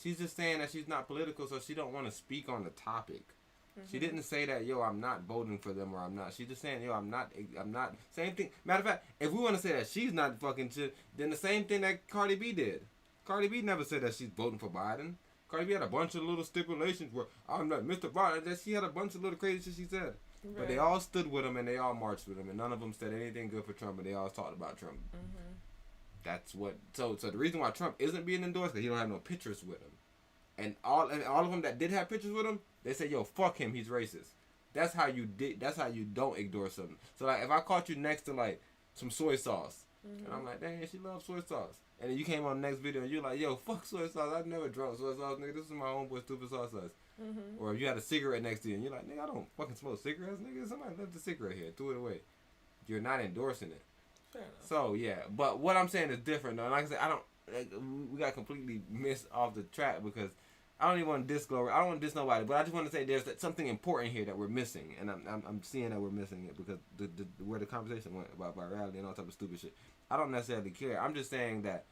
Speaker 15: She's just saying that she's not political, so she don't want to speak on the topic. She didn't say that, yo, I'm not voting for them or I'm not. She's just saying, yo, I'm not. Same thing. Matter of fact, if we want to say that she's not fucking shit, then the same thing that Cardi B did. Cardi B never said that she's voting for Biden. Cardi B had a bunch of little stipulations where I'm not Mr. Violent. That she had a bunch of little crazy shit she said. Right. But they all stood with him and they all marched with him, and none of them said anything good for Trump, and they all talked about Trump. Mm-hmm. That's what. So the reason why Trump isn't being endorsed because he don't have no pictures with him, and all of them that did have pictures with him, they say, "Yo, fuck him, he's racist." That's how you did. That's how you don't ignore something. So like, if I caught you next to like some soy sauce, and I'm like, "Dang, she loves soy sauce," and then you came on the next video and you're like, "Yo, fuck soy sauce. I've never drunk soy sauce, nigga. This is my homeboy stupid sauce." Mm-hmm. Or if you had a cigarette next to you and you're like, "Nigga, I don't fucking smoke cigarettes, nigga. Somebody left the cigarette here, threw it away." You're not endorsing it. Fair enough. So yeah, but what I'm saying is different though. And like I said, I don't. Like, we got completely missed off the track because I don't even want to diss Glory. I don't want to diss nobody, but I just want to say there's something important here that we're missing, and I'm seeing that we're missing it because where the conversation went about virality and all type of stupid shit. I don't necessarily care. I'm just saying that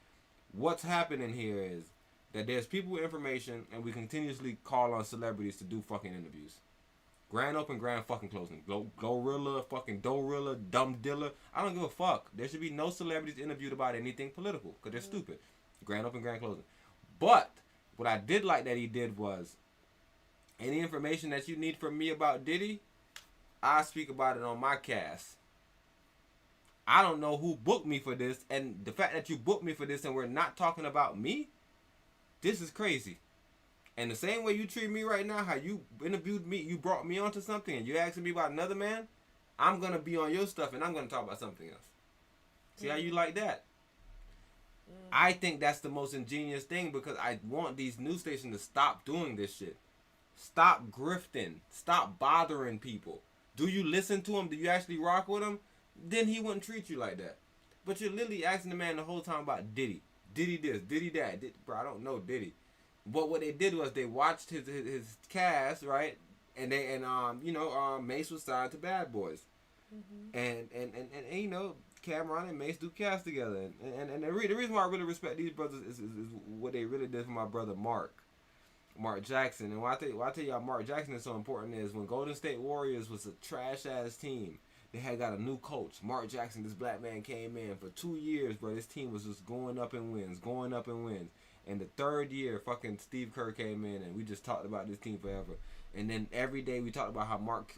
Speaker 15: what's happening here is that there's people with information, and we continuously call on celebrities to do fucking interviews. Grand open, grand fucking closing. Glorilla, fucking Dorilla, Dumb Dilla. I don't give a fuck. There should be no celebrities interviewed about anything political because they're stupid. Grand open, grand closing. But what I did like that he did was any information that you need from me about Diddy, I speak about it on my cast. I don't know who booked me for this, and the fact that you booked me for this and we're not talking about me, this is crazy. And the same way you treat me right now, how you interviewed me, you brought me onto something, and you're asking me about another man, I'm going to be on your stuff, and I'm going to talk about something else. See how you like that? I think that's the most ingenious thing because I want these news stations to stop doing this shit. Stop grifting. Stop bothering people. Do you listen to him? Do you actually rock with him? Then he wouldn't treat you like that. But you're literally asking the man the whole time about Diddy. Diddy this, Diddy that. Bro, I don't know Diddy. But what they did was they watched his cast, right? And Mace was signed to Bad Boys. Mm-hmm. And you know, Cameron and Mace do cast together. And the reason why I really respect these brothers is what they really did for my brother Mark Jackson. And why I tell y'all Mark Jackson is so important is when Golden State Warriors was a trash ass team, they had got a new coach. Mark Jackson, this black man, came in for 2 years, bro. This team was just going up in wins. And the third year, fucking Steve Kerr came in, and we just talked about this team forever. And then every day we talked about how Mark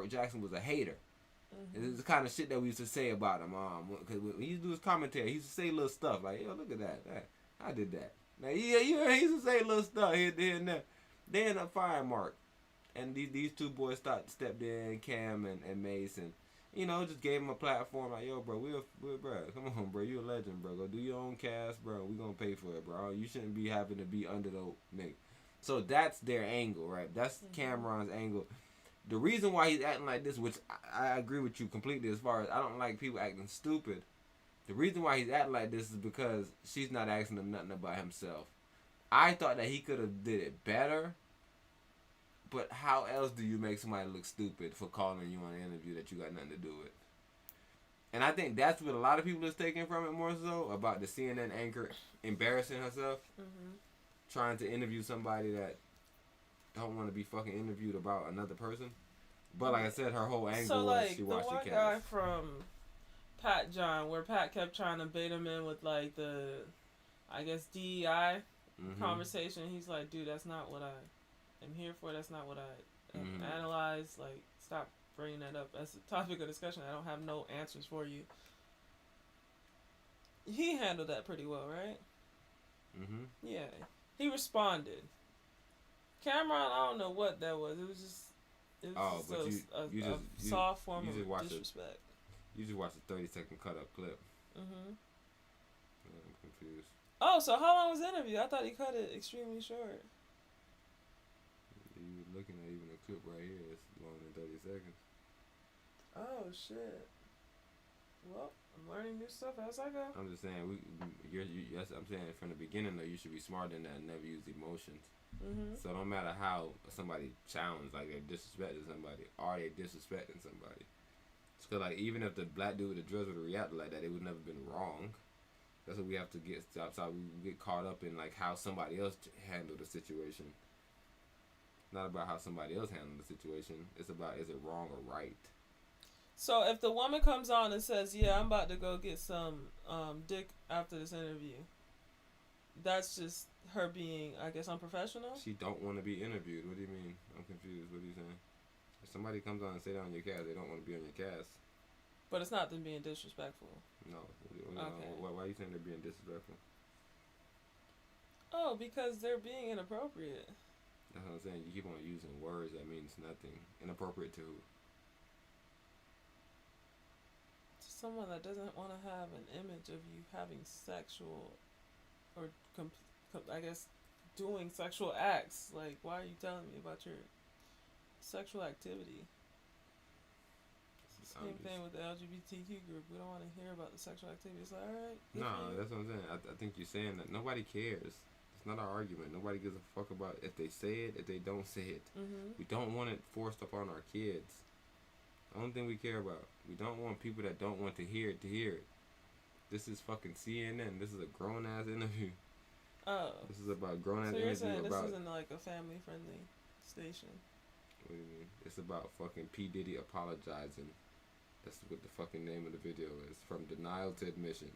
Speaker 15: Jackson was a hater. Mm-hmm. It's the kind of shit that we used to say about him. Because when he used to do his commentary, he used to say little stuff like, "Yo, look at that. I did that." Now, he used to say little stuff here and there. They ended up firing Mark. And these two boys stepped in, Cam and Mason. You know, just gave him a platform like, "Yo, bro, we're bro, come on, bro, you a legend, bro. Go do your own cast, bro. We gonna pay for it, bro. You shouldn't be having to be under the nigga." So that's their angle, right? That's Cameron's angle. The reason why he's acting like this, which I agree with you completely as far as I don't like people acting stupid. The reason why he's acting like this is because she's not asking him nothing about himself. I thought that he could have did it better. But how else do you make somebody look stupid for calling you on an interview that you got nothing to do with? And I think that's what a lot of people is taking from it more so, about the CNN anchor embarrassing herself, trying to interview somebody that don't want to be fucking interviewed about another person. But like I said, her whole angle was she watched the cast.
Speaker 16: So like the one guy from Pat John, where Pat kept trying to bait him in with like the, I guess, DEI conversation. He's like, "Dude, that's not what I'm here for. That's not what I analyze. Like, stop bringing that up as a topic of discussion. I don't have no answers for you." He handled that pretty well, right? Yeah, he responded. Cameron, I don't know what that was. It was just a soft form of disrespect.
Speaker 15: You just watched a 30-second cut-up clip. I'm confused.
Speaker 16: Oh, so how long was the interview? I thought he cut it extremely short.
Speaker 15: You were looking at even a clip right here. It's longer than 30 seconds.
Speaker 16: Oh, shit. Well, I'm learning new stuff as I go.
Speaker 15: I'm just saying, I'm saying from the beginning, though, you should be smarter than that and never use emotions. So no matter how somebody sounds like they're disrespecting somebody, are they disrespecting somebody? Because like even if the black dude with the drugs would have reacted like that, it would never been wrong. That's what we have to get. That's how we get caught up in like how somebody else handled the situation. Not about how somebody else handled the situation. It's about is it wrong or right.
Speaker 16: So if the woman comes on and says, "Yeah, I'm about to go get some dick after this interview," that's just her being, I guess, unprofessional?
Speaker 15: She don't want to be interviewed. What do you mean? I'm confused. What are you saying? If somebody comes on and say that on your cast, they don't want to be on your cast.
Speaker 16: But it's not them being disrespectful.
Speaker 15: No.
Speaker 16: Okay.
Speaker 15: Why are you saying they're being disrespectful?
Speaker 16: Oh, because they're being inappropriate.
Speaker 15: That's what I'm saying. You keep on using words that means nothing. Inappropriate to who?
Speaker 16: To someone that doesn't want to have an image of you having sexual or, I guess, doing sexual acts. Like, why are you telling me about your sexual activity? Same thing with the LGBTQ group. We don't want to hear about the sexual activity. It's like, all right.
Speaker 15: No, that's what I'm saying. I think you're saying that nobody cares. It's not our argument. Nobody gives a fuck about if they say it, if they don't say it. We don't want it forced upon our kids. The only thing we care about. We don't want people that don't want to hear it to hear it. This is fucking CNN. This is a grown ass interview.
Speaker 16: Oh.
Speaker 15: This is about grown ass
Speaker 16: interview.
Speaker 15: interview.
Speaker 16: So you're saying
Speaker 15: about,
Speaker 16: this isn't like a family friendly station?
Speaker 15: What do you mean? It's about fucking P. Diddy apologizing. That's what the fucking name of the video is. From denial to admission.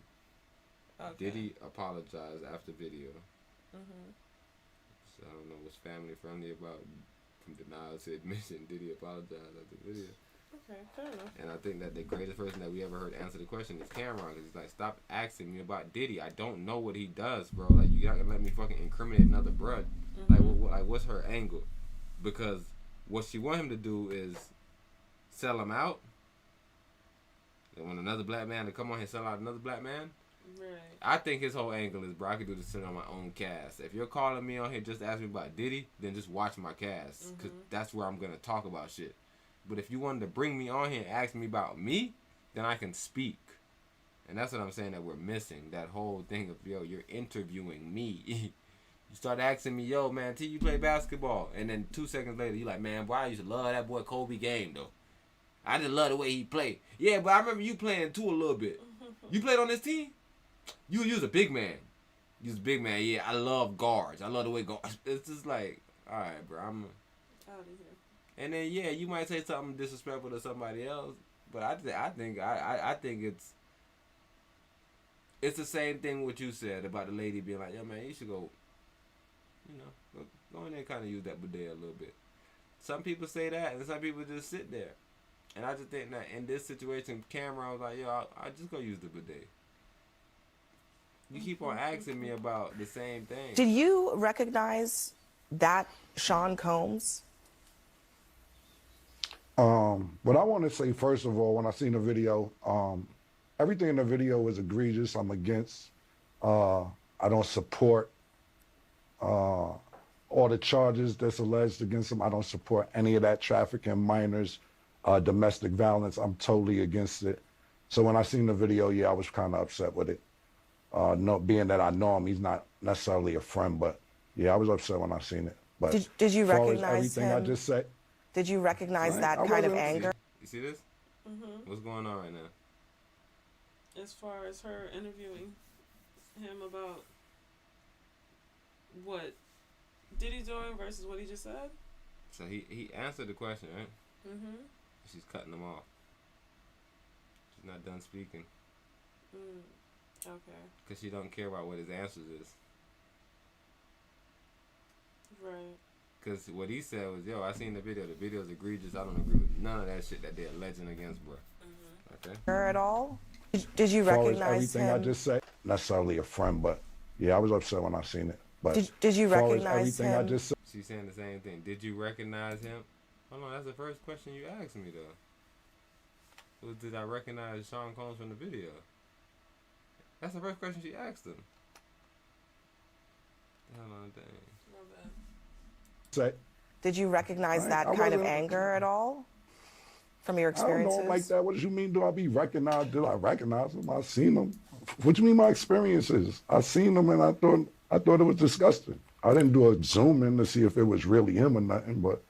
Speaker 15: Okay. Diddy apologized after video. So I don't know what's family friendly about from denial to admission. Diddy apologized after video.
Speaker 16: Okay, fair enough.
Speaker 15: And I think that the greatest person that we ever heard answer the question is Cameron. Because he's like, stop asking me about Diddy. I don't know what he does, bro. Like, you gotta let me fucking incriminate another bruh. Like, what's her angle? Because what she want him to do is sell him out. And when another black man to come on here and sell out another black man.
Speaker 16: Right.
Speaker 15: I think his whole angle is, bro, I can do this shit on my own cast. If you're calling me on here just to ask me about Diddy, then just watch my cast. Because that's where I'm going to talk about shit. But if you wanted to bring me on here and ask me about me, then I can speak. And that's what I'm saying that we're missing. That whole thing of, yo, you're interviewing me. You start asking me, yo, man, T, you play basketball. And then 2 seconds later, you like, man, boy, I used to love that boy Kobe game, though. I just love the way he played. Yeah, but I remember you playing too a little bit. You played on this team? You was a big man. You was a big man. Yeah, I love guards. I love the way guards. It's just like, all right, bro. I'm
Speaker 16: out of here.
Speaker 15: And then yeah, you might say something disrespectful to somebody else, but I think it's the same thing what you said about the lady being like, yo, man, you should go, go in there and kind of use that bidet a little bit. Some people say that, and some people just sit there. And I just think that in this situation, Cameron was like, yo, I'll just go use the bidet. You keep on asking me about the same thing.
Speaker 6: Did you recognize that Sean Combs?
Speaker 7: What I want to say, first of all, when I seen the video, everything in the video was egregious. I'm against. I don't support all the charges that's alleged against him. I don't support any of that trafficking, minors, domestic violence. I'm totally against it. So when I seen the video, yeah, I was kind of upset with it. Being that I know him, he's not necessarily a friend, but yeah, I was upset when I seen it. But
Speaker 6: did you recognize
Speaker 7: everything
Speaker 6: him?
Speaker 7: I just said.
Speaker 6: Did you recognize that kind of anger?
Speaker 15: You see this? What's going on right now?
Speaker 16: As far as her interviewing him about what Diddy's doing versus what he just said?
Speaker 15: So he answered the question, right? She's cutting him off. She's not done speaking.
Speaker 16: Okay.
Speaker 15: Because she don't care about what his answers is.
Speaker 16: Right.
Speaker 15: Because what he said was, yo, I seen the video. The video's egregious. I don't agree with none of that shit that they're alleging against, bro. Okay.
Speaker 6: Her at all? Did you
Speaker 7: As far as
Speaker 6: recognize
Speaker 7: everything
Speaker 6: him?
Speaker 7: I just said, necessarily a friend, but yeah, I was upset when I seen it. But
Speaker 6: did you
Speaker 7: as far as
Speaker 6: recognize
Speaker 7: everything
Speaker 6: him?
Speaker 7: I just said,
Speaker 15: She's saying the same thing. Did you recognize him? Hold on, that's the first question you asked me, though. Was, did I recognize Sean Combs from the video? That's the first question she asked him. Hold on, dang.
Speaker 6: Did you recognize that kind of anger at all from your
Speaker 7: I don't
Speaker 6: experiences?
Speaker 7: know him like that. What do you mean? Do I be recognized? Did I recognize him? I seen him. What do you mean my experiences? I seen him and I thought it was disgusting. I didn't do a zoom in to see if it was really him or nothing, but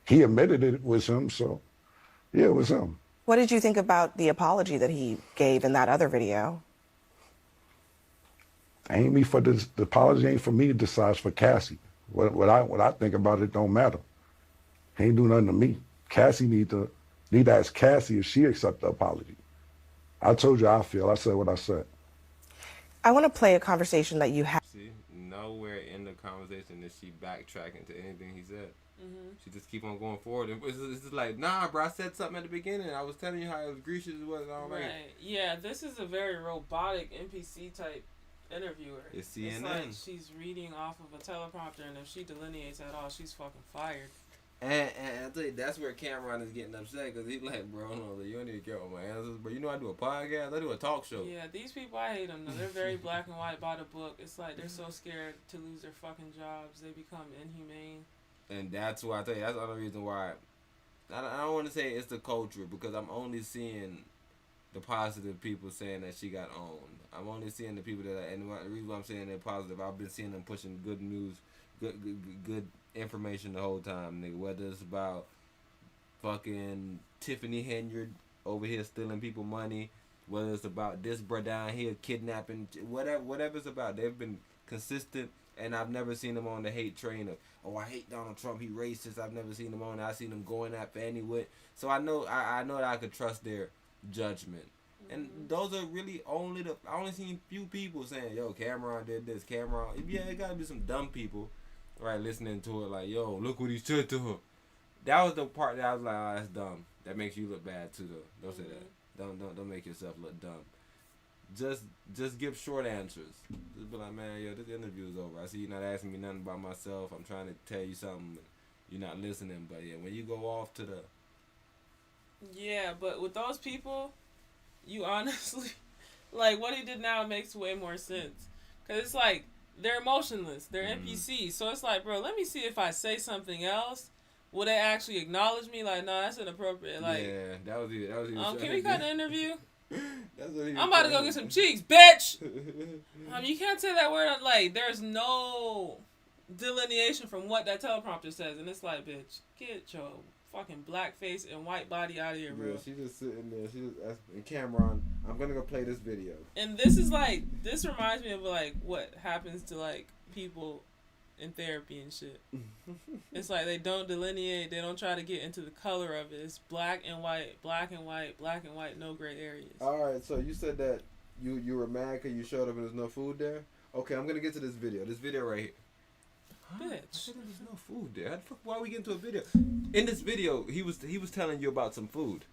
Speaker 7: he admitted it was him, so yeah, it was him.
Speaker 6: What did you think about the apology that he gave in that other video?
Speaker 7: Ain't me for this. The apology ain't for me to decide, it's for Cassie. What I think about it don't matter. He ain't do nothing to me. Cassie need to ask Cassie if she accept the apology. I told you how I feel. I said what I said.
Speaker 6: I want to play a conversation that you had.
Speaker 15: See, nowhere in the conversation is she backtracking to anything he said. She just keep on going forward. And it's just like, nah, bro, I said something at the beginning. I was telling you how it was gracious and all that.
Speaker 16: Right. Yeah, this is a very robotic NPC type interviewer.
Speaker 15: It's CNN.
Speaker 16: It's like she's reading off of a teleprompter, and if she delineates at all, she's fucking fired.
Speaker 15: And I tell you, that's where Cameron is getting upset, because he's like, bro, no, you don't need to get all my answers. But you know, I do a podcast, I do a talk show.
Speaker 16: Yeah, these people, I hate them, though. They're very black and white by the book. It's like they're so scared to lose their fucking jobs. They become inhumane.
Speaker 15: And that's why I tell you, that's the only reason why. I don't want to say it's the culture, because I'm only seeing the positive people saying that she got owned. I'm only seeing the people that, and the reason why I'm saying they're positive, I've been seeing them pushing good news, good information the whole time, nigga. Whether it's about fucking Tiffany Henyard over here stealing people money, whether it's about this bro down here kidnapping, whatever it's about, they've been consistent. And I've never seen them on the hate train of, oh, I hate Donald Trump, he racist. I've never seen them on. I seen them going at Fannie Wood. So I know that I could trust their judgment. And those are really I only seen few people saying, yo, Cameron did this, Cameron. Yeah, it gotta be some dumb people, right, listening to it like, yo, look what he said to her. That was the part that I was like, oh, that's dumb. That makes you look bad too, though. Don't say that. Don't make yourself look dumb. Just give short answers. Just be like, man, yo, this interview is over. I see you're not asking me nothing about myself. I'm trying to tell you something. You're not listening. But yeah, when you go off to the...
Speaker 16: Yeah, but with those people, you honestly... Like, what he did now makes way more sense. Because it's like, they're emotionless. They're NPCs. So it's like, bro, let me see if I say something else. Will they actually acknowledge me? Like, no, that's inappropriate. Like,
Speaker 15: yeah, that was it.
Speaker 16: Can we cut the interview?
Speaker 15: That's what
Speaker 16: I'm about to go get some cheeks, bitch. You can't say that word. Like, there's no delineation from what that teleprompter says, and it's like, bitch, get your fucking black face and white body out of here, bro.
Speaker 15: Yeah, she just sitting there. She just asking Cameron, I'm gonna go play this video.
Speaker 16: And this reminds me of like what happens to like people in therapy and shit. It's like they don't delineate, they don't try to get into the color of it. It's black and white, black and white, black and white, no gray areas.
Speaker 15: Alright, so you said that you were mad because you showed up and there's no food there? Okay, I'm gonna get to this video. This video right here.
Speaker 16: Bitch.
Speaker 15: I said there's no food there. How the fuck, why are we getting to a video? In this video, he was telling you about some food.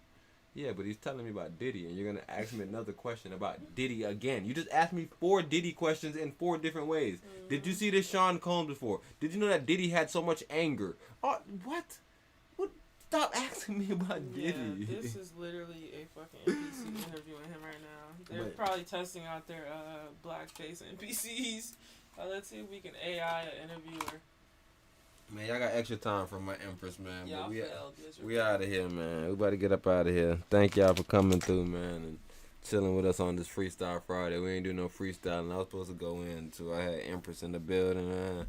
Speaker 15: Yeah, but he's telling me about Diddy, and you're gonna ask me another question about Diddy again. You just asked me 4 Diddy questions in 4 different ways. Did you see this Sean Combs before? Did you know that Diddy had so much anger? Oh, what? Stop asking me about Diddy.
Speaker 16: This is literally a fucking NPC interviewing him right now. They're probably testing out their blackface NPCs. Let's see if we can AI an interviewer.
Speaker 15: Man, y'all got extra time from my Empress, man.
Speaker 16: Y'all
Speaker 15: we out of here, man. We about to get up out of here. Thank y'all for coming through, man, and chilling with us on this Freestyle Friday. We ain't do no freestyling. I was supposed to go in, too. I had Empress in the building, man.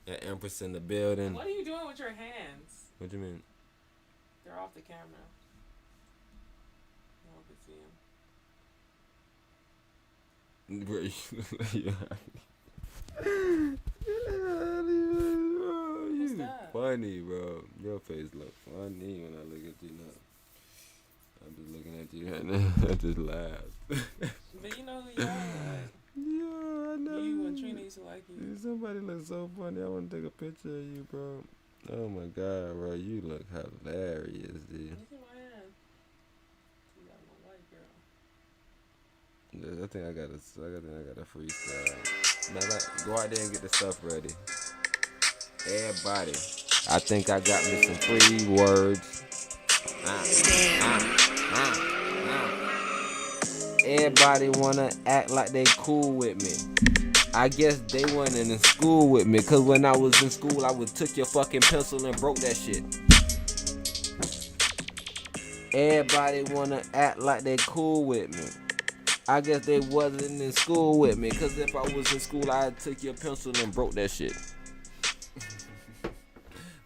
Speaker 15: Got Empress in the building.
Speaker 16: What are you doing with your hands?
Speaker 15: What do you mean?
Speaker 16: They're off the camera. No one can see them.
Speaker 15: What's that? Funny, bro. Your face look funny when I look at you now. I'm just looking at you right now. I just laugh.
Speaker 16: But you know who you are, right?
Speaker 15: Yeah, I know.
Speaker 16: You and Trina used to like you.
Speaker 15: Somebody looks so funny. I want to take a picture of you, bro. Oh my God, bro. You look hilarious, dude.
Speaker 16: Look at my hand. You got my white girl.
Speaker 15: I think I got a freestyle. Now, go out there and get the stuff ready. Everybody, I think I got me some free words. Everybody wanna act like they cool with me. I guess they wasn't in school with me, cause when I was in school, I would took your fucking pencil and broke that shit. Everybody wanna act like they cool with me. I guess they wasn't in school with me, cause if I was in school, I took your pencil and broke that shit.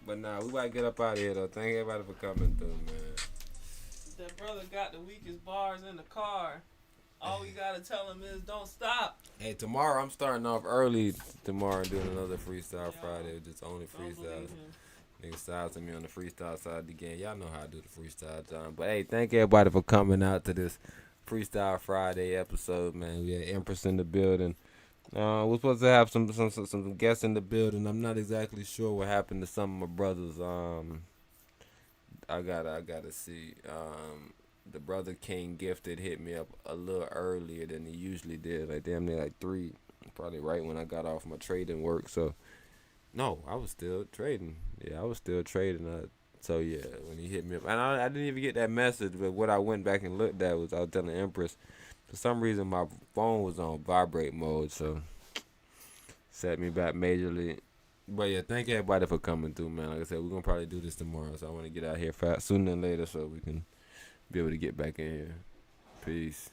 Speaker 15: But nah, we gotta get up out of here though. Thank everybody for coming through, man.
Speaker 16: That brother got the weakest bars in the car. All we gotta tell him is don't stop.
Speaker 15: Hey, tomorrow I'm starting off early tomorrow doing another Freestyle Friday. Just only freestyles. Niggas side to me on the freestyle side of the game. Y'all know how I do the freestyle, John. But hey, thank everybody for coming out to this Freestyle Friday episode, man. We had Empress in the building. We're supposed to have some guests in the building. I'm not exactly sure what happened to some of my brothers. I gotta see. The brother King Gifted hit me up a little earlier than he usually did, like damn near like 3, probably right when I got off my trading work. So no, I was still trading. Yeah, I was still trading. So yeah, when he hit me up, and I didn't even get that message. But what I went back and looked at was I was telling Empress, for some reason my phone was on vibrate mode, so set me back majorly. But yeah, thank everybody for coming through, man. Like I said, we're gonna probably do this tomorrow, so I want to get out here fast sooner than later so we can be able to get back in here. Peace.